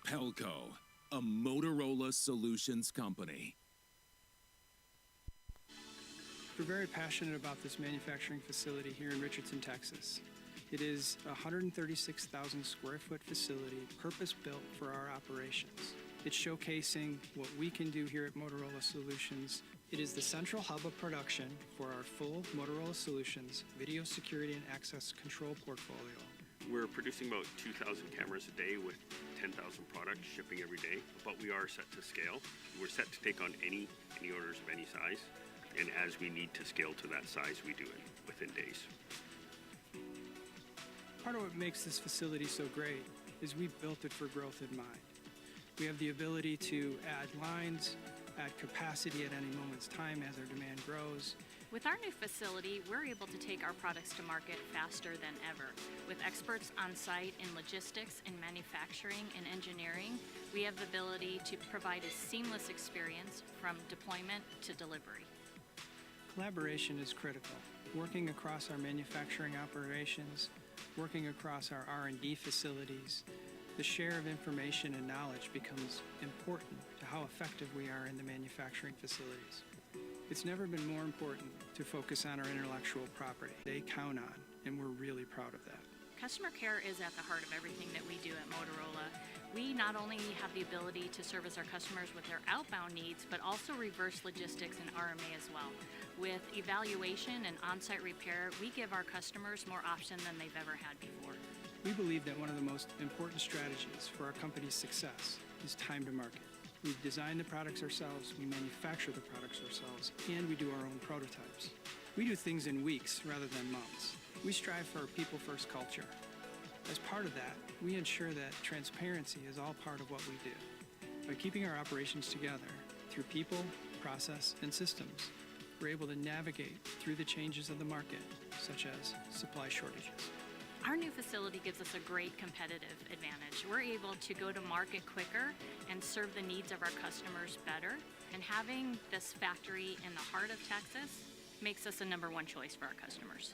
Pelco, a Motorola Solutions company. We're very passionate about this manufacturing facility here in Richardson, Texas. It is a 136,000 square foot facility purpose-built for our operations. It's showcasing what we can do here at Motorola Solutions. It is the central hub of production for our full Motorola Solutions video security and access control portfolio. We're producing about 2,000 cameras a day with 10,000 products shipping every day, but we are set to scale. We're set to take on any orders of any size, and as we need to scale to that size, we do it within days. Part of what makes this facility so great is we built it for growth in mind. We have the ability to add lines, add capacity at any moment's time as our demand grows. With our new facility, we're able to take our products to market faster than ever. With experts on site in logistics, in manufacturing, and engineering, we have the ability to provide a seamless experience from deployment to delivery. Collaboration is critical. Working across our manufacturing operations, working across our R&D facilities, the share of information and knowledge becomes important to how effective we are in the manufacturing facilities. It's never been more important to focus on our intellectual property. They count on, and we're really proud of that. Customer care is at the heart of everything that we do at Motorola. We not only have the ability to service our customers with their outbound needs, but also reverse logistics and RMA as well. With evaluation and on-site repair, we give our customers more option than they've ever had before. We believe that one of the most important strategies for our company's success is time to market. We design the products ourselves, we manufacture the products ourselves, and we do our own prototypes. We do things in weeks rather than months. We strive for a people-first culture. As part of that, we ensure that transparency is all part of what we do. By keeping our operations together through people, process, and systems, we're able to navigate through the changes of the market, such as supply shortages. Our new facility gives us a great competitive advantage. We're able to go to market quicker and serve the needs of our customers better. And having this factory in the heart of Texas makes us a #1 choice for our customers.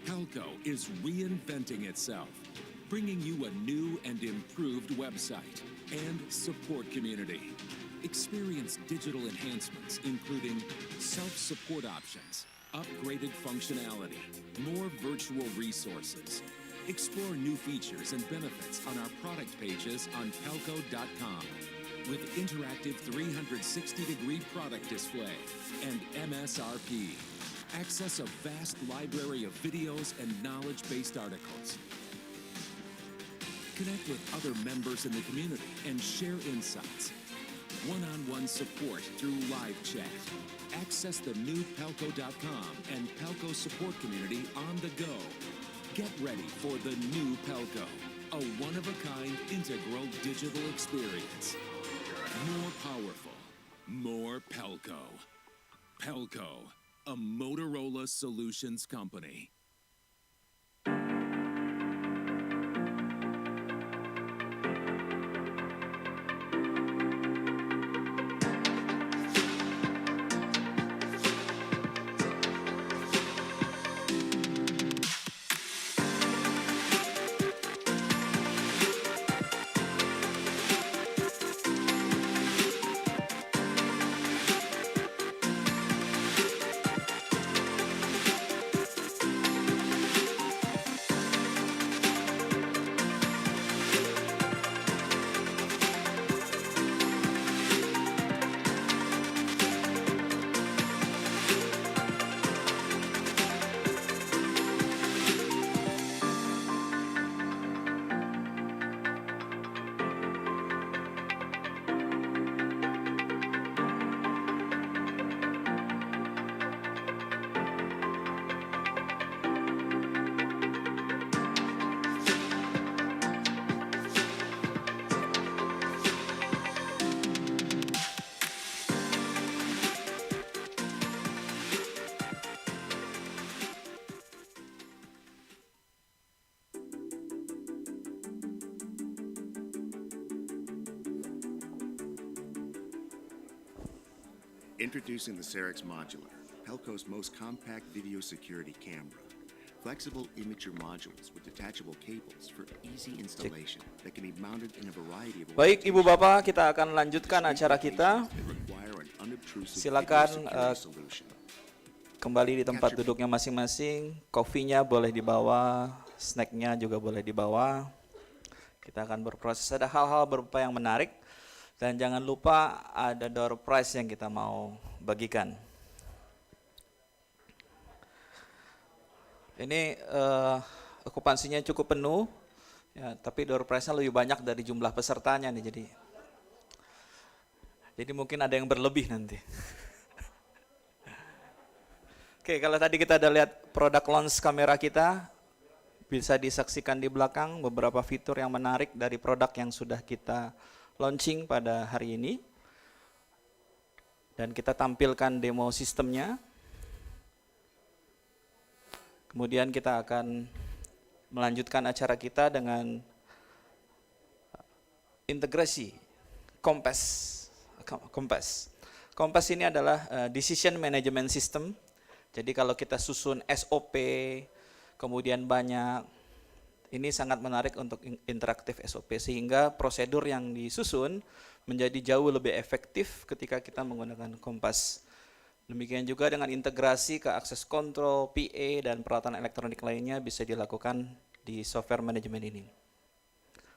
Pelco is reinventing itself, bringing you a new and improved website and support community. Experience digital enhancements, including self-support options, upgraded functionality, more virtual resources. Explore new features and benefits on our product pages on pelco.com. With interactive 360-degree product display and MSRP. Access a vast library of videos and knowledge-based articles. Connect with other members in the community and share insights. One-on-one support through live chat. Access the new Pelco.com and Pelco support community on the go. Get ready for the new Pelco, a one-of-a-kind integral digital experience. More powerful, more Pelco. Pelco, a Motorola Solutions company. Introducing the Cerex Modular, Pelco's most compact video security camera. Flexible imager modules with detachable cables for easy installation that can be mounted in a variety of Baik, Ibu Bapak, kita akan lanjutkan acara kita. Silakan kembali di tempat duduknya masing-masing. Kopinya boleh dibawa, snacknya juga boleh dibawa. Kita akan berproses, ada hal-hal berupa yang menarik. Dan jangan lupa ada door prize yang kita mau bagikan. Ini okupansinya cukup penuh, ya, tapi door prize-nya lebih banyak dari jumlah pesertanya nih, jadi mungkin ada yang berlebih nanti. Oke, kalau tadi kita ada lihat produk launch kamera kita, bisa disaksikan di belakang beberapa fitur yang menarik dari produk yang sudah kita launching pada hari ini. Dan kita tampilkan demo sistemnya. Kemudian kita akan melanjutkan acara kita dengan integrasi Compass. Compass ini adalah decision management system. Jadi kalau kita susun SOP, kemudian banyak, ini sangat menarik untuk interaktif SOP sehingga prosedur yang disusun menjadi jauh lebih efektif ketika kita menggunakan Compass. Demikian juga dengan integrasi ke akses kontrol, PA, dan peralatan elektronik lainnya bisa dilakukan di software manajemen ini.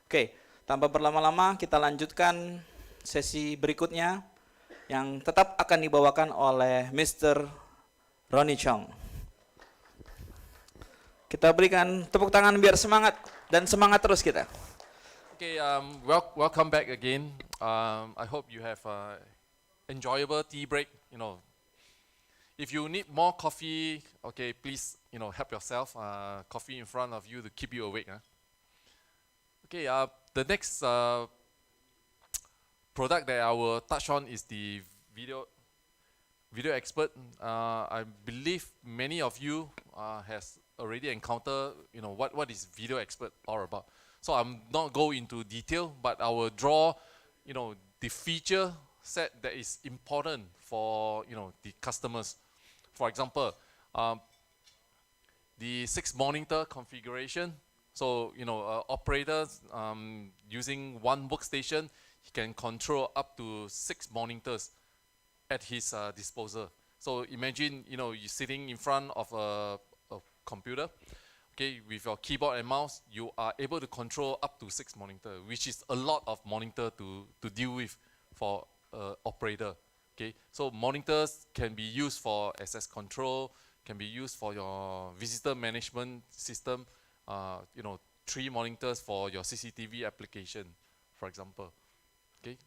Oke, tanpa berlama-lama kita lanjutkan sesi berikutnya yang tetap akan dibawakan oleh Mr. Ronnie Chong. Kita berikan tepuk tangan biar semangat dan semangat terus kita. Okay, welcome back again. I hope you have enjoyable tea break. If you need more coffee, okay, please, help yourself. Coffee in front of you to keep you awake. Okay, the next product that I will touch on is the video expert. I believe many of you has already encountered, what is video expert all about. So I'm not go into detail, but I will draw, the feature set that is important for, the customers. For example, the 6-monitor configuration. So, operators using one workstation, he can control up to 6 monitors at his disposal. So imagine, you're sitting in front of a computer. okay, with your keyboard and mouse, you are able to control up to 6 monitors, which is a lot of monitor to deal with for operator. Okay, so monitors can be used for access control, can be used for your visitor management system, you know, 3 monitors for your CCTV application, for example. Okay.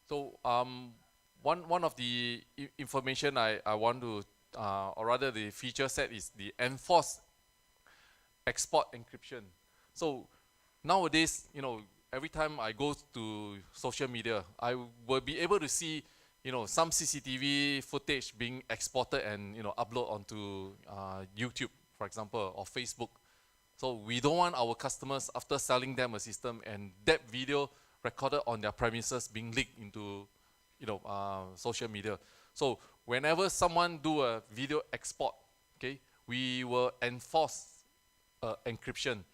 So one of the information I want to, or rather the feature set is the enforced export encryption. So nowadays, you know, every time I go to social media, I will be able to see, you know, some CCTV footage being exported and, you know, upload onto YouTube, for example, or Facebook. So we don't want our customers, after selling them a system, and that video recorded on their premises being leaked into, you know, social media. So whenever someone do a video export, okay, we will enforce encryption,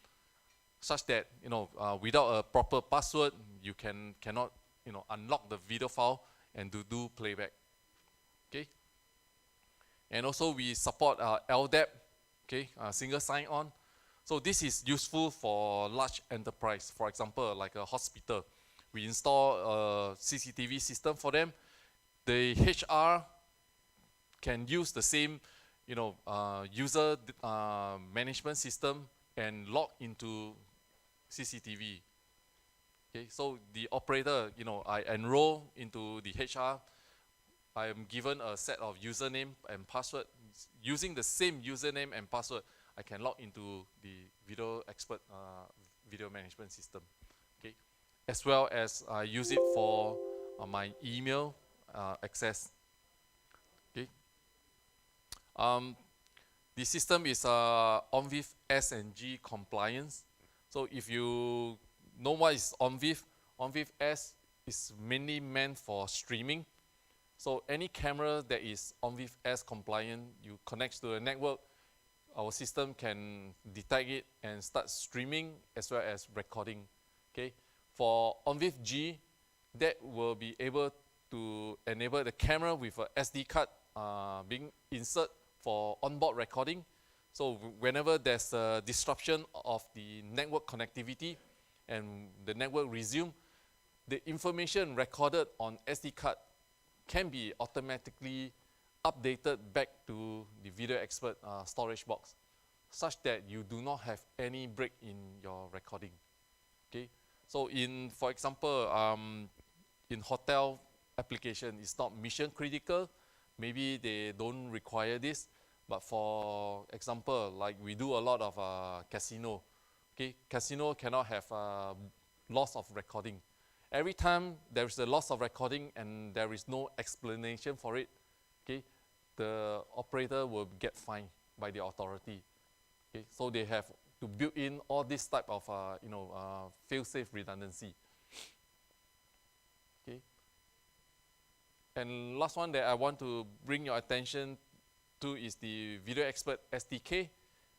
such that, you know, without a proper password, you cannot, you know, unlock the video file and to do playback. Okay. And also we support LDAP, okay, single sign-on. So this is useful for large enterprise. For example, like a hospital, we install a CCTV system for them. The HR can use the same, you know, user management system and log into CCTV. Okay, so the operator, you know, I enroll into the HR. I am given a set of username and password. Using the same username and password, I can log into the video expert video management system. Okay, as well as I use it for my email access. Okay. The system is ONVIF S&G compliance. So if you know what is ONVIF, ONVIF S is mainly meant for streaming. So any camera that is ONVIF S compliant, you connect to a network, our system can detect it and start streaming as well as recording. Okay. For ONVIF G, that will be able to enable the camera with a SD card being insert for onboard recording. So whenever there's a disruption of the network connectivity and the network resume, the information recorded on SD card can be automatically updated back to the video expert storage box, such that you do not have any break in your recording. Okay, so for example, in hotel application, it's not mission critical. Maybe they don't require this, but for example, like we do a lot of casino. Okay, casino cannot have loss of recording. Every time there is a loss of recording and there is no explanation for it, okay, the operator will get fined by the authority. Okay, so they have to build in all this type of fail-safe redundancy. Okay, and last one that I want to bring your attention to is the Video Expert SDK.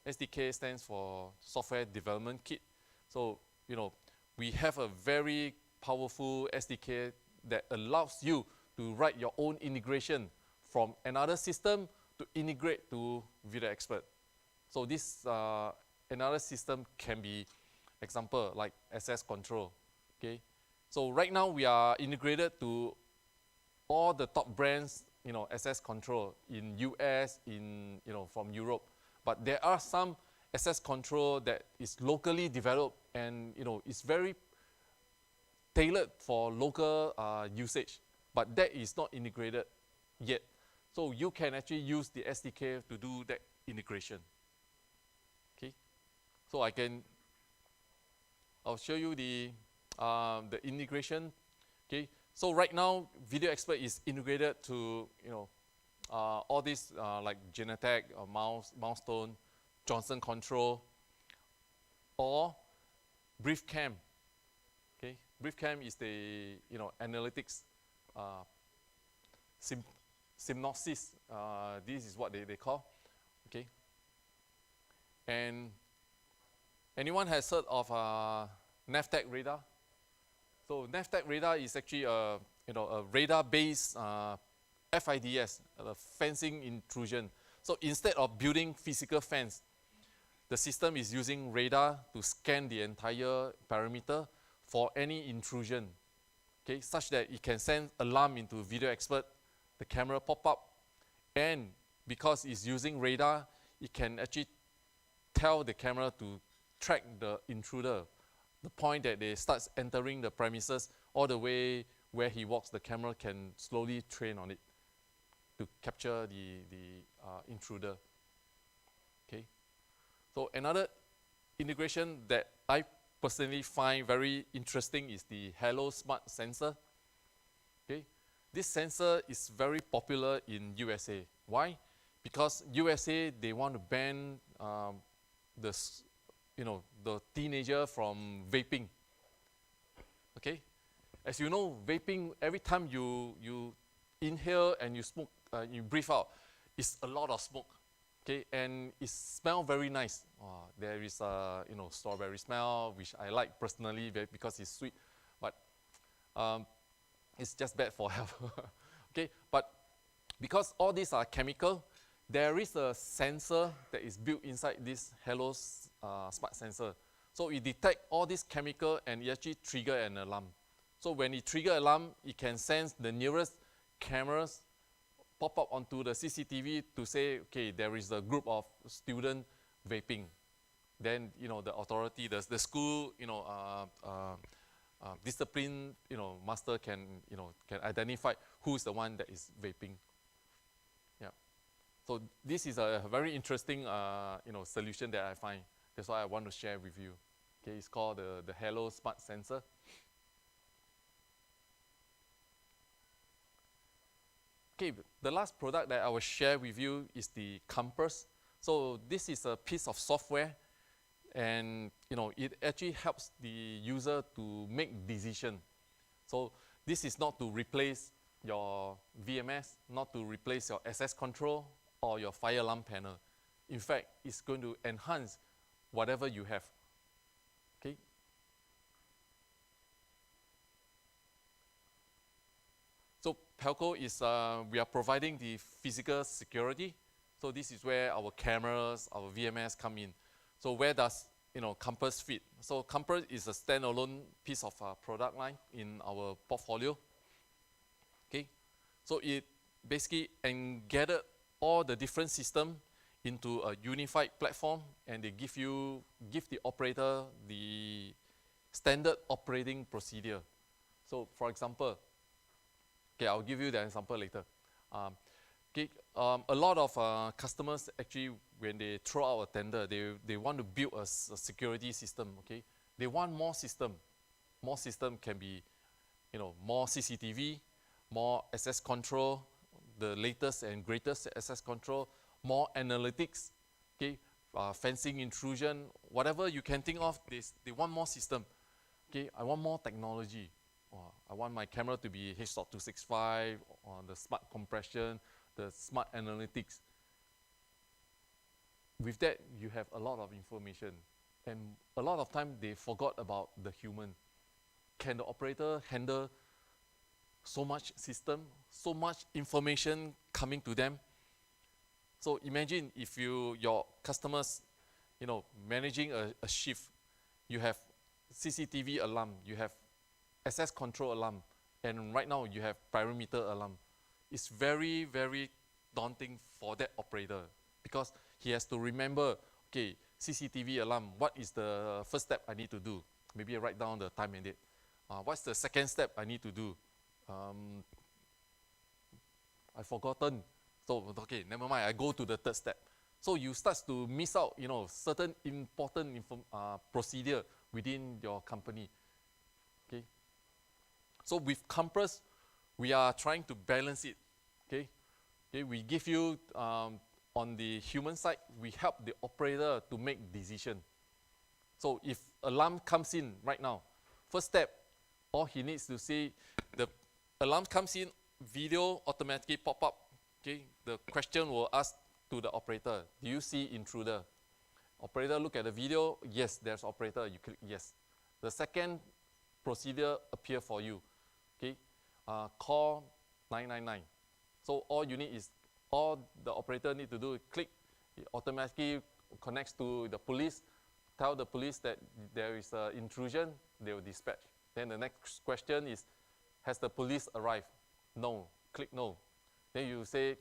SDK stands for Software Development Kit. So, you know, we have a very powerful SDK that allows you to write your own integration from another system to integrate to Video Expert. So this another system can be, example, like access control. Okay, so right now we are integrated to all the top brands, you know, access control in US, in, you know, from Europe. But there are some access control that is locally developed and, you know, it's very tailored for local usage, but that is not integrated yet. So you can actually use the SDK to do that integration. Okay, so I'll show you the integration. Okay, so right now Video Expert is integrated to, you know, all these like Genetec, Milestone, Johnson Control, or BriefCam. Okay, BriefCam is the, you know, analytics synopsis. This is what they call. Okay, and anyone has heard of NavTech radar? So NavTech radar is actually a, you know, a radar-based FIDS, fencing intrusion. So instead of building physical fence, the system is using radar to scan the entire perimeter for any intrusion, okay, such that it can send alarm into video expert, the camera pop up, and because it's using radar, it can actually tell the camera to track the intruder, the point that they start entering the premises, all the way where he walks, the camera can slowly train on it to capture the intruder. Okay. So another integration that I personally find very interesting is the Hello Smart Sensor. Okay. This sensor is very popular in USA. Why? Because USA, they want to ban the teenager from vaping. Okay. As you know, vaping, every time you inhale and you smoke, you breathe out, it's a lot of smoke. Okay, and it smells very nice. There is a strawberry smell, which I like personally because it's sweet, but it's just bad for health. Okay, but because all these are chemical, there is a sensor that is built inside this Hello Smart Sensor. So it detects all this chemical and it actually trigger an alarm. So when it trigger alarm, it can sense the nearest cameras pop up onto the CCTV to say, okay, there is a group of students vaping. Then, the authority, the school, discipline, master can identify who's the one that is vaping. Yeah. So this is a very interesting, solution that I find. That's why I want to share with you. Okay, it's called the Hello Smart Sensor. Okay, the last product that I will share with you is the Compass. So this is a piece of software, and it actually helps the user to make decision. So this is not to replace your VMS, not to replace your access control or your fire alarm panel. In fact, it's going to enhance whatever you have. Okay. So Pelco is, we are providing the physical security. So this is where our cameras, our VMS come in. So where does Compass fit? So Compass is a standalone piece of product line in our portfolio. Okay, so it basically gathered all the different systems into a unified platform, and they give the operator the standard operating procedure. So for example, okay, I'll give you the example later. A lot of customers actually, when they throw out a tender, they want to build a security system. Okay, they want more system. More system can be, more CCTV, more access control, the latest and greatest access control, more analytics. Okay, fencing intrusion, whatever you can think of, they want more system. Okay, I want more technology. I want my camera to be H.265, or the smart compression, the smart analytics. With that, you have a lot of information. And a lot of time, they forgot about the human. Can the operator handle so much system, so much information coming to them? So imagine if your customers, managing a shift, you have CCTV alarm, you have access control alarm, and right now you have perimeter alarm. It's very, very daunting for that operator because he has to remember, okay, CCTV alarm, what is the first step I need to do? Maybe I write down the time and date. What's the second step I need to do? I've forgotten. So, okay, never mind, I go to the third step. So you start to miss out, certain important procedure within your company. Okay. So with Compass, we are trying to balance it. Okay. Okay, we give you on the human side, we help the operator to make decision. So if alarm comes in right now, first step, all he needs to see, the alarm comes in, video automatically pop up. Okay, the question will ask to the operator, do you see intruder? Operator look at the video, yes, there's operator, you click yes. The second procedure appear for you. Okay, call 999. So all you need is all the operator need to do is click, it automatically connects to the police, tell the police that there is an intrusion, they will dispatch. Then the next question is, has the police arrived? No, click no. Then you say,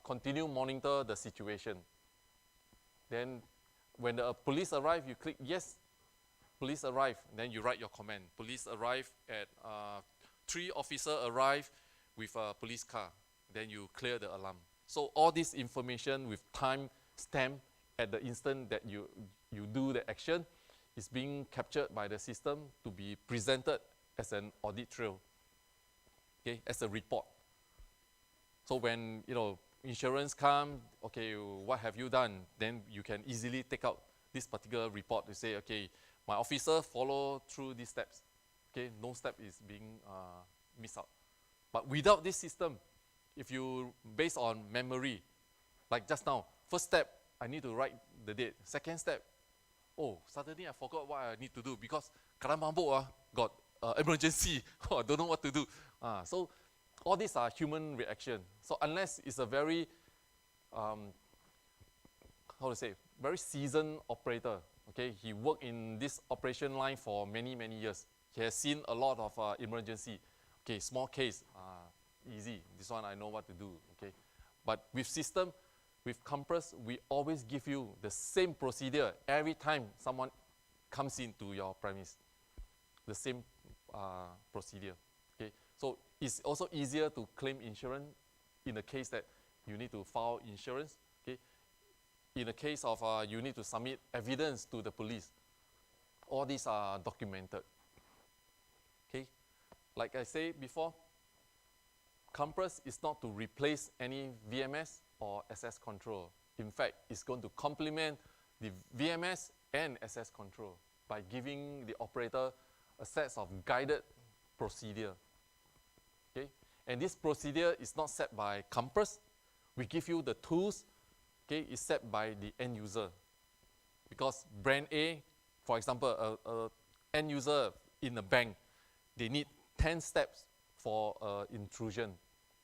continue monitor the situation. Then when the police arrive, you click yes, police arrive. Then you write your comment. Police arrive at, 3 officers arrive with a police car. Then you clear the alarm. So all this information with time stamp at the instant that you do the action is being captured by the system to be presented as an audit trail, okay, as a report. So when, you know, insurance come, okay, what have you done? Then you can easily take out this particular report to say, okay, my officer follow through these steps. Okay, no step is being missed out. But without this system, if you based on memory, like just now, first step, I need to write the date. Second step, oh, suddenly I forgot what I need to do because Karamambo got emergency. Oh, I don't know what to do. So all these are human reaction. So unless it's a very, how to say, very seasoned operator, okay, he worked in this operation line for many, many years. He has seen a lot of emergency. Okay, small case, easy. This one I know what to do, okay. But with system, with Compass, we always give you the same procedure every time someone comes into your premise. The same procedure, okay. So it's also easier to claim insurance in the case that you need to file insurance, okay. In the case of you need to submit evidence to the police, all these are documented, okay. Like I said before, Compass is not to replace any VMS or access control. In fact, it's going to complement the VMS and access control by giving the operator a set of guided procedure, okay. And this procedure is not set by Compass. We give you the tools, okay, it's set by the end user. Because brand A, for example, a end user in a bank, they need 10 steps for intrusion,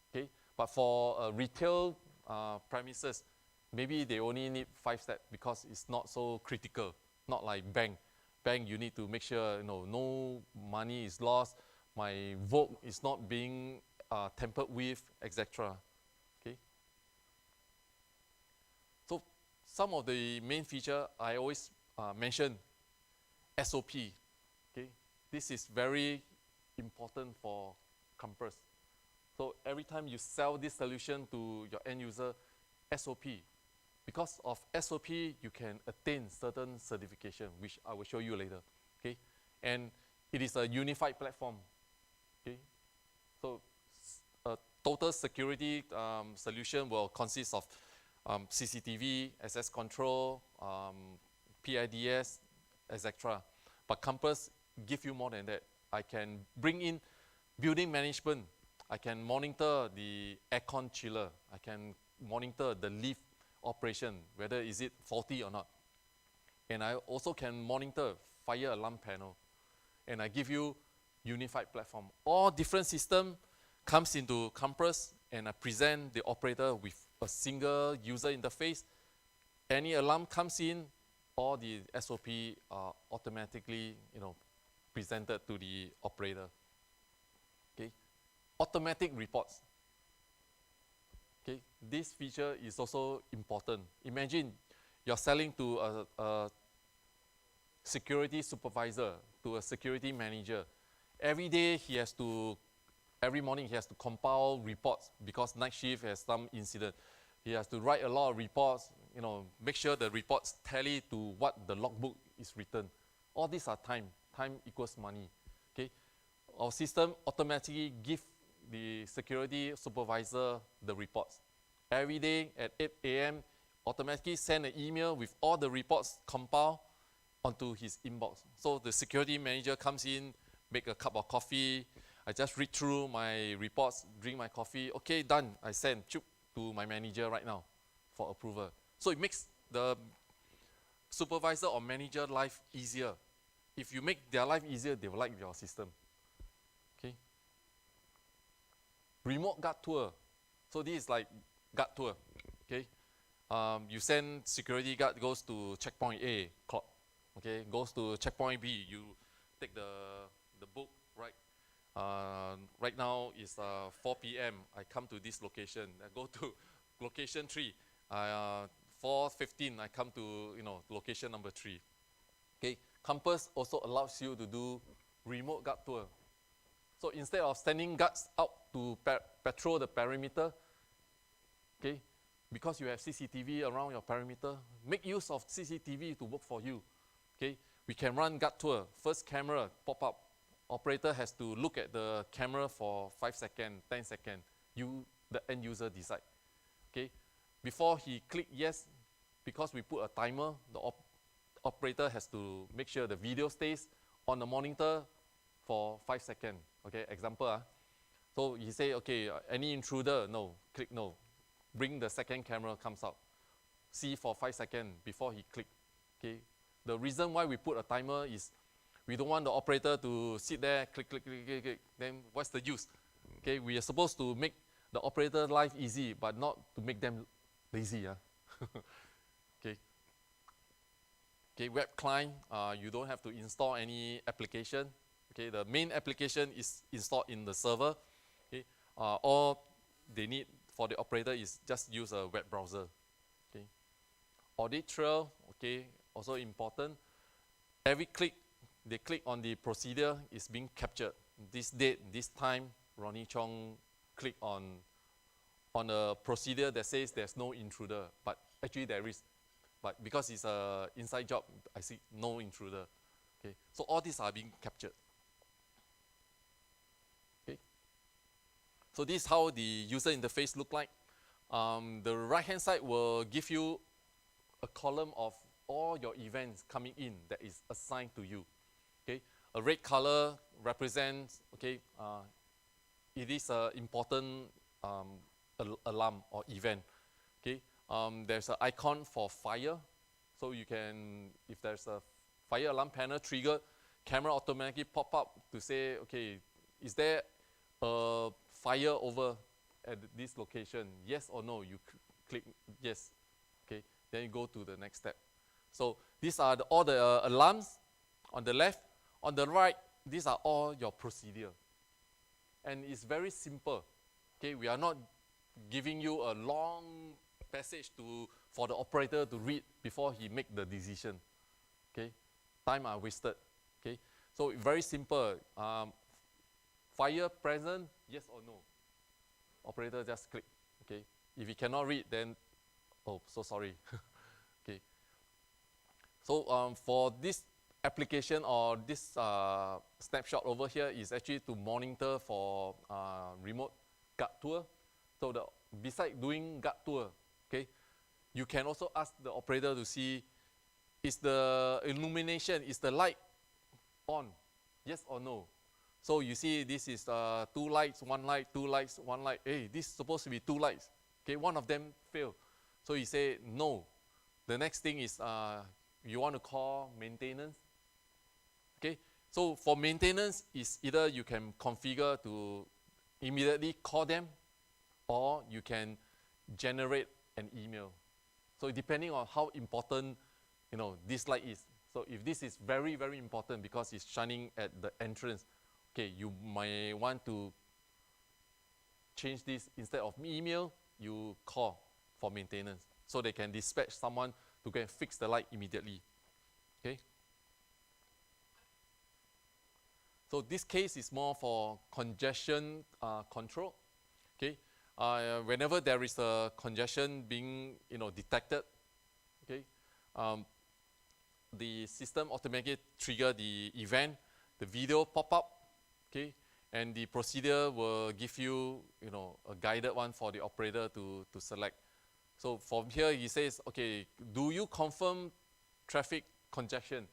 okay? But for retail premises, maybe they only need 5 steps because it's not so critical, not like bank. Bank, you need to make sure, you know, no money is lost, my vote is not being tampered with, etc. Okay. So some of the main feature I always mention, SOP. Okay, this is very important for Compass. So every time you sell this solution to your end user, SOP. Because of SOP, you can attain certain certification, which I will show you later. Okay, and it is a unified platform. Okay, so a total security solution will consist of CCTV, access control, PIDS, etc. But Compass give you more than that. I can bring in building management. I can monitor the aircon chiller. I can monitor the lift operation, whether is it faulty or not. And I also can monitor fire alarm panel. And I give you unified platform. All different system comes into Compass, and I present the operator with a single user interface. Any alarm comes in, all the SOP are automatically, you know, presented to the operator. Okay, automatic reports. Okay, this feature is also important. Imagine you're selling to a security supervisor, to a security manager. Every day he has to, every morning he has to compile reports because night shift has some incident. He has to write a lot of reports, you know, make sure the reports tally to what the logbook is written. All these are time. Time equals money. Okay, our system automatically give the security supervisor the reports. Every day at 8 a.m., automatically send an email with all the reports compiled onto his inbox. So the security manager comes in, make a cup of coffee. I just read through my reports, drink my coffee. Okay, done. I send to my manager right now for approval. So it makes the supervisor or manager life easier. If you make their life easier, they will like your system. Okay. Remote guard tour. So this is like guard tour. Okay, you send security guard goes to checkpoint A, clock. Okay, goes to checkpoint B. You take the book, right? Right now is 4 p.m. I come to this location. I go to location 3. 4:15. I come to location number 3. Okay, Compass also allows you to do remote guard tour. So instead of sending guards out to patrol the perimeter, okay, because you have CCTV around your perimeter, make use of CCTV to work for you. Okay, we can run guard tour. First camera pop up. Operator has to look at the camera for 5 seconds, 10 seconds. You, the end user, decide. Okay, before he click yes, because we put a timer, the operator has to make sure the video stays on the monitor for 5 seconds. Okay, example. So he say, okay, any intruder, no, click no. Bring the second camera, comes out. See for 5 seconds before he click. Okay, the reason why we put a timer is we don't want the operator to sit there, click, click, click, click, click. Then what's the use? Okay, we are supposed to make the operator life easy, but not to make them lazy. Okay. Okay, web client, you don't have to install any application. Okay, the main application is installed in the server. Okay, all they need for the operator is just use a web browser. Okay, audit trail, okay, also important. Every click they click on the procedure is being captured. This date, this time, Ronnie Chong clicked on a procedure that says there's no intruder, but actually there is. But because it's an inside job, I see no intruder. Okay, so all these are being captured. Okay, so this is how the user interface look like. The right-hand side will give you a column of all your events coming in that is assigned to you. Okay, a red color represents, okay, it is an important alarm or event. Okay, there's an icon for fire, so you can, if there's a fire alarm panel triggered, camera automatically pop up to say, okay, is there a fire over at this location? Yes or no? You click yes. Okay, then you go to the next step. So these are all the alarms on the left. On the right, these are all your procedure. And it's very simple. Okay, we are not giving you a long passage for the operator to read before he make the decision. Okay, time are wasted. Okay, so very simple. Fire present, yes or no? Operator just click. Okay, if he cannot read, then oh, so sorry. Okay. So for this application or this snapshot over here is actually to monitor for remote guard tour. So beside doing guard tour, okay, you can also ask the operator to see, is the illumination, is the light on? Yes or no? So you see this is 2 lights, 1 light, 2 lights, 1 light. Hey, this is supposed to be 2 lights. Okay, one of them failed. So you say no. The next thing is you want to call maintenance. Okay, so for maintenance is either you can configure to immediately call them, or you can generate an email. So depending on how important this light is. So if this is very, very important because it's shining at the entrance, okay, you might want to change this. Instead of email, you call for maintenance, so they can dispatch someone to go and fix the light immediately. Okay. So this case is more for congestion control. Okay, whenever there is a congestion being detected, okay, the system automatically trigger the event, the video pop up, okay, and the procedure will give you a guided one for the operator to select. So from here he says, okay, do you confirm traffic congestion?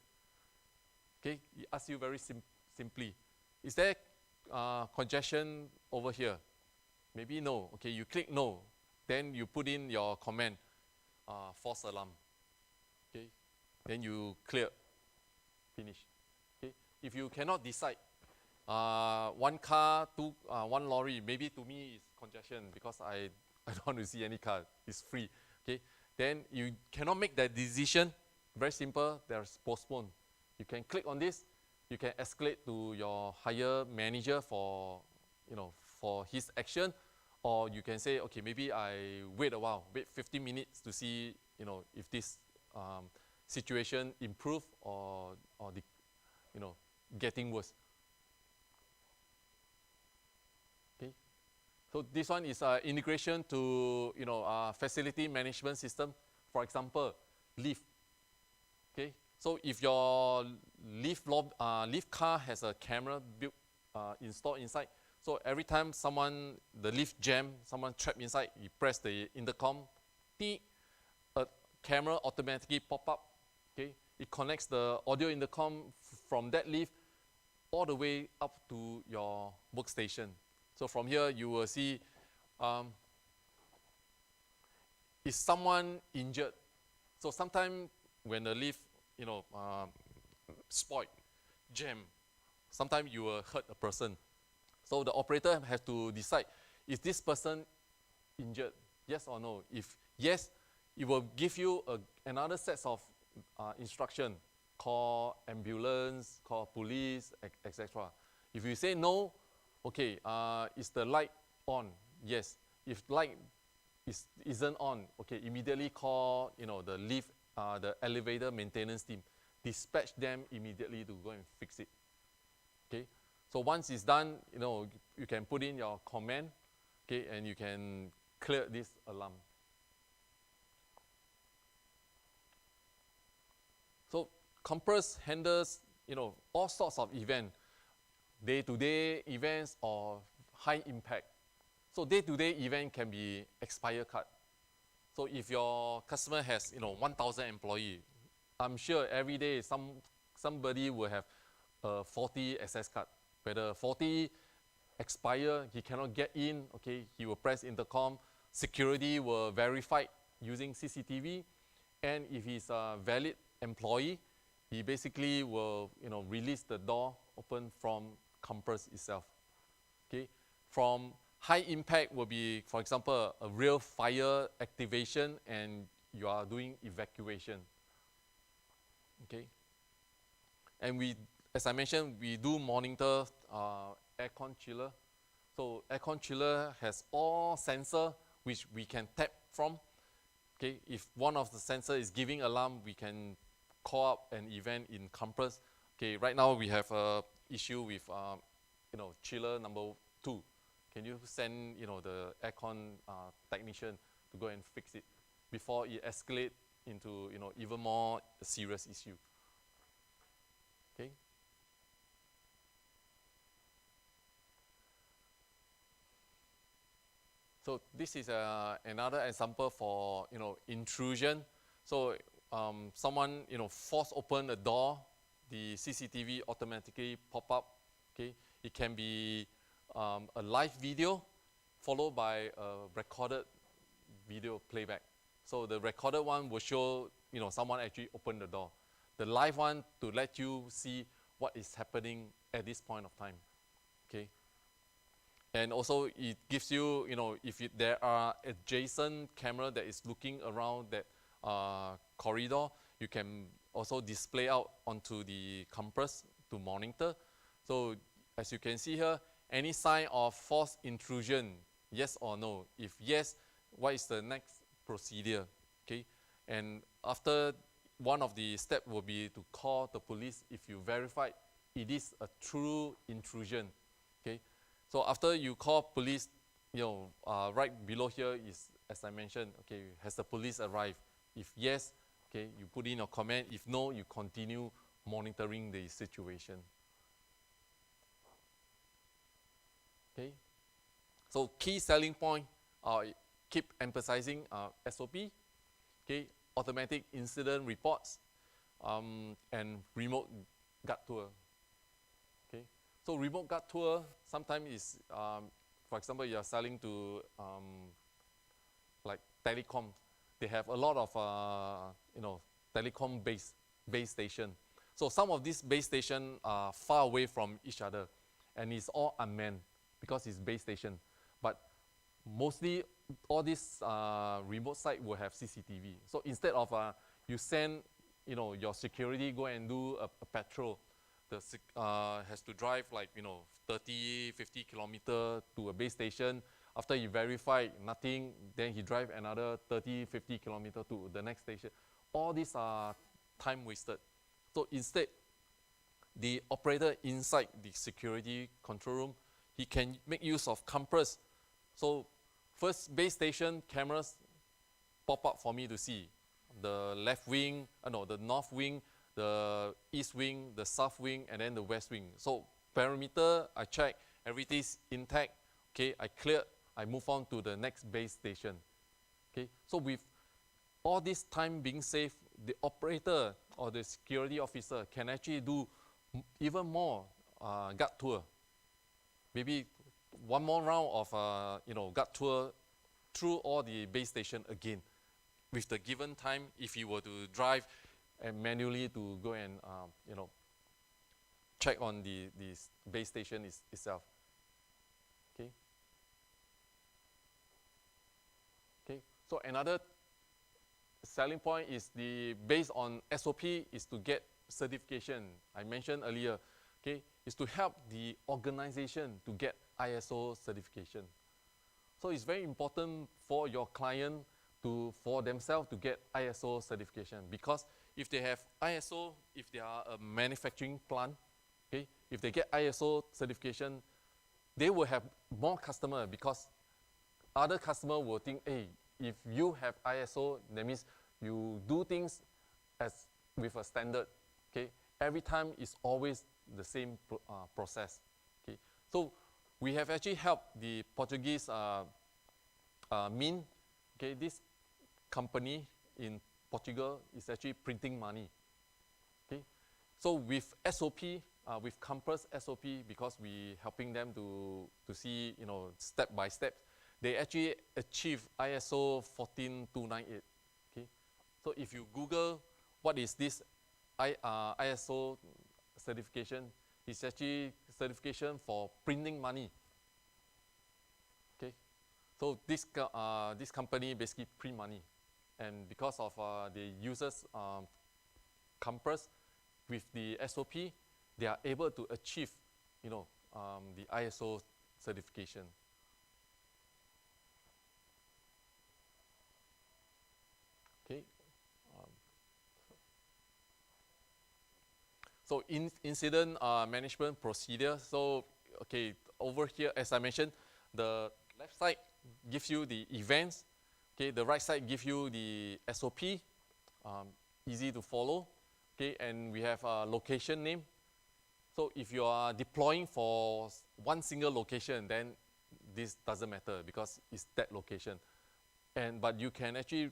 Okay, he asks you very simply, is there congestion over here? Maybe no. Okay, you click no. Then you put in your comment, false alarm. Okay, then you clear, finish. Okay, if you cannot decide, 1 car, 1 lorry, maybe to me is congestion because I I don't want to see any car, it's free. Okay, then you cannot make that decision. Very simple, there's postpone. You can click on this, you can escalate to your higher manager for, for his action, or you can say, okay, maybe I wait a while, wait 15 minutes to see, if this situation improve or the, getting worse. Okay, so this one is integration to, facility management system. For example, lift. Okay, so if your lift car has a camera built installed inside, so every time the lift jam, someone trapped inside, you press the intercom, a camera automatically pop up. Okay, it connects the audio intercom from that lift all the way up to your workstation. So from here you will see, is someone injured? So sometimes when the lift, spoiled, jam, sometimes you will hurt a person. So the operator has to decide, is this person injured? Yes or no? If yes, it will give you another set of instruction. Call ambulance, call police, etc. If you say no, okay, is the light on? Yes. If light isn't on, okay, immediately call the lift, the elevator maintenance team. Dispatch them immediately to go and fix it. Okay. So once it's done, you can put in your command, okay, and you can clear this alarm. So Compass handles, all sorts of events, day-to-day events or high impact. So day-to-day event can be expired card. So if your customer has, 1,000 employees, I'm sure every day somebody will have 40 access card. Whether 40 expire, he cannot get in, okay, he will press intercom, security will verify using CCTV, and if he's a valid employee, he basically will, release the door open from Compass itself. Okay, from high impact will be, for example, a real fire activation and you are doing evacuation. Okay, and as I mentioned, we do monitor aircon chiller. So aircon chiller has all sensor which we can tap from. Okay, if one of the sensor is giving alarm, we can call up an event in Compass. Okay, right now we have a issue with chiller number 2. Can you send the aircon technician to go and fix it before it escalates into even more serious issue? Okay. So this is another example for intrusion. So someone force open a door, the CCTV automatically pop up. Okay, it can be a live video followed by a recorded video playback. So the recorded one will show someone actually opened the door. The live one to let you see what is happening at this point of time. Okay. And also it gives you, if there are adjacent camera that is looking around that corridor, you can also display out onto the Compass to monitor. So as you can see here, any sign of forced intrusion, yes or no? If yes, what is the next procedure? Okay, and after one of the steps will be to call the police if you verify it is a true intrusion. Okay, so after you call police, right below here is, as I mentioned, okay, has the police arrived? If yes, okay, you put in your comment. If no, you continue monitoring the situation. Okay, so key selling point, keep emphasizing SOP, okay, automatic incident reports, and remote guard tour. Okay, so remote guard tour sometimes is, for example, you are selling to like telecom. They have a lot of telecom base station. So some of these base stations are far away from each other, and it's all unmanned because it's base station. But mostly all these remote site will have CCTV. So instead of you send, your security go and do a patrol, has to drive like, 30, 50 kilometer to a base station. After he verified nothing, then he drive another 30, 50 kilometer to the next station. All these are time wasted. So instead, the operator inside the security control room, he can make use of compass. So first base station cameras pop up for me to see. The left wing, the north wing, the east wing, the south wing, and then the west wing. So perimeter, I check, everything's intact. Okay, I clear, I move on to the next base station. Okay, so with all this time being saved, the operator or the security officer can actually do even more guard tour. Maybe one more round of guard tour through all the base station again. With the given time, if you were to drive and manually to go and check on the base station itself. Okay. Okay. So another selling point is based on SOP is to get certification. I mentioned earlier, okay, is to help the organization to get ISO certification. So it's very important for your client for themselves to get ISO certification, because if they have ISO, if they are a manufacturing plant, okay, if they get ISO certification, they will have more customers, because other customers will think, hey, if you have ISO, that means you do things as with a standard. Okay, every time is always the same process. Okay, so we have actually helped the Portuguese Mint. Okay, this company in Portugal is actually printing money. Okay, so with SOP, with Compass SOP, because we helping them to see, step by step, they actually achieve ISO 14298. Okay, so if you Google what is this ISO certification, it's actually certification for printing money. Okay, so this company basically print money, and because of the users Compass with the SOP, they are able to achieve, the ISO certification. Okay. So incident management procedure. So okay, over here, as I mentioned, the left side gives you the events. Okay, the right side gives you the SOP, easy to follow. Okay, and we have a location name. So if you are deploying for one single location, then this doesn't matter because it's that location. But you can actually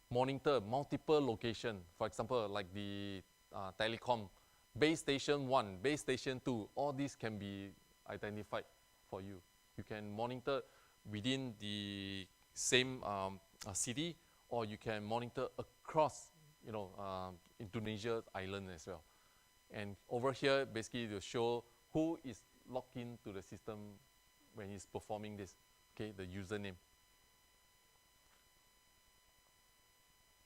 monitor multiple locations. For example, like the telecom, base station 1, base station 2, all these can be identified for you. You can monitor within the same city, or you can monitor across, Indonesia island as well. And over here, basically to show who is logged into the system when he's performing this, okay, the username.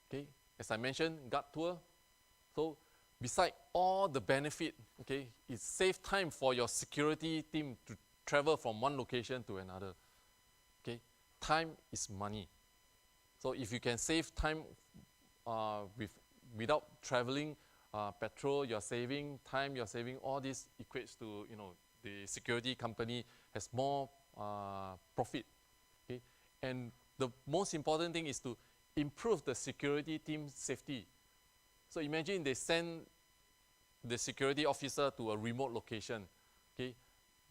Okay, as I mentioned, guard tour. So beside all the benefit, okay, it saves time for your security team to travel from one location to another. Okay, time is money. So if you can save time without traveling, petrol, you're saving time, you're saving, all this equates to, the security company has more profit. Okay, and the most important thing is to improve the security team's safety. So imagine they send the security officer to a remote location. Okay,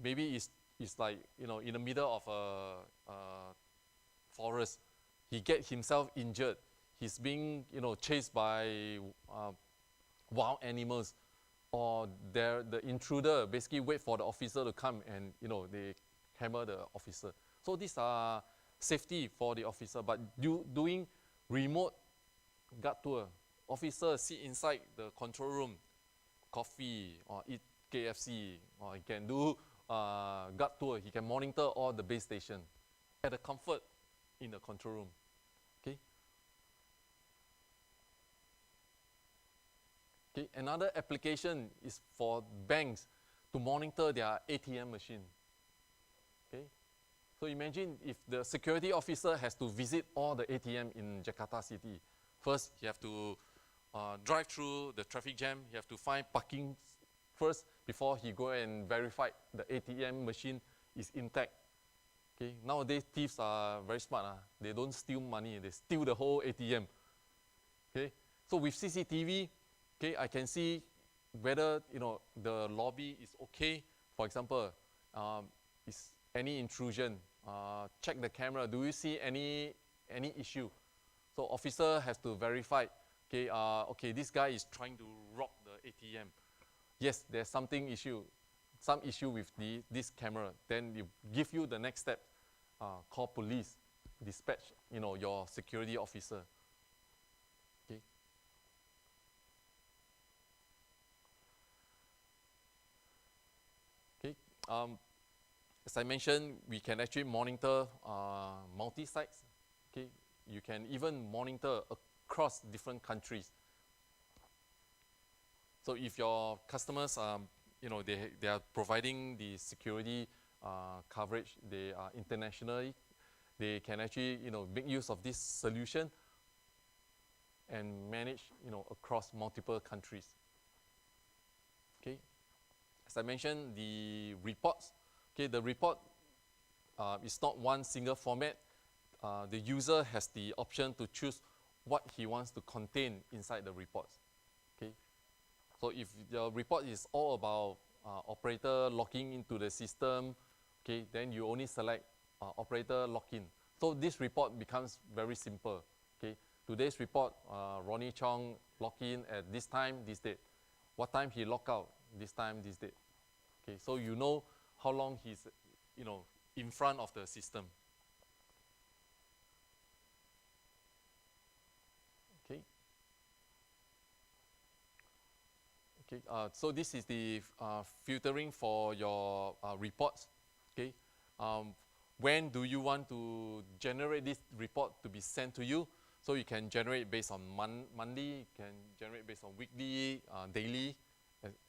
maybe it's like, in the middle of a forest. He get himself injured. He's being, chased by wild animals, or the intruder basically wait for the officer to come and, they hammer the officer. So these are safety for the officer. But doing remote guard tour, officer sit inside the control room, coffee or eat KFC, or he can do guard tour. He can monitor all the base station at the comfort, in the control room. Okay. Okay. Another application is for banks to monitor their ATM machine. Okay. So imagine if the security officer has to visit all the ATM in Jakarta City. First, you have to drive through the traffic jam. You have to find parking first before he go and verify the ATM machine is intact. Okay. Nowadays, thieves are very smart. They don't steal money. They steal the whole ATM. Okay. So with CCTV, okay, I can see whether the lobby is okay. For example, is any intrusion? Check the camera. Do you see any issue? So officer has to verify. Okay, okay, this guy is trying to rob the ATM. Yes, there's some issue with this camera. Then you give you the next step. Call police, dispatch, your security officer. Okay. Okay. As I mentioned, we can actually monitor multi-sites. Okay. You can even monitor across different countries. So if your customers, they are providing the security coverage, they are internationally, they can actually, make use of this solution and manage, across multiple countries. Okay. As I mentioned, the reports. Okay, the report is not one single format. The user has the option to choose what he wants to contain inside the reports. Okay. So if the report is all about operator logging into the system, okay, then you only select operator login. So this report becomes very simple. Okay. Today's report, Ronnie Chong logged in at this time, this date. What time he logged out? This time, this date. Okay. So you know how long he's, in front of the system. Okay. Okay. So this is the filtering for your reports. Okay. When do you want to generate this report to be sent to you? So you can generate based on monthly, you can generate based on weekly, daily,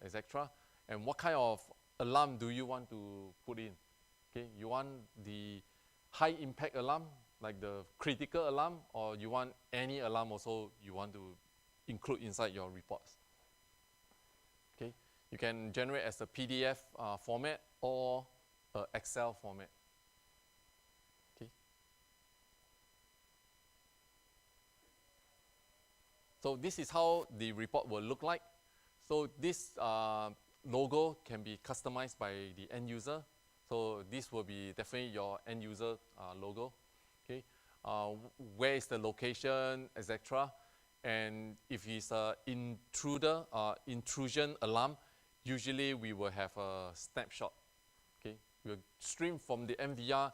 etc. And what kind of alarm do you want to put in? Okay, you want the high impact alarm, like the critical alarm, or you want any alarm also you want to include inside your reports? Okay, you can generate as a PDF format or Excel format. Okay. So this is how the report will look like. So this logo can be customized by the end user. So this will be definitely your end user logo. Okay, where is the location, etc. And if it's an intrusion alarm, usually we will have a snapshot. Okay, we'll stream from the MVR,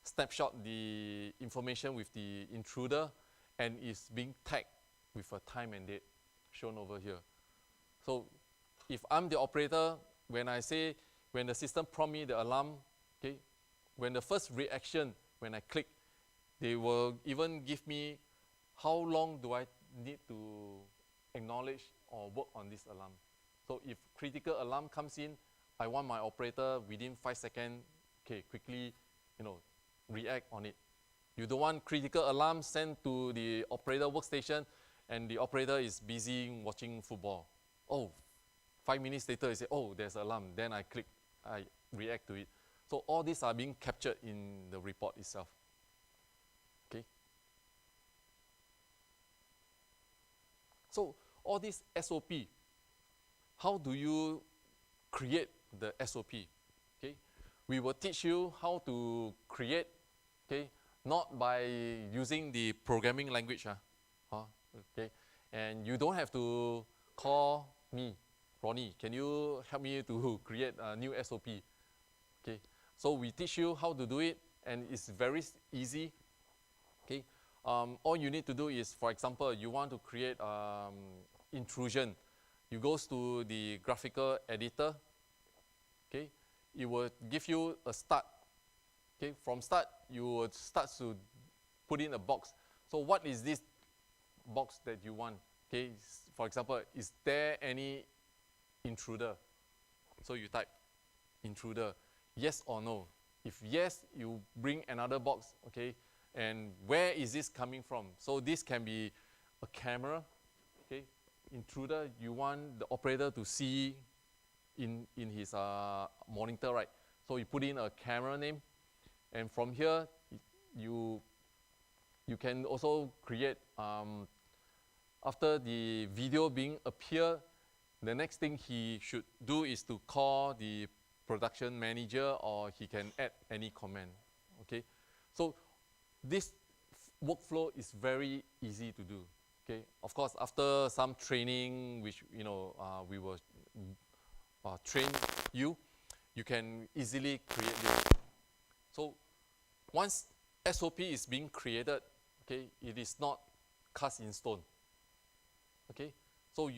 snapshot the information with the intruder, and it's being tagged with a time and date shown over here. So if I'm the operator, when the system prompt me the alarm, okay, when the first reaction, when I click, they will even give me how long do I need to acknowledge or work on this alarm. So if critical alarm comes in, I want my operator within 5 seconds, okay, quickly, react on it. You don't want critical alarm sent to the operator workstation and the operator is busy watching football. Oh, 5 minutes later, I say, oh, there's an alarm. Then I click, I react to it. So all these are being captured in the report itself. Okay. So all this SOP, how do you create the SOP? Okay. We will teach you how to create, okay, not by using the programming language. Okay. And you don't have to call me, Ronnie, can you help me to create a new SOP? Okay, so we teach you how to do it, and it's very easy. Okay, all you need to do is, for example, you want to create intrusion. You go to the graphical editor. Okay, it will give you a start. Okay, from start, you would start to put in a box. So what is this box that you want? Okay, for example, is there any intruder? So you type intruder, yes or no. If yes, you bring another box, okay? And where is this coming from? So this can be a camera, okay? Intruder, you want the operator to see in his monitor, right? So you put in a camera name, and from here, you can also create, after the video being appear, the next thing he should do is to call the production manager, or he can add any comment, okay? So this workflow is very easy to do, okay? Of course, after some training, which, you know, we will train you, you can easily create this. So once SOP is being created, okay, it is not cast in stone, okay? So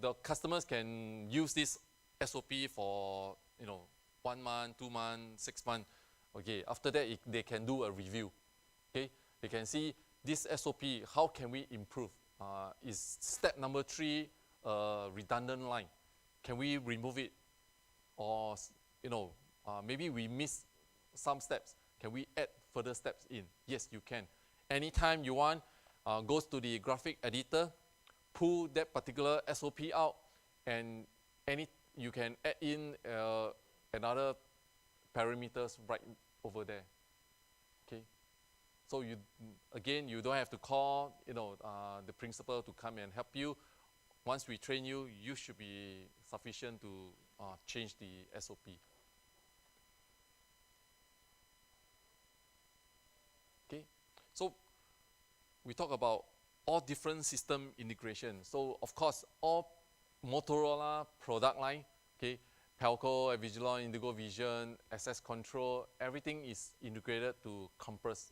the customers can use this SOP for, you know, 1 month, 2 months, 6 months. Okay, after that, they can do a review. Okay, they can see this SOP, how can we improve? Is step number 3 a redundant line? Can we remove it? Or, you know, maybe we miss some steps. Can we add further steps in? Yes, you can. Anytime you want, goes to the graphic editor, pull that particular SOP out, and you can add in another parameters right over there. Okay, so you don't have to call, you know, the principal to come and help you. Once we train you, you should be sufficient to change the SOP. Okay, so we talk about all different system integration. So of course, all Motorola product line, okay, Pelco, Vigilon, Indigo Vision, access control, everything is integrated to Compass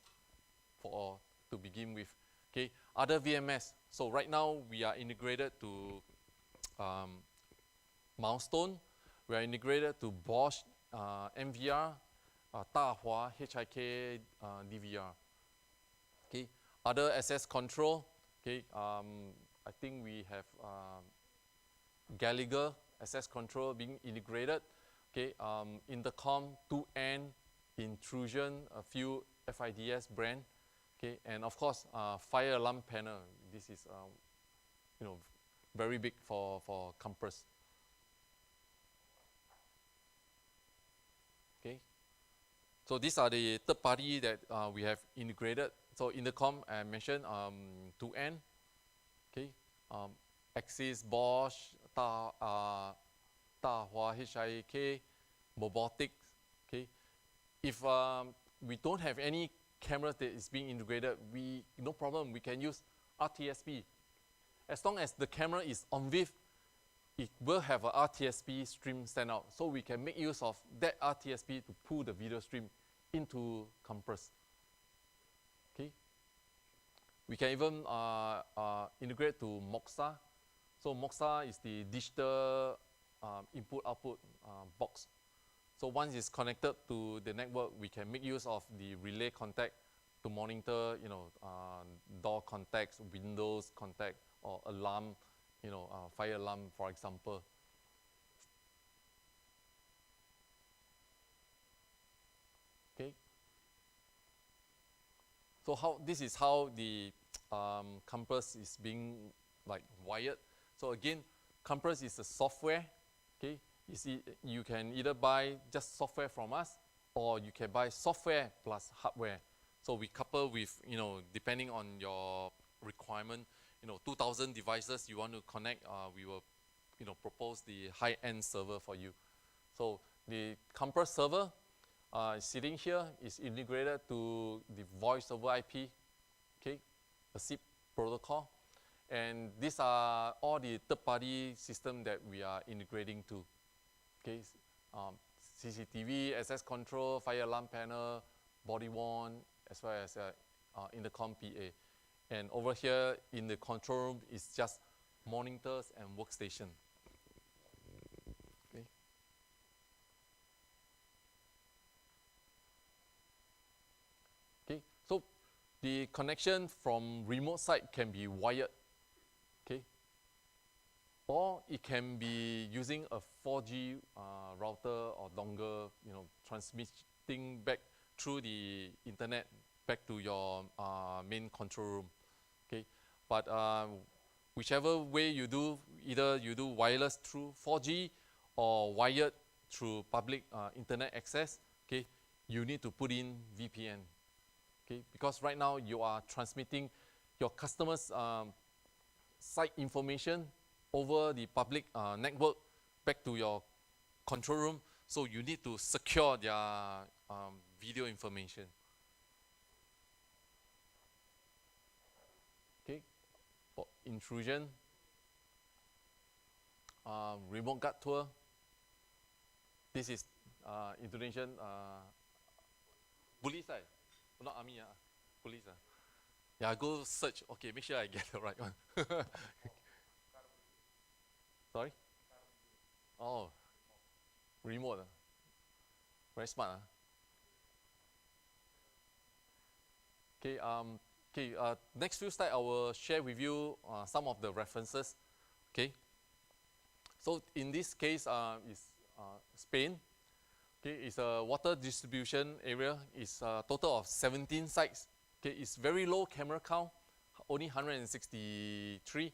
to begin with. Okay, other VMS. So right now we are integrated to Milestone. We are integrated to Bosch, MVR, Dahua, HIK, DVR. Okay, other access control. Okay, I think we have Gallagher access control being integrated. Okay, intercom, 2N, intrusion, a few FIDS brand. Okay, and of course, fire alarm panel. This is, you know, very big for Compass. Okay, so these are the third party that we have integrated. So intercom, I mentioned 2N. Okay, Axis, Bosch, Dahua, HIK, Robotics. Okay, if we don't have any cameras that is being integrated, no problem, we can use RTSP. As long as the camera is on with, it will have a RTSP stream sent out. So we can make use of that RTSP to pull the video stream into Compass. Okay. We can even integrate to Moxa. So Moxa is the digital input-output box. So once it's connected to the network, we can make use of the relay contact to monitor, you know, door contacts, windows contact, or alarm, you know, fire alarm, for example. Okay. So this is how the Compass is being like wired. So again, Compass is a software. Okay. You can either buy just software from us, or you can buy software plus hardware. So we couple with, you know, depending on your requirement, you know, 2,000 devices you want to connect, we will, you know, propose the high-end server for you. So the Compass server sitting here is integrated to the voice over IP, okay, a SIP protocol. And these are all the third-party systems that we are integrating to. Okay, CCTV, access control, fire alarm panel, body-worn, as well as intercom PA. And over here in the control room is just monitors and workstation. Okay. Okay, so the connection from remote site can be wired, okay? Or it can be using a 4G router or dongle, you know, transmitting back through the internet back to your main control room, okay? But whichever way you do, either you do wireless through 4G or wired through public internet access, okay, you need to put in VPN, okay? Because right now you are transmitting your customers' site information over the public network back to your control room, so you need to secure their video information. Okay, for intrusion, remote guard tour. This is Indonesian police, not army, police. Yeah, go search. Okay, make sure I get the right one. Sorry? Oh, remote. Very smart. Okay, next few slides I will share with you some of the references. Okay. So in this case is Spain. Okay, it's a water distribution area. It's a total of 17 sites. Okay, it's very low camera count, only 163,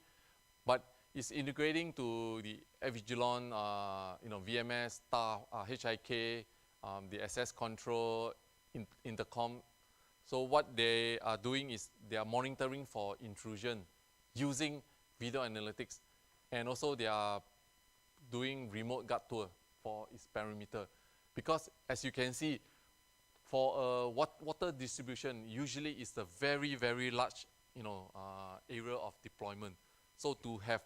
but it's integrating to the Avigilon, VMS, STAR, HIK, the access control, intercom. So what they are doing is they are monitoring for intrusion using video analytics, and also they are doing remote guard tour for its perimeter. Because as you can see, for a water distribution, usually it's a very, very large, area of deployment. So to have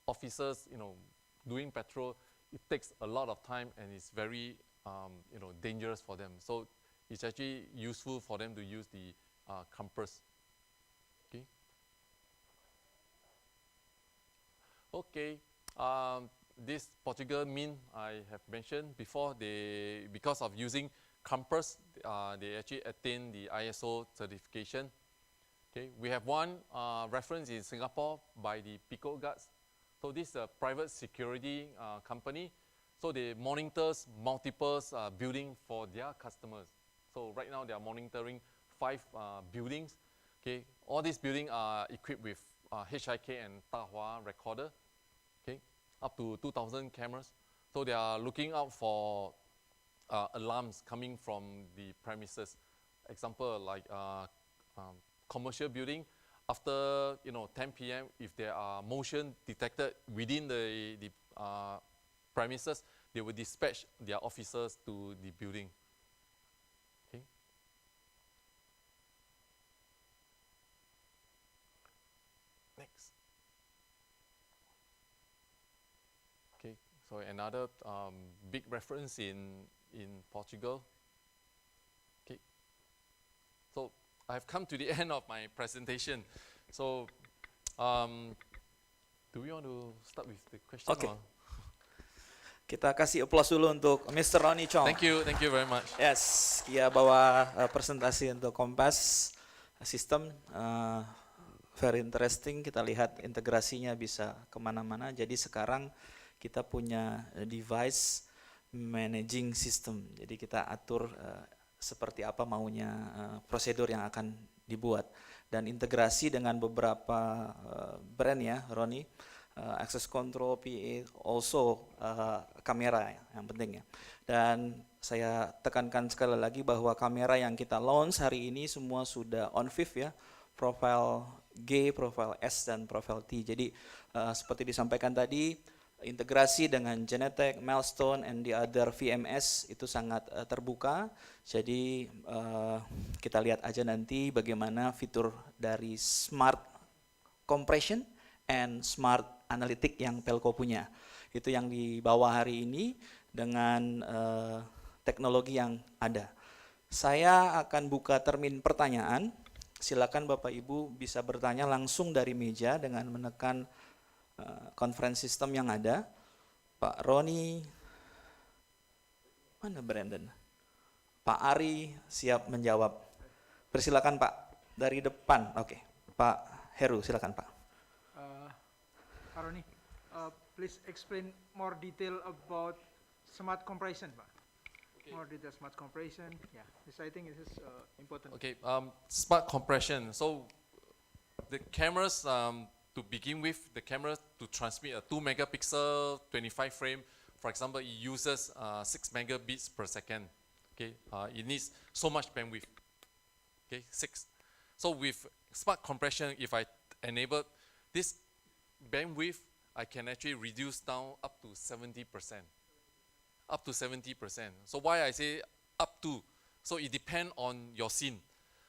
officers, doing patrol, it takes a lot of time and it's very, dangerous for them. So it's actually useful for them to use the compass. Okay. Okay. This Portugal mean I have mentioned before, because of using compass, they actually attain the ISO certification. Okay, we have one reference in Singapore by the Pelco Guards. So this is a private security company. So they monitors multiple buildings for their customers. So right now they are monitoring 5 buildings. Okay, all these buildings are equipped with HIK and Tahua recorder. Okay, up to 2,000 cameras. So they are looking out for alarms coming from the premises. Example like commercial building, after 10 p.m. if there are motion detected within the premises, they will dispatch their officers to the building. Okay. Next. Okay. So another big reference in Portugal. Okay. So I've come to the end of my presentation. So, do we want to start with the question? Okay. Or? Kita kasih applause dulu untuk Mr. Ronnie Chong. Thank you very much. Yes, dia bawa presentasi untuk Kompas sistem. Very interesting, kita lihat integrasinya bisa kemana-mana. Jadi sekarang kita punya device managing system. Jadi kita atur seperti apa maunya prosedur yang akan dibuat. Dan integrasi dengan beberapa brand ya, Ronnie. Access control, PA, also kamera yang penting ya. Dan saya tekankan sekali lagi bahwa kamera yang kita launch hari ini semua sudah on fifth ya, profile G, profile S, dan profile T. Jadi seperti disampaikan tadi, integrasi dengan Genetec, Milestone, and the other VMS itu sangat terbuka. Jadi kita lihat aja nanti bagaimana fitur dari smart compression and smart analytic yang Pelco punya. Itu yang dibawa hari ini dengan teknologi yang ada. Saya akan buka termin pertanyaan. Silakan Bapak Ibu bisa bertanya langsung dari meja dengan menekan conference system yang ada. Pak Roni, mana Brandon? Pak Ari siap menjawab. Persilakan Pak. Dari depan, oke. Pak Heru, silakan Pak. Aroni, please explain more detail about smart compression, Pak. Okay. More detail smart compression. Yeah, this I think this is important. Okay, smart compression. So the cameras, to begin with, the camera to transmit a 2 megapixel 25 frame, for example, it uses 6 megabits per second. Okay, it needs so much bandwidth. Okay, 6. So with smart compression, if I enable this bandwidth, I can actually reduce down up to 70%. Up to 70%. So why I say up to? So it depends on your scene.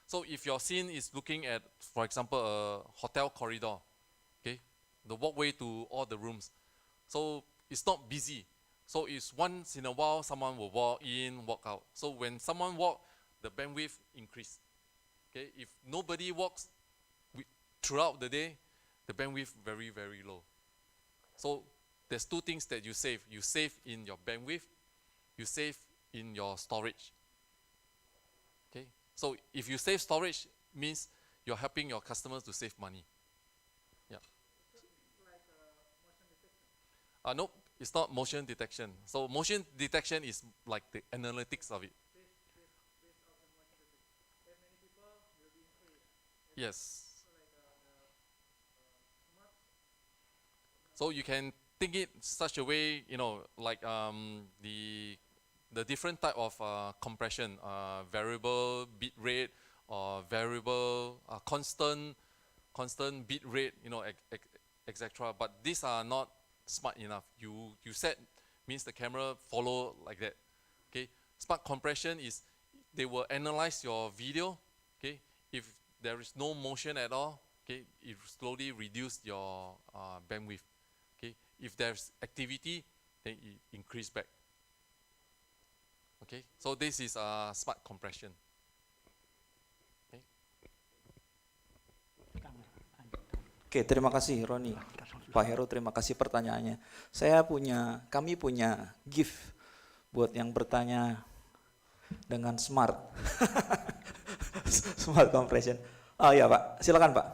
So if your scene is looking at, for example, a hotel corridor, okay, the walkway to all the rooms. So it's not busy. So it's once in a while someone will walk in, walk out. So when someone walk, the bandwidth increase. Okay, if nobody walks throughout the day, the bandwidth very, very low. So there's two things that you save. You save in your bandwidth, you save in your storage. Okay, so if you save storage, means you're helping your customers to save money. Yeah. Nope, it's not motion detection. So motion detection is like the analytics of it. Yes. So you can think it such a way, you know, like the different type of compression, variable bit rate or variable constant bit rate, you know, etc. But these are not smart enough. You set means the camera follow like that. Okay. Smart compression is they will analyze your video. Okay. If there is no motion at all, okay, it slowly reduce your bandwidth. Okay, if there's activity, then it increase back. Okay, so this is smart compression. Okay. Oke, terima kasih Roni. Pak Heru, terima kasih pertanyaannya. Kami punya gift buat yang bertanya dengan smart. Smart compression. Oh iya Pak, silakan Pak.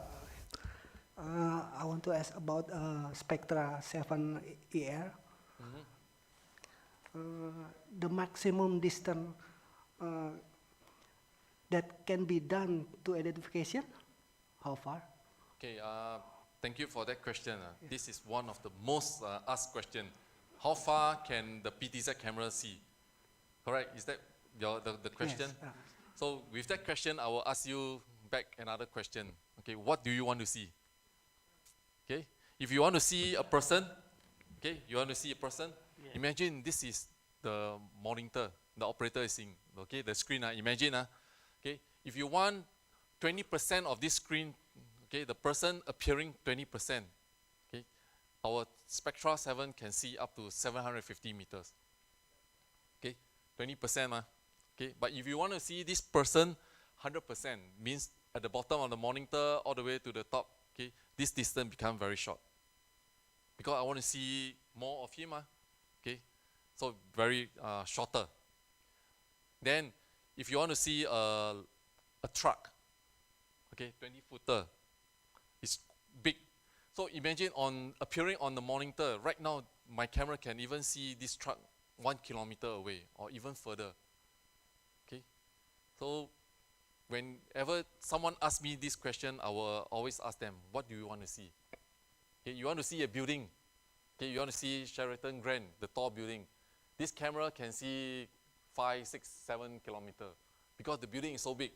I want to ask about Spectra 7 ER. The maximum distance that can be done to identification, how far? Okay, thank you for that question. This is one of the most asked question. How far can the PTZ camera see? Correct, is that the question? Yes. So with that question, I will ask you back another question. Okay, what do you want to see? Okay, if you want to see a person, okay, you want to see a person, yeah. Imagine this is the monitor, the operator is seeing, okay, the screen, imagine, okay, if you want 20% of this screen, okay, the person appearing 20%, okay, our Spectra 7 can see up to 750 meters, okay, 20%, okay, but if you want to see this person 100%, means at the bottom of the monitor all the way to the top, okay, this distance becomes very short because I want to see more of him, okay, so very shorter. Then if you want to see a truck, okay, 20-footer, it's big. So imagine appearing on the monitor, right now my camera can even see this truck 1 kilometer away or even further, okay. So whenever someone asks me this question, I will always ask them, what do you want to see? Okay, you want to see a building. Okay, you want to see Sheraton Grand, the tall building. This camera can see 5, 6, 7 kilometers because the building is so big.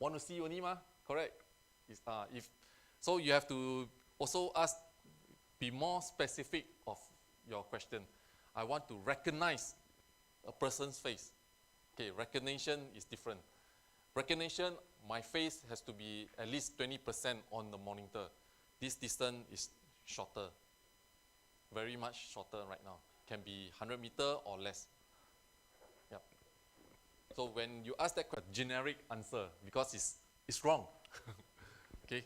Want to see only, correct? So you have to also be more specific of your question. I want to recognize a person's face. Okay, recognition is different. Recognition, my face has to be at least 20% on the monitor. This distance is shorter, very much shorter right now. Can be 100 meters or less. Yeah. So when you ask that question, generic answer because it's wrong. Okay.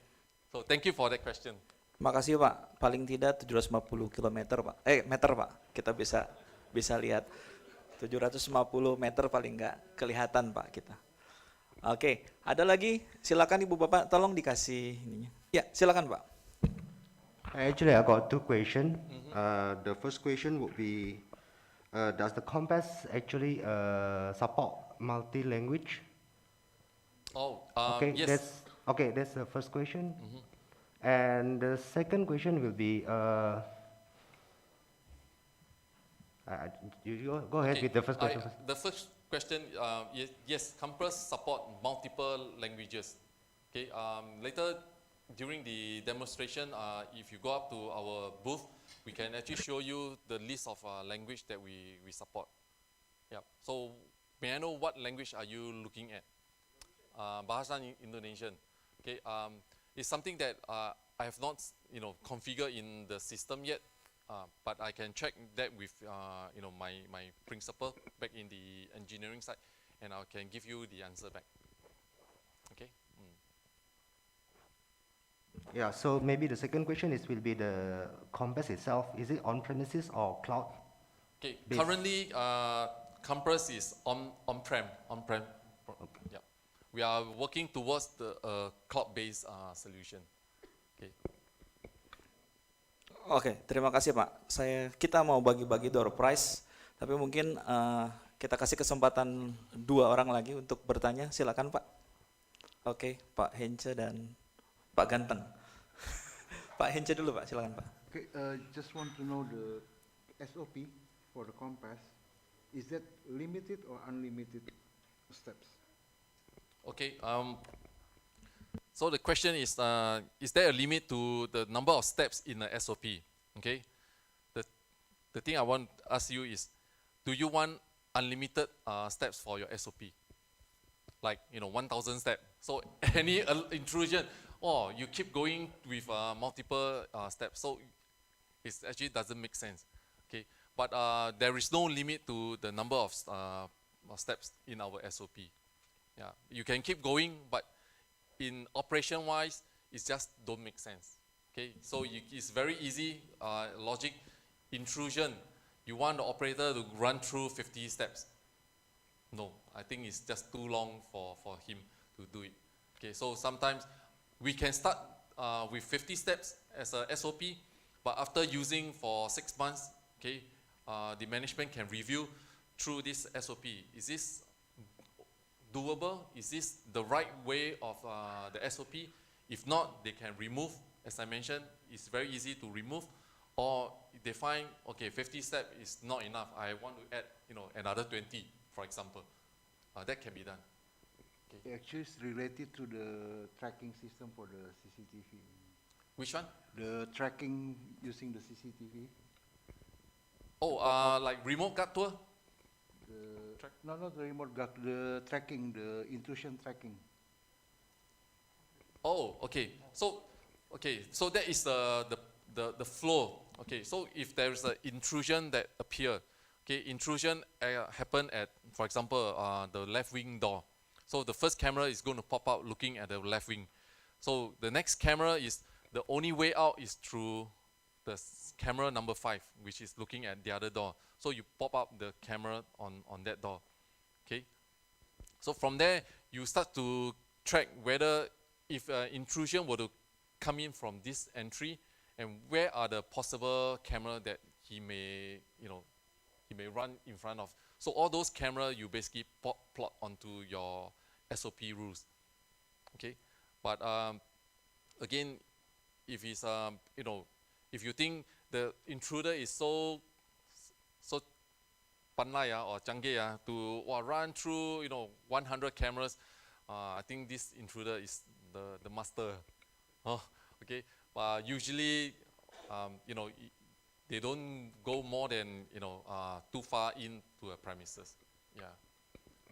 So thank you for that question. Makasih Pak. Paling tidak 750 km Pak. Meter Pak. Kita bisa lihat. 750 meter paling nggak kelihatan Pak kita. Oke, ada lagi? Silakan Ibu Bapak, tolong dikasih ininya. Ya, silakan Pak. Actually, I got two questions. The first question would be, does the compass actually support multi-language? Oh, yes. That's the first question. And the second question will be, you go ahead with the first question first. The first question, yes, compass support multiple languages. Okay, later during the demonstration, if you go up to our booth, we can actually show you the list of language that we support. Yeah. So may I know what language are you looking at? Bahasa Indonesian. Okay. It's something that I have not, configured in the system yet. But I can check that with my principal back in the engineering side, and I can give you the answer back. Okay. Yeah. So maybe the second question will be the compass itself. Is it on premises or cloud? Okay. Currently, compass is on-prem. Okay. Yeah. We are working towards the cloud-based solution. Okay. Oke, terima kasih Pak. Kita mau bagi-bagi door prize, tapi mungkin kita kasih kesempatan 2 orang lagi untuk bertanya. Silakan Pak. Oke, Pak Hence dan Pak Ganteng. Pak Hence dulu Pak, silakan Pak. Okay, just want to know the SOP for the compass. Is that limited or unlimited steps? Okay. So the question is there a limit to the number of steps in the SOP? Okay. The thing I want to ask you is, do you want unlimited steps for your SOP? Like 1,000 steps. So any intrusion, you keep going with multiple steps. So it actually doesn't make sense. Okay. But there is no limit to the number of steps in our SOP. Yeah. You can keep going, but in operation wise, it just don't make sense. Okay, so it's very easy logic. Intrusion, you want the operator to run through 50 steps. No, I think it's just too long for him to do it. Okay, so sometimes we can start with 50 steps as a SOP, but after using for 6 months, okay, the management can review through this SOP. Is this doable? Is this the right way of the SOP? If not, they can remove. As I mentioned, it's very easy to remove. Or if they find, okay, 50 steps is not enough, I want to add, another 20, for example. That can be done. Okay. Actually, it's related to the tracking system for the CCTV. Which one? The tracking using the CCTV. Oh, like remote guard tour? No, not the remote guard, the tracking, the intrusion tracking. Oh, okay. So that is the flow. Okay, so if there is an intrusion that appear, okay, intrusion happen at, for example, the left wing door. So the first camera is going to pop out looking at the left wing. So the next camera is, the only way out is through the camera number 5, which is looking at the other door. So you pop up the camera on that door. Okay. So from there, you start to track whether if intrusion were to come in from this entry, and where are the possible camera that he may run in front of. So all those camera you basically plot onto your SOP rules. Okay. But again, if it's if you think the intruder is so pandai or canggih to run through 100 cameras, I think this intruder is the master. Okay. Usually, they don't go more than too far into a premises. Yeah.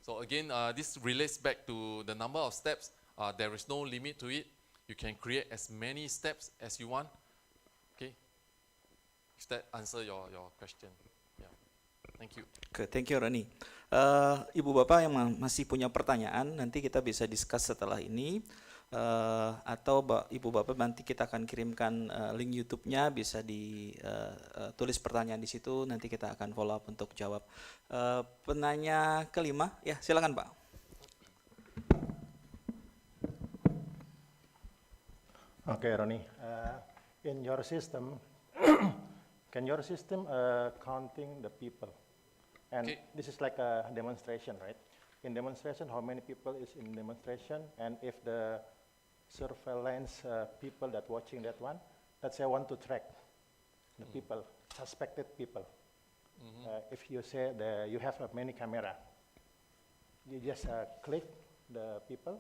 So again, this relates back to the number of steps. There is no limit to it. You can create as many steps as you want. Okay. If that answers your question. Yeah. Thank you. Oke, thank you Roni. Ibu Bapak yang masih punya pertanyaan, nanti kita bisa discuss setelah ini. Atau Ibu Bapak nanti kita akan kirimkan link YouTube-nya, bisa ditulis pertanyaan di situ, nanti kita akan follow up untuk jawab. Penanya kelima, ya silakan Pak. Okay, Ronnie. In your system, can your system counting the people? And this is like a demonstration, right? In demonstration, how many people is in demonstration? And if the surveillance people that watching that one, let's say I want to track the people, suspected people. If you say you have many camera, you just click the people,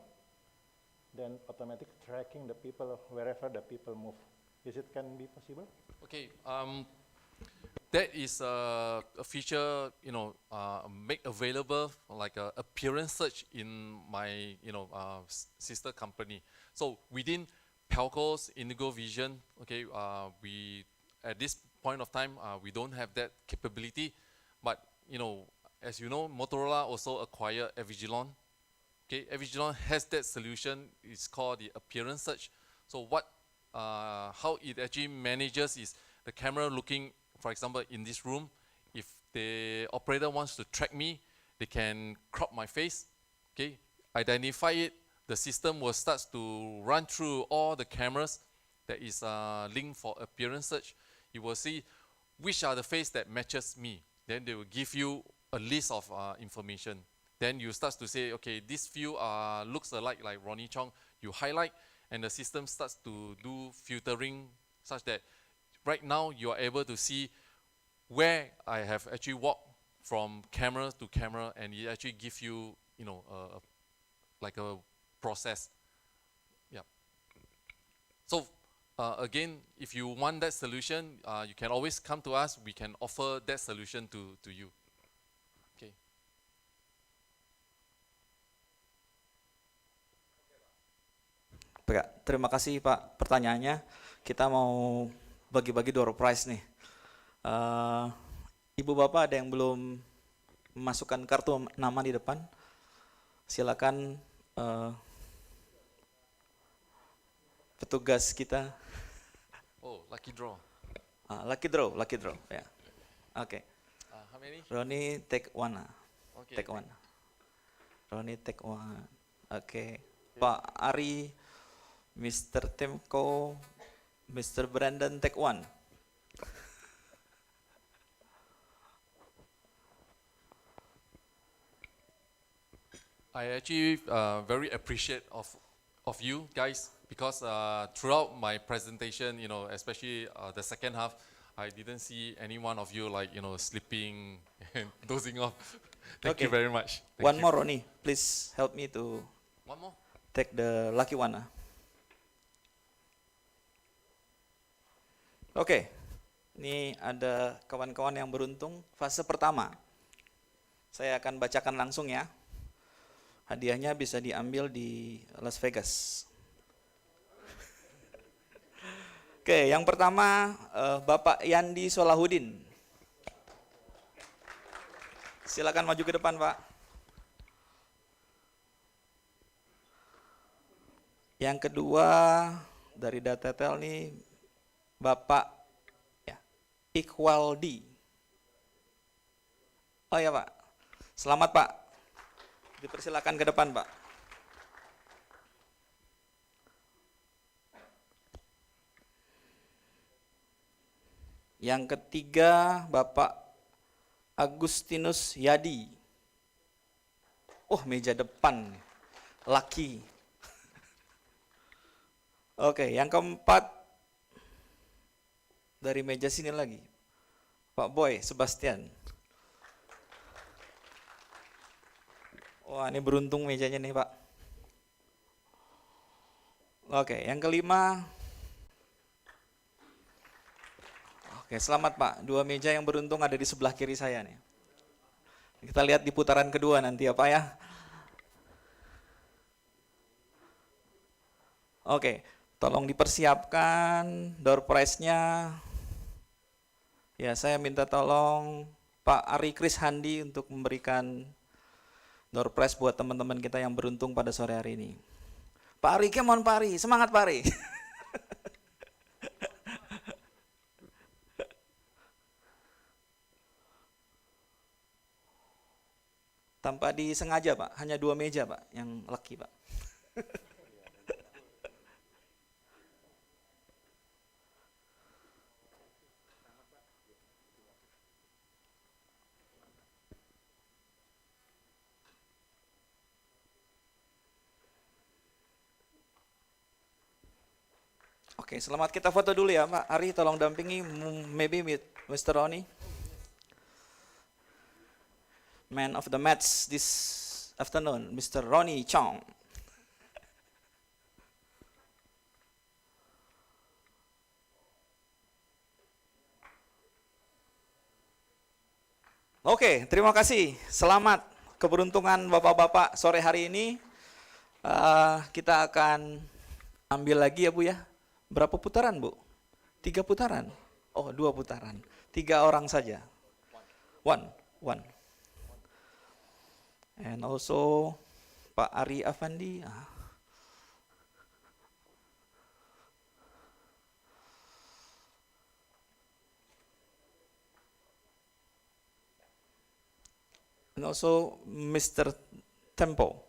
then automatic tracking the people wherever the people move. Is it can be possible? Okay, that is a feature, make available like a appearance search in my, sister company. So within Pelco's Indigo Vision, okay, we at this point of time we don't have that capability, but as you know, Motorola also acquired Avigilon. Okay, Avigilon has that solution. It's called the appearance search. So how it actually manages is the camera looking, for example, in this room. If the operator wants to track me, they can crop my face, okay, identify it. The system will start to run through all the cameras that is linked for appearance search. You will see which are the face that matches me. Then they will give you a list of information. Then you start to say, okay, this few looks alike like Ronnie Chong. You highlight, and the system starts to do filtering such that right now you are able to see where I have actually walked from camera to camera, and it actually gives you, like a process. Yeah. So again, if you want that solution, you can always come to us. We can offer that solution to you. Okay. Pak, terima kasih Pak pertanyaannya. Kita mau bagi-bagi door prize nih. Ibu Bapak ada yang belum memasukkan kartu nama di depan? Silakan petugas kita. Oh, lucky draw. Lucky draw, ya. Oke. How many? Ronnie take one. Okay. Take one. Ronnie take one. Oke. Pak Ari, Mr. Timko, Mr. Brandon take one. I actually very appreciate of you guys, because throughout my presentation, especially the second half, I didn't see any one of you like sleeping and dozing off. Thank you very much. One more, Ronnie. Please help me to One more. take the lucky one. Oke, ini ada kawan-kawan yang beruntung fase pertama. Saya akan bacakan langsung ya. Hadiahnya bisa diambil di Las Vegas. Oke, yang pertama Bapak Yandi Solahuddin. Silakan maju ke depan, Pak. Yang kedua dari Datetel nih Bapak Iqwaldi. Oh ya Pak, selamat Pak. Dipersilakan ke depan Pak. Yang ketiga Bapak Agustinus Yadi. Oh, meja depan, laki. Oke, yang keempat dari meja sini lagi, Pak Boy Sebastian. Wah, ini beruntung mejanya nih Pak. Oke, yang kelima. Oke, selamat Pak. Dua meja yang beruntung ada di sebelah kiri saya nih. Kita lihat di putaran kedua nanti ya Pak ya. Oke, tolong dipersiapkan door prize-nya. Ya, saya minta tolong Pak Ari Kris Handi untuk memberikan door prize buat teman-teman kita yang beruntung pada sore hari ini. Pak Ari, come on Pak Ari, semangat Pak Ari. Tanpa disengaja Pak, hanya 2 meja Pak yang lucky Pak. Oke, selamat kita foto dulu ya, Pak Ari, tolong dampingi maybe with Mr. Ronnie. Man of the match this afternoon, Mr. Ronnie Chong. Oke, terima kasih. Selamat keberuntungan Bapak-Bapak sore hari ini. Kita akan ambil lagi ya Bu ya. Berapa putaran Bu? 3 putaran? Oh 2 putaran. 3 orang saja. One. And also Pak Ari Afandi. And also Mr. Tempo.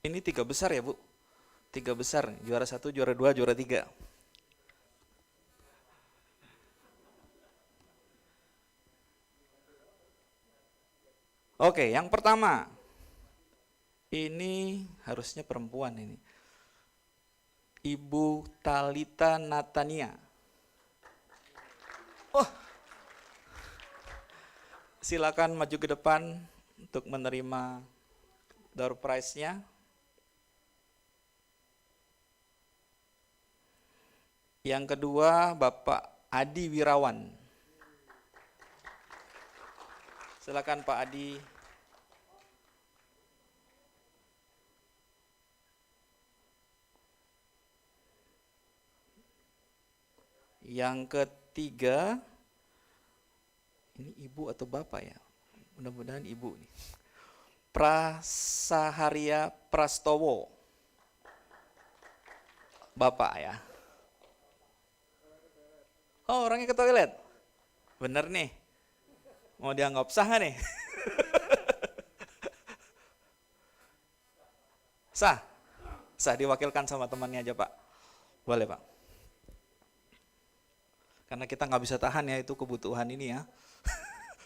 Ini 3 besar ya Bu? 3 besar, juara 1, juara 2, juara 3. Oke, yang pertama. Ini harusnya perempuan ini. Ibu Talita Natania. Oh. Silakan maju ke depan untuk menerima door prize-nya. Yang kedua, Bapak Adi Wirawan. Silakan Pak Adi. Yang ketiga, ini ibu atau bapak ya? Mudah-mudahan ibu nih. Prasaharia Prastowo. Bapak ya. Oh, orangnya ke toilet. Bener nih. Mau dianggap sah nggak nih? Sah. Sah, diwakilkan sama temannya aja Pak. Boleh Pak. Karena kita nggak bisa tahan ya itu kebutuhan ini ya.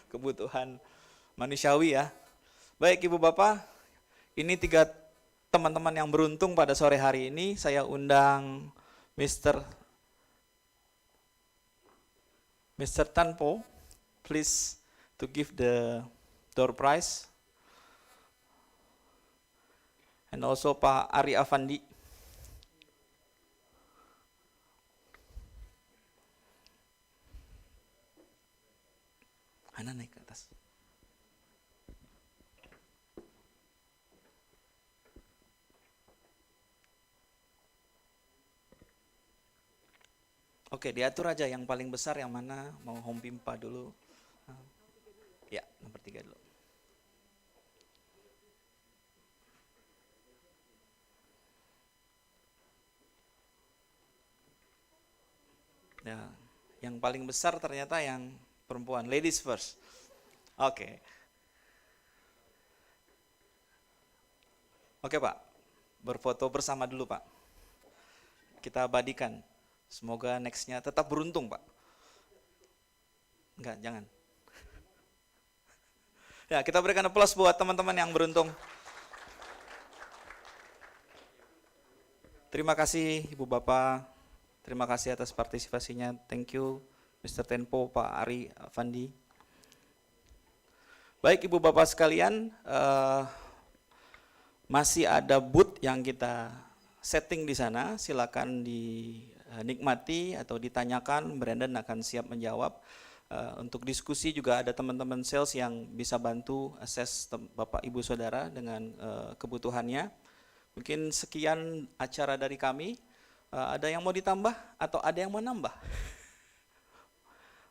Kebutuhan manusiawi ya. Baik Ibu Bapak, ini 3 teman-teman yang beruntung pada sore hari ini. Saya undang Mr. Tanpo, please to give the door prize. And also Pak Ari Afandi. Ana naik ke atas. Oke, diatur aja yang paling besar yang mana, mau home pimpa dulu. Ya, nomor 3 dulu. Ya, yang paling besar ternyata yang perempuan, ladies first. Oke. Oke Pak, berfoto bersama dulu Pak. Kita abadikan. Semoga nextnya tetap beruntung Pak. Enggak, jangan. Ya, kita berikan aplaus buat teman-teman yang beruntung. Terima kasih Ibu Bapak. Terima kasih atas partisipasinya. Thank you Mr. Tempo, Pak Ari Afandi. Baik Ibu Bapak sekalian, masih ada booth yang kita setting di sana. Silakan dinikmati atau ditanyakan. Brandon akan siap menjawab. Untuk diskusi juga ada teman-teman sales yang bisa bantu akses Bapak Ibu Saudara dengan kebutuhannya. Mungkin sekian acara dari kami. Ada yang mau ditambah atau ada yang mau nambah?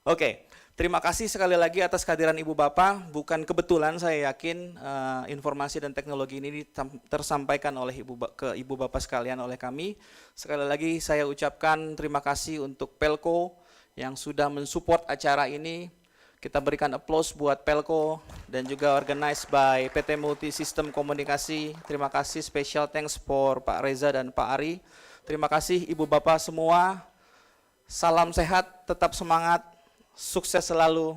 Oke, terima kasih sekali lagi atas kehadiran Ibu Bapak. Bukan kebetulan saya yakin informasi dan teknologi ini tersampaikan oleh Ibu Bapak sekalian oleh kami. Sekali lagi saya ucapkan terima kasih untuk Pelco yang sudah mensupport acara ini. Kita berikan applause buat Pelco dan juga organized by PT Multi System Komunikasi. Terima kasih, special thanks for Pak Reza dan Pak Ari. Terima kasih Ibu Bapak semua. Salam sehat, tetap semangat. Sukses selalu,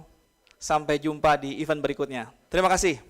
sampai jumpa di event berikutnya. Terima kasih.